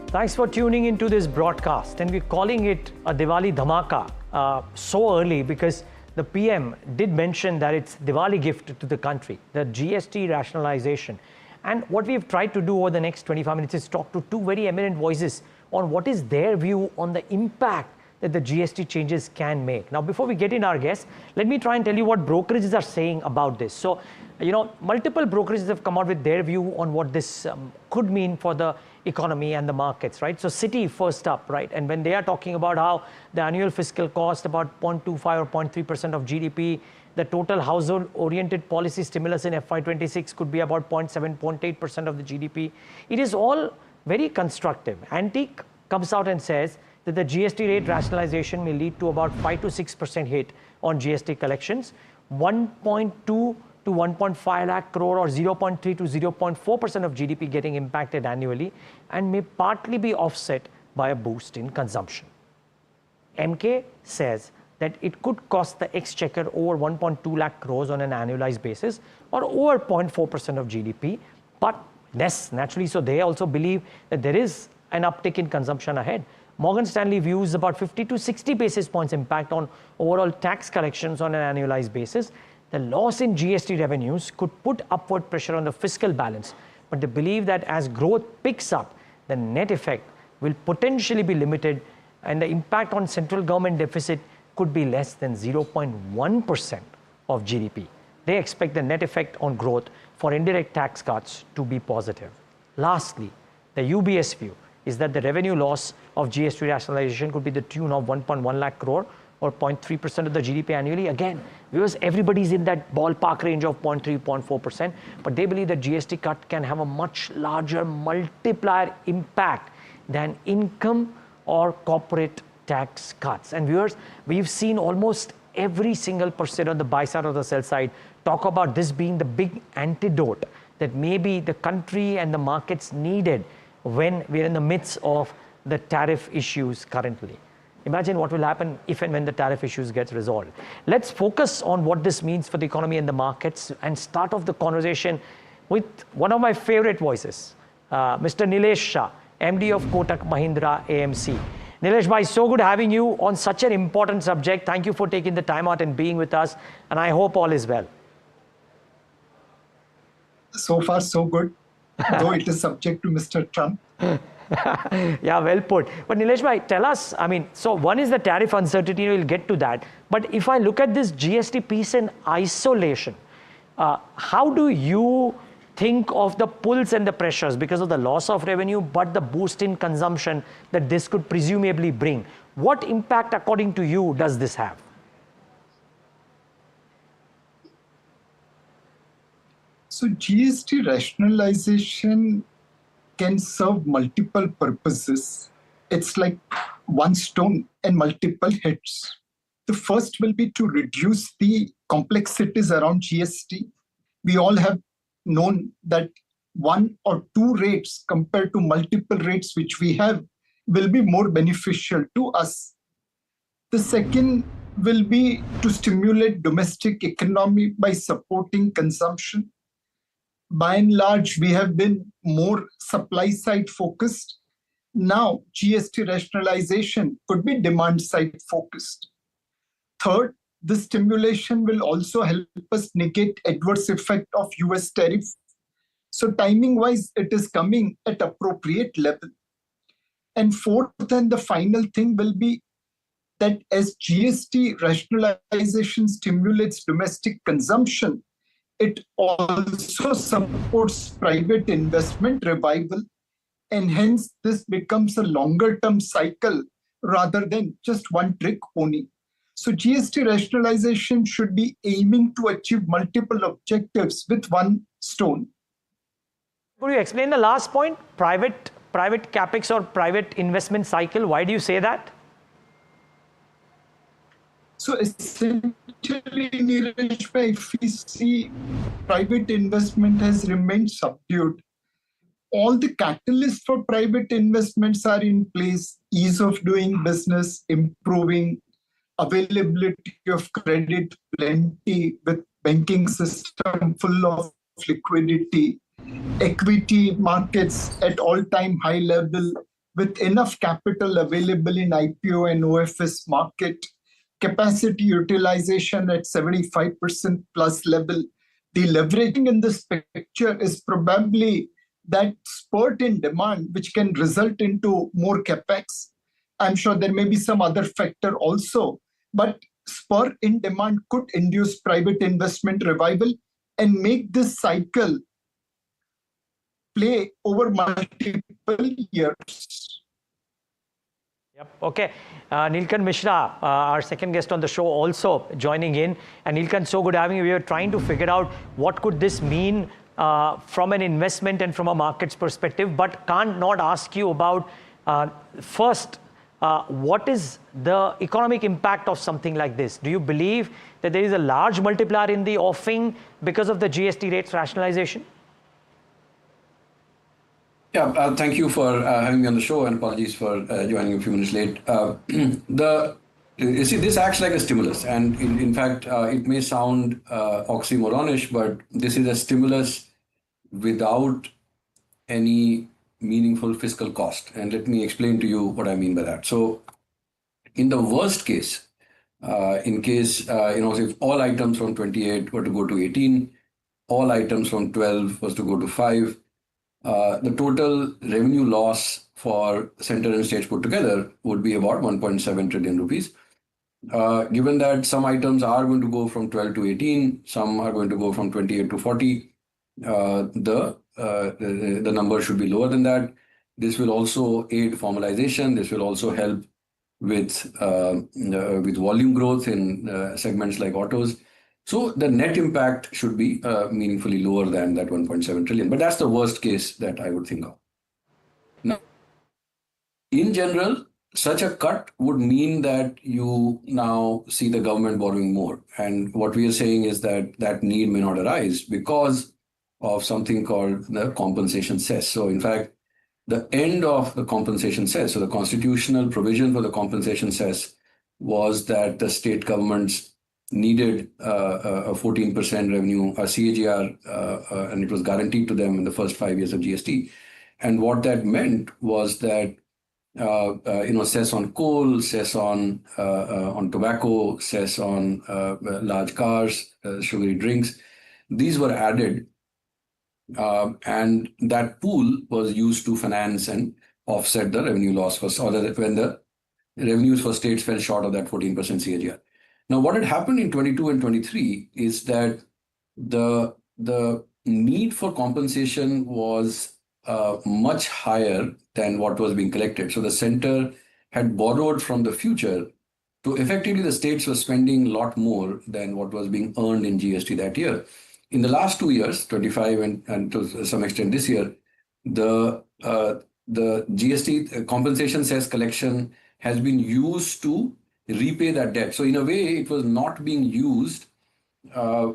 Thanks for tuning into this broadcast, and we're calling it a Diwali Dhamaka so early because the PM did mention that it's Diwali gift to the country, the GST rationalization. And what we've tried to do over the next 25 minutes is talk to two very eminent voices on what is their view on the impact that the GST changes can make. Now, before we get in our guests, let me try and tell you what brokerages are saying about this. So, multiple brokerages have come out with their view on what this could mean for the economy and the markets, right? So Citi first up, right? And when they are talking about how the annual fiscal cost about 0.25 or 0.3% of GDP, the total household-oriented policy stimulus in FY26 could be about 0.7, 0.8% of the GDP. It is all very constructive. Antique comes out and says that the GST rate rationalization may lead to about 5 to 6% hit on GST collections, 1.2 to 1.5 lakh crore or 0.3 to 0.4% of GDP getting impacted annually, and may partly be offset by a boost in consumption. MK says that it could cost the exchequer over 1.2 lakh crores on an annualized basis or over 0.4% of GDP, but less naturally. So they also believe that there is an uptick in consumption ahead. Morgan Stanley views about 50 to 60 basis points impact on overall tax collections on an annualized basis. The loss in GST revenues could put upward pressure on the fiscal balance, but they believe that as growth picks up, the net effect will potentially be limited and the impact on central government deficit could be less than 0.1% of GDP. They expect the net effect on growth for indirect tax cuts to be positive. Lastly, the UBS view is that the revenue loss of GST rationalization could be the tune of 1.1 lakh crore or 0.3% of the GDP annually. Again, because everybody's in that ballpark range of 0.3, 0.4%, but they believe that GST cut can have a much larger multiplier impact than income or corporate tax cuts. And viewers, we've seen almost every single person on the buy side or the sell side talk about this being the big antidote that maybe the country and the markets needed when we're in the midst of the tariff issues currently. Imagine what will happen if and when the tariff issues get resolved. Let's focus on what this means for the economy and the markets and start off the conversation with one of my favorite voices, Mr. Nilesh Shah, MD of Kotak Mahindra AMC. Nilesh bhai, so good having you on such an important subject. Thank you for taking the time out and being with us, and I hope all is well. So far, so good, though it is subject to Mr. Trump. Yeah, well put. But Nilesh bhai, tell us, so one is the tariff uncertainty, we'll get to that. But if I look at this GST piece in isolation, how do you think of the pulls and the pressures because of the loss of revenue, but the boost in consumption that this could presumably bring? What impact, according to you, does this have? So GST rationalization can serve multiple purposes. It's like one stone and multiple hits. The first will be to reduce the complexities around GST. We all have known that one or two rates compared to multiple rates which we have will be more beneficial to us. The second will be to stimulate domestic economy by supporting consumption. By and large, we have been more supply side focused. Now, GST rationalization could be demand side focused. Third, the stimulation will also help us negate adverse effect of US tariff. So timing wise, it is coming at appropriate level. And fourth and the final thing will be that as GST rationalization stimulates domestic consumption, it also supports private investment revival, and hence this becomes a longer term cycle rather than just one trick pony. So GST rationalization should be aiming to achieve multiple objectives with one stone. Could you explain the last point, private capex or private investment cycle? Why do you say that? So essentially, Neeraj, if we see private investment has remained subdued, all the catalysts for private investments are in place: ease of doing business, improving availability of credit, plenty with banking system full of liquidity, equity markets at all-time high level with enough capital available in IPO and OFS market, capacity utilization at 75% plus level. The leveraging in this picture is probably that spurt in demand, which can result into more capex. I'm sure there may be some other factor also, but spur in demand could induce private investment revival and make this cycle play over multiple years. Yep. Okay. Nilkant Mishra, our second guest on the show, also joining in. And Nilkant, so good having you. We are trying to figure out what could this mean from an investment and from a markets perspective, but can't not ask you about first, what is the economic impact of something like this? Do you believe that there is a large multiplier in the offing because of the GST rates rationalization? Yeah, thank you for having me on the show, and apologies for joining a few minutes late. You see, this acts like a stimulus, and in fact, it may sound oxymoronish, but this is a stimulus without any meaningful fiscal cost. And let me explain to you what I mean by that. So, in the worst case, in case, if all items from 28 were to go to 18, all items from 12 was to go to 5, the total revenue loss for center and states put together would be about 1.7 trillion rupees. Given that some items are going to go from 12 to 18, some are going to go from 28 to 40, the number should be lower than that. This will also aid formalization. This will also help with volume growth in segments like autos. So the net impact should be meaningfully lower than that 1.7 trillion. But that's the worst case that I would think of. Now, in general, such a cut would mean that you now see the government borrowing more. And what we are saying is that that need may not arise because of something called the compensation cess. So in fact, the end of the compensation cess, so the constitutional provision for the compensation cess was that the state governments needed a 14% revenue, a CAGR, and it was guaranteed to them in the first 5 years of GST. And what that meant was that cess on coal, cess on tobacco, cess on large cars, sugary drinks, these were added, and that pool was used to finance and offset the revenue loss when the revenues for states fell short of that 14% CAGR. Now, what had happened in 22 and 23 is that the need for compensation was much higher than what was being collected. So the center had borrowed from the future. So effectively, the states were spending a lot more than what was being earned in GST that year. In the last 2 years, 25 and to some extent this year, the GST compensation cess collection has been used to repay that debt. So in a way, it was not being used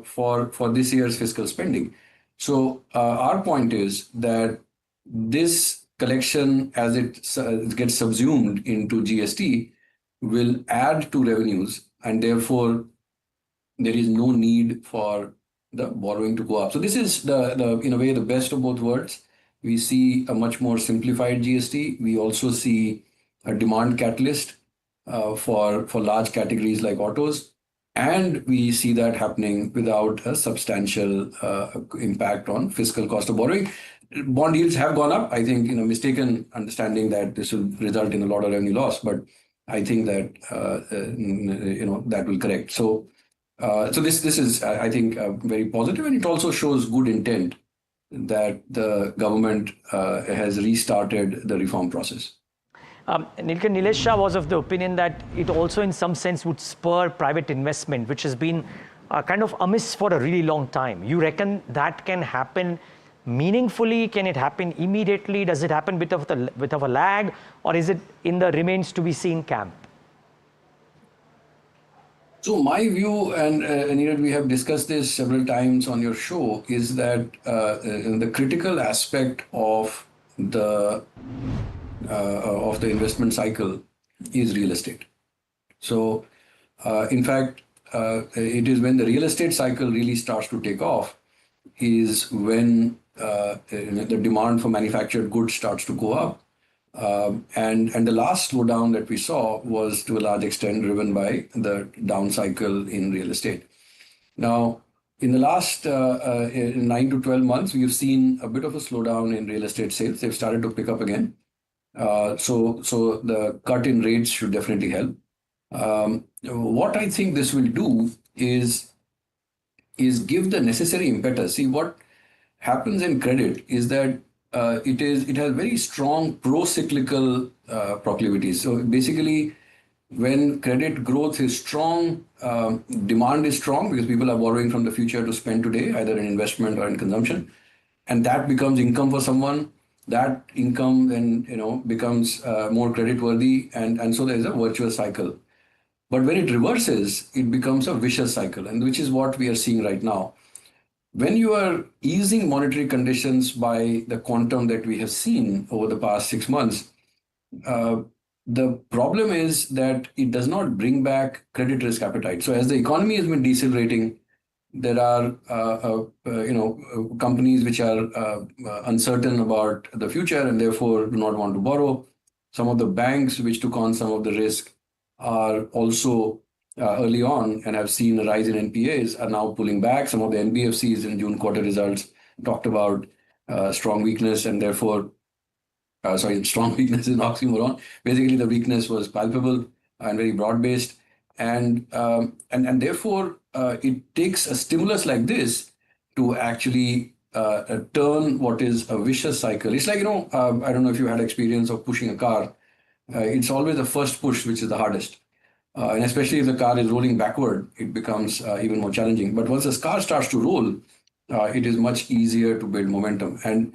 for this year's fiscal spending. So our point is that this collection, as it gets subsumed into GST, will add to revenues, and therefore there is no need for the borrowing to go up. So this is in a way the best of both worlds. We see a much more simplified GST. We also see a demand catalyst for large categories like autos, and we see that happening without a substantial impact on fiscal cost of borrowing. Bond yields have gone up. I think mistaken understanding that this will result in a lot of revenue loss, but I think that that will correct. So this is I think very positive, and it also shows good intent that the government has restarted the reform process. Nilkant, Nilesh Shah was of the opinion that it also in some sense would spur private investment, which has been kind of amiss for a really long time. You reckon that can happen meaningfully? Can it happen immediately? Does it happen with of a lag, or is it in the remains to be seen camp? So my view, and Neeraj, we have discussed this several times on your show, is that the critical aspect of the investment cycle is real estate. So, in fact, it is when the real estate cycle really starts to take off, is when the demand for manufactured goods starts to go up. And the last slowdown that we saw was to a large extent driven by the down cycle in real estate. Now, in the last 9 to 12 months, we've seen a bit of a slowdown in real estate sales. They've started to pick up again. So the cut in rates should definitely help. What I think this will do is give the necessary impetus. See, what happens in credit is that it has very strong pro-cyclical proclivities. So basically, when credit growth is strong, demand is strong because people are borrowing from the future to spend today, either in investment or in consumption, and that becomes income for someone. That income then becomes more creditworthy, and so there is a virtuous cycle. But when it reverses, it becomes a vicious cycle, and which is what we are seeing right now. When you are easing monetary conditions by the quantum that we have seen over the past 6 months, the problem is that it does not bring back credit risk appetite. So as the economy has been decelerating, there are companies which are uncertain about the future and therefore do not want to borrow. Some of the banks which took on some of the risk are also early on and have seen a rise in NPAs are now pulling back. Some of the NBFCs in June quarter results talked about strong weakness, and therefore, strong weakness is an oxymoron. Basically, the weakness was palpable and very broad-based, and therefore it takes a stimulus like this to actually turn what is a vicious cycle. It's like, I don't know if you had experience of pushing a car. It's always the first push which is the hardest. And especially if the car is rolling backward, it becomes even more challenging. But once the car starts to roll, it is much easier to build momentum. And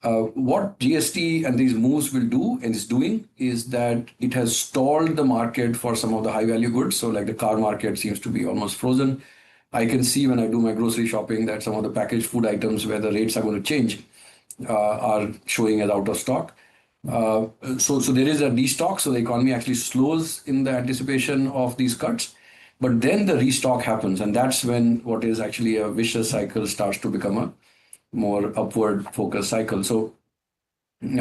what GST and these moves will do and is doing is that it has stalled the market for some of the high value goods. So like the car market seems to be almost frozen. I can see when I do my grocery shopping that some of the packaged food items where the rates are going to change are showing as out of stock. So there is a destock, so the economy actually slows in the anticipation of these cuts, but then the restock happens, and that's when what is actually a vicious cycle starts to become a more upward focused cycle. So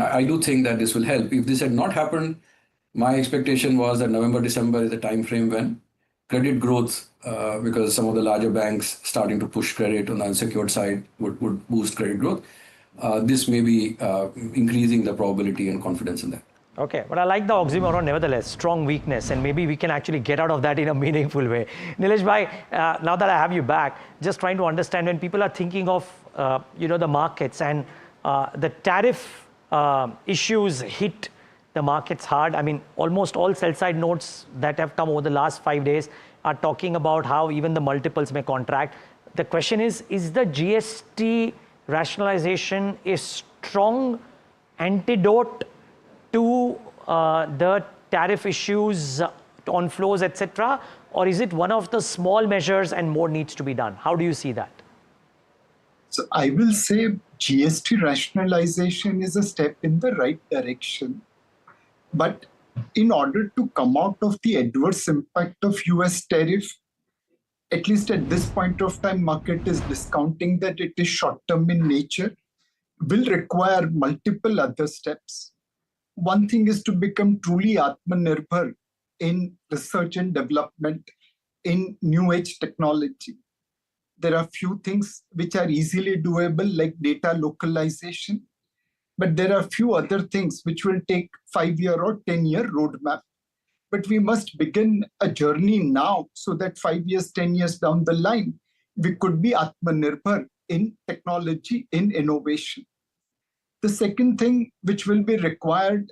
I do think that this will help. If this had not happened, my expectation was that November, December is the time frame when credit growth, because some of the larger banks starting to push credit on the unsecured side would boost credit growth. This may be increasing the probability and confidence in that. Okay, but I like the oxymoron nevertheless, strong weakness, and maybe we can actually get out of that in a meaningful way. Nilesh bhai, now that I have you back, just trying to understand when people are thinking of the markets and the tariff issues hit the markets hard. I mean, almost all sell-side notes that have come over the last 5 days are talking about how even the multiples may contract. The question is the GST rationalization a strong antidote to the tariff issues on flows, etc., or is it one of the small measures and more needs to be done? How do you see that? So I will say GST rationalization is a step in the right direction. But in order to come out of the adverse impact of US tariff, at least at this point of time, market is discounting that it is short-term in nature, will require multiple other steps. One thing is to become truly Atmanirbhar in research and development in new age technology. There are few things which are easily doable, like data localization, but there are few other things which will take 5-year or 10-year roadmap. But we must begin a journey now so that 5 years, 10 years down the line, we could be Atmanirbhar in technology, in innovation. The second thing which will be required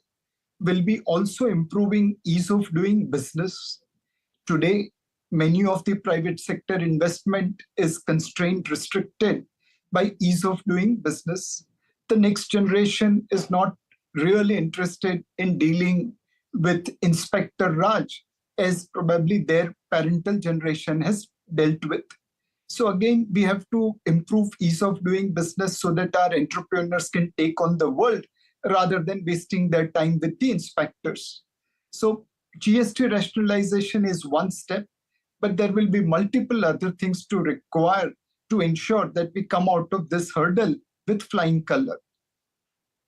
will be also improving ease of doing business. Today, many of the private sector investment is constrained, restricted by ease of doing business. The next generation is not really interested in dealing with Inspector Raj. as probably their parental generation has dealt with. So again, we have to improve ease of doing business so that our entrepreneurs can take on the world rather than wasting their time with the inspectors. So GST rationalization is one step, but there will be multiple other things to require to ensure that we come out of this hurdle with flying color.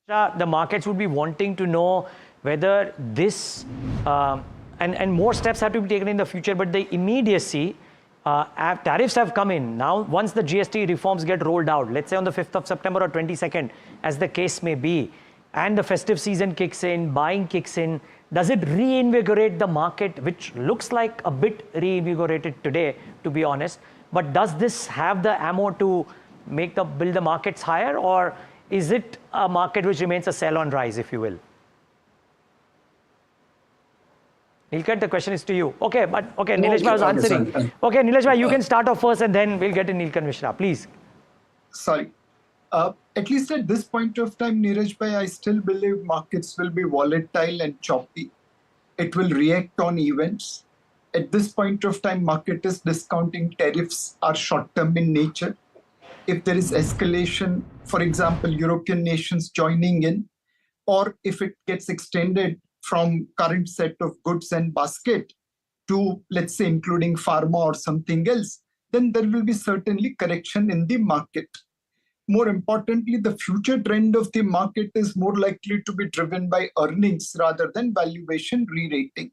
The markets would be wanting to know whether this and more steps have to be taken in the future, but the immediacy, tariffs have come in. Now, once the GST reforms get rolled out, let's say on the 5th of September or 22nd, as the case may be, and the festive season kicks in, buying kicks in, does it reinvigorate the market, which looks like a bit reinvigorated today, to be honest? But does this have the ammo to build the markets higher, or is it a market which remains a sell on rise, if you will? Nilkant, the question is to you. Okay, but okay, Nilesh Bhai was answering. Okay, Nilesh Bhai, you can start off first and then we'll get to Nilkant Mishra, please. Sorry. At least at this point of time, Neeraj Bhai, I still believe markets will be volatile and choppy. It will react on events. At this point of time, market is discounting tariffs are short-term in nature. If there is escalation, for example, European nations joining in, or if it gets extended from current set of goods and basket to, let's say, including pharma or something else, then there will be certainly correction in the market. More importantly, the future trend of the market is more likely to be driven by earnings rather than valuation re-rating.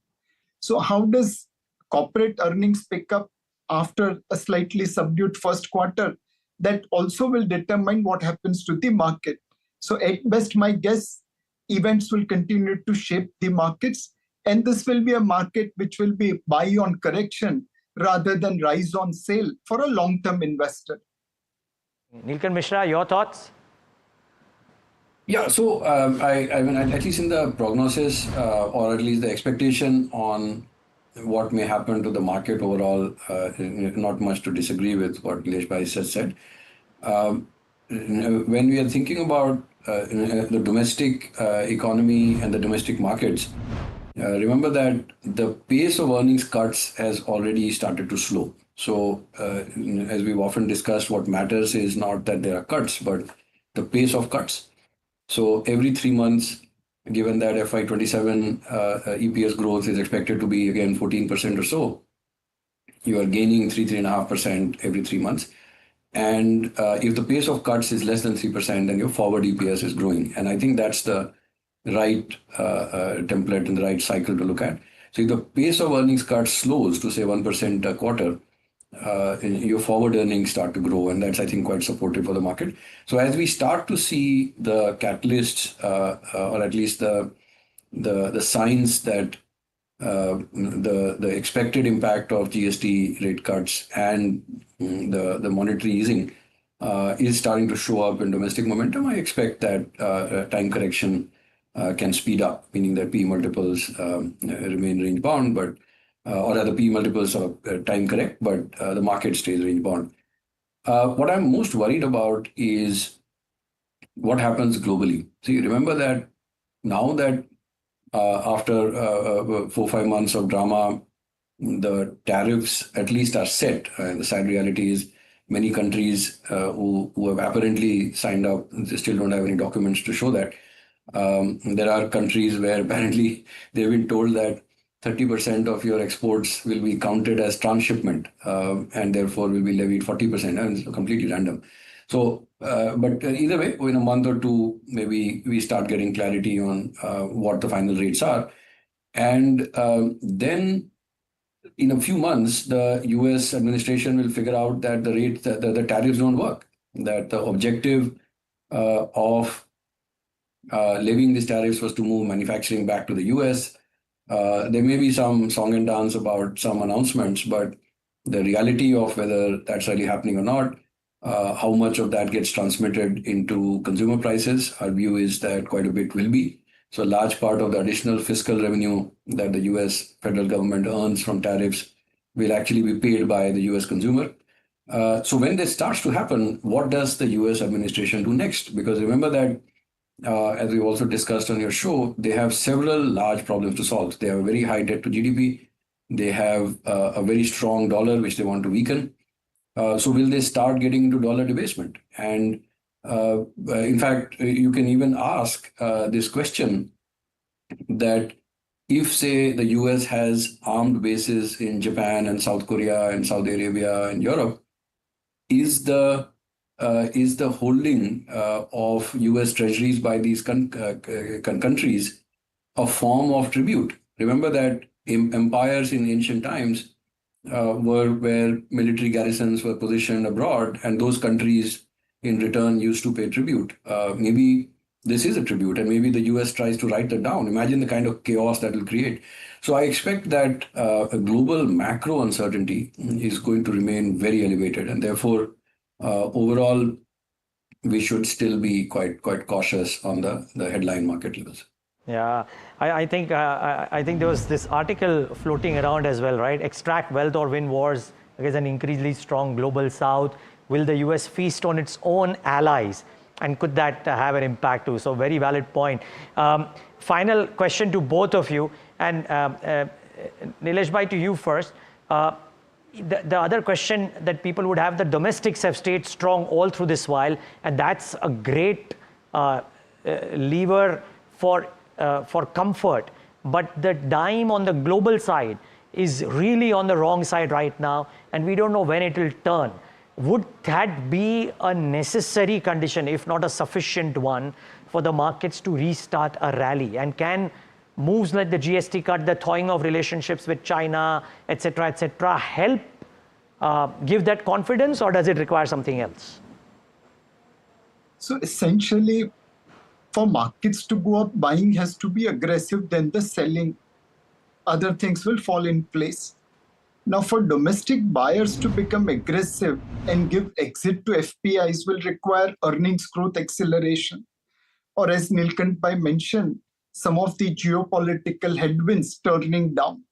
So how does corporate earnings pick up after a slightly subdued first quarter? That also will determine what happens to the market. So at best, my guess, events will continue to shape the markets, and this will be a market which will be buy on correction rather than rise on sale for a long-term investor. Nilkant Mishra, your thoughts? Yeah, so I mean, at least in the prognosis, or at least the expectation on what may happen to the market overall, not much to disagree with what Nilesh Bhai has said. When we are thinking about the domestic economy and the domestic markets, remember that the pace of earnings cuts has already started to slow. So as we've often discussed, what matters is not that there are cuts, but the pace of cuts. So every 3 months, given that FY27 EPS growth is expected to be again 14% or so, you are gaining 3.5% every 3 months. And if the pace of cuts is less than 3%, then your forward EPS is growing. And I think that's the right template and the right cycle to look at. So if the pace of earnings cuts slows to say 1% a quarter, your forward earnings start to grow, and that's, I think, quite supportive for the market. So as we start to see the catalysts, or at least the signs that the expected impact of GST rate cuts and the monetary easing is starting to show up in domestic momentum, I expect that time correction can speed up, meaning that P multiples remain range bound, but or other P multiples are time correct, but the market stays range bound. What I'm most worried about is what happens globally. See, remember that now that after 4-5 months of drama, the tariffs at least are set. And the sad reality is many countries who have apparently signed up, they still don't have any documents to show that. There are countries where apparently they've been told that 30% of your exports will be counted as transshipment and therefore will be levied 40%. And it's completely random. So, but either way, in a month or two, maybe we start getting clarity on what the final rates are. And then in a few months, the US administration will figure out that the tariffs don't work, that the objective of levying these tariffs was to move manufacturing back to the US. There may be some song and dance about some announcements, but the reality of whether that's really happening or not, how much of that gets transmitted into consumer prices, our view is that quite a bit will be. So a large part of the additional fiscal revenue that the US federal government earns from tariffs will actually be paid by the US consumer. So when this starts to happen, what does the US administration do next? Because remember that, as we also discussed on your show, they have several large problems to solve. They have a very high debt to GDP. They have a very strong dollar, which they want to weaken. So will they start getting into dollar debasement? And in fact, you can even ask this question that if, say, the US has armed bases in Japan and South Korea and Saudi Arabia and Europe, is the holding of US treasuries by these countries a form of tribute? Remember that empires in ancient times were where military garrisons were positioned abroad, and those countries in return used to pay tribute. Maybe this is a tribute, and maybe the US tries to write that down. Imagine the kind of chaos that will create. So I expect that a global macro uncertainty is going to remain very elevated, and therefore, overall, we should still be quite cautious on the headline market levels. Yeah, I think there was this article floating around as well, right? Extract wealth or win wars against an increasingly strong global South. Will the US feast on its own allies? And could that have an impact too? So very valid point. Final question to both of you. And Nilesh bhai, to you first. The other question that people would have, the domestics have stayed strong all through this while, and that's a great lever for comfort. But the dime on the global side is really on the wrong side right now, and we don't know when it will turn. Would that be a necessary condition, if not a sufficient one, for the markets to restart a rally? And can moves like the GST cut, the thawing of relationships with China, etc., help give that confidence, or does it require something else? So essentially, for markets to go up, buying has to be aggressive, then the selling. Other things will fall in place. Now, for domestic buyers to become aggressive and give exit to FPIs will require earnings growth acceleration. Or as Nilkant Bhai mentioned, some of the geopolitical headwinds turning down.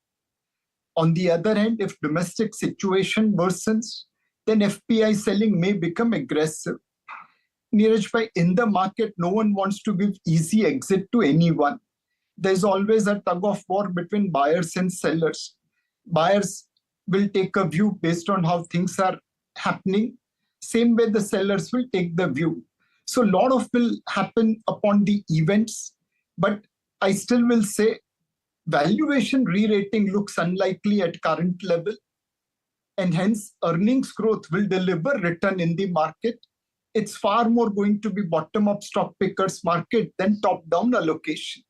On the other hand, if domestic situation worsens, then FPI selling may become aggressive. Neeraj Bhai, in the market, no one wants to give easy exit to anyone. There's always a tug of war between buyers and sellers. Buyers will take a view based on how things are happening. Same way the sellers will take the view. So a lot of will happen upon the events, but I still will say valuation re-rating looks unlikely at current level, and hence earnings growth will deliver return in the market. It's far more going to be bottom-up stock pickers market than top-down allocation.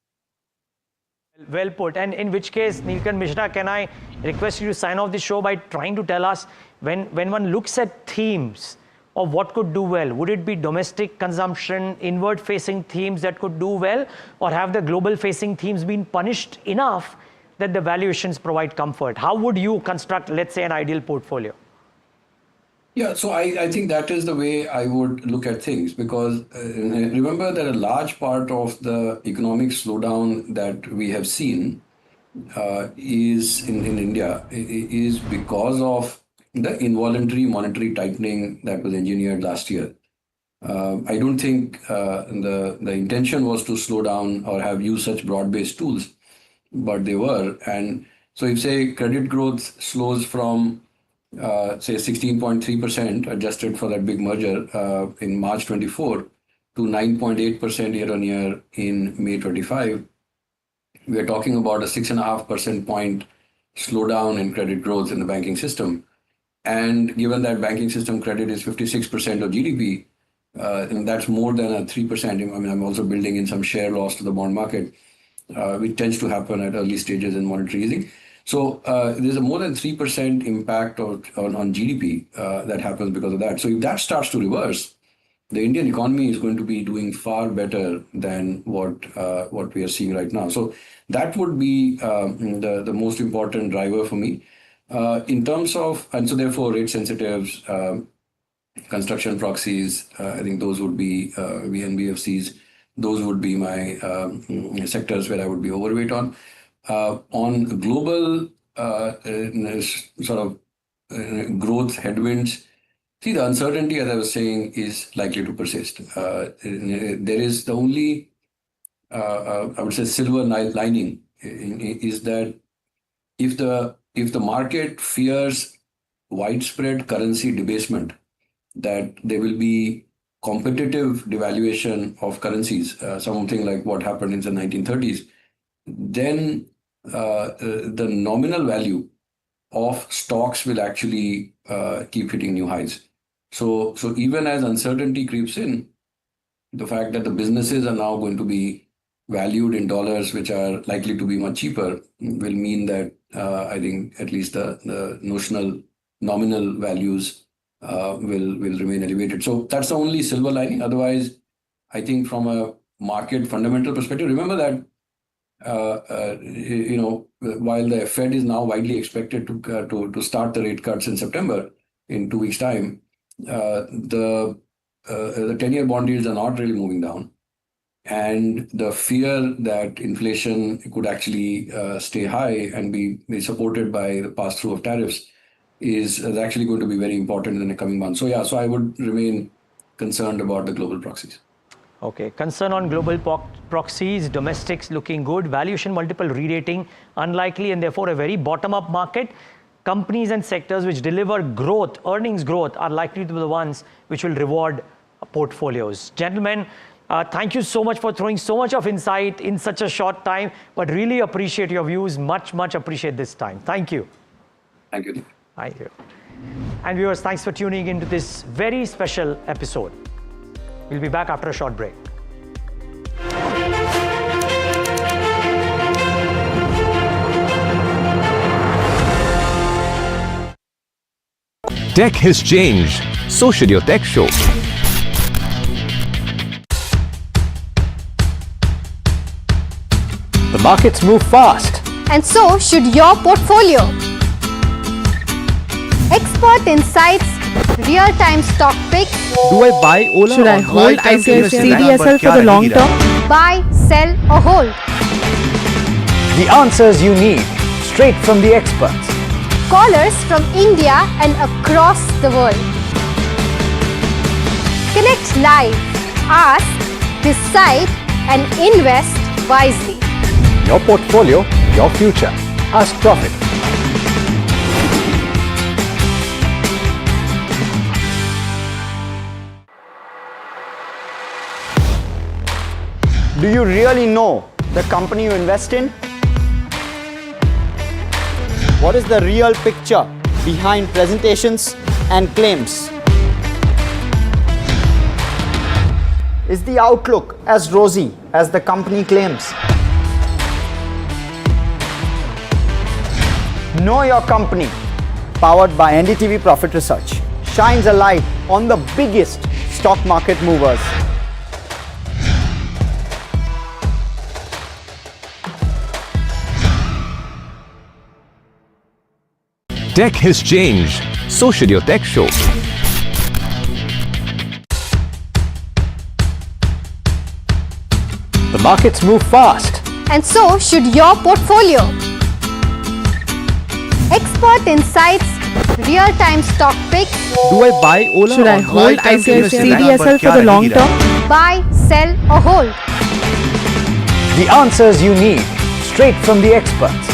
Well put. And in which case, Nilkant Mishra, can I request you to sign off the show by trying to tell us when one looks at themes of what could do well, would it be domestic consumption, inward-facing themes that could do well, or have the global-facing themes been punished enough that the valuations provide comfort? How would you construct, let's say, an ideal portfolio? Yeah, so I think that is the way I would look at things, because remember that a large part of the economic slowdown that we have seen is in India is because of the involuntary monetary tightening that was engineered last year. I don't think the intention was to slow down or have used such broad-based tools, but they were. And so if, say, credit growth slows from say 16.3% adjusted for that big merger in March 24 to 9.8% year on year in May 25, we are talking about a 6.5% point slowdown in credit growth in the banking system. And given that banking system credit is 56% of GDP, and that's more than a 3%. I mean, I'm also building in some share loss to the bond market, which tends to happen at early stages in monetary easing. So there's a more than 3% impact on GDP that happens because of that. So if that starts to reverse, the Indian economy is going to be doing far better than what we are seeing right now. So that would be the most important driver for me. In terms of, and so therefore rate sensitives, construction proxies, I think those would be VNBFCs. Those would be my sectors where I would be overweight on. On global sort of growth headwinds, see, the uncertainty, as I was saying, is likely to persist. There is the only, I would say, silver lining is that if the if the market fears widespread currency debasement, that there will be competitive devaluation of currencies, something like what happened in the 1930s, then the nominal value of stocks will actually keep hitting new highs. So even as uncertainty creeps in, the fact that the businesses are now going to be valued in dollars, which are likely to be much cheaper, will mean that I think at least the nominal values will remain elevated. So that's the only silver lining. Otherwise, I think from a market fundamental perspective, remember that while the Fed is now widely expected to start the rate cuts in September in 2 weeks' time, the 10-year bond yields are not really moving down, and the fear that inflation could actually stay high and be supported by the pass-through of tariffs is actually going to be very important in the coming months. So so I would remain concerned about the global proxies. Okay, concern on global proxies, domestics looking good, valuation multiple re-rating unlikely, and therefore a very bottom-up market. Companies and sectors which deliver growth, earnings growth, are likely to be the ones which will reward portfolios. Gentlemen, thank you so much for throwing so much of insight in such a short time, but really appreciate your views. Much appreciate this time. Thank you. Thank you. Thank you. And viewers, thanks for tuning into this very special episode. We'll be back after a short break. Tech has changed, so should your tech show. The markets move fast. And so should your portfolio. Expert insights, real-time stock picks. Do I buy Ola? Should I hold CDSL for the long term? Buy, sell or hold. The answers you need, straight from the experts. Callers from India and across the world. Connect live, ask, decide and invest wisely. Your portfolio, your future. Ask Profit. Do you really know the company you invest in? What is the real picture behind presentations and claims? Is the outlook as rosy as the company claims? Know Your Company, powered by NDTV Profit Research, shines a light on the biggest stock market movers. Tech has changed, so should your tech show. The markets move fast. And so should your portfolio. Expert insights, real-time stock picks. Do I buy Ola? Should I hold CDSL for the long term? Buy, sell or hold. The answers you need, straight from the experts.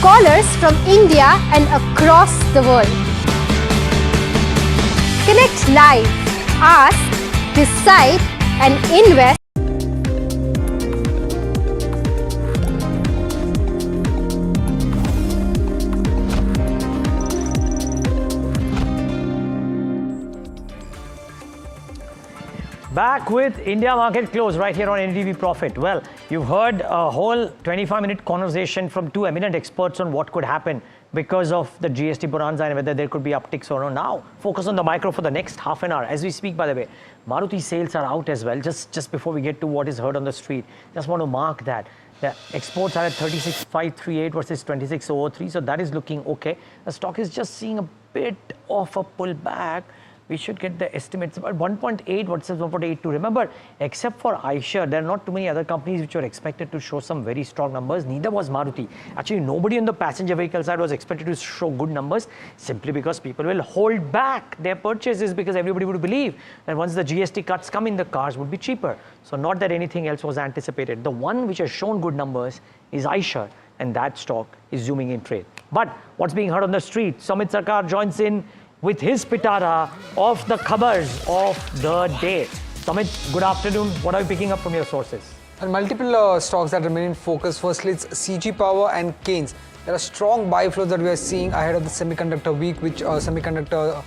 Callers from India and across the world. Connect live, ask, decide and invest. Back with India Market Close right here on NDTV Profit. Well, you've heard a whole 25-minute conversation from two eminent experts on what could happen because of the GST bonanza and whether there could be upticks or not. Now, focus on the micro for the next half an hour. As we speak, by the way, Maruti sales are out as well. Just before we get to what is heard on the street, just want to mark that. The exports are at 36,538 versus 26,003, so that is looking okay. The stock is just seeing a bit of a pullback. We should get the estimates about 1.8 versus 1.82. Remember, except for Eicher, there are not too many other companies which were expected to show some very strong numbers. Neither was Maruti. Actually, nobody on the passenger vehicle side was expected to show good numbers simply because people will hold back their purchases because everybody would believe that once the GST cuts come in, the cars would be cheaper. So not that anything else was anticipated. The one which has shown good numbers is Eicher, and that stock is zooming in trade. But what's being heard on the street? Sumit Sarkar joins in with his pitara of the khabars of the day. Sumit, good afternoon. What are you picking up from your sources? And multiple stocks that remain in focus. Firstly, it's CG Power and Keynes. There are strong buy flows that we are seeing ahead of the semiconductor week, which semiconductor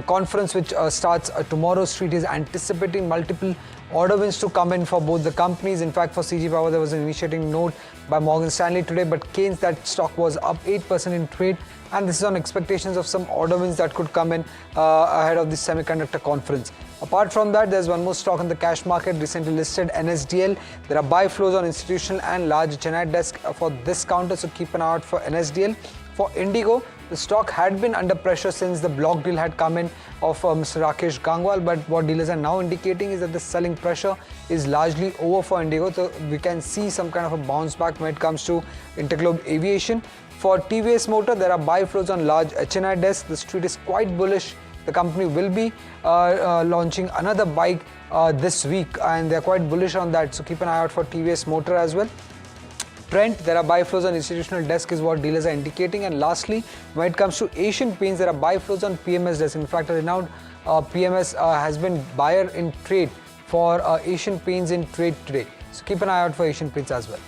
conference which starts tomorrow. Street is anticipating multiple order wins to come in for both the companies. In fact, for CG Power, there was an initiating note by Morgan Stanley today, but Keynes, that stock was up 8% in trade, and this is on expectations of some order wins that could come in ahead of the semiconductor conference. Apart from that, there's one more stock on the cash market, recently listed NSDL. There are buy flows on institutional and large Chennai desk for this counter, so keep an eye out for NSDL. For Indigo, the stock had been under pressure since the block deal had come in of Mr. Rakesh Gangwal, but what dealers are now indicating is that the selling pressure is largely over for Indigo, so we can see some kind of a bounce back when it comes to Interglobe Aviation. For TVS Motor, there are buy flows on large HNI desks. The street is quite bullish. The company will be launching another bike this week, and they're quite bullish on that, so keep an eye out for TVS Motor as well. Trent, there are buy flows on institutional desk is what dealers are indicating. And lastly, when it comes to Asian Paints, there are buy flows on PMS desk. In fact, a renowned PMS has been buyer in trade for Asian Paints in trade today. So keep an eye out for Asian Paints as well.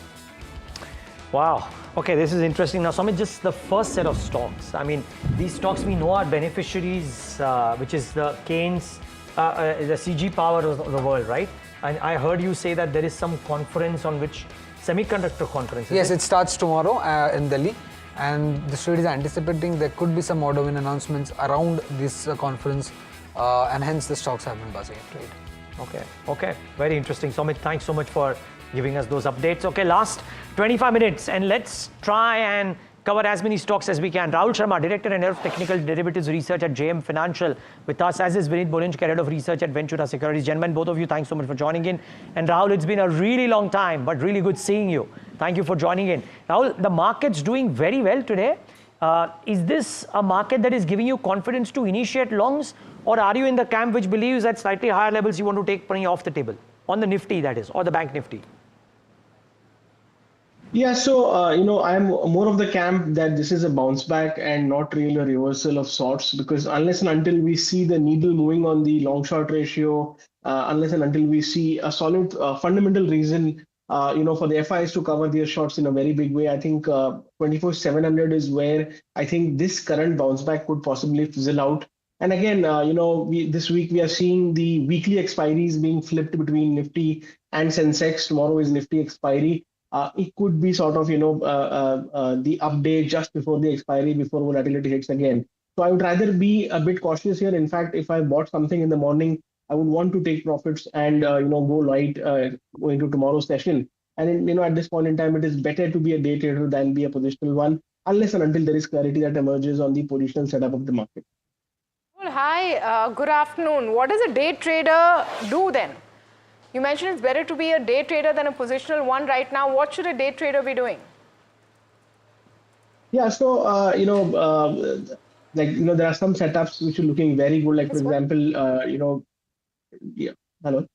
Wow. Okay, this is interesting. Now, Sumit, just the first set of stocks. I mean, these stocks we know are beneficiaries, which is the Keynes, the CG Power of the world, right? And I heard you say that there is some conference on which semiconductor conference. Yes, it starts tomorrow in Delhi, and the street is anticipating there could be some order win announcements around this conference, and hence the stocks have been buzzing in trade. Okay, very interesting. Sumit, thanks so much for giving us those updates. Okay, last 25 minutes, and let's try and cover as many stocks as we can. Rahul Sharma, Director and Head of Technical Derivatives Research at JM Financial, with us, as is Vineet Bolinjkar, Head of Research at Ventura Securities. Gentlemen, both of you, thanks so much for joining in. And Rahul, it's been a really long time, but really good seeing you. Thank you for joining in. Rahul, the market's doing very well today. Is this a market that is giving you confidence to initiate longs, or are you in the camp which believes at slightly higher levels you want to take money off the table? On the Nifty, that is, or the Bank Nifty? Yeah, so, I'm more of the camp that this is a bounce back and not really a reversal of sorts, because unless and until we see the needle moving on the long short ratio, unless and until we see a solid fundamental reason, for the FIs to cover their shorts in a very big way, I think 24,700 is where I think this current bounce back could possibly fizzle out. And again, this week we are seeing the weekly expiries being flipped between Nifty and Sensex. Tomorrow is Nifty expiry. It could be sort of, the update just before the expiry, before volatility hits again. So I would rather be a bit cautious here. In fact, if I bought something in the morning, I would want to take profits and, go light going to tomorrow's session. And, at this point in time, it is better to be a day trader than be a positional one, unless and until there is clarity that emerges on the positional setup of the market. Well, hi, good afternoon. What does a day trader do then? You mentioned it's better to be a day trader than a positional one right now. What should a day trader be doing? Yeah, so, there are some setups which are looking very good. Like, for example, hello.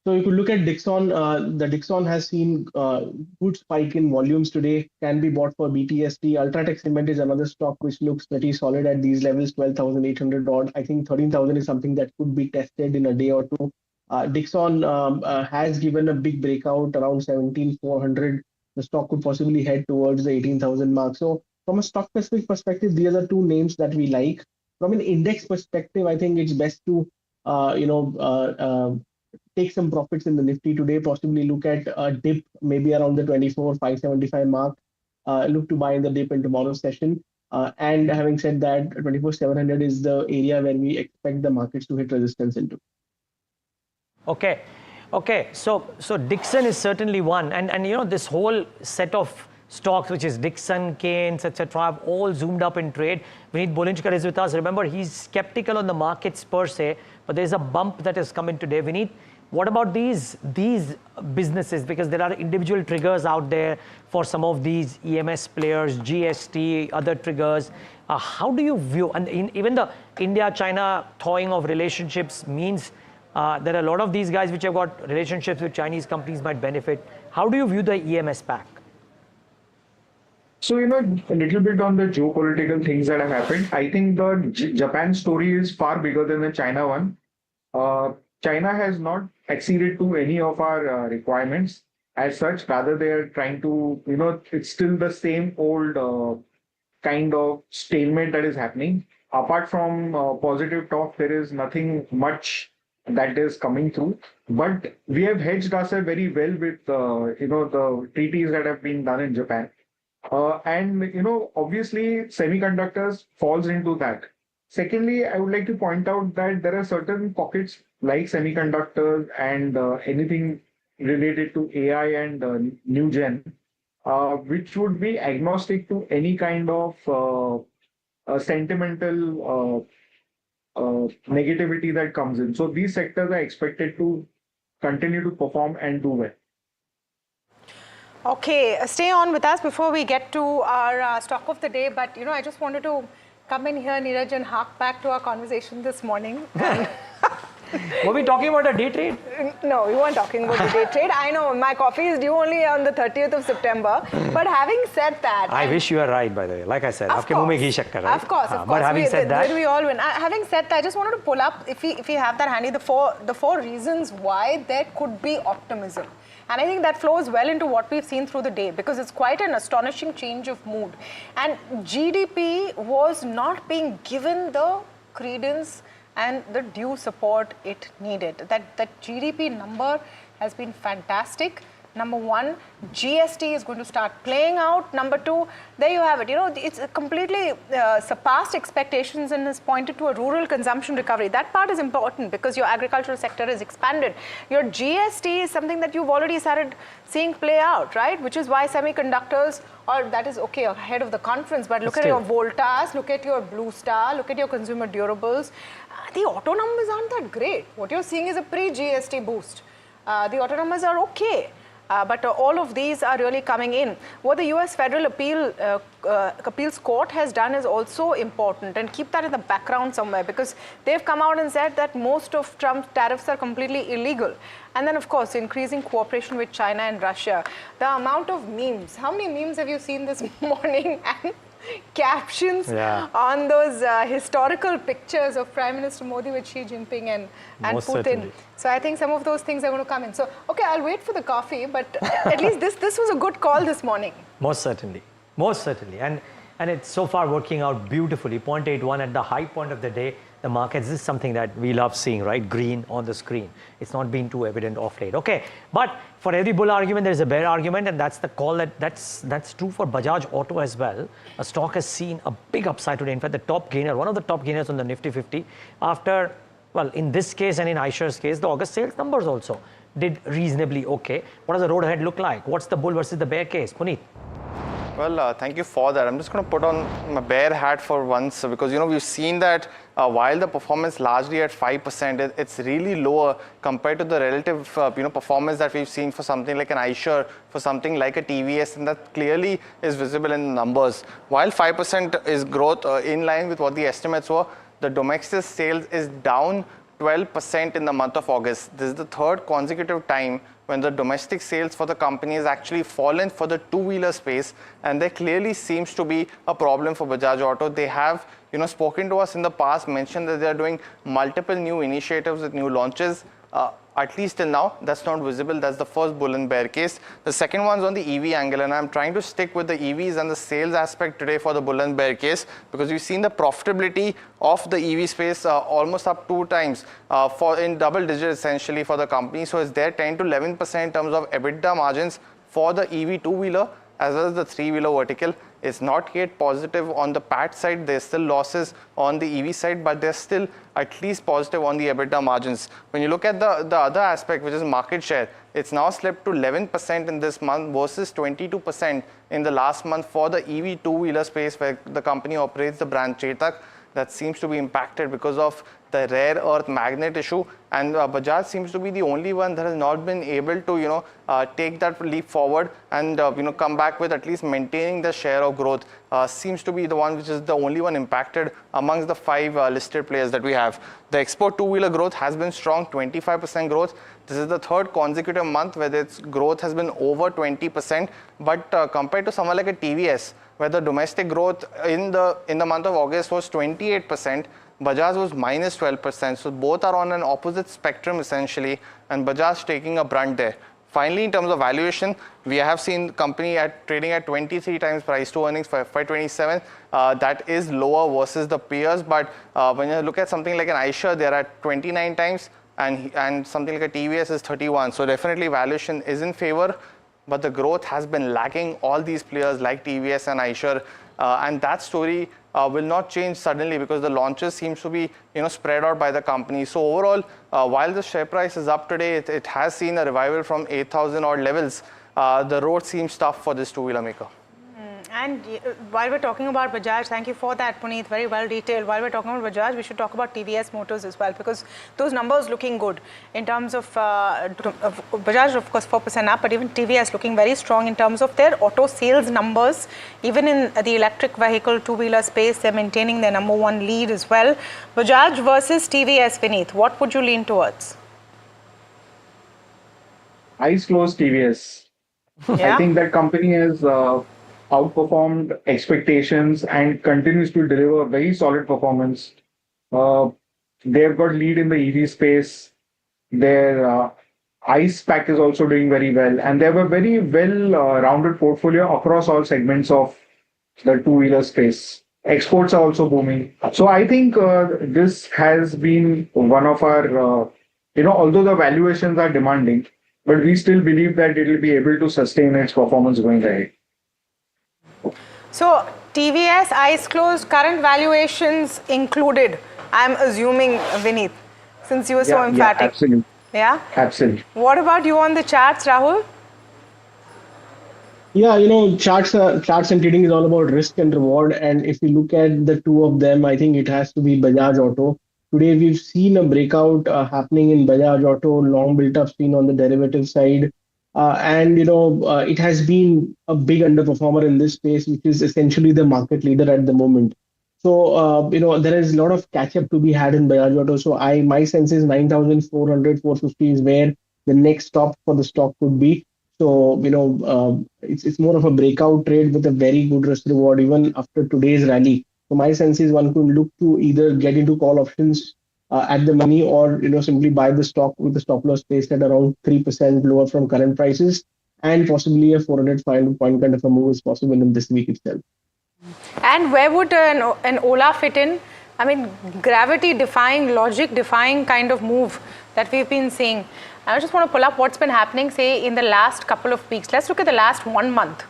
So you could look at Dixon. The Dixon has seen good spike in volumes today, can be bought for BTST. Ultratech Cement is another stock which looks pretty solid at these levels, 12,800 odd. I think 13,000 is something that could be tested in a day or two. Dixon has given a big breakout around 17,400. The stock could possibly head towards the 18,000 mark. So from a stock specific perspective, these are two names that we like. From an index perspective, I think it's best to, take some profits in the Nifty today, possibly look at a dip maybe around the 24,575 mark, look to buy in the dip in tomorrow's session. And having said that, 24,700 is the area where we expect the markets to hit resistance into. Okay. So Dixon is certainly one. And this whole set of stocks, which is Dixon, Keynes, etc., have all zoomed up in trade. Vineet Bolinjkar is with us. Remember, he's skeptical on the markets per se, but there's a bump that has come in today. Vineet, what about these businesses? Because there are individual triggers out there for some of these EMS players, GST, other triggers. How do you view, and even the India-China thawing of relationships means there are a lot of these guys which have got relationships with Chinese companies might benefit. How do you view the EMS pack? So, a little bit on the geopolitical things that have happened. I think the Japan story is far bigger than the China one. China has not acceded to any of our requirements as such. Rather, they are trying to, it's still the same old kind of stalemate that is happening. Apart from positive talk, there is nothing much that is coming through. But we have hedged ourselves very well with, the treaties that have been done in Japan. Obviously, semiconductors falls into that. Secondly, I would like to point out that there are certain pockets like semiconductors and anything related to AI and new gen, which would be agnostic to any kind of sentimental negativity that comes in. So these sectors are expected to continue to perform and do well. Okay, stay on with us before we get to our stock of the day. But, I just wanted to come in here, Neeraj, and hark back to our conversation this morning. Were we talking about a day trade? No, we weren't talking about the day trade. I know, my coffee is due only on the 30th of September. But having said that... I wish you were right, by the way. Like I said, of course, right? Of course. But having said that... we all win. Having said that, I just wanted to pull up, if we have that handy, the four reasons why there could be optimism. And I think that flows well into what we've seen through the day, because it's quite an astonishing change of mood. And GDP was not being given the credence and the due support it needed. That GDP number has been fantastic. Number one, GST is going to start playing out. Number two, there you have it. It's completely surpassed expectations and has pointed to a rural consumption recovery. That part is important because your agricultural sector is expanded. Your GST is something that you've already started seeing play out, right? Which is why semiconductors, or that is okay ahead of the conference, but look at your Voltas, look at your Blue Star, look at your consumer durables. The auto numbers aren't that great. What you're seeing is a pre-GST boost. The auto numbers are okay. But all of these are really coming in. What the US Federal Appeals Court has done is also important, and keep that in the background somewhere, because they've come out and said that most of Trump's tariffs are completely illegal. And then, of course, increasing cooperation with China and Russia. The amount of memes. How many memes have you seen this morning? And captions on those historical pictures of Prime Minister Modi with Xi Jinping and Putin. Certainly. So I think some of those things are going to come in. So, okay, I'll wait for the coffee, but at least this was a good call this morning. Most certainly. Most certainly. And it's so far working out beautifully. 0.81 at the high point of the day. The markets, this is something that we love seeing, right? Green on the screen. It's not been too evident of late. Okay, but for every bull argument, there's a bear argument, and that's the call that's true for Bajaj Auto as well. A stock has seen a big upside today. In fact, the top gainer, one of the top gainers on the Nifty 50, after, well, in this case and in iShares case, the August sales numbers also did reasonably okay. What does the road ahead look like? What's the bull versus the bear case? Puneet? Well, thank you for that. I'm just going to put on my bear hat for once, because, we've seen that while the performance largely at 5%, it's really lower compared to the relative, performance that we've seen for something like an iShares, for something like a TVS, and that clearly is visible in the numbers. While 5% is growth in line with what the estimates were, the domestic sales is down 12% in the month of August. This is the third consecutive time when the domestic sales for the company has actually fallen for the two-wheeler space, and there clearly seems to be a problem for Bajaj Auto. They have, spoken to us in the past, mentioned that they are doing multiple new initiatives with new launches. At least till now, that's not visible. That's the first bull and bear case. The second one's on the EV angle, and I'm trying to stick with the EVs and the sales aspect today for the bull and bear case, because we've seen the profitability of the EV space almost up 2 times in double digits essentially for the company. So it's there 10 to 11% in terms of EBITDA margins for the EV two-wheeler as well as the three-wheeler vertical. It's not yet positive on the PAT side. There's still losses on the EV side, but there's still at least positive on the EBITDA margins. When you look at the other aspect, which is market share, it's now slipped to 11% in this month versus 22% in the last month for the EV two-wheeler space, where the company operates the brand Chetak. That seems to be impacted because of the rare earth magnet issue, and Bajaj seems to be the only one that has not been able to take that leap forward and come back with at least maintaining the share of growth. Seems to be the one which is the only one impacted amongst the 5 listed players that we have. The export two-wheeler growth has been strong, 25% growth. This is the 3rd consecutive month where its growth has been over 20%. But compared to someone like a TVS, where the domestic growth in the month of August was 28%, Bajaj was minus 12%. So both are on an opposite spectrum essentially, and Bajaj taking a brunt there. Finally, in terms of valuation, we have seen the company trading at 23 times price to earnings for FY27. That is lower versus the peers, but when you look at something like an Eicher, they're at 29 times, and something like a TVS is 31. So definitely valuation is in favor, but the growth has been lacking all these players like TVS and Eicher, and that story will not change suddenly because the launches seems to be spread out by the company. So overall, while the share price is up today, it has seen a revival from 8,000 odd levels. The road seems tough for this two-wheeler maker. And while we're talking about Bajaj, thank you for that, Puneet, very well detailed. While we're talking about Bajaj, we should talk about TVS Motors as well, because those numbers looking good in terms of Bajaj, of course, 4% up, but even TVS looking very strong in terms of their auto sales numbers. Even in the electric vehicle two-wheeler space, they're maintaining their #1 lead as well. Bajaj versus TVS, Vineet, what would you lean towards? Eyes closed TVS. Yeah. I think that company has outperformed expectations and continues to deliver very solid performance. They've got lead in the EV space. Their ICE pack is also doing very well, and they have a very well-rounded portfolio across all segments of the two-wheeler space. Exports are also booming. So I think this has been one of our, although the valuations are demanding, but we still believe that it will be able to sustain its performance going ahead. So TVS, eyes closed, current valuations included, I'm assuming, Vineet, since you were so emphatic. Yeah, absolutely. Yeah? Absolutely. What about you on the charts, Rahul? Yeah, charts and trading is all about risk and reward. And if you look at the two of them, I think it has to be Bajaj Auto. Today, we've seen a breakout happening in Bajaj Auto, long built-up seen on the derivative side. It has been a big underperformer in this space, which is essentially the market leader at the moment. So, there is a lot of catch-up to be had in Bajaj Auto. So, my sense is 9,400, 450 is where the next stop for the stock could be. So, it's more of a breakout trade with a very good risk reward, even after today's rally. So, my sense is one could look to either get into call options at the money, or simply buy the stock with the stop loss placed at around 3% lower from current prices, and possibly a 400-500 point kind of a move is possible in this week itself. And where would an Ola fit in? I mean, gravity-defying, logic-defying kind of move that we've been seeing. I just want to pull up what's been happening, say, in the last couple of weeks. Let's look at the last 1 month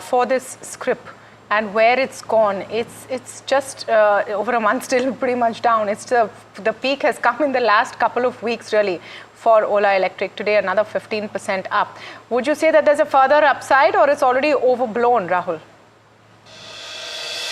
for this script and where it's gone. It's just over a month still pretty much down. It's the peak has come in the last couple of weeks really for Ola Electric. Today another 15% up. Would you say that there's a further upside, or it's already overblown, Rahul?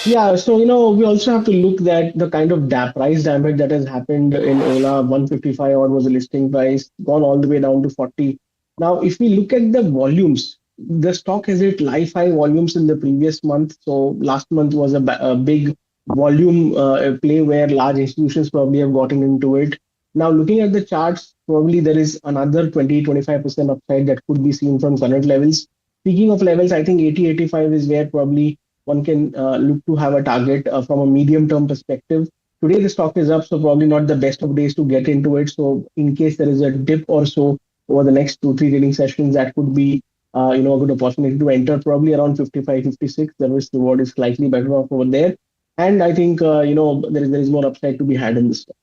Yeah, so we also have to look at the kind of price damage that has happened in Ola. 155 odd was the listing price, gone all the way down to 40. Now, if we look at the volumes, the stock has hit life high volumes in the previous month. So last month was a big volume play where large institutions probably have gotten into it. Now, looking at the charts, probably there is another 20-25% upside that could be seen from current levels. Speaking of levels, I think 80-85 is where probably one can look to have a target from a medium-term perspective. Today, the stock is up, so probably not the best of days to get into it. So in case there is a dip or so over the next 2-3 trading sessions, that could be a good opportunity to enter, probably around 55-56. The risk reward is slightly better off over there. And I think, there is more upside to be had in this stock.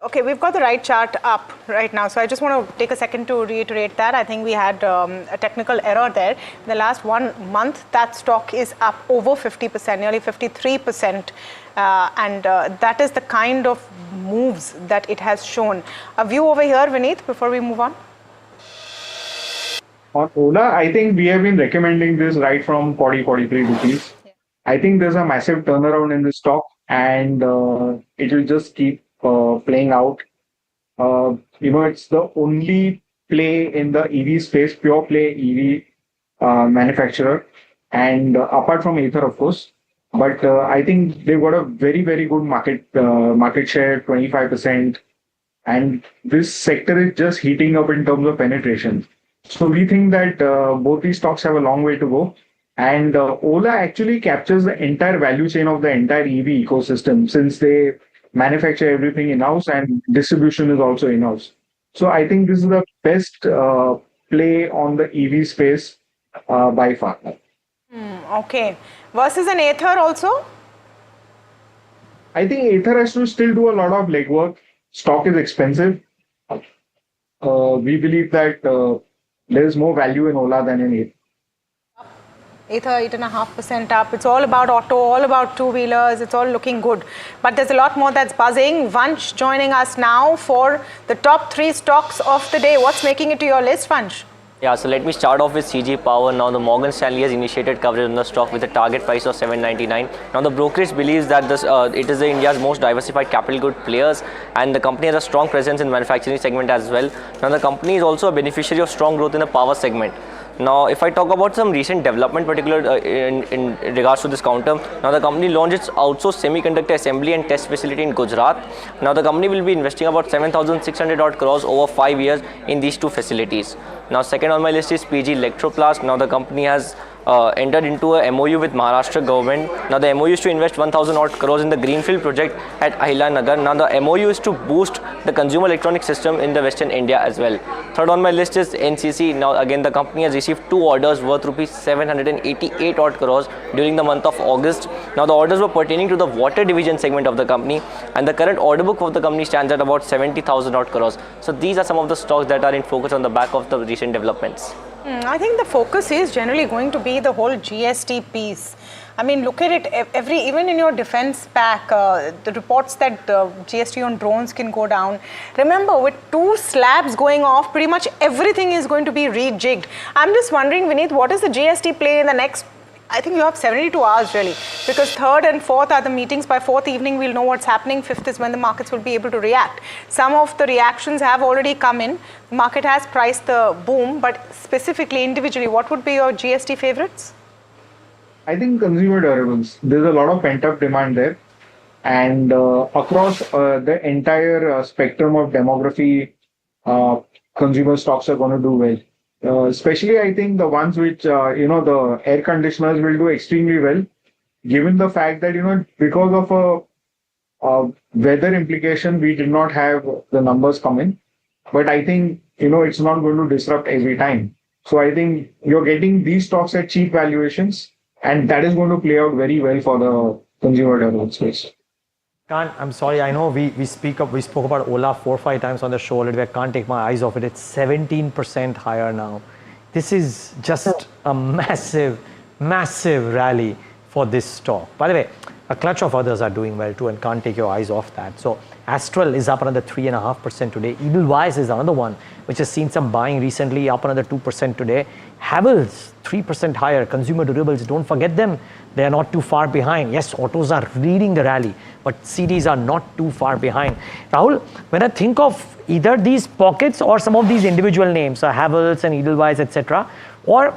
Okay, we've got the right chart up right now. So I just want to take a second to reiterate that. I think we had a technical error there. In the last 1 month, that stock is up over 50%, nearly 53%. And that is the kind of moves that it has shown. A view over here, Vineet, before we move on. On Ola, I think we have been recommending this right from 40-43 rupees. I think there's a massive turnaround in the stock, and it will just keep playing out. It's the only play in the EV space, pure play EV manufacturer, and apart from Ather, of course. But I think they've got a very, very good market share, 25%, and this sector is just heating up in terms of penetration. So we think that both these stocks have a long way to go. And Ola actually captures the entire value chain of the entire EV ecosystem, since they manufacture everything in-house and distribution is also in-house. So I think this is the best play on the EV space by far. Okay. Versus an Ather also? I think Ather has to still do a lot of legwork. Stock is expensive. We believe that there is more value in Ola than in Ather. Ather 8.5% up. It's all about auto, all about two-wheelers. It's all looking good. But there's a lot more that's buzzing. Vansh joining us now for the top 3 stocks of the day. What's making it to your list, Vansh? Yeah, so let me start off with CG Power. Now, the Morgan Stanley has initiated coverage on the stock with a target price of $7.99. Now, the brokerage believes that this it is India's most diversified capital good players, and the company has a strong presence in manufacturing segment as well. Now, the company is also a beneficiary of strong growth in the power segment. Now, if I talk about some recent development, particular in regards to this counter, now the company launched its outsourced semiconductor assembly and test facility in Gujarat. Now, the company will be investing about 7,600 odd crores over 5 years in these 2 facilities. Now, second on my list is PG Electroplast. Now, the company has entered into a MOU with Maharashtra government. Now, the MOU is to invest 1,000 odd crores in the greenfield project at Ahilanagar. Now, the MOU is to boost the consumer electronic system in the Western India as well. Third on my list is NCC. Now, again, the company has received 2 orders worth rupees 788 odd crores during the month of August. Now, the orders were pertaining to the water division segment of the company, and the current order book of the company stands at about 70,000 odd crores. So, these are some of the stocks that are in focus on the back of the recent developments. I think the focus is generally going to be the whole GST piece. I mean, look at it, even in your defense pack, the reports that GST on drones can go down. Remember, with 2 slabs going off, pretty much everything is going to be rejigged. I'm just wondering, Vineet, what is the GST play in the next, I think you have 72 hours really, because 3rd and 4th are the meetings. By 4th evening, we'll know what's happening. 5th is when the markets will be able to react. Some of the reactions have already come in. The market has priced the boom, but specifically, individually, what would be your GST favorites? I think consumer durables. There's a lot of pent-up demand there. And across the entire spectrum of demography, consumer stocks are going to do well. Especially, I think the ones which, the air conditioners will do extremely well, given the fact that, because of a weather implication, we did not have the numbers come in. But I think, it's not going to disrupt every time. So I think you're getting these stocks at cheap valuations, and that is going to play out very well for the consumer durable space. I'm sorry, I know we spoke about Ola 4 or 5 times on the show already. I can't take my eyes off it. It's 17% higher now. This is just a massive rally for this stock. By the way, a clutch of others are doing well too, and can't take your eyes off that. So Astral is up another 3.5% today. Edelweiss is another one which has seen some buying recently, up another 2% today. Havells 3% higher. Consumer durables, don't forget them. They are not too far behind. Yes, autos are leading the rally, but CDs are not too far behind. Rahul, when I think of either these pockets or some of these individual names, Havells and Edelweiss, etc., or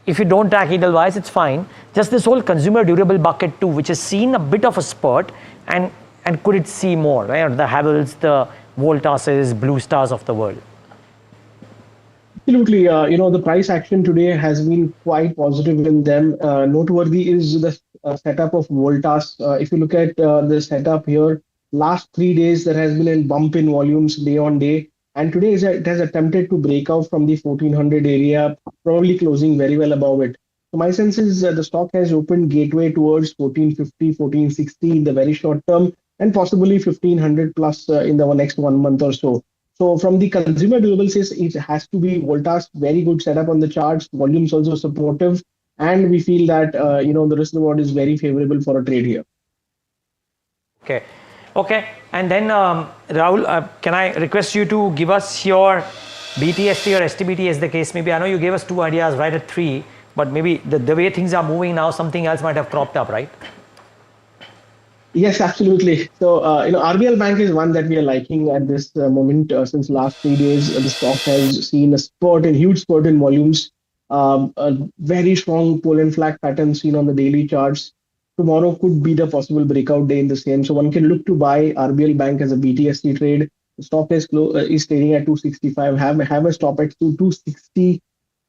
if you don't track Edelweiss, it's fine. Just this whole consumer durable bucket too, which has seen a bit of a spurt, and could it see more, right? The Havells, the Voltases, Blue Stars of the world. Absolutely. The price action today has been quite positive in them. Noteworthy is the setup of Voltas. If you look at the setup here, last 3 days, there has been a bump in volumes day on day. And today it has attempted to break out from the 1400 area, probably closing very well above it. So my sense is the stock has opened gateway towards 1450, 1460 in the very short term, and possibly 1500 plus in the next 1 month or so. So from the consumer durables, it has to be Voltas, very good setup on the charts, volumes also supportive, and we feel that the risk reward is very favorable for a trade here. Okay. And then Rahul, can I request you to give us your BTST or STBT as the case maybe? I know you gave us 2 ideas right at 3, but maybe the way things are moving now, something else might have cropped up, right? Yes, absolutely. So, RBL Bank is one that we are liking at this moment. Since last 3 days, the stock has seen a huge spurt in volumes. A very strong pull and flag pattern seen on the daily charts. Tomorrow could be the possible breakout day in the same. So one can look to buy RBL Bank as a BTSC trade. The stock is trading at 265. Have a stop at 260.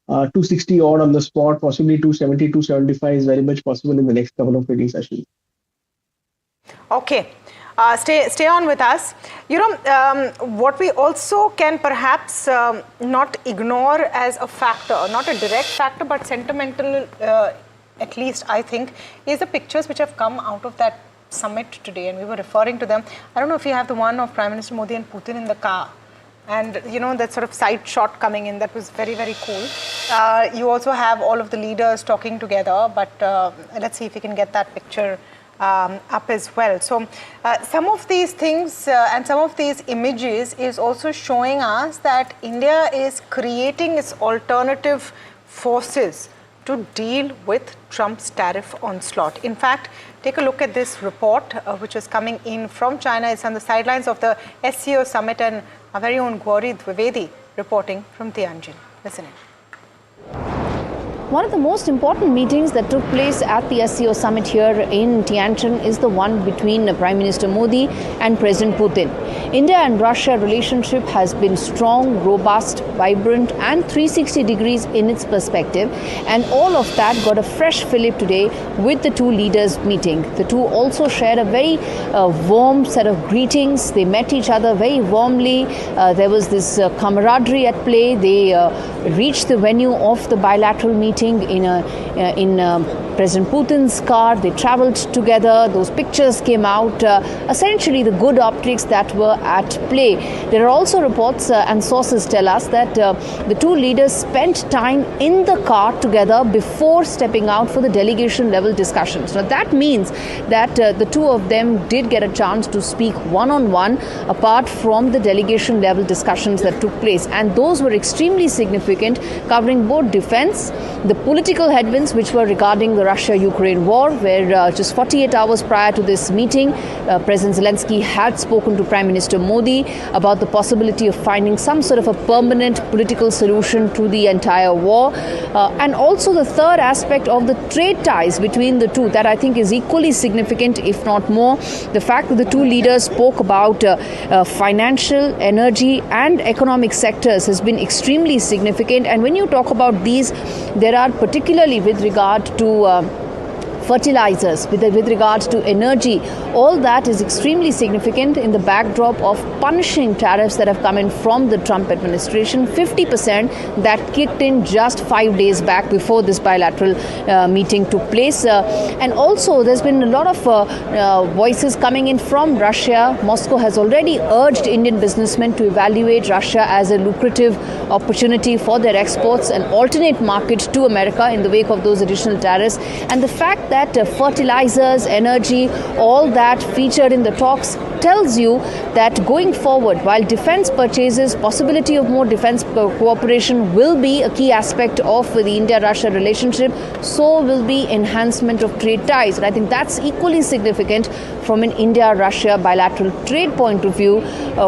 260 odd on the spot, possibly 270, 275 is very much possible in the next couple of trading sessions. Okay. Stay on with us. What we also can perhaps not ignore as a factor, not a direct factor, but sentimental, at least I think, is the pictures which have come out of that summit today, and we were referring to them. I don't know if you have the one of Prime Minister Modi and Putin in the car. And, that sort of side shot coming in, that was very, very cool. You also have all of the leaders talking together, but let's see if we can get that picture up as well. So some of these things and some of these images is also showing us that India is creating its alternative forces to deal with Trump's tariff onslaught. In fact, take a look at this report which is coming in from China. It's on the sidelines of the SCO summit, and our very own Gauri Dwivedi reporting from Tianjin. Listen in. One of the most important meetings that took place at the SCO summit here in Tianjin is the one between Prime Minister Modi and President Putin. India and Russia relationship has been strong, robust, vibrant and 360 degrees in its perspective, and all of that got a fresh fillip today with the two leaders meeting. The two also shared a very warm set of greetings. They met each other very warmly. There was this camaraderie at play. They reached the venue of the bilateral meeting in President Putin's car. They traveled together. Those pictures came out. Essentially, the good optics that were at play. There are also reports and sources tell us that the two leaders spent time in the car together before stepping out for the delegation level discussions. Now, that means that the two of them did get a chance to speak one-on-one apart from the delegation level discussions that took place. And those were extremely significant, covering both defense, the political headwinds which were regarding the Russia-Ukraine war, where just 48 hours prior to this meeting, President Zelensky had spoken to Prime Minister Modi about the possibility of finding some sort of a permanent political solution to the entire war. And also the third aspect of the trade ties between the two, that I think is equally significant, if not more. The fact that the two leaders spoke about financial, energy and economic sectors has been extremely significant. And when you talk about these, there are particularly with regard to fertilizers, with regards to energy, all that is extremely significant in the backdrop of punishing tariffs that have come in from the Trump administration, 50% that kicked in just 5 days back before this bilateral meeting took place. And also there's been a lot of voices coming in from Russia. Moscow has already urged Indian businessmen to evaluate Russia as a lucrative opportunity for their exports, an alternate market to America in the wake of those additional tariffs. And the fact that fertilizers, energy, all that featured in the talks tells you that going forward, while defense purchases, possibility of more defense cooperation will be a key aspect of the India-Russia relationship, so will be enhancement of trade ties. And I think that's equally significant from an India-Russia bilateral trade point of view,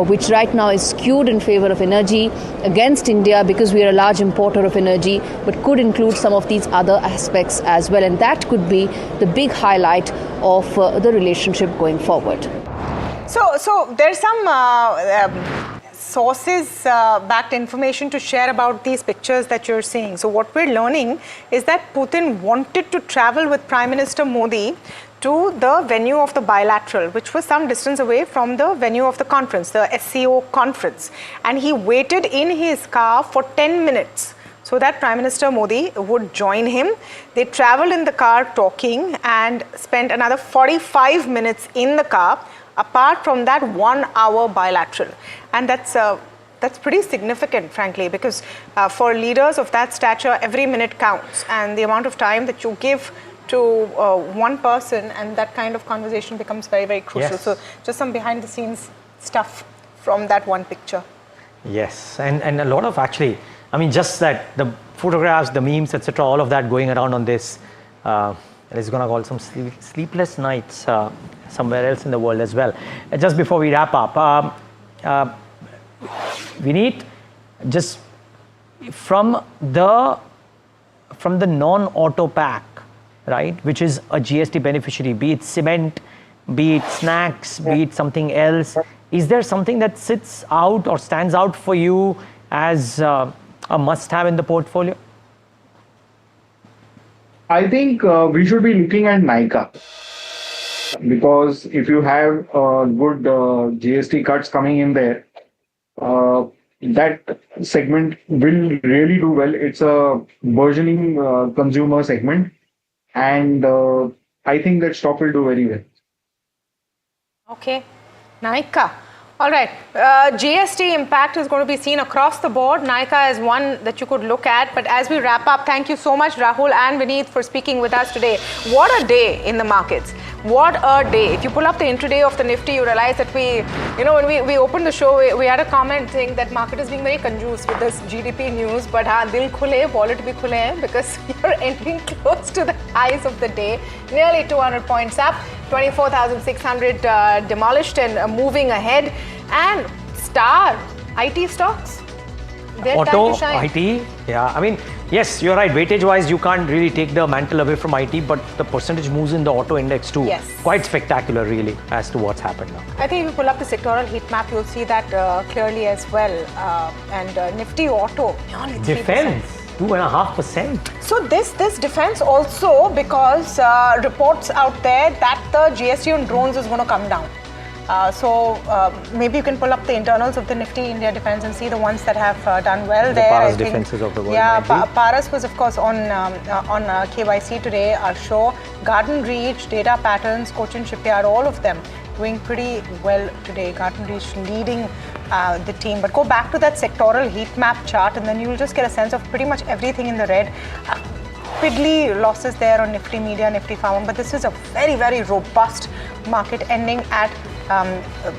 which right now is skewed in favor of energy against India because we are a large importer of energy, but could include some of these other aspects as well. And that could be the big highlight of the relationship going forward. So there's some sources backed information to share about these pictures that you're seeing. So what we're learning is that Putin wanted to travel with Prime Minister Modi to the venue of the bilateral, which was some distance away from the venue of the conference, the SCO conference. And he waited in his car for 10 minutes so that Prime Minister Modi would join him. They traveled in the car talking and spent another 45 minutes in the car, apart from that 1 hour bilateral. And that's pretty significant, frankly, because for leaders of that stature, every minute counts. And the amount of time that you give to one person and that kind of conversation becomes very, very crucial. Yes. So just some behind the scenes stuff from that one picture. Yes, and a lot of actually, I mean, just that the photographs, the memes, etc., all of that going around on this It is going to cause some sleepless nights somewhere else in the world as well. Just before we wrap up, we need just from the non-auto pack, right, which is a GST beneficiary, be it cement, be it snacks, be it something else. Is there something that sits out or stands out for you as a must-have in the portfolio? I think we should be looking at Nykaa, because if you have good GST cuts coming in there, that segment will really do well. It's a burgeoning consumer segment, and I think that stock will do very well. Okay, Nykaa. All right, GST impact is going to be seen across the board. Nykaa is one that you could look at. But as we wrap up, thank you so much, Rahul and Vineet, for speaking with us today. What a day in the markets. What a day. If you pull up the intraday of the Nifty, you realize that when we opened the show, we had a comment saying that market is being very conducive with this GDP news. But dil khule, wallet bhi khule hai, because you're entering close to the highs of the day. Nearly 200 points up, 24,600 demolished and moving ahead. And star IT stocks, they're Auto, time to shine. IT, yeah. I mean, yes, you're right. Weightage-wise, you can't really take the mantle away from IT, but the percentage moves in the auto index too. Yes. Quite spectacular, really, as to what's happened now. I think if you pull up the sectoral heat map, you'll see that clearly as well. And Nifty Auto, nearly 3%. Defense, 2.5%. So this defense also, because reports out there that the GST on drones is going to come down. Maybe you can pull up the internals of the Nifty India Defense and see the ones that have done well The there. Paras defenses of the world. Yeah, Paras was of course on KYC today. Ashok, Garden Reach, Data Patterns, Cochin Shipyard, all of them doing pretty well today. Garden Reach leading the team. But go back to that sectoral heat map chart and then you'll just get a sense of pretty much everything in the red. Piddly losses there on Nifty Media, Nifty Pharma, but this is a very, very robust market ending at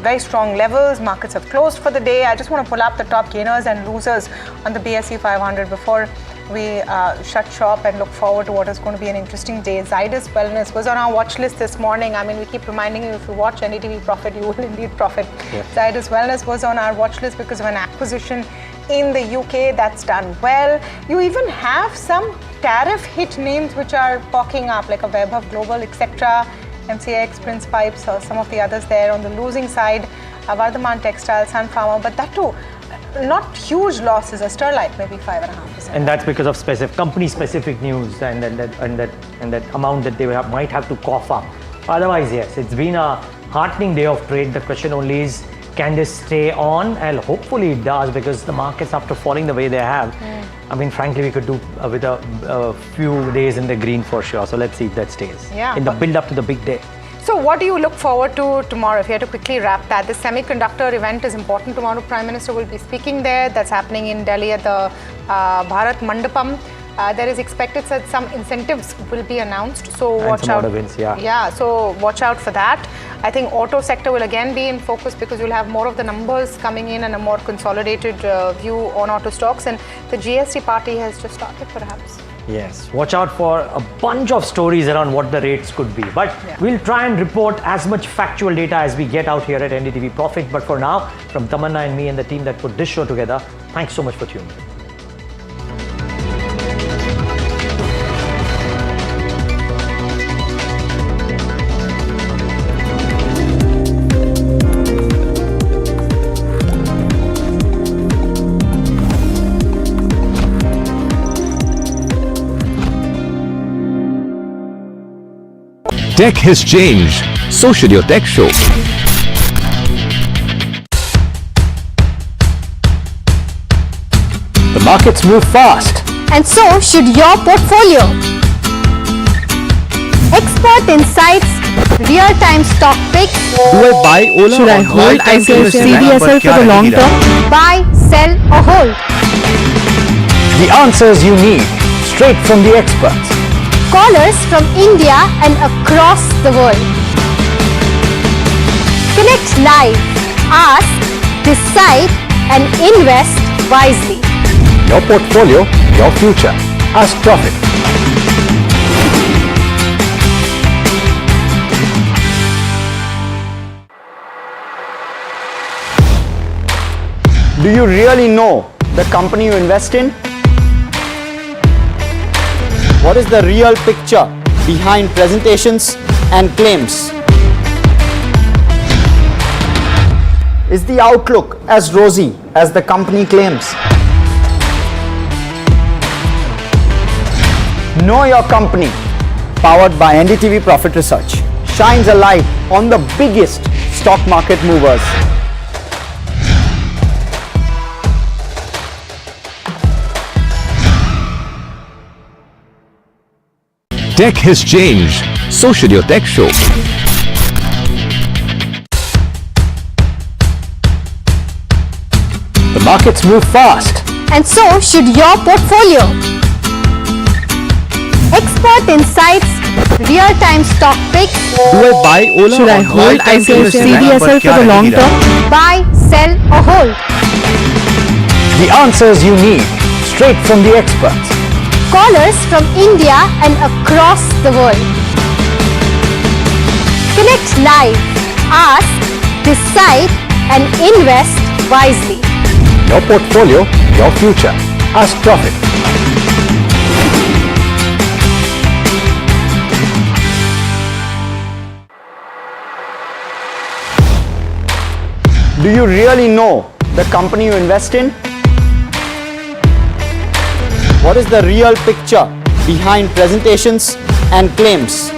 very strong levels. Markets have closed for the day. I just want to pull up the top gainers and losers on the BSE 500 before we shut shop and look forward to what is going to be an interesting day. Zydus Wellness was on our watch list this morning. I mean, we keep reminding you, if you watch NDTV Profit, you will indeed profit. Yes. Zydus Wellness was on our watch list because of an acquisition in the UK that's done well. You even have some tariff hit names which are poking up, like a Vaibhav Global, etc. MCX, Prince Pipes, or some of the others there. On the losing side, Vardhaman Textiles, Sun Pharma, but that too, not huge losses. A Sterlite, maybe 5.5%. And that's because of company-specific news and that amount that they might have to cough up. Otherwise, yes, it's been a heartening day of trade. The question only is, can this stay on? And hopefully it does, because the markets, after falling the way they have, I mean, frankly, we could do with a few days in the green for sure. So let's see if that stays in the build-up to the big day. So what do you look forward to tomorrow? If you had to quickly wrap that, the semiconductor event is important tomorrow. Prime Minister will be speaking there. That's happening in Delhi at the Bharat Mandapam. There is expected that some incentives will be announced. So watch out. Wins, so watch out for that. I think auto sector will again be in focus because you'll have more of the numbers coming in and a more consolidated view on auto stocks. And the GST party has just started, perhaps. Yes, watch out for a bunch of stories around what the rates could be. But we'll try and report as much factual data as we get out here at NDTV Profit. But for now, from Tamanna and me and the team that put this show together, thanks so much for tuning in. Tech has changed. So should your tech show. The markets move fast. And so should your portfolio. Expert insights, real-time stock picks. Do I buy Ola? Should I hold CDSL for the long term? Buy, sell or hold. The answers you need, straight from the experts. Callers from India and across the world. Connect live, ask, decide and invest wisely. Your portfolio, your future. Ask Profit. Do you really know the company you invest in? What is the real picture behind presentations and claims? Is the outlook as rosy as the company claims? Know Your Company, powered by NDTV Profit Research, shines a light on the biggest stock market movers. Tech has changed, so should your tech show. The markets move fast. And so should your portfolio. Expert insights, real-time stock picks. Do I buy Ola? Should I hold CDSL for the long term? Buy, sell or hold. The answers you need, straight from the experts. Callers from India and across the world. Connect live, ask, decide and invest wisely. Your portfolio, your future. Ask Profit. Do you really know the company you invest in? What is the real picture behind presentations and claims?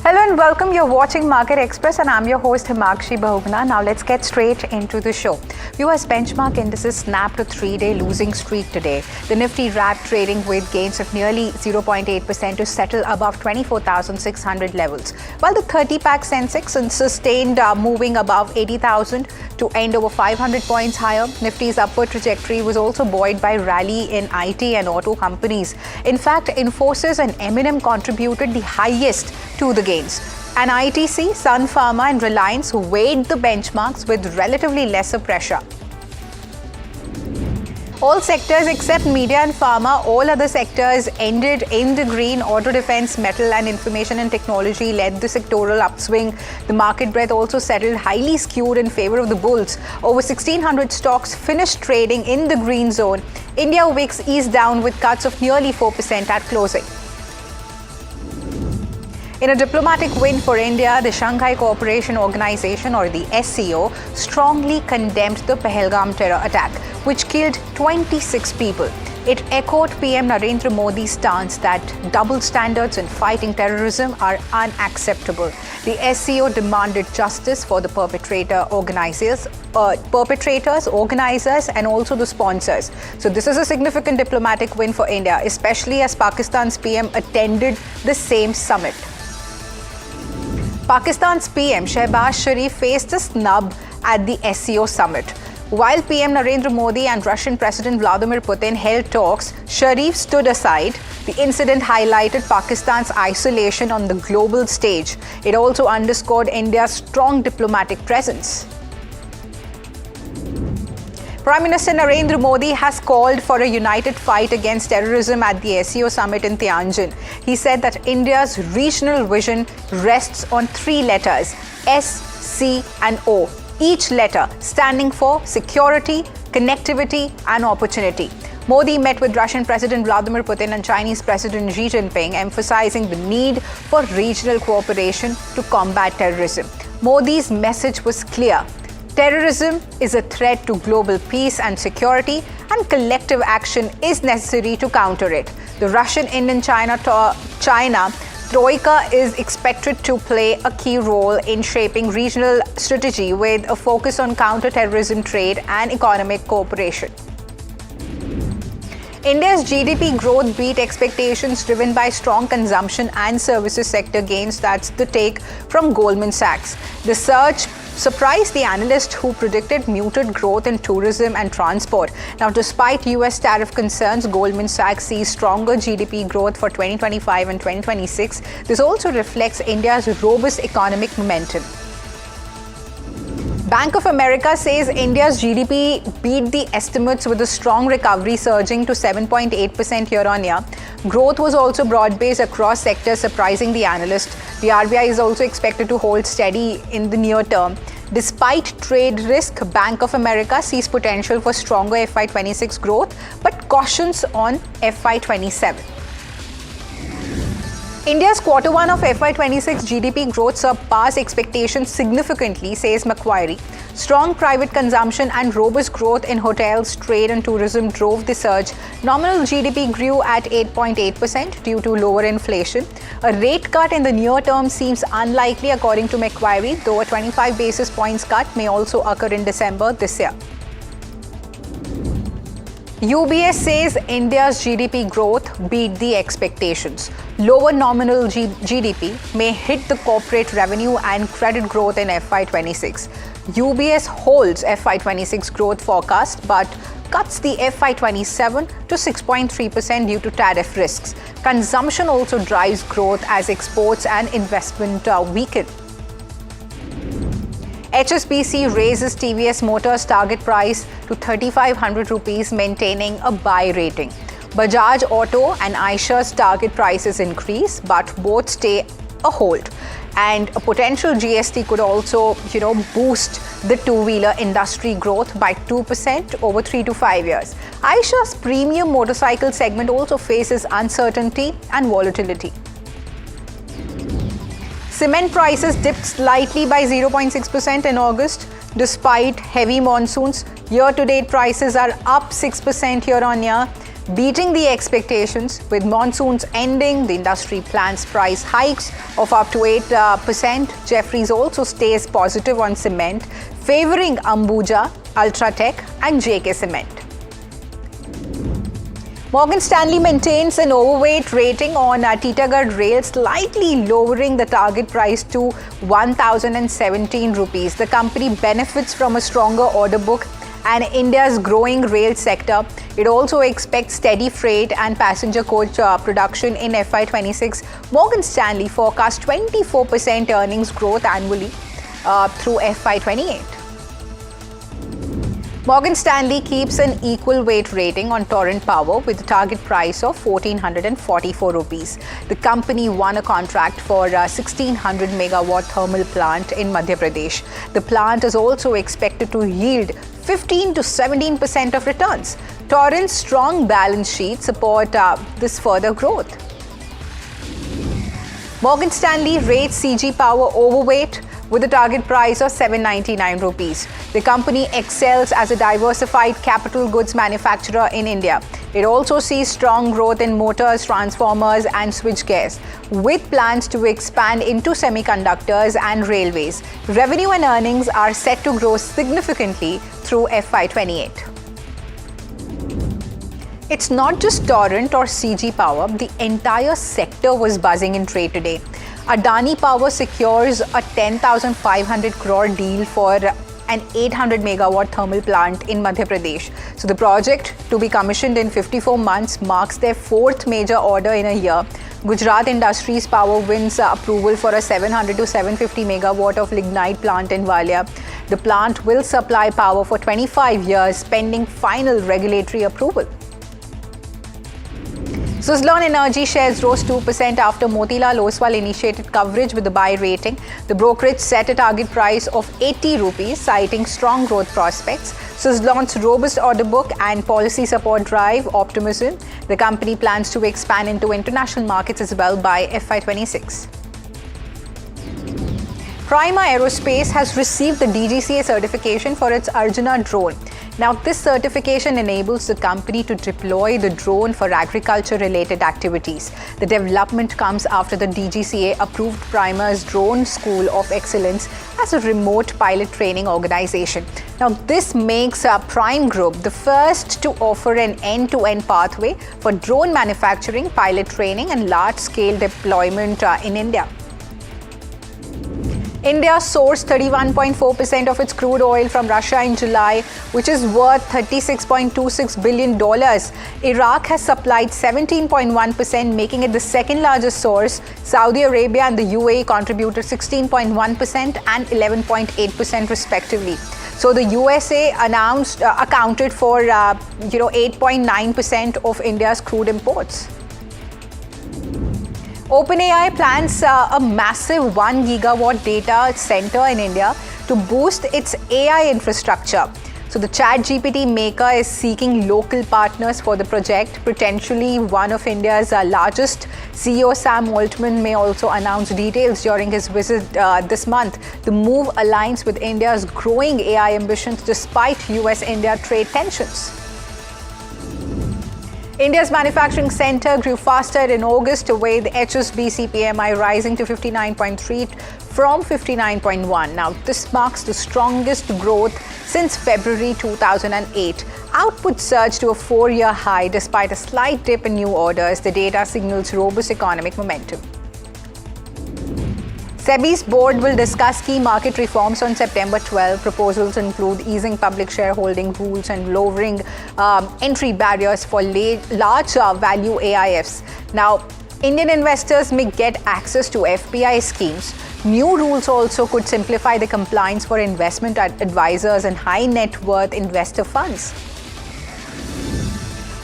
Hello and welcome. You're watching Market Express and I'm your host Himakshi Bahugna. Now let's get straight into the show. Viewers, benchmark indices snapped a 3-day losing streak today. The Nifty wrapped trading with gains of nearly 0.8% to settle above 24,600 levels, while the 30-pack Sensex sustained moving above 80,000 to end over 500 points higher. Nifty's upward trajectory was also buoyed by rally in IT and auto companies. In fact, Infosys and M&M contributed the highest to the gains. And ITC, Sun Pharma and Reliance weighed the benchmarks with relatively lesser pressure. All sectors except media and pharma, all other sectors ended in the green. Auto, defense, metal and information and technology led the sectoral upswing. The market breadth also settled highly skewed in favor of the bulls. Over 1,600 stocks finished trading in the green zone. India VIX eased down with cuts of nearly 4% at closing. In a diplomatic win for India, the Shanghai Cooperation Organization, or the SCO, strongly condemned the Pahalgam terror attack, which killed 26 people. It echoed PM Narendra Modi's stance that double standards in fighting terrorism are unacceptable. The SCO demanded justice for the perpetrators, organizers, and also the sponsors. So this is a significant diplomatic win for India, especially as Pakistan's PM attended the same summit. Pakistan's PM Shehbaz Sharif faced a snub at the SCO summit. While PM Narendra Modi and Russian President Vladimir Putin held talks, Sharif stood aside. The incident highlighted Pakistan's isolation on the global stage. It also underscored India's strong diplomatic presence. Prime Minister Narendra Modi has called for a united fight against terrorism at the SCO summit in Tianjin. He said that India's regional vision rests on 3 letters, S, C and O, each letter standing for security, connectivity and opportunity. Modi met with Russian President Vladimir Putin and Chinese President Xi Jinping, emphasizing the need for regional cooperation to combat terrorism. Modi's message was clear. Terrorism is a threat to global peace and security, and collective action is necessary to counter it. The Russian-Indian-China Troika is expected to play a key role in shaping regional strategy with a focus on counter-terrorism trade and economic cooperation. India's GDP growth beat expectations driven by strong consumption and services sector gains. That's the take from Goldman Sachs. The surge surprised the analyst who predicted muted growth in tourism and transport. Now, despite US tariff concerns, Goldman Sachs sees stronger GDP growth for 2025 and 2026. This also reflects India's robust economic momentum. Bank of America says India's GDP beat the estimates with a strong recovery surging to 7.8% year-on-year. Growth was also broad-based across sectors, surprising the analyst. The RBI is also expected to hold steady in the near term. Despite trade risk, Bank of America sees potential for stronger FY26 growth, but cautions on FY27. India's Q1 of FY26 GDP growth surpassed expectations significantly, says Macquarie. Strong private consumption and robust growth in hotels, trade and tourism drove the surge. Nominal GDP grew at 8.8% due to lower inflation. A rate cut in the near term seems unlikely according to Macquarie, though a 25 basis points cut may also occur in December this year. UBS says India's GDP growth beat the expectations. Lower nominal GDP may hit the corporate revenue and credit growth in FY26. UBS holds FY26 growth forecast but cuts the FY27 to 6.3% due to tariff risks. Consumption also drives growth as exports and investment weaken. HSBC raises TVS Motors target price to 3,500 rupees, maintaining a buy rating. Bajaj Auto and Aisha's target prices increase, but both stay a hold. And a potential GST could also, boost the two-wheeler industry growth by 2% over 3 to 5 years. Aisha's premium motorcycle segment also faces uncertainty and volatility. Cement prices dipped slightly by 0.6% in August. Despite heavy monsoons, year-to-date prices are up 6% year-on-year, beating the expectations. With monsoons ending, the industry plans price hikes of up to 8%. Jefferies also stays positive on cement, favoring Ambuja, Ultratech and JK Cement. Morgan Stanley maintains an overweight rating on Titagarh Rail, slightly lowering the target price to 1,017 rupees. The company benefits from a stronger order book and India's growing rail sector. It also expects steady freight and passenger coach production in FY26. Morgan Stanley forecasts 24% earnings growth annually through FY28. Morgan Stanley keeps an equal weight rating on Torrent Power with a target price of 1,444 rupees. The company won a contract for a 1,600 megawatt thermal plant in Madhya Pradesh. The plant is also expected to yield 15 to 17% of returns. Torrent's strong balance sheet support this further growth. Morgan Stanley rates CG Power overweight with a target price of 799 rupees. The company excels as a diversified capital goods manufacturer in India. It also sees strong growth in motors, transformers and switchgears, with plans to expand into semiconductors and railways. Revenue and earnings are set to grow significantly through FY28. It's not just Torrent or CG Power. The entire sector was buzzing in trade today. Adani Power secures a 10,500 crore deal for an 800 megawatt thermal plant in Madhya Pradesh. So the project, to be commissioned in 54 months, marks their fourth major order in a year. Gujarat Industries Power wins approval for a 700 to 750 megawatt of lignite plant in Valia. The plant will supply power for 25 years, pending final regulatory approval. Suzlon Energy shares rose 2% after Motilal Oswal initiated coverage with the buy rating. The brokerage set a target price of 80 rupees, citing strong growth prospects. Suzlon's robust order book and policy support drive optimism. The company plans to expand into international markets as well by FY26. Prima Aerospace has received the DGCA certification for its Arjuna drone. Now, this certification enables the company to deploy the drone for agriculture-related activities. The development comes after the DGCA approved Prima's Drone School of Excellence as a remote pilot training organization. Now, this makes Prime Group the first to offer an end-to-end pathway for drone manufacturing, pilot training, and large-scale deployment in India. India sourced 31.4% of its crude oil from Russia in July, which is worth $36.26 billion. Iraq has supplied 17.1%, making it the second largest source. Saudi Arabia and the UAE contributed 16.1% and 11.8% respectively. So the USA accounted for 8.9% of India's crude imports. OpenAI plans a massive 1 gigawatt data center in India to boost its AI infrastructure. So the ChatGPT maker is seeking local partners for the project. Potentially one of India's largest. CEO Sam Altman may also announce details during his visit this month. The move aligns with India's growing AI ambitions despite US-India trade tensions. India's manufacturing center grew faster in August, with HSBC PMI rising to 59.3 from 59.1. Now, this marks the strongest growth since February 2008. Output surged to a 4-year high despite a slight dip in new orders. The data signals robust economic momentum. SEBI's board will discuss key market reforms on September 12. Proposals include easing public shareholding rules and lowering entry barriers for large value AIFs. Now, Indian investors may get access to FPI schemes. New rules also could simplify the compliance for investment advisors and high net worth investor funds.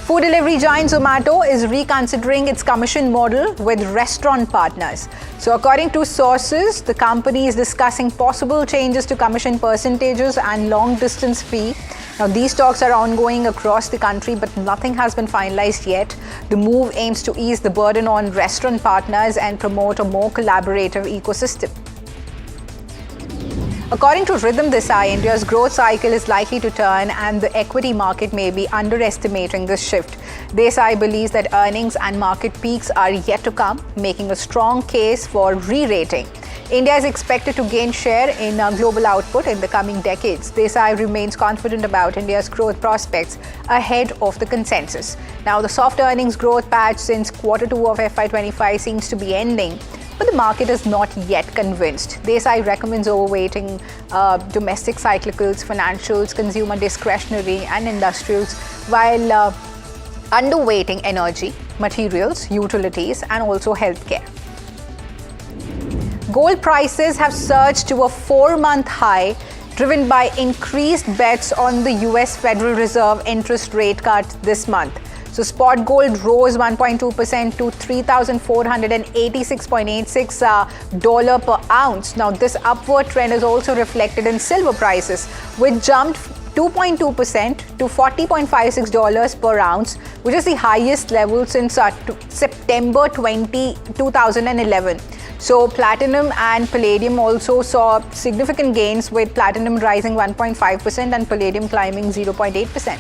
Food delivery giant Zomato is reconsidering its commission model with restaurant partners. So according to sources, the company is discussing possible changes to commission percentages and long distance fee. Now these talks are ongoing across the country, but nothing has been finalized yet. The move aims to ease the burden on restaurant partners and promote a more collaborative ecosystem. According to Rhythm Desai, India's growth cycle is likely to turn and the equity market may be underestimating this shift. Desai believes that earnings and market peaks are yet to come, making a strong case for re-rating. India is expected to gain share in global output in the coming decades. Desai remains confident about India's growth prospects ahead of the consensus. Now, the soft earnings growth patch since Q2 of FY25 seems to be ending, but the market is not yet convinced. Desai recommends overweighting domestic cyclicals, financials, consumer discretionary and industrials, while underweighting energy, materials, utilities and also healthcare. Gold prices have surged to a 4-month high, driven by increased bets on the US Federal Reserve interest rate cut this month. So spot gold rose 1.2% to $3,486.86 per ounce. Now this upward trend is also reflected in silver prices, which jumped 2.2% to $40.56 per ounce, which is the highest level since September 2011. So platinum and palladium also saw significant gains, with platinum rising 1.5% and palladium climbing 0.8%.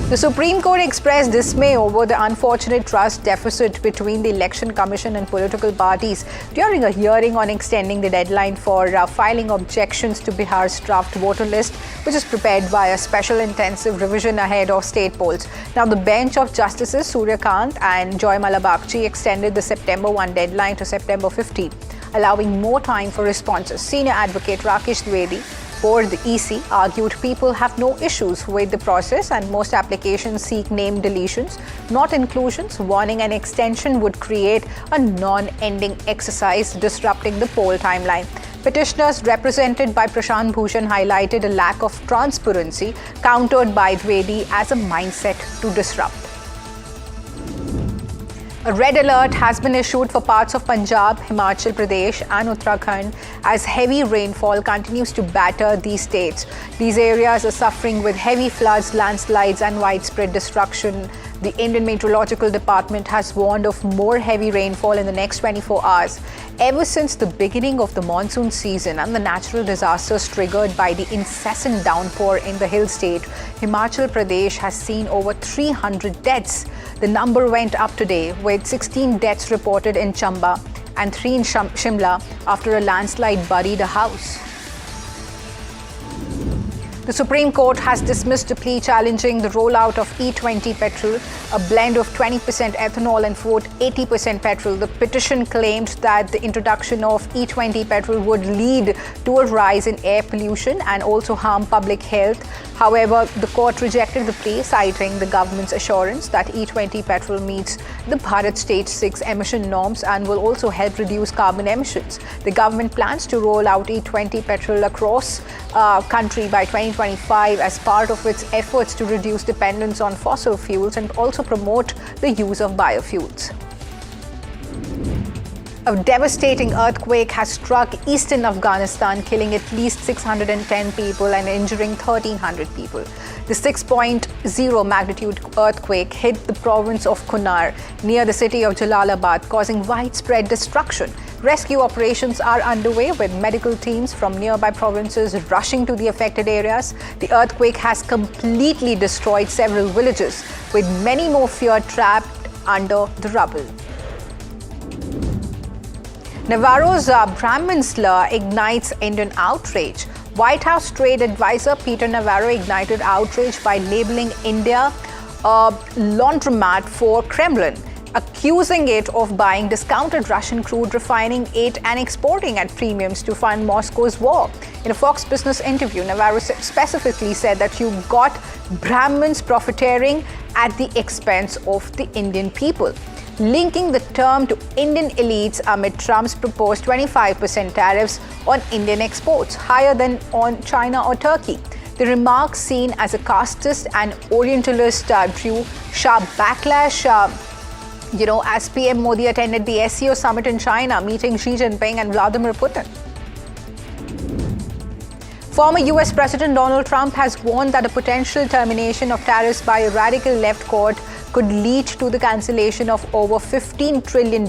The Supreme Court expressed dismay over the unfortunate trust deficit between the Election Commission and political parties during a hearing on extending the deadline for filing objections to Bihar's draft voter list, which is prepared by a special intensive revision ahead of state polls. Now, the bench of Justices Suryakant and Joymala Bagchi extended the September 1 deadline to September 15, allowing more time for responses. Senior advocate Rakesh Dwivedi for the EC argued people have no issues with the process and most applications seek name deletions, not inclusions, warning an extension would create a non-ending exercise disrupting the poll timeline. Petitioners represented by Prashant Bhushan highlighted a lack of transparency, countered by Dwivedi as a mindset to disrupt. A red alert has been issued for parts of Punjab, Himachal Pradesh and Uttarakhand as heavy rainfall continues to batter these states. These areas are suffering with heavy floods, landslides and widespread destruction. The Indian Meteorological Department has warned of more heavy rainfall in the next 24 hours. Ever since the beginning of the monsoon season and the natural disasters triggered by the incessant downpour in the hill state, Himachal Pradesh has seen over 300 deaths. The number went up today, with 16 deaths reported in Chamba and 3 in Shimla after a landslide buried a house. The Supreme Court has dismissed a plea challenging the rollout of E20 petrol, a blend of 20% ethanol and 80% petrol. The petition claimed that the introduction of E20 petrol would lead to a rise in air pollution and also harm public health. However, the court rejected the plea, citing the government's assurance that E20 petrol meets the Bharat Stage 6 emission norms and will also help reduce carbon emissions. The government plans to roll out E20 petrol across country by 2025 as part of its efforts to reduce dependence on fossil fuels and also promote the use of biofuels. A devastating earthquake has struck eastern Afghanistan, killing at least 610 people and injuring 1,300 people. The 6.0 magnitude earthquake hit the province of Kunar near the city of Jalalabad, causing widespread destruction. Rescue operations are underway with medical teams from nearby provinces rushing to the affected areas. The earthquake has completely destroyed several villages, with many more feared trapped under the rubble. Navarro's Brahmin slur ignites Indian outrage. White House trade advisor Peter Navarro ignited outrage by labeling India a laundromat for Kremlin, accusing it of buying discounted Russian crude, refining it and exporting at premiums to fund Moscow's war. In a Fox Business interview, Navarro specifically said that you got Brahmins profiteering at the expense of the Indian people, linking the term to Indian elites amid Trump's proposed 25% tariffs on Indian exports, higher than on China or Turkey. The remarks, seen as a casteist and Orientalist, drew sharp backlash as PM Modi attended the SCO summit in China, meeting Xi Jinping and Vladimir Putin. Former US President Donald Trump has warned that a potential termination of tariffs by a radical left court could lead to the cancellation of over $15 trillion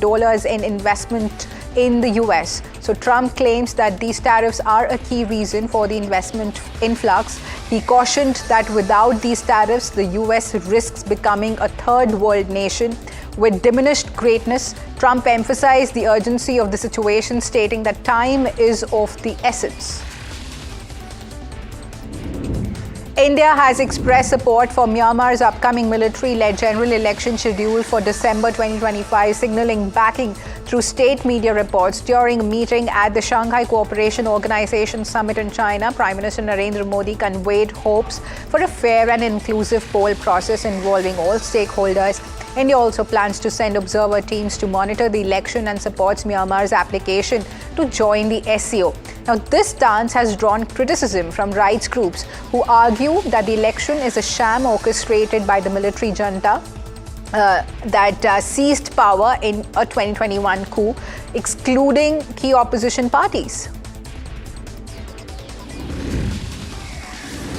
in investment in the US. So Trump claims that these tariffs are a key reason for the investment influx. He cautioned that without these tariffs, the US risks becoming a third world nation with diminished greatness. Trump emphasized the urgency of the situation, stating that time is of the essence. India has expressed support for Myanmar's upcoming military-led general election scheduled for December 2025, signaling backing through state media reports. During a meeting at the Shanghai Cooperation Organization Summit in China, Prime Minister Narendra Modi conveyed hopes for a fair and inclusive poll process involving all stakeholders. India also plans to send observer teams to monitor the election and supports Myanmar's application to join the SCO. Now, this stance has drawn criticism from rights groups who argue that the election is a sham orchestrated by the military junta that seized power in a 2021 coup, excluding key opposition parties.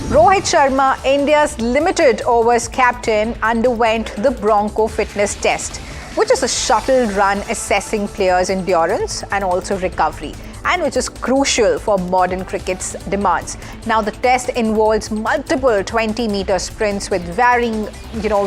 Rohit Sharma, India's limited overs captain, underwent the Bronco fitness test, which is a shuttle run assessing players' endurance and also recovery, and which is crucial for modern cricket's demands. Now, the test involves multiple 20-meter sprints with varying,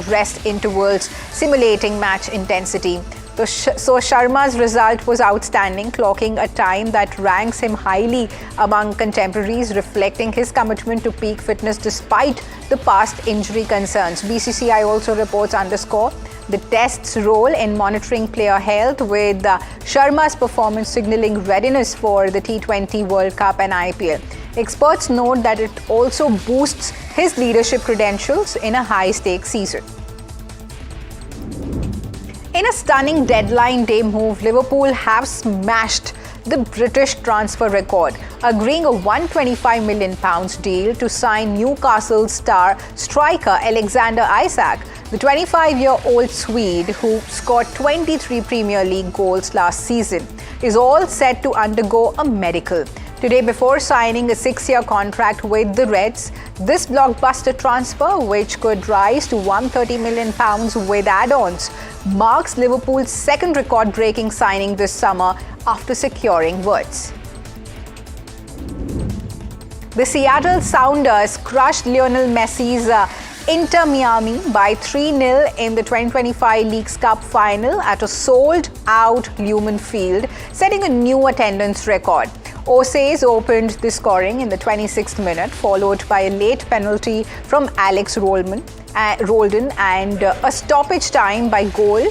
rest intervals, simulating match intensity. So Sharma's result was outstanding, clocking a time that ranks him highly among contemporaries, reflecting his commitment to peak fitness despite the past injury concerns. BCCI also reports underscore the test's role in monitoring player health, with Sharma's performance signaling readiness for the T20 World Cup and IPL. Experts note that it also boosts his leadership credentials in a high-stakes season. In a stunning deadline day move, Liverpool have smashed the British transfer record, agreeing a £125 million deal to sign Newcastle star striker Alexander Isak. The 25-year-old Swede, who scored 23 Premier League goals last season, is all set to undergo a medical. Today, before signing a 6-year contract with the Reds, this blockbuster transfer, which could rise to £130 million with add-ons, marks Liverpool's second record-breaking signing this summer after securing Wirtz. The Seattle Sounders crushed Lionel Messi's Inter Miami by 3-0 in the 2025 Leagues Cup final at a sold-out Lumen Field, setting a new attendance record. Osays opened the scoring in the 26th minute, followed by a late penalty from Alex Roldan and a stoppage time goal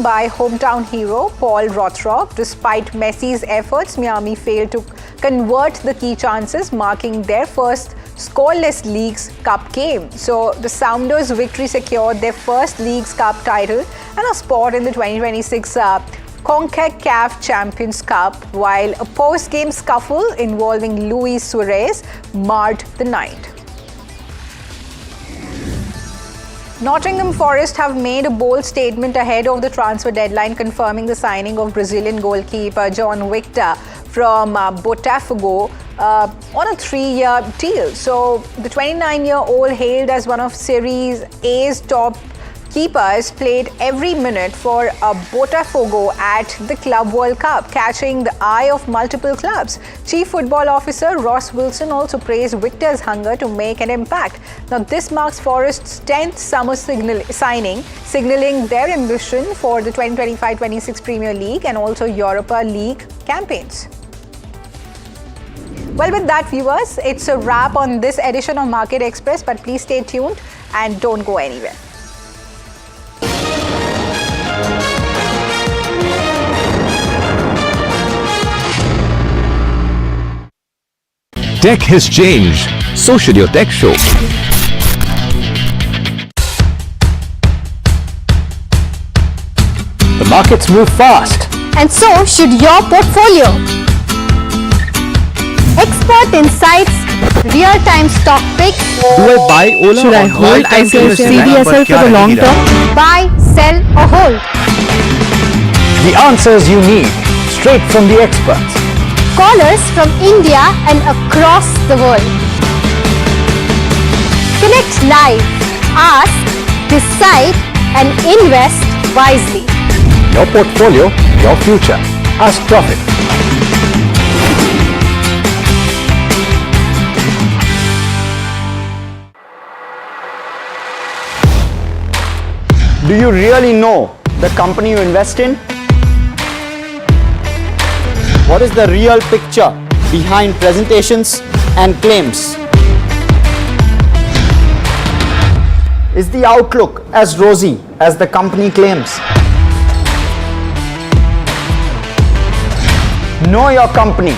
by hometown hero Paul Rothrock. Despite Messi's efforts, Miami failed to convert the key chances, marking their first scoreless Leagues Cup game. So the Sounders' victory secured their first Leagues Cup title and a spot in the 2026 CONCACAF Champions Cup, while a post-game scuffle involving Luis Suarez marred the night. Nottingham Forest have made a bold statement ahead of the transfer deadline, confirming the signing of Brazilian goalkeeper John Victor from Botafogo on a 3-year deal. So the 29-year-old, hailed as one of Series A's top keepers, played every minute for Botafogo at the Club World Cup, catching the eye of multiple clubs. Chief Football Officer Ross Wilson also praised Victor's hunger to make an impact. Now, this marks Forest's 10th summer signing, signalling their ambition for the 2025-26 Premier League and also Europa League campaigns. Well, with that, viewers, it's a wrap on this edition of Market Express, but please stay tuned and don't go anywhere. Tech has changed, so should your tech show. The markets move fast. And so should your portfolio. Expert insights, real-time stock picks. Do I buy Ola? Should I hold CDSL for the long term? Buy, sell or hold. The answers you need, straight from the experts. Callers from India and across the world. Connect live, ask, decide and invest wisely. Your portfolio, your future. Ask Profit. Do you really know the company you invest in? What is the real picture behind presentations and claims? Is the outlook as rosy as the company claims? Know Your Company,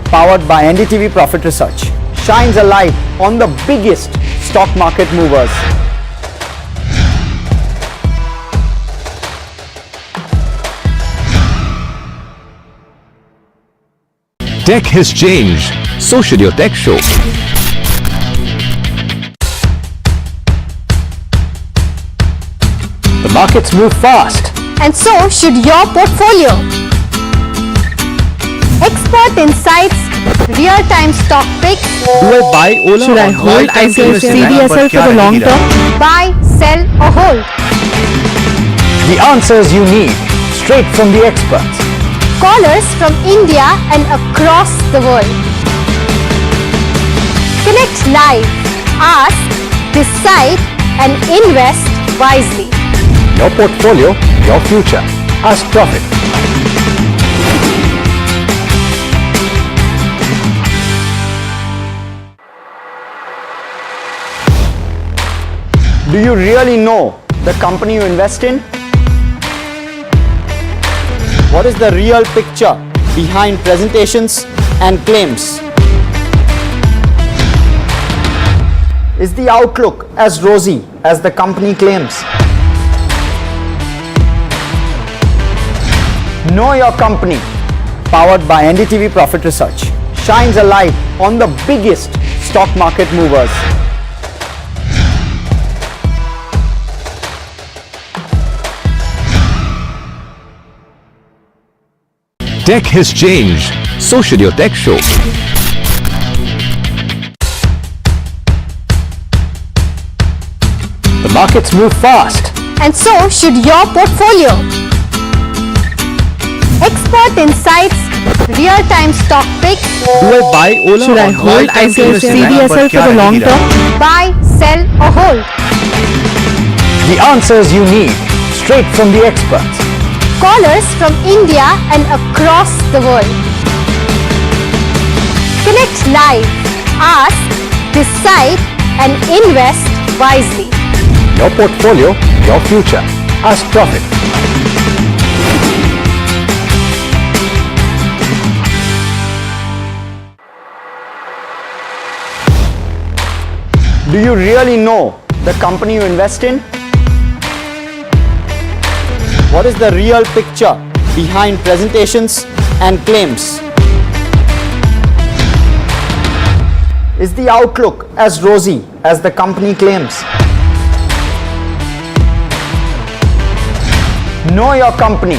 powered by NDTV Profit Research, shines a light on the biggest stock market movers. Tech has changed, so should your tech show. The markets move fast. And so should your portfolio. Expert insights, real-time stock picks. Do I buy Ola? Should I hold CDSL for the long term? Buy, sell or hold. The answers you need, straight from the experts. Callers from India and across the world. Connect live, ask, decide and invest wisely. Your portfolio, your future. Ask Profit. Do you really know the company you invest in? What is the real picture behind presentations and claims? Is the outlook as rosy as the company claims? Know Your Company, powered by NDTV Profit Research, shines a light on the biggest stock market movers. Tech has changed, so should your tech show. The markets move fast. And so should your portfolio. Expert insights, real-time stock picks. Do I buy Ola? Should I hold CDSL for the long term? Buy, sell or hold. The answers you need, straight from the experts. Callers from India and across the world. Connect live, ask, decide and invest wisely. Your portfolio, your future. Ask Profit. Do you really know the company you invest in? What is the real picture behind presentations and claims? Is the outlook as rosy as the company claims? Know Your Company,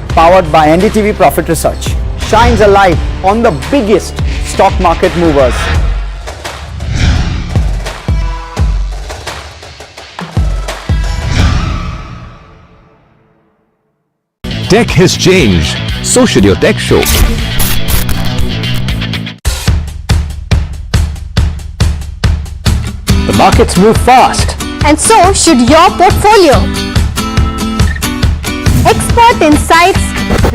powered by NDTV Profit Research, shines a light on the biggest stock market movers. Tech has changed, so should your tech show. The markets move fast. And so should your portfolio. Expert insights,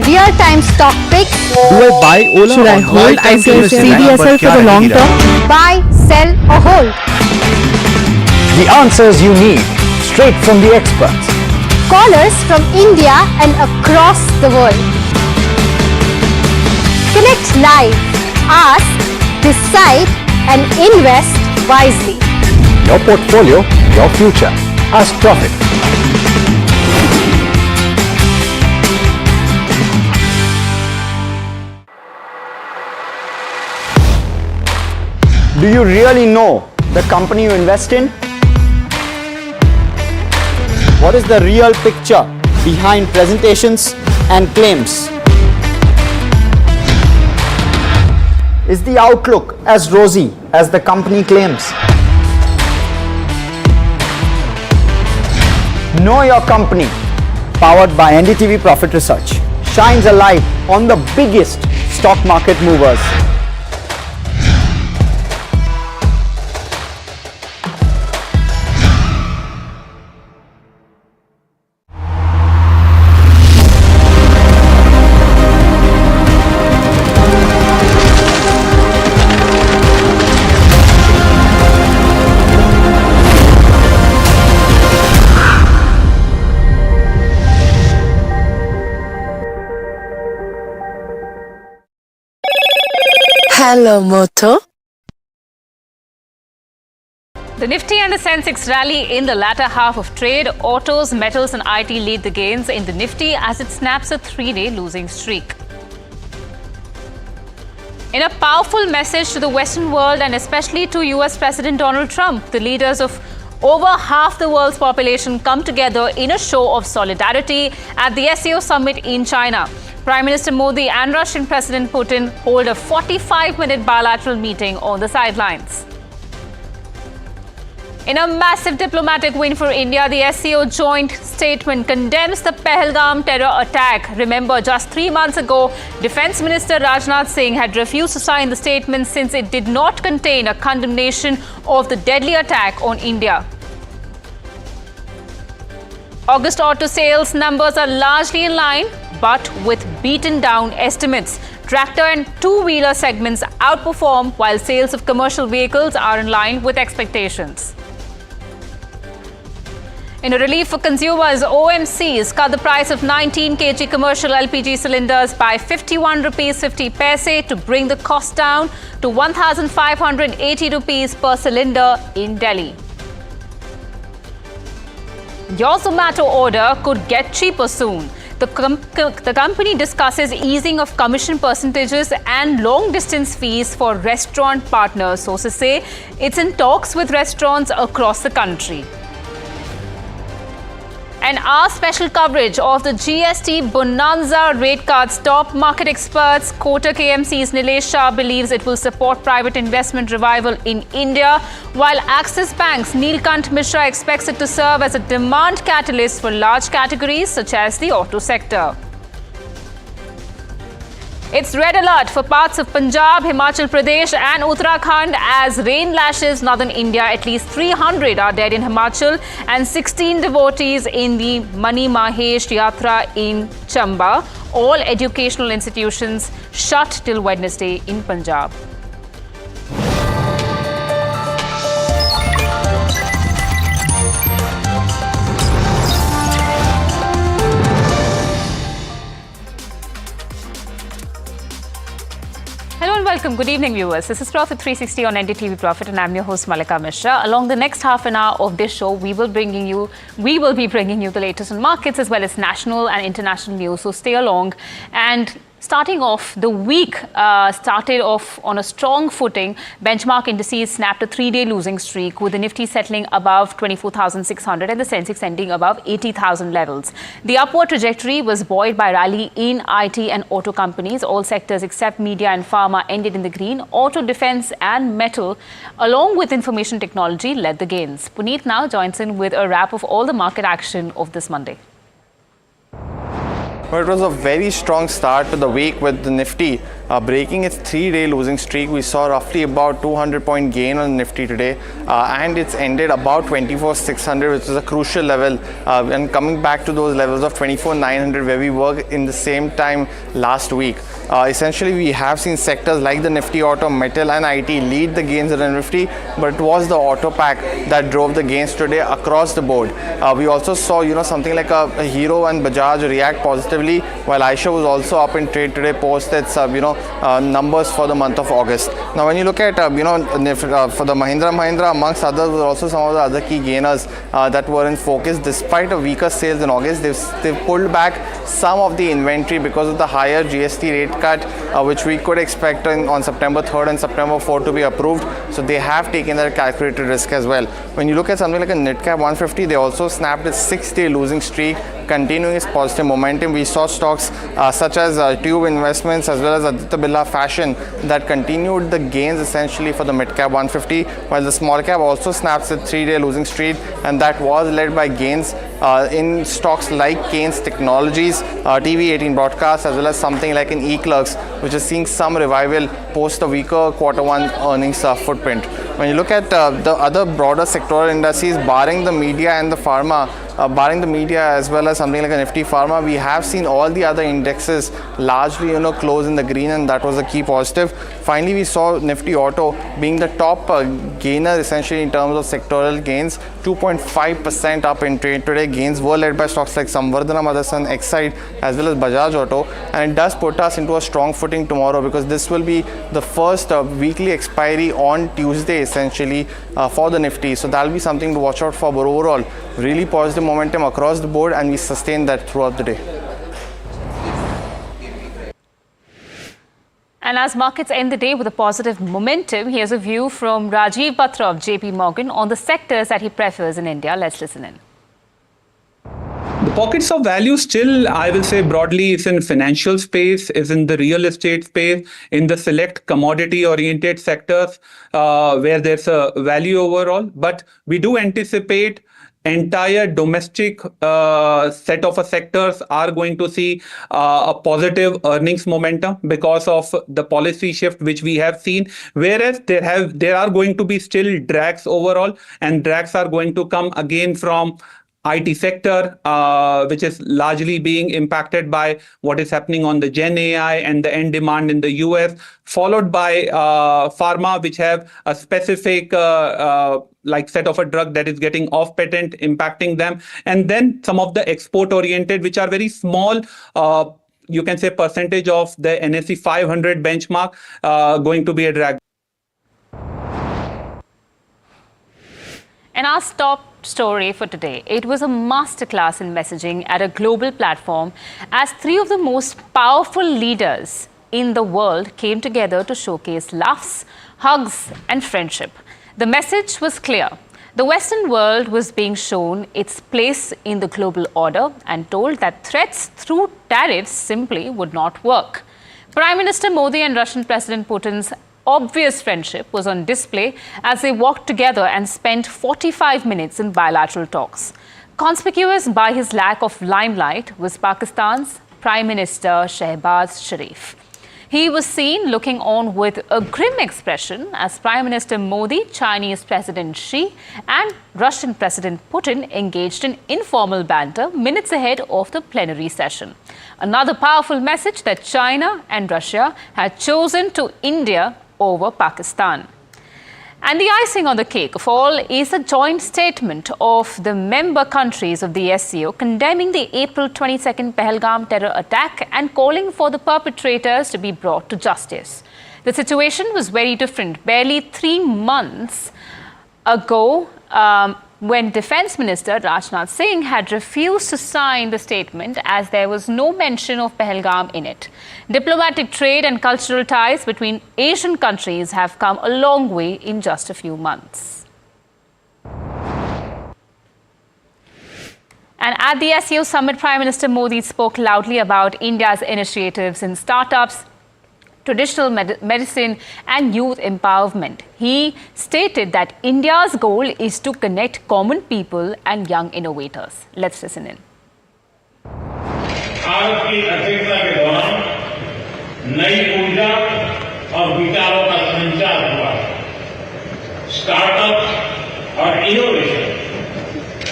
real-time stock picks. Do I buy Ola? Should I hold CDSL for the long term? Buy, sell or hold. The answers you need, straight from the experts. Callers from India and across the world. Connect live, ask, decide and invest wisely. Your portfolio, your future. Ask Profit. Do you really know the company you invest in? What is the real picture behind presentations and claims? Is the outlook as rosy as the company claims? Know Your Company, powered by NDTV Profit Research, shines a light on the biggest stock market movers. Hello, Moto. The Nifty and the Sensex rally in the latter half of trade. Autos, metals and IT lead the gains in the Nifty as it snaps a 3-day losing streak. In a powerful message to the Western world and especially to US President Donald Trump, the leaders of over half the world's population come together in a show of solidarity at the SCO summit in China. Prime Minister Modi and Russian President Putin hold a 45-minute bilateral meeting on the sidelines. In a massive diplomatic win for India, the SCO joint statement condemns the Pahalgam terror attack. Remember, just 3 months ago, Defence Minister Rajnath Singh had refused to sign the statement since it did not contain a condemnation of the deadly attack on India. August auto sales numbers are largely in line, but with beaten down estimates. Tractor and two-wheeler segments outperform while sales of commercial vehicles are in line with expectations. In a relief for consumers, OMCs cut the price of 19 kg commercial LPG cylinders by 51 rupees 50 paise to bring the cost down to 1,580 rupees per cylinder in Delhi. Your Zomato order could get cheaper soon. The company discusses easing of commission percentages and long-distance fees for restaurant partners. Sources say it's in talks with restaurants across the country. And our special coverage of the GST Bonanza rate cuts. Top market experts, Kotak AMC's Nilesh Shah believes it will support private investment revival in India, while Axis Bank's Neelkant Mishra expects it to serve as a demand catalyst for large categories such as the auto sector. It's red alert for parts of Punjab, Himachal Pradesh and Uttarakhand as rain lashes northern India. At least 300 are dead in Himachal and 16 devotees in the Mani Mahesh Yatra in Chamba. All educational institutions shut till Wednesday in Punjab. Hello and welcome. Good evening, viewers. This is Profit 360 on NDTV Profit, and I'm your host Malika Mishra. Along the next half an hour of this show, we will be bringing you the latest on markets as well as national and international news. So stay along and Starting off, the week started off on a strong footing. Benchmark indices snapped a 3-day losing streak, with the Nifty settling above 24,600 and the Sensex ending above 80,000 levels. The upward trajectory was buoyed by rally in IT and auto companies. All sectors except media and pharma ended in the green. Auto, defense and metal, along with information technology, led the gains. Puneet now joins in with a wrap of all the market action of this Monday. Well, it was a very strong start to the week with the Nifty breaking its 3-day losing streak. We saw roughly about 200-point gain on Nifty today, and it's ended about 24,600, which is a crucial level, and coming back to those levels of 24,900 where we were in the same time last week. Essentially, we have seen sectors like the Nifty Auto, Metal and IT lead the gains in the Nifty, but it was the auto pack that drove the gains today across the board. We also saw, something like a Hero and Bajaj react positively, while Eicher was also up in trade today post its, numbers for the month of August. Now, when you look at, for the Mahindra, amongst others, were also some of the other key gainers that were in focus. Despite a weaker sales in August, they've pulled back some of the inventory because of the higher GST rate cut, which we could expect on September 3rd and September 4th to be approved. So they have taken that calculated risk as well. When you look at something like a Netcap 150, they also snapped its 6-day losing streak, continuing its positive momentum. We saw stocks such as Tube Investments as well as Aditya Birla Fashion that continued the gains essentially for the mid-cap 150, while the small cap also snaps its 3-day losing streak, and that was led by gains in stocks like Keynes Technologies, TV18 Broadcast, as well as something like an eClerx, which is seeing some revival post a weaker Q1 earnings footprint. When you look at the other broader sectoral indices, barring the media and the pharma, barring the media as well as something like a Nifty Pharma, we have seen all the other indexes largely close in the green, and that was a key positive. Finally, we saw Nifty Auto being the top gainer essentially in terms of sectoral gains, 2.5% up in trade today. Gains were led by stocks like Samvardhana Motherson, Exide as well as Bajaj Auto, and it does put us into a strong footing tomorrow because this will be the first weekly expiry on Tuesday essentially for the Nifty. So that'll be something to watch out for, but overall really positive momentum across the board, and we sustain that throughout the day. And as markets end the day with a positive momentum, here's a view from Rajiv Batra of JP Morgan on the sectors that he prefers in India. Let's listen in. The pockets of value still, I will say broadly, is in financial space, is in the real estate space, in the select commodity-oriented sectors where there's a value overall. But we do anticipate entire domestic set of sectors are going to see a positive earnings momentum because of the policy shift which we have seen, whereas there are going to be still drags overall, and drags are going to come again from IT sector, which is largely being impacted by what is happening on the Gen AI and the end demand in the US, followed by pharma, which have a specific like set of a drug that is getting off patent impacting them, and then some of the export oriented, which are very small, you can say percentage of the NSE 500 benchmark going to be a drag. And our top story for today, it was a masterclass in messaging at a global platform as 3 of the most powerful leaders in the world came together to showcase laughs, hugs and friendship. The message was clear. The Western world was being shown its place in the global order and told that threats through tariffs simply would not work. Prime Minister Modi and Russian President Putin's obvious friendship was on display as they walked together and spent 45 minutes in bilateral talks. Conspicuous by his lack of limelight was Pakistan's Prime Minister Shehbaz Sharif. He was seen looking on with a grim expression as Prime Minister Modi, Chinese President Xi and Russian President Putin engaged in informal banter minutes ahead of the plenary session. Another powerful message that China and Russia had chosen to India over Pakistan. And the icing on the cake of all is a joint statement of the member countries of the SCO condemning the April 22nd Pahalgam terror attack and calling for the perpetrators to be brought to justice. The situation was very different. Barely 3 months ago, when Defence Minister Rajnath Singh had refused to sign the statement as there was no mention of Pahalgam in it. Diplomatic trade and cultural ties between Asian countries have come a long way in just a few months. And at the SEO Summit, Prime Minister Modi spoke loudly about India's initiatives in startups, traditional medicine and youth empowerment. He stated that India's goal is to connect common people and young innovators. Let's listen in. आज की अध्यक्षता के दौरान नई ऊर्जा और विचारों का संचार हुआ। स्टार्टअप और innovation,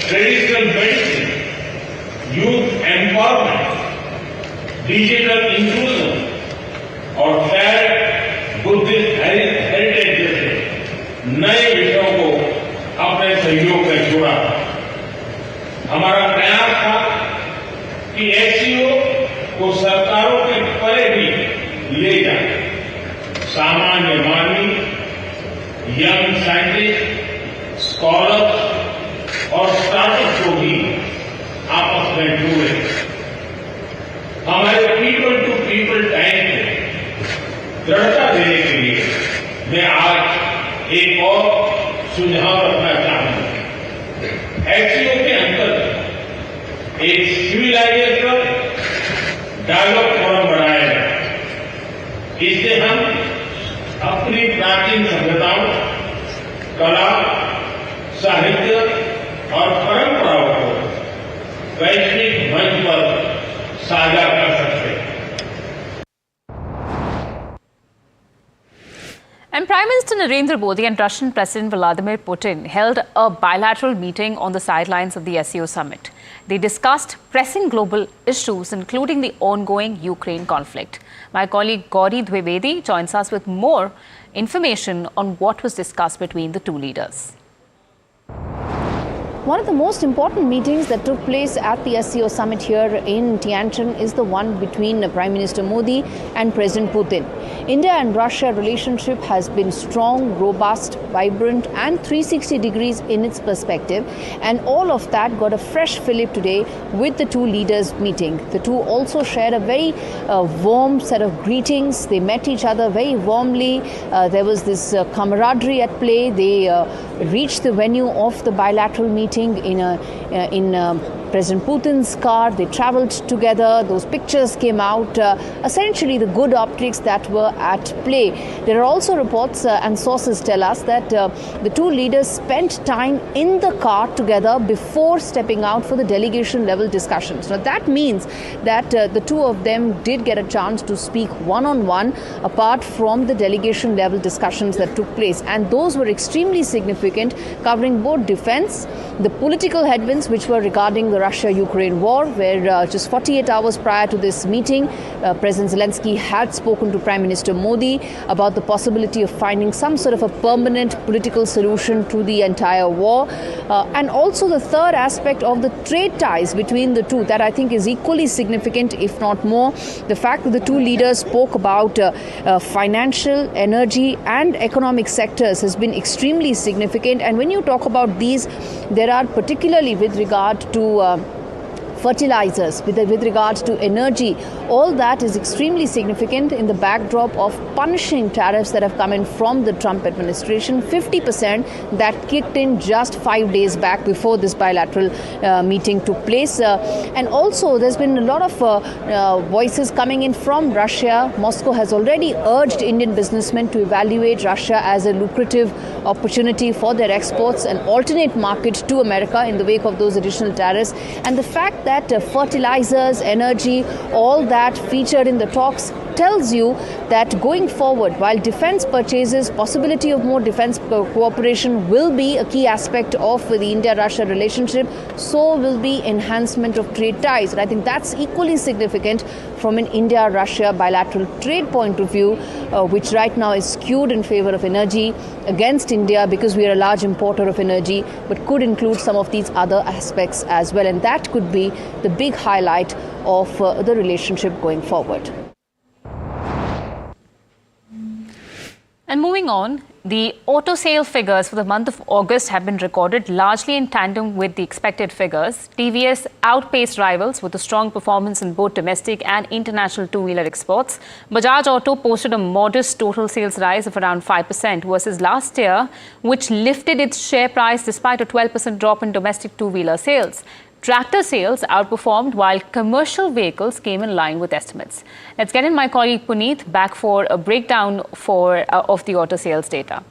traditional medicine, youth empowerment, digital inclusion और शेयर बुद्धिस्ट हेरिटेज जैसे नए विषयों को अपने सहयोग में जोड़ा। हमारा प्रयास था कि एसईओ को सरकारों के परे भी ले जाए, सामान्य मानवी, यंग साइंटिस्ट, स्कॉलर्स और स्टार्टअप को भी आपस में जोड़े। हमारे पीपल टू पीपल टाइम में दृढ़ता देने के लिए मैं आज एक और सुझाव रखना चाहूंगा। एसईओ के अंतर्गत एक सिविलाइजेशन डायलॉग फोरम बनाया जाए। इससे हम अपनी प्राचीन सभ्यताओं, कला, साहित्य और परंपराओं को वैश्विक मंच पर साझा कर सकते हैं। And Prime Minister Narendra Modi and Russian President Vladimir Putin held a bilateral meeting on the sidelines of the SEO summit. They discussed pressing global issues, including the ongoing Ukraine conflict. My colleague Gauri Dwivedi joins us with more information on what was discussed between the two leaders. One of the most important meetings that took place at the SEO summit here in Tianjin is the one between Prime Minister Modi and President Putin. India and Russia relationship has been strong, robust, vibrant and 360 degrees in its perspective, and all of that got a fresh fillip today with the two leaders meeting. The two also shared a very warm set of greetings. They met each other very warmly. There was this camaraderie at play. They reached the venue of the bilateral meeting in President Putin's car. They traveled together. Those pictures came out. Essentially, the good optics that were at play. There are also reports and sources tell us that the two leaders spent time in the car together before stepping out for the delegation level discussions. Now, that means that the two of them did get a chance to speak one-on-one apart from the delegation level discussions that took place. And those were extremely significant, covering both defense, the political headwinds which were regarding the Russia-Ukraine war, where just 48 hours prior to this meeting, President Zelensky had spoken to Prime Minister Modi about the possibility of finding some sort of a permanent political solution to the entire war. And also the third aspect of the trade ties between the two, that I think is equally significant, if not more. The fact that the two leaders spoke about financial, energy and economic sectors has been extremely significant. And when you talk about these, there are particularly with regard to fertilizers, with regard to energy, all that is extremely significant in the backdrop of punishing tariffs that have come in from the Trump administration, 50% that kicked in just 5 days back before this bilateral meeting took place. And also there's been a lot of voices coming in from Russia. Moscow has already urged Indian businessmen to evaluate Russia as a lucrative opportunity for their exports, an alternate market to America in the wake of those additional tariffs. And the fact that fertilizers, energy, all that featured in the talks tells you that going forward, while defense purchases, possibility of more defense cooperation will be a key aspect of the India-Russia relationship, so will be enhancement of trade ties. And I think that's equally significant from an India-Russia bilateral trade point of view, which right now is skewed in favor of energy against India because we are a large importer of energy, but could include some of these other aspects as well. And that could be the big highlight of the relationship going forward. And moving on, the auto sale figures for the month of August have been recorded largely in tandem with the expected figures. TVS outpaced rivals with a strong performance in both domestic and international two-wheeler exports. Bajaj Auto posted a modest total sales rise of around 5% versus last year, which lifted its share price despite a 12% drop in domestic two-wheeler sales. Tractor sales outperformed while commercial vehicles came in line with estimates. Let's get in my colleague Puneet back for a breakdown of the auto sales data.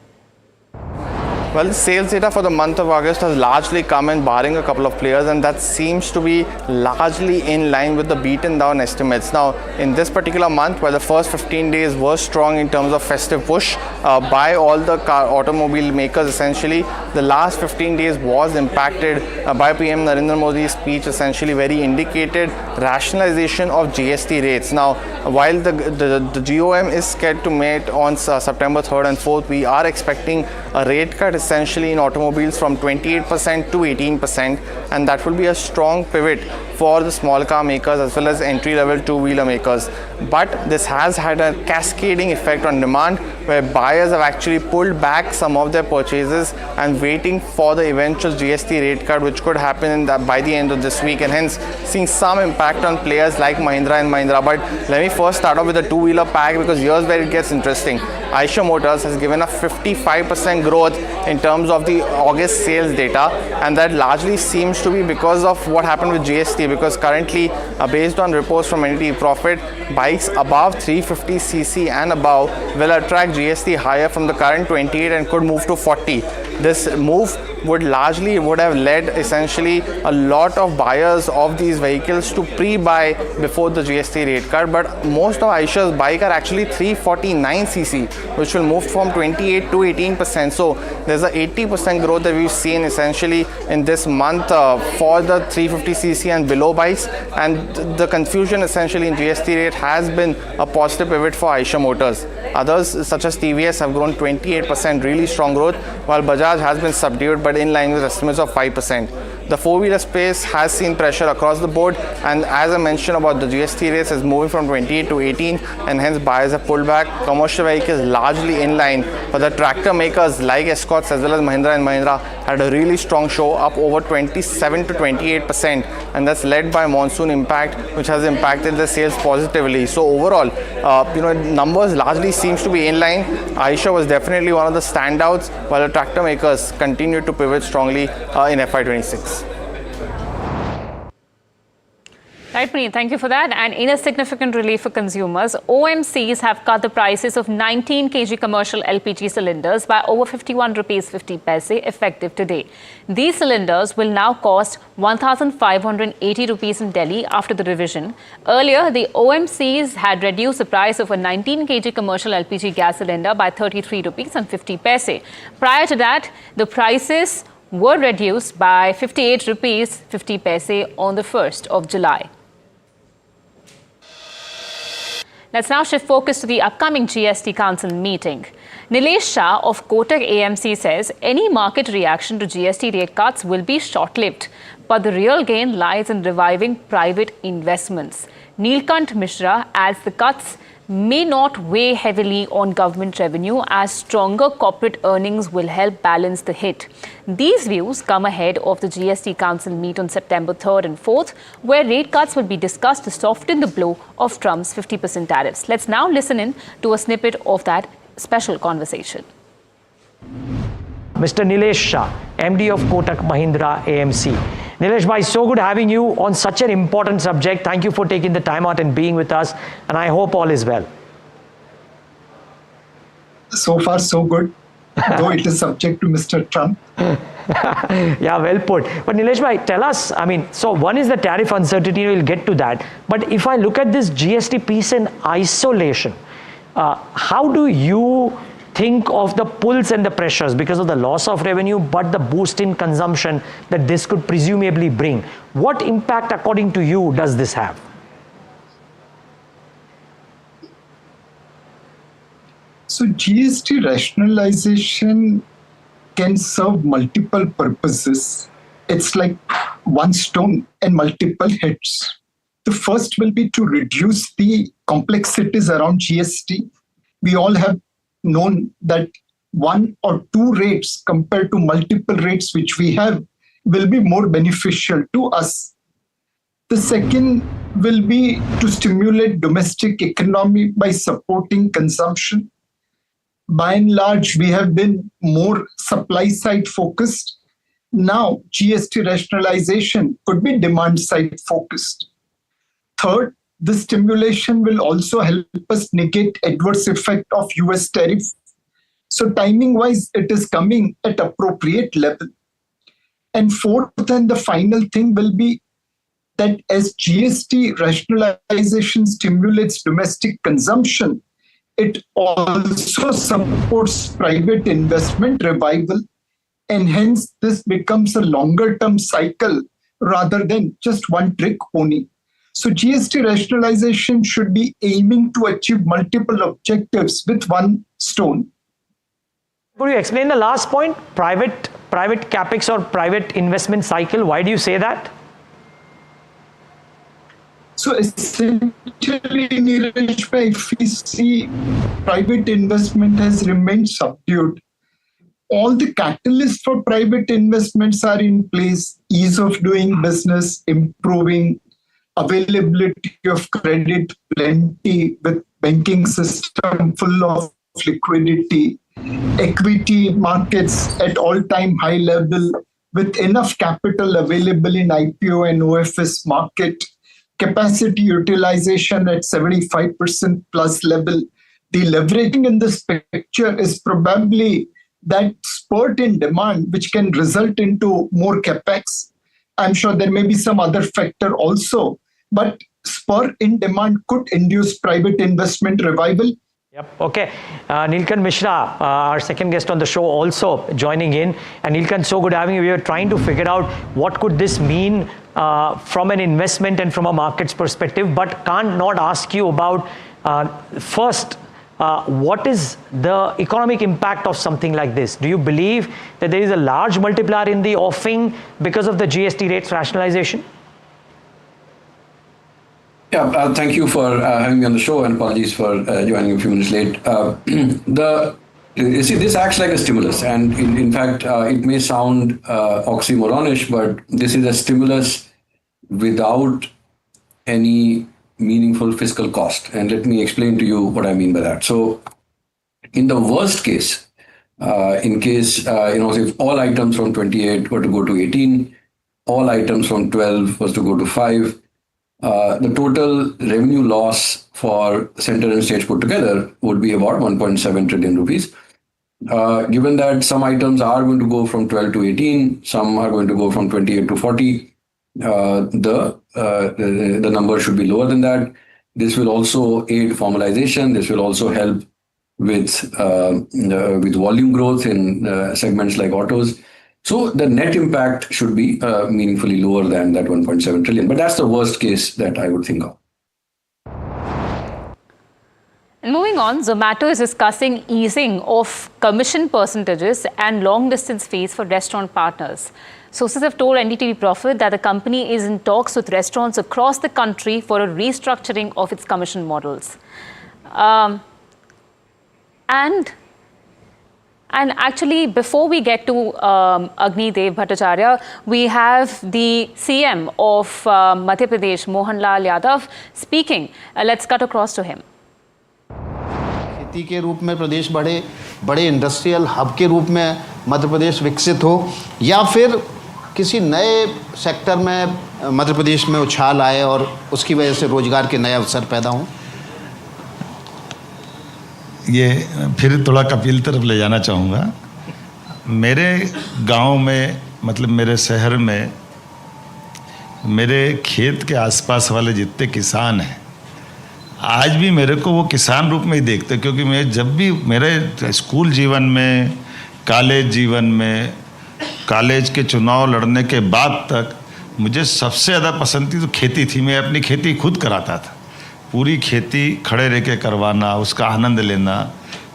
Well, the sales data for the month of August has largely come in barring a couple of players, and that seems to be largely in line with the beaten down estimates. Now, in this particular month, where the first 15 days were strong in terms of festive push by all the automobile makers, essentially, the last 15 days was impacted by PM Narendra Modi's speech, essentially, where he indicated rationalization of GST rates. Now, while the GOM is scheduled to meet on September 3rd and 4th, we are expecting a rate cut essentially in automobiles from 28% to 18%, and that will be a strong pivot for the small car makers as well as entry-level two-wheeler makers. But this has had a cascading effect on demand, where buyers have actually pulled back some of their purchases and waiting for the eventual GST rate cut, which could happen by the end of this week, and hence seeing some impact on players like Mahindra and Mahindra. But let me first start off with the two-wheeler pack, because here's where it gets interesting. Eicher Motors has given a 55% growth in terms of the August sales data, and that largely seems to be because of what happened with GST, because currently based on reports from NDTV Profit, bikes above 350cc and above will attract GST higher from the current 28 and could move to 40. This move would have led essentially a lot of buyers of these vehicles to pre-buy before the GST rate cut, but most of Eicher's bike are actually 349cc, which will move from 28 to 18%. So there's a 80% growth that we've seen essentially in this month for the 350cc and below bikes, and the confusion essentially in GST rate has been a positive pivot for Eicher Motors. Others such as TVS have grown 28%, really strong growth, while Bajaj has been subdued but in line with estimates of 5%. The four-wheeler space has seen pressure across the board, and as I mentioned about the GST rates is moving from 28 to 18, and hence buyers have pulled back. Commercial vehicles largely in line, but the tractor makers like Escorts as well as Mahindra and Mahindra had a really strong show, up over 27 to 28%, and that's led by monsoon impact, which has impacted the sales positively. So overall, numbers largely seems to be in line. Eicher was definitely one of the standouts, while the tractor makers continue to pivot strongly in FY26. Right, Puneet, thank you for that. And in a significant relief for consumers, OMCs have cut the prices of 19 kg commercial LPG cylinders by over 51 rupees 50 paise effective today. These cylinders will now cost 1,580 rupees in Delhi after the revision. Earlier, the OMCs had reduced the price of a 19 kg commercial LPG gas cylinder by 33 rupees and 50 paise. Prior to that, the prices were reduced by 58 rupees 50 paise on the 1st of July. Let's now shift focus to the upcoming GST Council meeting. Nilesh Shah of Kotak AMC says any market reaction to GST rate cuts will be short-lived, but the real gain lies in reviving private investments. Neelkant Mishra adds the cuts may not weigh heavily on government revenue, as stronger corporate earnings will help balance the hit. These views come ahead of the GST Council meet on September 3rd and 4th, where rate cuts will be discussed to soften the blow of Trump's 50% tariffs. Let's now listen in to a snippet of that special conversation. Mr. Nilesh Shah, MD of Kotak Mahindra AMC. Nilesh bhai, so good having you on such an important subject. Thank you for taking the time out and being with us, and I hope all is well. So far, so good, though it is subject to Mr. Trump. Yeah, well put. But Nilesh bhai, tell us, so one is the tariff uncertainty, we'll get to that. But if I look at this GST piece in isolation, how do you think of the pulls and the pressures because of the loss of revenue, but the boost in consumption that this could presumably bring? What impact, according to you, does this have? So GST rationalization can serve multiple purposes. It's like one stone and multiple hits. The first will be to reduce the complexities around GST. We all have known that one or two rates compared to multiple rates which we have will be more beneficial to us. The second will be to stimulate domestic economy by supporting consumption. By and large, we have been more supply side focused. Now, GST rationalization could be demand side focused. Third, the stimulation will also help us negate adverse effect of US tariff. So timing wise, it is coming at appropriate level. And fourth and the final thing will be that as GST rationalization stimulates domestic consumption, it also supports private investment revival, and hence this becomes a longer term cycle rather than just one trick pony. So GST rationalization should be aiming to achieve multiple objectives with one stone. Could you explain the last point, private capex or private investment cycle? Why do you say that? So essentially, Neeraj, if we see private investment has remained subdued, all the catalysts for private investments are in place: ease of doing business, improving availability of credit, plenty with banking system full of liquidity, equity markets at all-time high level with enough capital available in IPO and OFS market, capacity utilization at 75% plus level. The leveraging in this picture is probably that spurt in demand which can result into more capex. I'm sure there may be some other factor also, but spur in demand could induce private investment revival. Yep. Okay. Nilkant Mishra, our second guest on the show, also joining in. And Nilkant, so good having you. We are trying to figure out what could this mean from an investment and from a markets perspective, but can't not ask you about first, what is the economic impact of something like this? Do you believe that there is a large multiplier in the offing because of the GST rates rationalization? Yeah, thank you for having me on the show, and apologies for joining a few minutes late. You see, this acts like a stimulus, and in fact, it may sound oxymoronish, but this is a stimulus without any meaningful fiscal cost. And let me explain to you what I mean by that. So, in the worst case, in case, if all items from 28 were to go to 18, all items from 12 was to go to 5, the total revenue loss for center and states put together would be about 1.7 trillion rupees. Given that some items are going to go from 12 to 18, some are going to go from 28 to 40, the number should be lower than that. This will also aid formalization. This will also help with volume growth in segments like autos. So the net impact should be meaningfully lower than that 1.7 trillion. But that's the worst case that I would think of. And moving on, Zomato is discussing easing of commission percentages and long-distance fees for restaurant partners. Sources have told NDTV Profit that the company is in talks with restaurants across the country for a restructuring of its commission models. And actually, before we get to Agni Dev Bhattacharya, we have the CM of Madhya Pradesh, Mohanlal Yadav, speaking. Let's cut across to him. खेती के रूप में प्रदेश बड़े industrial hub के रूप में मध्य प्रदेश विकसित हो, या फिर किसी नए सेक्टर में मध्य प्रदेश में उछाल आए और उसकी वजह से रोजगार के नए अवसर पैदा हों। ये फिर थोड़ा कपिल तरफ ले जाना चाहूँगा। मेरे गांव में, मतलब मेरे शहर में, मेरे खेत के आसपास वाले जितने किसान हैं, आज भी मेरे को वो किसान रूप में ही देखते, क्योंकि मैं जब भी मेरे स्कूल जीवन में, कॉलेज जीवन में, कॉलेज के चुनाव लड़ने के बाद तक मुझे सबसे ज़्यादा पसंद थी तो खेती थी। मैं अपनी खेती खुद कराता था, पूरी खेती खड़े रह के करवाना, उसका आनंद लेना,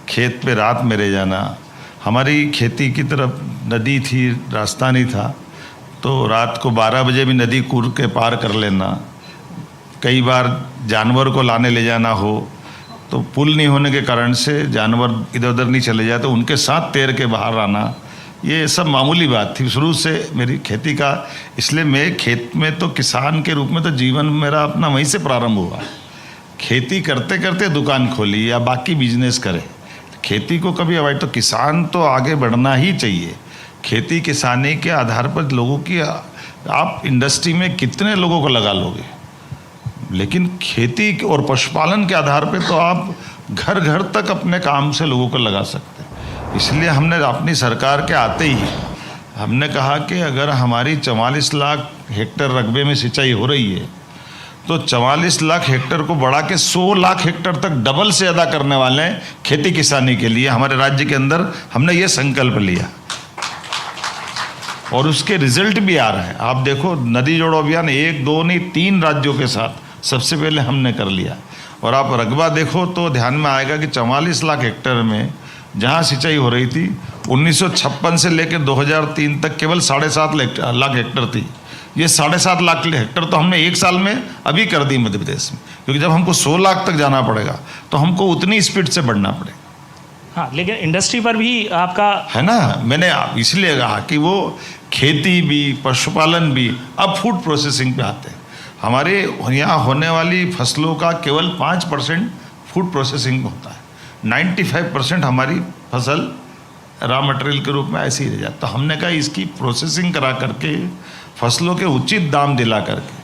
खेत पे रात में रह जाना। हमारी खेती की तरफ नदी थी, रास्ता नहीं था, तो रात को 12 बजे भी नदी कूद के पार कर लेना। कई बार जानवर को लाने ले जाना हो तो पुल नहीं होने के कारण से जानवर इधर उधर नहीं चले जाए तो उनके साथ तैर के बाहर आना, ये सब मामूली बात थी। शुरू से मेरी खेती का, इसलिए मैं खेत में तो किसान के रूप में तो जीवन मेरा अपना वहीं से प्रारंभ हुआ। खेती करते करते दुकान खोली या बाकी बिजनेस करे, खेती को कभी अवॉइड, तो किसान तो आगे बढ़ना ही चाहिए। खेती किसानी के आधार पर लोगों की, आप इंडस्ट्री में कितने लोगों को लगा लोगे, लेकिन खेती और पशुपालन के आधार पे तो आप घर घर तक अपने काम से लोगों को लगा सकते हैं। इसलिए हमने अपनी सरकार के आते ही हमने कहा कि अगर हमारी 44 लाख हेक्टेयर रकबे में सिंचाई हो रही है तो 44 लाख हेक्टेयर को बढ़ा के 100 लाख हेक्टेयर तक डबल से ज़्यादा करने वाले हैं खेती किसानी के लिए। हमारे राज्य के अंदर हमने ये संकल्प लिया और उसके रिजल्ट भी आ रहे हैं। आप देखो, नदी जोड़ो अभियान 1, 2 नहीं 3 राज्यों के साथ सबसे पहले हमने कर लिया। और आप रकबा देखो तो ध्यान में आएगा कि 44 लाख हेक्टेयर में जहाँ सिंचाई हो रही थी 1956 से लेकर 2003 तक केवल 7.5 लाख हेक्टेयर थी। ये 7.5 लाख हेक्टेयर तो हमने 1 साल में अभी कर दी मध्य प्रदेश में, क्योंकि जब हमको 100 लाख तक जाना पड़ेगा तो हमको उतनी स्पीड से बढ़ना पड़ेगा। हाँ, लेकिन इंडस्ट्री पर भी आपका है ना, मैंने इसलिए कहा कि वो खेती भी पशुपालन भी अब फूड प्रोसेसिंग पे आते हैं। हमारे यहाँ होने वाली फसलों का केवल 5% फूड प्रोसेसिंग में होता है, 95% हमारी फसल रॉ मटेरियल के रूप में ऐसे ही रह जाता। तो हमने कहा इसकी प्रोसेसिंग करा करके फसलों के उचित दाम दिला करके,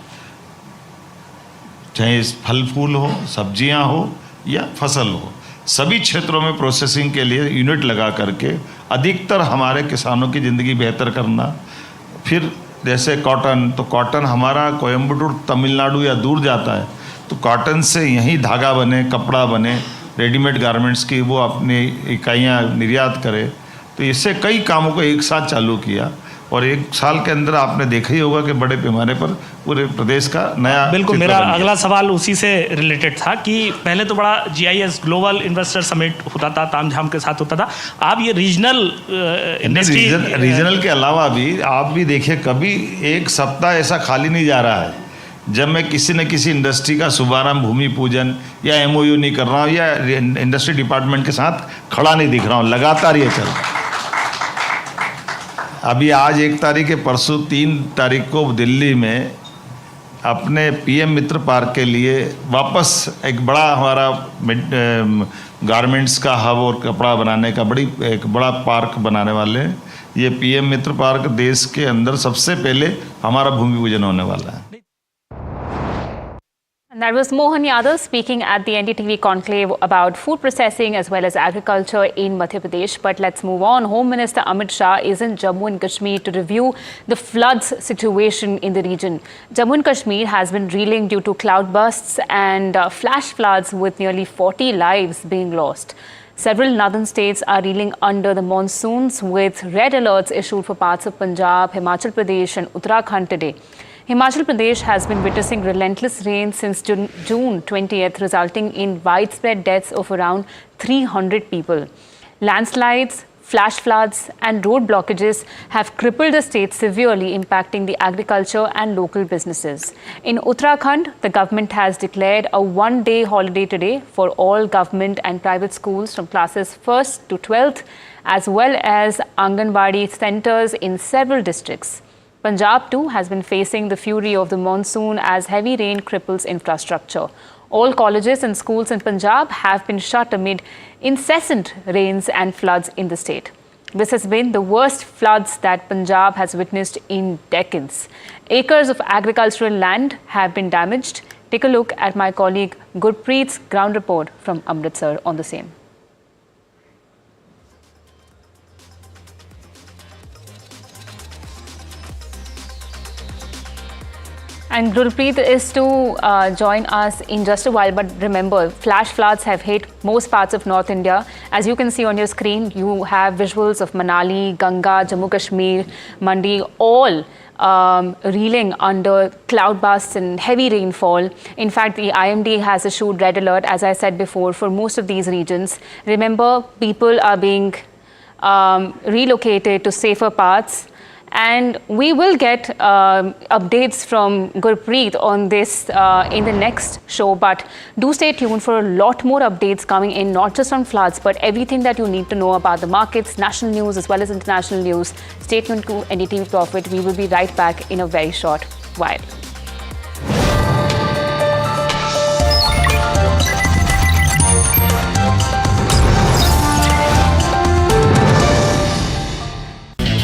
चाहे फल फूल हो, सब्जियां हो या फसल हो, सभी क्षेत्रों में प्रोसेसिंग के लिए यूनिट लगा करके अधिकतर हमारे किसानों की ज़िंदगी बेहतर करना। फिर जैसे कॉटन, तो कॉटन हमारा कोयम्बटूर तमिलनाडु या दूर जाता है, तो कॉटन से यहीं धागा बने, कपड़ा बने, रेडीमेड गारमेंट्स की वो अपनी इकाइयाँ निर्यात करे। तो इससे कई कामों को एक साथ चालू किया और 1 साल के अंदर आपने देखा ही होगा कि बड़े पैमाने पर पूरे प्रदेश का नया। बिल्कुल, मेरा अगला सवाल उसी से रिलेटेड था कि पहले तो बड़ा GIS ग्लोबल इन्वेस्टर समिट होता था, तामझाम के साथ होता था। आप ये रीजनल रीजनल के अलावा भी आप भी देखिए, कभी 1 सप्ताह ऐसा खाली नहीं जा रहा है जब मैं किसी न किसी इंडस्ट्री का शुभारंभ, भूमि पूजन या MOU नहीं कर रहा हूँ या इंडस्ट्री डिपार्टमेंट के साथ खड़ा नहीं दिख रहा हूँ, लगातार ये चल रहा है। अभी आज 1 तारीख है, परसों 3 तारीख को दिल्ली में अपने PM मित्र पार्क के लिए वापस एक बड़ा हमारा गारमेंट्स का हब और कपड़ा बनाने का एक बड़ा पार्क बनाने वाले हैं। ये PM मित्र पार्क देश के अंदर सबसे पहले हमारा भूमि पूजन होने वाला है। And that was Mohan Yadav speaking at the NDTV conclave about food processing as well as agriculture in Madhya Pradesh. But let's move on. Home Minister Amit Shah is in Jammu and Kashmir to review the floods situation in the region. Jammu and Kashmir has been reeling due to cloud bursts and flash floods with nearly 40 lives being lost. Several northern states are reeling under the monsoons with red alerts issued for parts of Punjab, Himachal Pradesh and Uttarakhand today. Himachal Pradesh has been witnessing relentless rain since June 20th, resulting in widespread deaths of around 300 people. Landslides, flash floods and road blockages have crippled the state severely, impacting the agriculture and local businesses. In Uttarakhand, the government has declared a 1-day holiday today for all government and private schools from classes 1st to 12th, as well as Anganwadi centers in several districts. Punjab too has been facing the fury of the monsoon as heavy rain cripples infrastructure. All colleges and schools in Punjab have been shut amid incessant rains and floods in the state. This has been the worst floods that Punjab has witnessed in decades. Acres of agricultural land have been damaged. Take a look at my colleague Gurpreet's ground report from Amritsar on the same. And Gurpreet is to join us in just a while, but remember, flash floods have hit most parts of North India. As you can see on your screen, you have visuals of Manali, Ganga, Jammu Kashmir, Mandi, all reeling under cloudbursts and heavy rainfall. In fact, the IMD has issued red alert, as I said before, for most of these regions. Remember, people are being relocated to safer parts. And we will get updates from Gurpreet on this in the next show. But do stay tuned for a lot more updates coming in, not just on floods, but everything that you need to know about the markets, national news as well as international news. Stay tuned to NDTV Profit. We will be right back in a very short while.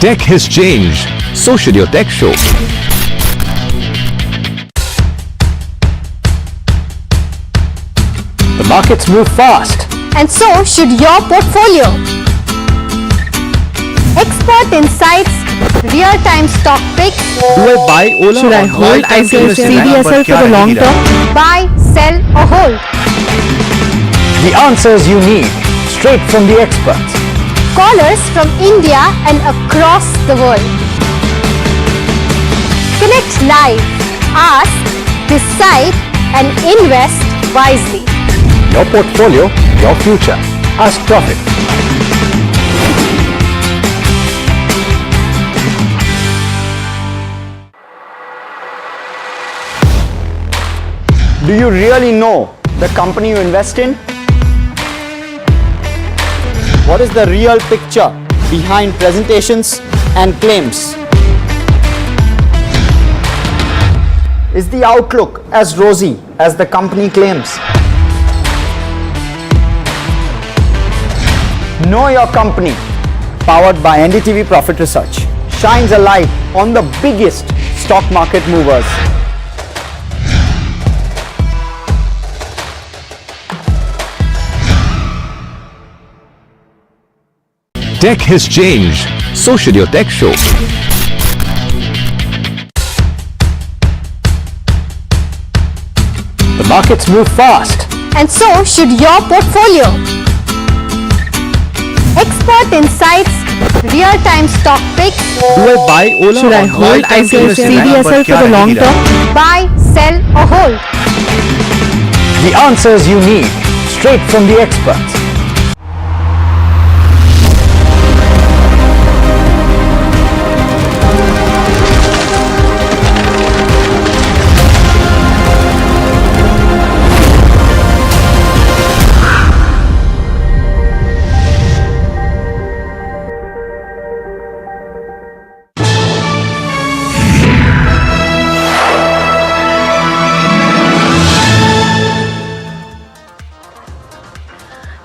Tech has changed. So should your tech show. The markets move fast. And so should your portfolio. Expert insights, real-time stock picks. Do I buy Ola? Should I hold CDSL for the long term? Buy, sell or hold. The answers you need, straight from the experts. Callers from India and across the world. Connect live, ask, decide and invest wisely. Your portfolio, your future. Ask Profit. Do you really know the company you invest in? What is the real picture behind presentations and claims? Is the outlook as rosy as the company claims? Know Your Company, powered by NDTV Profit Research, shines a light on the biggest stock market movers. Tech has changed. So should your tech show. The markets move fast. And so should your portfolio. Expert insights, real-time stock picks. Do I buy Ola? Should I hold CDSL for the long term? Buy, sell or hold. The answers you need, straight from the experts.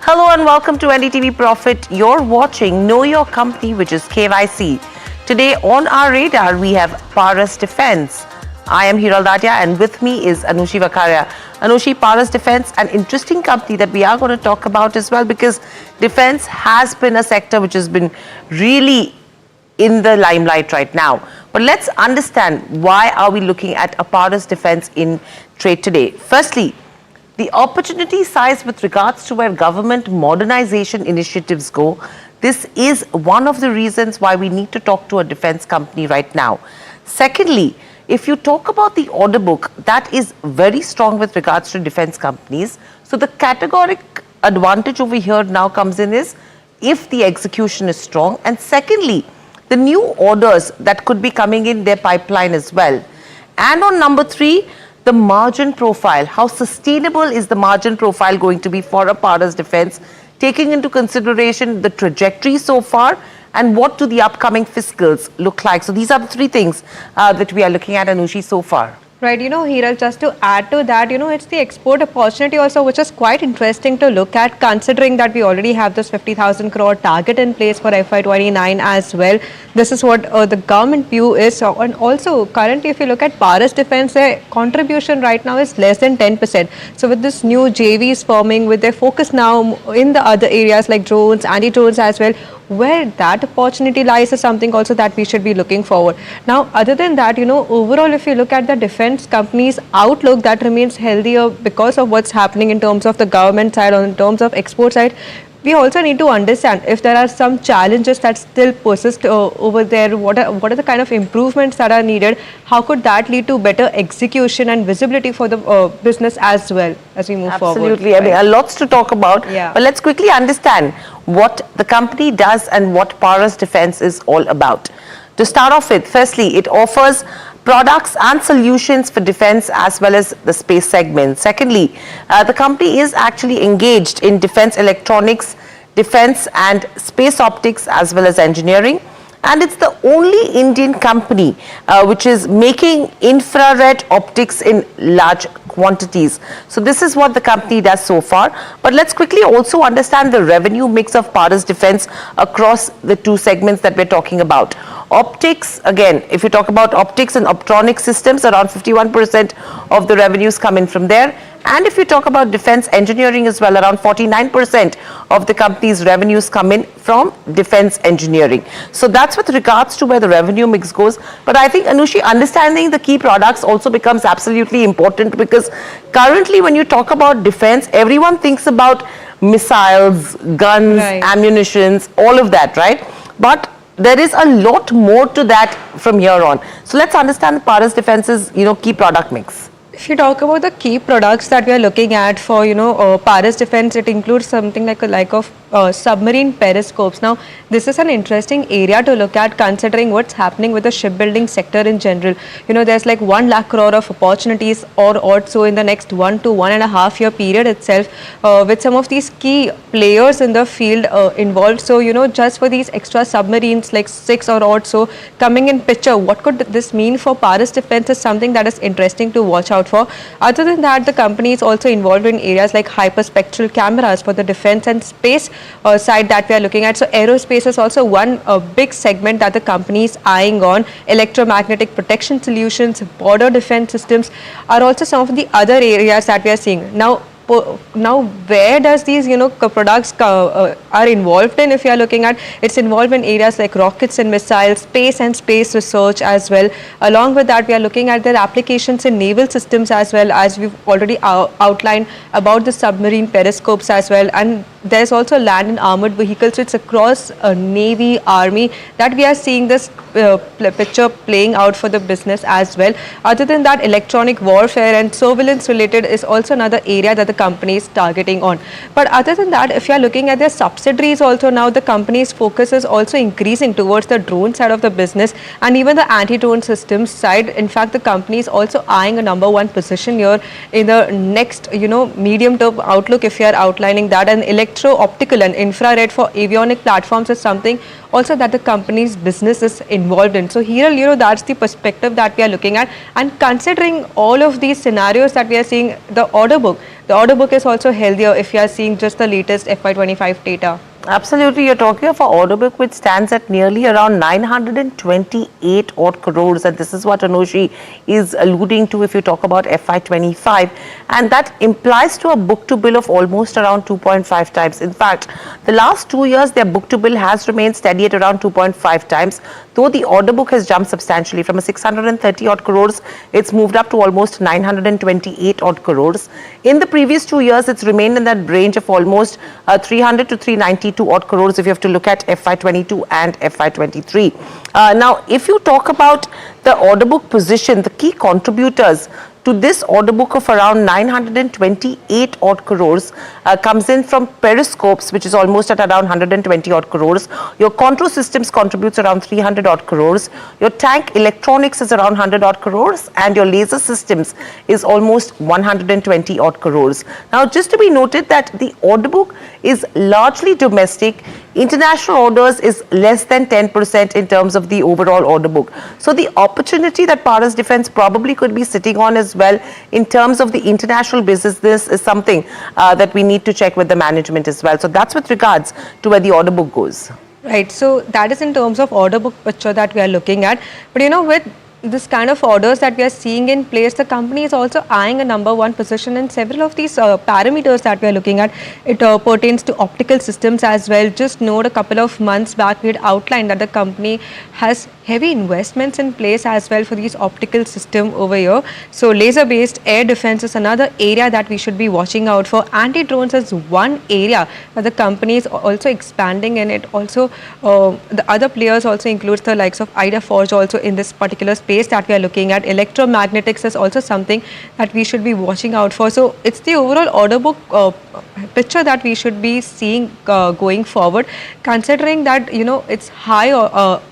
Hello and welcome to NDTV Profit. You're watching Know Your Company, which is KYC. Today on our radar, we have Paras Defense. I am Hiral Datia and with me is Anushi Vakharia. Anushi, Paras Defense, an interesting company that we are going to talk about as well, because defense has been a sector which has been really in the limelight right now. But let's understand, why are we looking at a Paras Defense in trade today? Firstly, the opportunity size with regards to where government modernization initiatives go, this is one of the reasons why we need to talk to a defense company right now. Secondly, if you talk about the order book, that is very strong with regards to defense companies. So the categoric advantage over here now comes in is if the execution is strong. And secondly, the new orders that could be coming in their pipeline as well. And on number three, the margin profile. How sustainable is the margin profile going to be for a Paras Defense, taking into consideration the trajectory so far and what do the upcoming fiscals look like? So these are the three things that we are looking at, Anushi, so far. Right, Hiral, just to add to that, it's the export opportunity also, which is quite interesting to look at, considering that we already have this 50,000 crore target in place for FY29 as well. This is what the government view is. And also, currently, if you look at Paras Defense, their contribution right now is less than 10%. So with this new JVs forming, with their focus now in the other areas like drones, anti-drones as well, where that opportunity lies is something also that we should be looking forward. Now, other than that, overall, if you look at the defense companies' outlook, that remains healthier because of what's happening in terms of the government side or in terms of export side. We also need to understand if there are some challenges that still persist over there, what are the kind of improvements that are needed, how could that lead to better execution and visibility for the business as well as we move forward. Absolutely, I mean, lots to talk about, but let's quickly understand what the company does and what Paras Defense is all about. To start off with, firstly, it offers products and solutions for defense as well as the space segment. Secondly, the company is actually engaged in defense electronics, defense and space optics as well as engineering. And it's the only Indian company which is making infrared optics in large quantities. So this is what the company does so far. But let's quickly also understand the revenue mix of Paras Defense across the two segments that we're talking about. Optics, again, if you talk about optics and optronic systems, around 51% of the revenues come in from there. And if you talk about defense engineering as well, around 49% of the company's revenues come in from defense engineering. So that's with regards to where the revenue mix goes. But I think, Anushi, understanding the key products also becomes absolutely important, because currently when you talk about defense, everyone thinks about missiles, guns, ammunitions, all of that, right? But there is a lot more to that from here on. So let's understand Paras Defense's, key product mix. If you talk about the key products that we are looking at for, Paras Defense, it includes something like submarine periscopes. Now, this is an interesting area to look at, considering what's happening with the shipbuilding sector in general. There's like 1 lakh crore of opportunities or so in the next 1 to 1.5 year period itself, with some of these key players in the field involved. So, just for these extra submarines, like 6 or so coming in picture, what could this mean for Paras Defense is something that is interesting to watch out for. Other than that, the company is also involved in areas like hyperspectral cameras for the defense and space side that we are looking at. So aerospace is also one big segment that the company is eyeing on. Electromagnetic protection solutions, border defense systems are also some of the other areas that we are seeing. Now where does these products are involved in? If you are looking at, it's involved in areas like rockets and missiles, space and space research as well. Along with that, we are looking at their applications in naval systems as well, as we've already outlined about the submarine periscopes as well. And there's also land and armored vehicles. So it's across Navy, Army that we are seeing this picture playing out for the business as well. Other than that, electronic warfare and surveillance related is also another area that the company is targeting on. But other than that, if you are looking at their subsidiaries also, now the company's focus is also increasing towards the drone side of the business and even the anti-drone systems side. In fact, the company is also eyeing a #1 position here in the next, medium term outlook, if you are outlining that. And electro-optical and infrared for avionic platforms is something also that the company's business is involved in. So here, that's the perspective that we are looking at. And considering all of these scenarios that we are seeing, the order book is also healthier if you are seeing just the latest FY25 data. Absolutely, you're talking of an order book which stands at nearly around 928 odd crores, and this is what Anushi is alluding to if you talk about FY25, and that implies to a book to bill of almost around 2.5 times. In fact, the last 2 years their book to bill has remained steady at around 2.5 times, though the order book has jumped substantially from a 630 odd crores, it's moved up to almost 928 odd crores. In the previous 2 years, it's remained in that range of almost 300 to 392 odd crores if you have to look at FY22 and FY23. Now, if you talk about the order book position, the key contributors to this order book of around 928 odd crores comes in from periscopes, which is almost at around 120 odd crores. Your control systems contributes around 300 odd crores. Your tank electronics is around 100 odd crores, and your laser systems is almost 120 odd crores. Now, just to be noted that the order book is largely domestic. International orders is less than 10% in terms of the overall order book. So the opportunity that Paras Defense probably could be sitting on as well in terms of the international business, this is something that we need to check with the management as well. So that's with regards to where the order book goes. Right. So that is in terms of order book picture that we are looking at. But with this kind of orders that we are seeing in place, the company is also eyeing a #1 position in several of these parameters that we are looking at. It pertains to optical systems as well. Just note, a couple of months back we had outlined that the company has heavy investments in place as well for these optical system over here. So laser based air defense is another area that we should be watching out for. Anti-drones is one area that the company is also expanding in. It also the other players also includes the likes of Ida Forge also in this particular space. space that we are looking at. Electromagnetics is also something that we should be watching out for. So it's the overall order book picture that we should be seeing going forward, considering that, it's high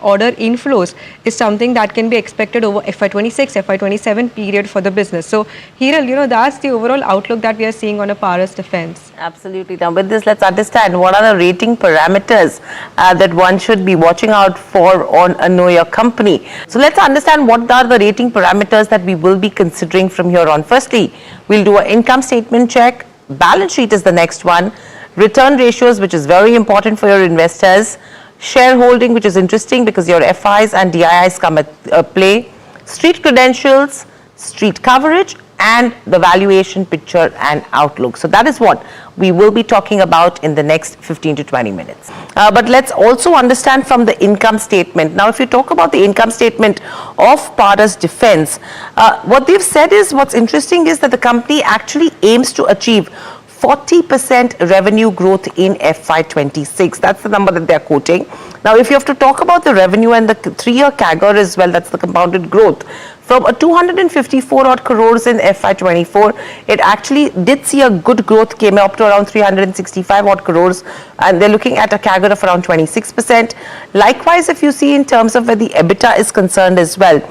order inflows is something that can be expected over FY26, FY27 period for the business. So Hiral, that's the overall outlook that we are seeing on a Paras Defense. Absolutely. Now with this, let's understand what are the rating parameters that one should be watching out for on a Know Your Company. So let's understand what are the rating parameters that we will be considering from here on. Firstly, we'll do an income statement check. Balance sheet is the next one. Return ratios, which is very important for your investors. Shareholding, which is interesting because your FIs and DIIs come at play. Street credentials, street coverage, and the valuation picture and outlook. So that is what we will be talking about in the next 15 to 20 minutes. But let's also understand from the income statement. Now, if you talk about the income statement of Paras Defense, what they've said is, what's interesting is that the company actually aims to achieve 40% revenue growth in FY26. That's the number that they're quoting. Now, if you have to talk about the revenue and the 3-year CAGR as well, that's the compounded growth. From a 254 odd crores in FY24, it actually did see a good growth, came up to around 365 odd crores, and they're looking at a CAGR of around 26%. Likewise, if you see in terms of where the EBITDA is concerned as well,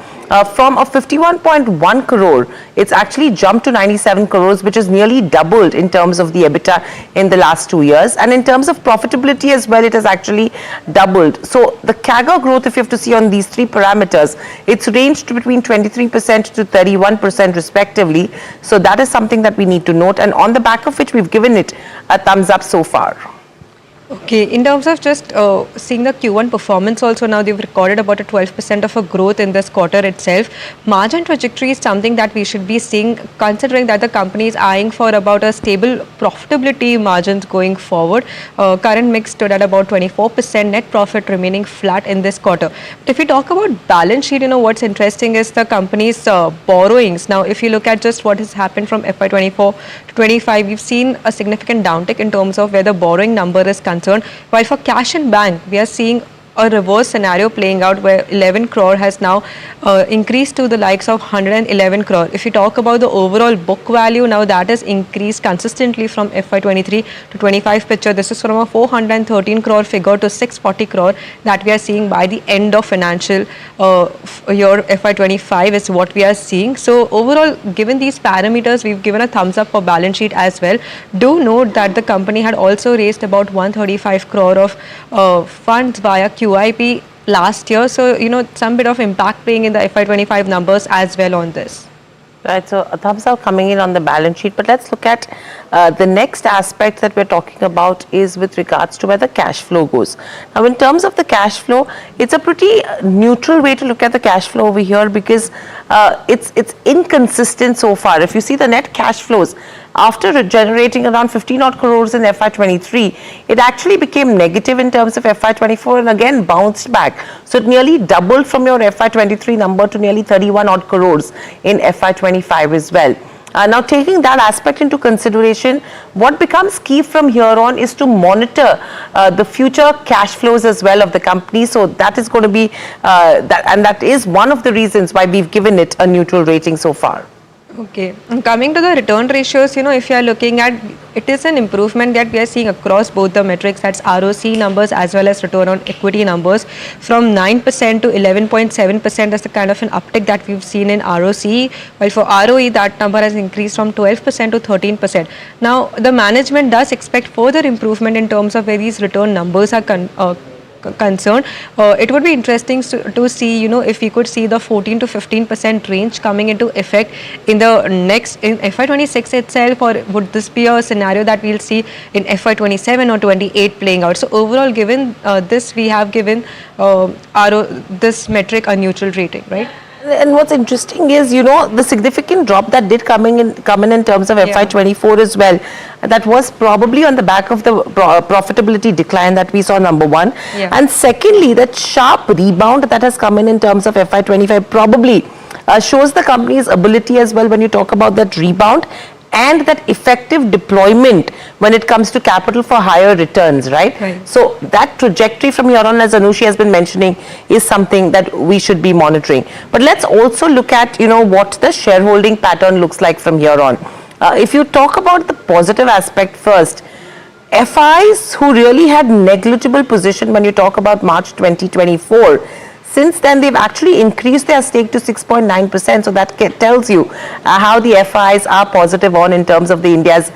from a 51.1 crore, it's actually jumped to 97 crores, which is nearly doubled in terms of the EBITDA in the last 2 years. And in terms of profitability as well, it has actually doubled. So the CAGR growth, if you have to see on these 3 parameters, it's ranged between 23% to 31% respectively. So that is something that we need to note, and on the back of which we've given it a thumbs up so far. Okay, in terms of just seeing the Q1 performance also, now they've recorded about a 12% of a growth in this quarter itself. Margin trajectory is something that we should be seeing, considering that the company is eyeing for about a stable profitability margins going forward. Current mix stood at about 24%, net profit remaining flat in this quarter. But if we talk about balance sheet, what's interesting is the company's borrowings. Now, if you look at just what has happened from FY24 to 25, we've seen a significant downtick in terms of where the borrowing number is concerned. While for cash in bank, we are seeing a reverse scenario playing out where 11 crore has now increased to the likes of 111 crore. If you talk about the overall book value, now that has increased consistently from FY23 to 25 picture. This is from a 413 crore figure to 640 crore that we are seeing by the end of financial year FY25 is what we are seeing. So overall, given these parameters, we've given a thumbs up for balance sheet as well. Do note that the company had also raised about 135 crore of funds via QIP last year. So, some bit of impact playing in the FY25 numbers as well on this. Right, so a thumbs up coming in on the balance sheet, but let's look at the next aspect that we're talking about is with regards to where the cash flow goes. Now, in terms of the cash flow, it's a pretty neutral way to look at the cash flow over here because it's inconsistent so far. If you see the net cash flows, after generating around 15 odd crores in FY23, it actually became negative in terms of FY24 and again bounced back. So it nearly doubled from your FY23 number to nearly 31 odd crores in FY25 as well. Now, taking that aspect into consideration, what becomes key from here on is to monitor the future cash flows as well of the company. So that is going to be, that is one of the reasons why we've given it a neutral rating so far. Okay, and coming to the return ratios, if you are looking at, it is an improvement that we are seeing across both the metrics, that's ROC numbers as well as return on equity numbers. From 9% to 11.7% is the kind of an uptick that we've seen in ROC, while for ROE that number has increased from 12% to 13%. Now, the management does expect further improvement in terms of where these return numbers are concerned. It would be interesting to see, if we could see the 14 to 15% range coming into effect in the next, in FY26 itself, or would this be a scenario that we'll see in FY27 or 28 playing out? So overall, given this, we have given this metric a neutral rating, right? And what's interesting is, the significant drop that did come in terms of FY24 as well. That was probably on the back of the profitability decline that we saw, number one. And secondly, that sharp rebound that has come in terms of FY25 probably shows the company's ability as well when you talk about that rebound. and that effective deployment when it comes to capital for higher returns, right? So that trajectory from here on, as Anushi has been mentioning, is something that we should be monitoring. But let's also look at, what the shareholding pattern looks like from here on. If you talk about the positive aspect first, FIs who really had negligible position when you talk about March 2024, since then they've actually increased their stake to 6.9%. So that tells you how the FIs are positive on in terms of the India's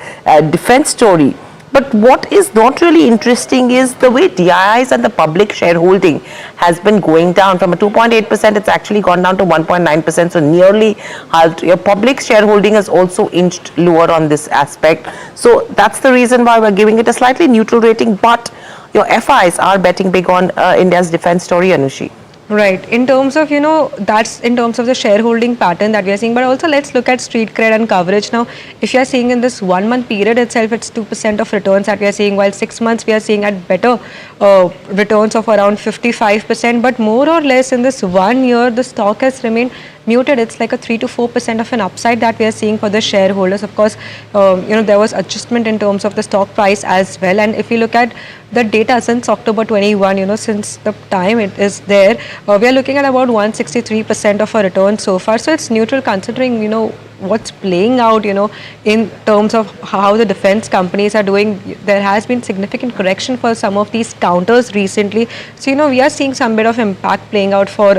defense story. But what is not really interesting is the way DIIs and the public shareholding has been going down. From a 2.8%, it's actually gone down to 1.9%. So nearly halved. Your public shareholding has also inched lower on this aspect. So that's the reason why we're giving it a slightly neutral rating. But your FIs are betting big on India's defense story, Anushi. Right. In terms of, that's in terms of the shareholding pattern that we are seeing. But also let's look at street cred and coverage. Now, if you are seeing in this 1 month period itself, it's 2% of returns that we are seeing, while 6 months we are seeing at better returns of around 55%. But more or less in this 1 year, the stock has remained muted. It's like a 3 to 4% of an upside that we are seeing for the shareholders. Of course, there was adjustment in terms of the stock price as well. And if you look at the data since October 21, since the time it is there, we are looking at about 163% of a return so far. So it's neutral considering, what's playing out, in terms of how the defense companies are doing. There has been significant correction for some of these counters recently. So, we are seeing some bit of impact playing out for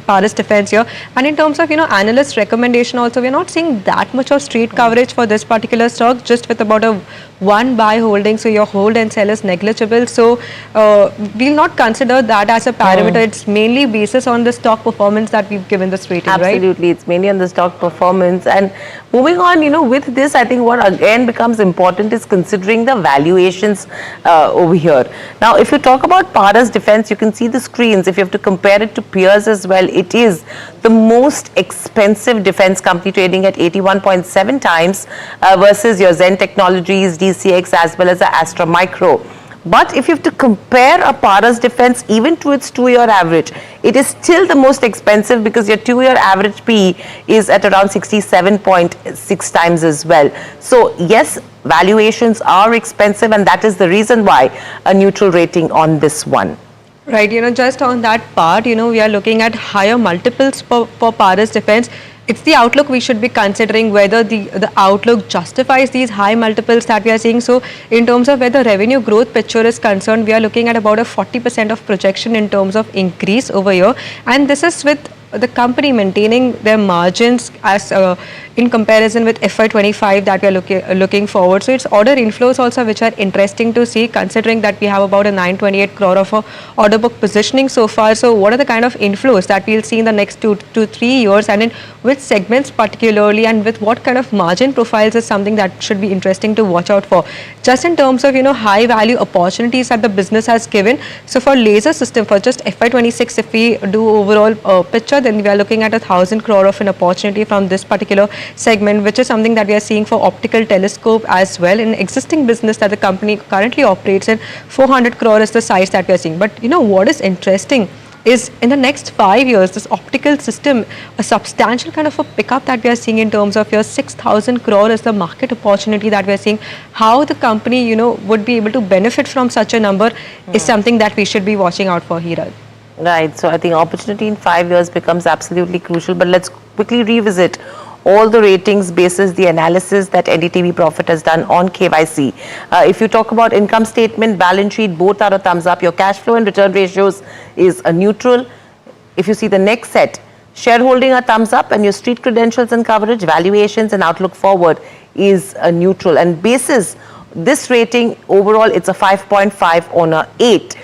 Paris Defense here. And in terms of, analyst recommendation also, we're not seeing that much of street coverage for this particular stock, just with about a 1 buy holding. So your hold and sell is negligible. So we'll not consider that as a parameter. It's mainly basis on the stock performance that we've given this rating, right? Absolutely. It's mainly on the stock performance. And moving on, with this, I think what again becomes important is considering the valuations over here. Now, if you talk about Paras Defense, you can see the screens. If you have to compare it to peers as well, it is the most expensive defense company, trading at 81.7 times versus your Zen Technologies, DCX, as well as the Astra Micro. But if you have to compare a Paras Defense even to its 2-year average, it is still the most expensive because your 2-year average PE is at around 67.6 times as well. So yes, valuations are expensive, and that is the reason why a neutral rating on this one. Right, just on that part, we are looking at higher multiples for Paras Defense. It's the outlook we should be considering, whether the outlook justifies these high multiples that we are seeing. So in terms of where the revenue growth picture is concerned, we are looking at about a 40% of projection in terms of increase over here. And this is with the company maintaining their margins as in comparison with FY25 that we are looking forward. So it's order inflows also which are interesting to see, considering that we have about a 928 crore of a order book positioning so far. So what are the kind of inflows that we'll see in the next 2 to 3 years, and in which segments particularly, and with what kind of margin profiles is something that should be interesting to watch out for. Just in terms of high value opportunities that the business has given. So for laser system, for just FY26, if we do overall picture, then we are looking at 1,000 crore of an opportunity from this particular segment, which is something that we are seeing for optical telescope as well. In existing business that the company currently operates in, 400 crore is the size that we are seeing. But what is interesting is in the next 5 years, this optical system, a substantial kind of a pickup that we are seeing in terms of your 6,000 crore is the market opportunity that we are seeing. How the company, would be able to benefit from such a number is something that we should be watching out for, Hiral. Right. So I think opportunity in 5 years becomes absolutely crucial. But let's quickly revisit all the ratings basis the analysis that NDTV Profit has done on KYC. If you talk about income statement, balance sheet, both are a thumbs up. Your cash flow and return ratios is a neutral. If you see the next set, shareholding a thumbs up, and your street credentials and coverage, valuations and outlook forward is a neutral. And basis this rating overall, it's a 5.5 on a 8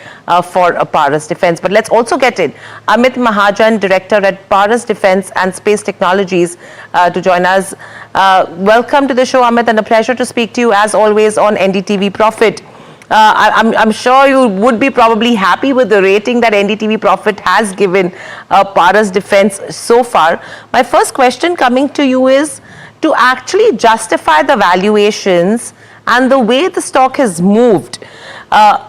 for Paras Defense. But let's also get in Amit Mahajan, Director at Paras Defense and Space Technologies, to join us. Welcome to the show, Amit, and a pleasure to speak to you as always on NDTV Profit. I'm sure you would be probably happy with the rating that NDTV Profit has given Paras Defense so far. My first question coming to you is to actually justify the valuations and the way the stock has moved.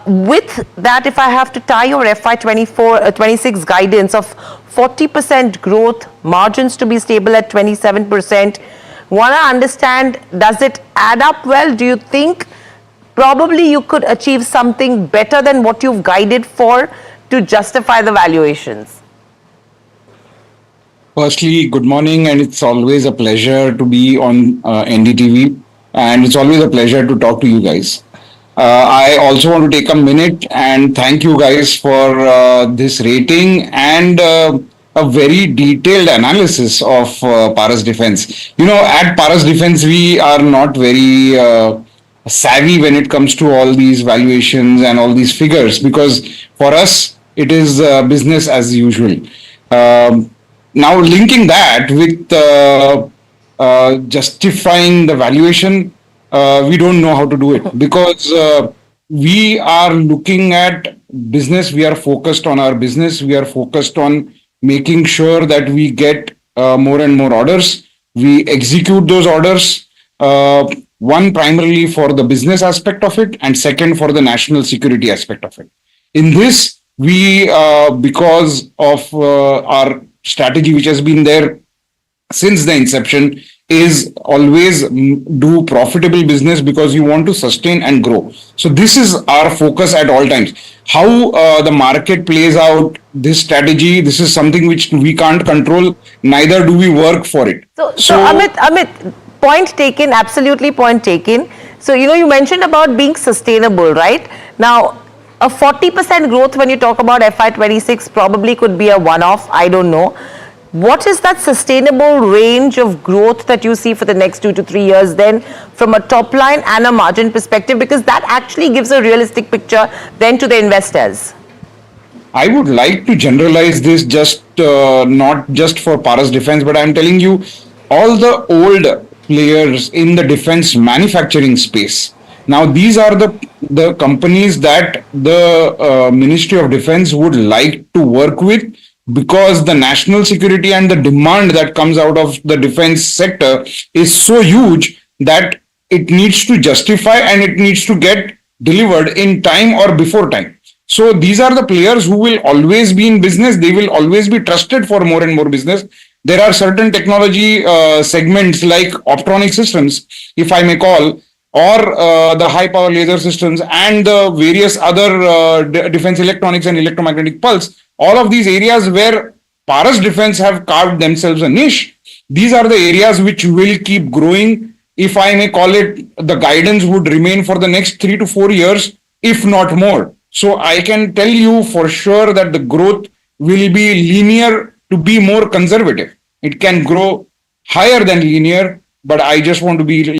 With that, if I have to tie your FY26 guidance of 40% growth, margins to be stable at 27%, Want to understand, does it add up well? Do you think probably you could achieve something better than what you've guided for to justify the valuations? Firstly, good morning, and it's always a pleasure to be on NDTV, and it's always a pleasure to talk to you guys. I also want to take a minute and thank you guys for this rating and a very detailed analysis of Paras Defense. You know, at Paras Defense, we are not very savvy when it comes to all these valuations and all these figures, because for us, it is business as usual. Now, linking that with justifying the valuation, we don't know how to do it, because we are looking at business. We are focused on our business. We are focused on making sure that we get more and more orders. We execute those orders, one primarily for the business aspect of it, and second for the national security aspect of it. In this, we, because of our strategy, which has been there since the inception, is always do profitable business, because you want to sustain and grow. So this is our focus at all times. How the market plays out this strategy, this is something which we can't control, neither do we work for it. So Amit, point taken, absolutely point taken. So, you know, you mentioned about being sustainable, right? Now, a 40% growth when you talk about FY26 probably could be a one-off, I don't know. What is that sustainable range of growth that you see for the next 2 to 3 years then, from a top line and a margin perspective? Because that actually gives a realistic picture then to the investors. I would like to generalize this, just not just for Paras Defense, but I'm telling you, all the old players in the defense manufacturing space. Now, these are the companies that the Ministry of Defense would like to work with, because the national security and the demand that comes out of the defense sector is so huge that it needs to justify and it needs to get delivered in time or before time. So these are the players who will always be in business. They will always be trusted for more and more business. There are certain technology segments like optronic systems, if I may call, or the high power laser systems and the various other defense electronics and electromagnetic pulse. All of these areas where Paras Defense have carved themselves a niche, these are the areas which will keep growing. If I may call it, the guidance would remain for the next 3 to 4 years, if not more. So I can tell you for sure that the growth will be linear to be more conservative. It can grow higher than linear, but I just want to be